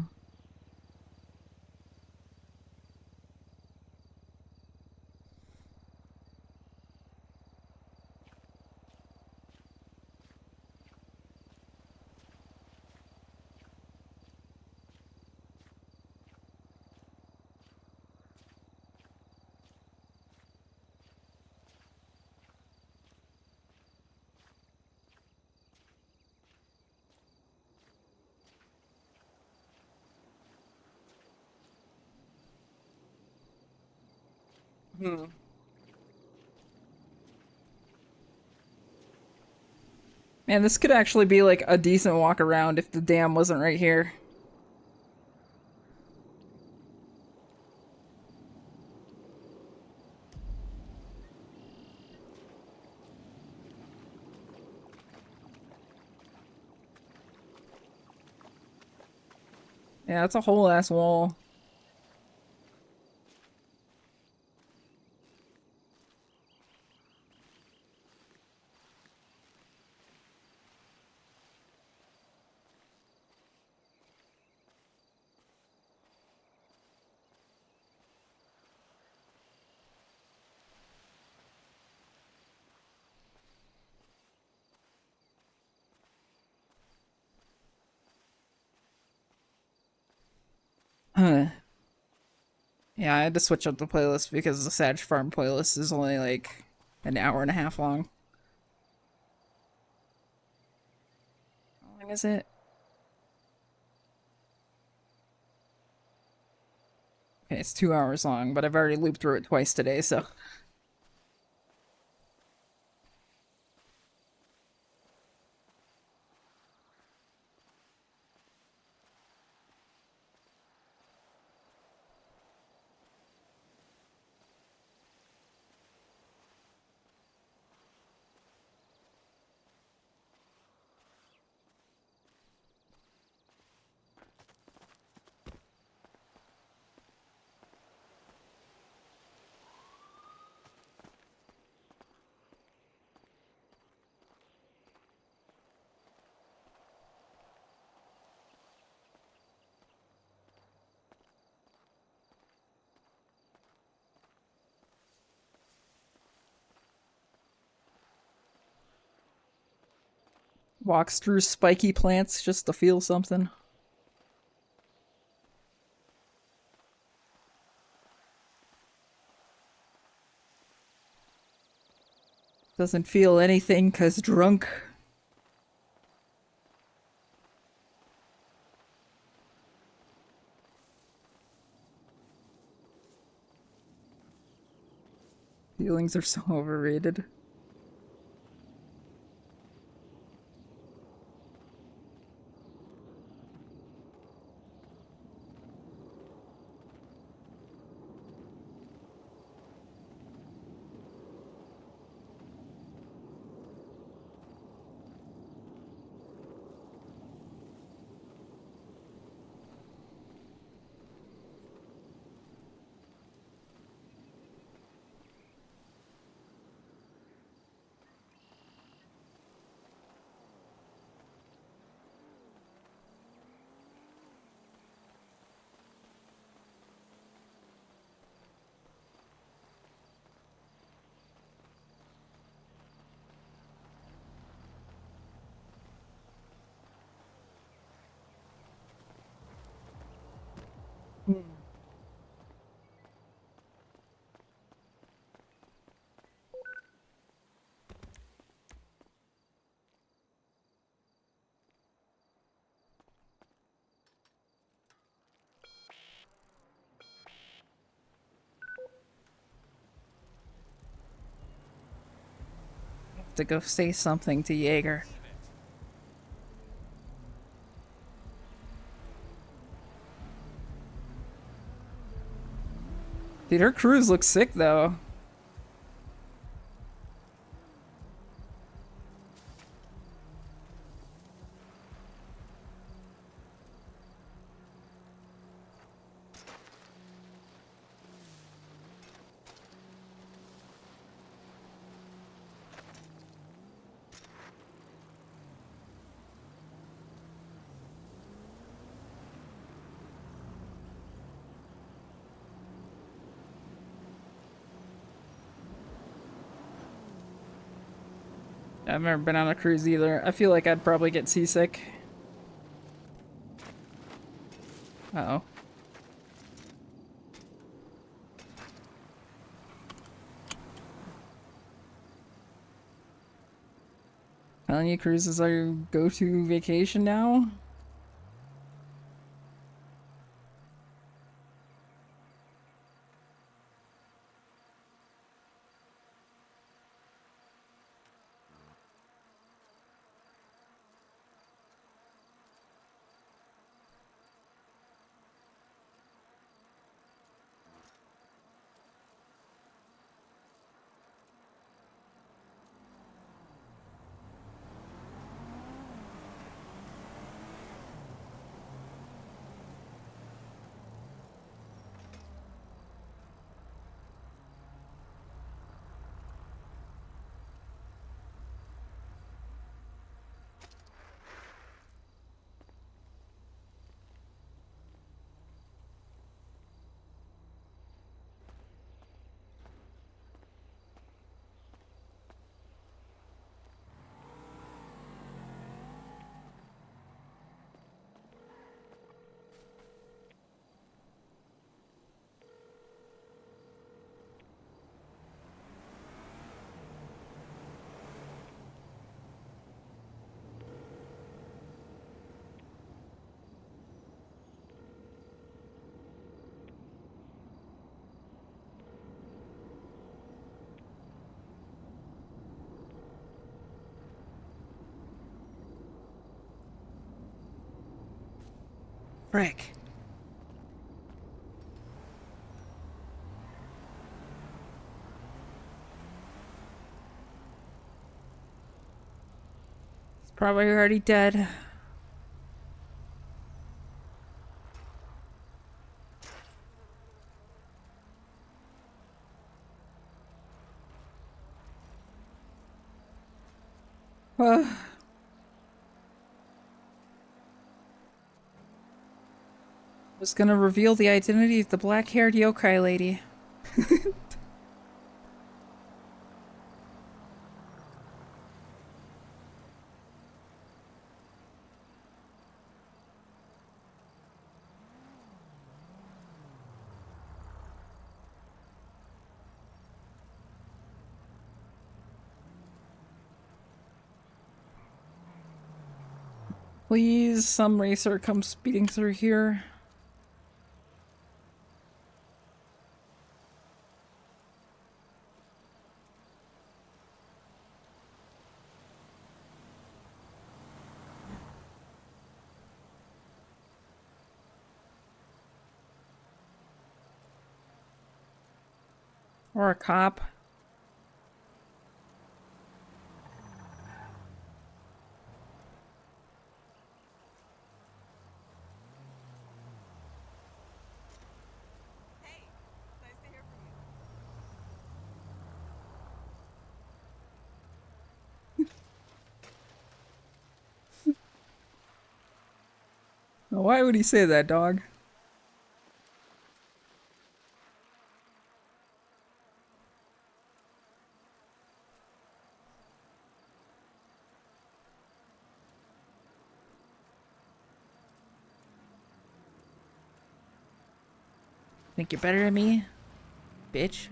Hmm. Man, this could actually be like a decent walk around if the dam wasn't right here. Yeah, it's a whole ass wall. Huh. Yeah, I had to switch up the playlist because the Sag Farm playlist is only like an hour and a half long. is it? Okay, it's 2 hours long, but I've already looped through it twice today, so. Walks through spiky plants just to feel something. Doesn't feel anything 'cause drunk. Feelings are so overrated. To go say something to Jaeger. Dude, her cruise looks sick though. I've never been on a cruise either. I feel like I'd probably get seasick. Uh-oh. Telling you cruises are your go-to vacation now? Frick. He's probably already dead. Was gonna reveal the identity of the black-haired yokai lady. Please, some racer come speeding through here. Or a cop. Why would he say that, dog? Think you're better than me? Bitch.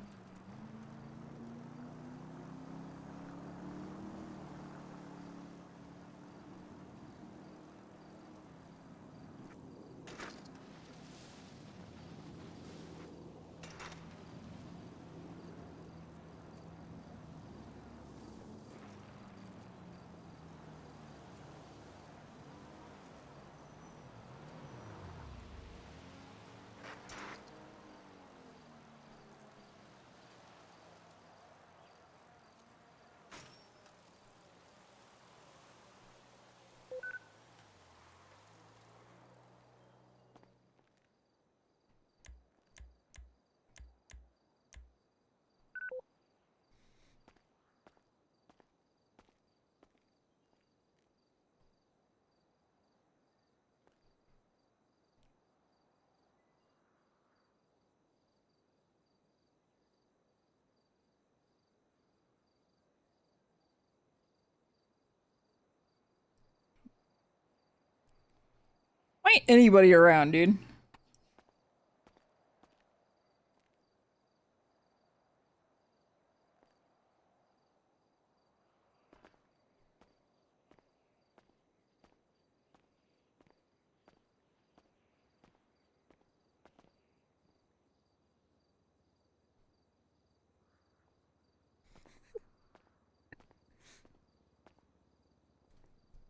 Why ain't anybody around, dude?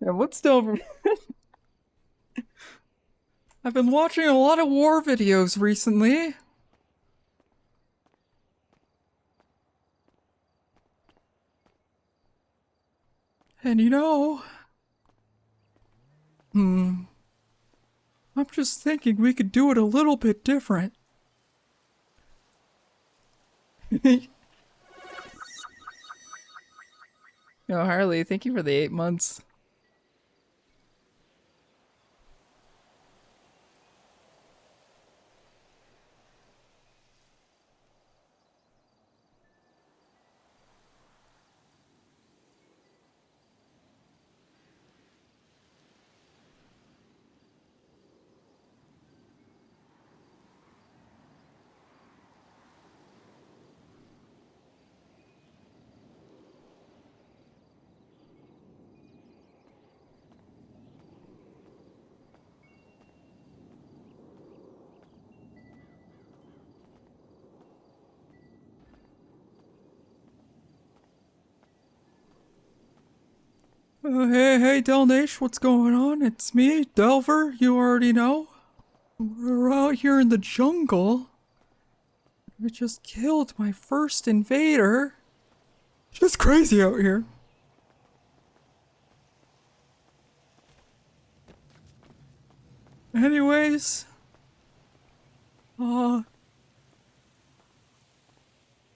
Yeah, what's over? I've been watching a lot of war videos recently. And you know... I'm just thinking we could do it a little bit different. Yo, Harley, thank you for the 8 months. Hey, Delnation, what's going on? It's me, Delver, you already know. We're out here in the jungle. I just killed my first invader. Just crazy out here. Anyways,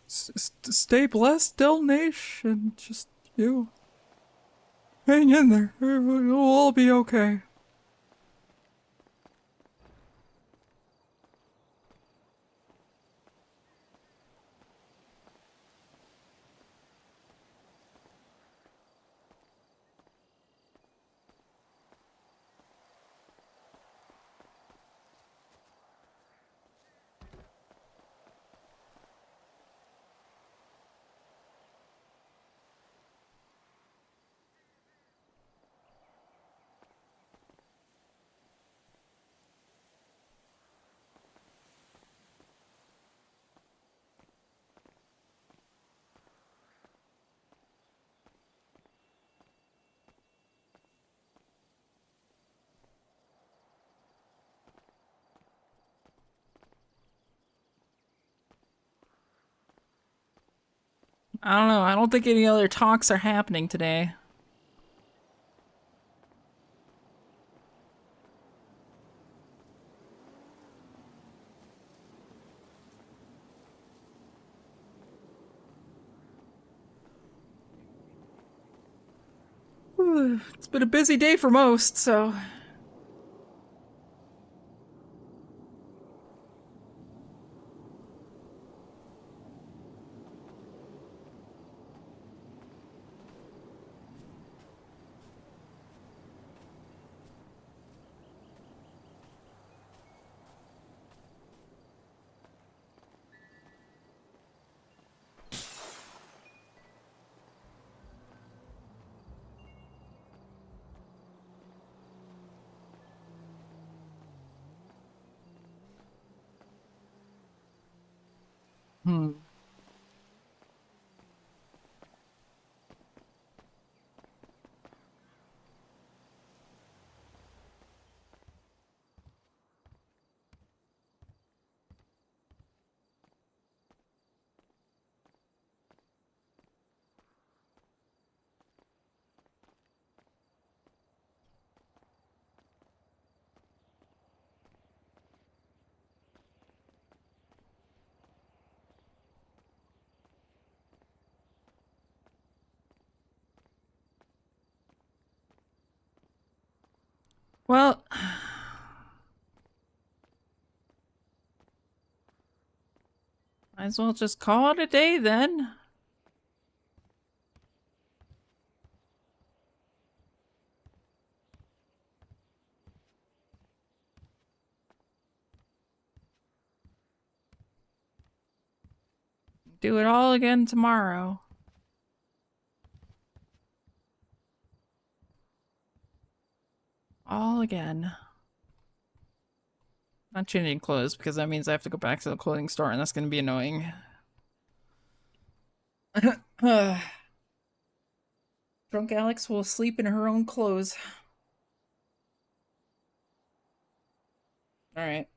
stay blessed, Del Nash, and just you hang in there. We'll all be okay. I don't know. I don't think any other talks are happening today. It's been a busy day for most, so... Well... might as well just call it a day then. Do it all again tomorrow. All again. Not changing clothes because that means I have to go back to the clothing store and that's gonna be annoying. Drunk Alex will sleep in her own clothes. Alright.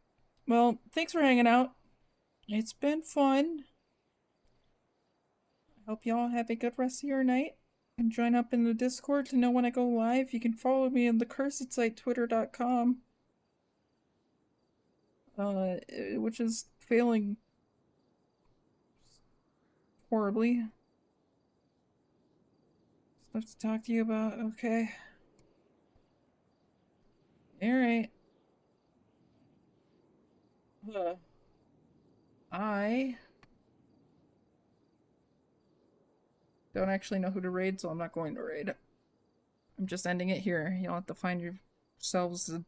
Well, thanks for hanging out. It's been fun. I hope y'all have a good rest of your night. You can join up in the Discord to know when I go live. You can follow me on the cursed site, twitter.com. Which is failing horribly. Stuff to talk to you about, okay. Alright. I don't actually know who to raid, so I'm not going to raid. I'm just ending it here. You'll have to find yourselves a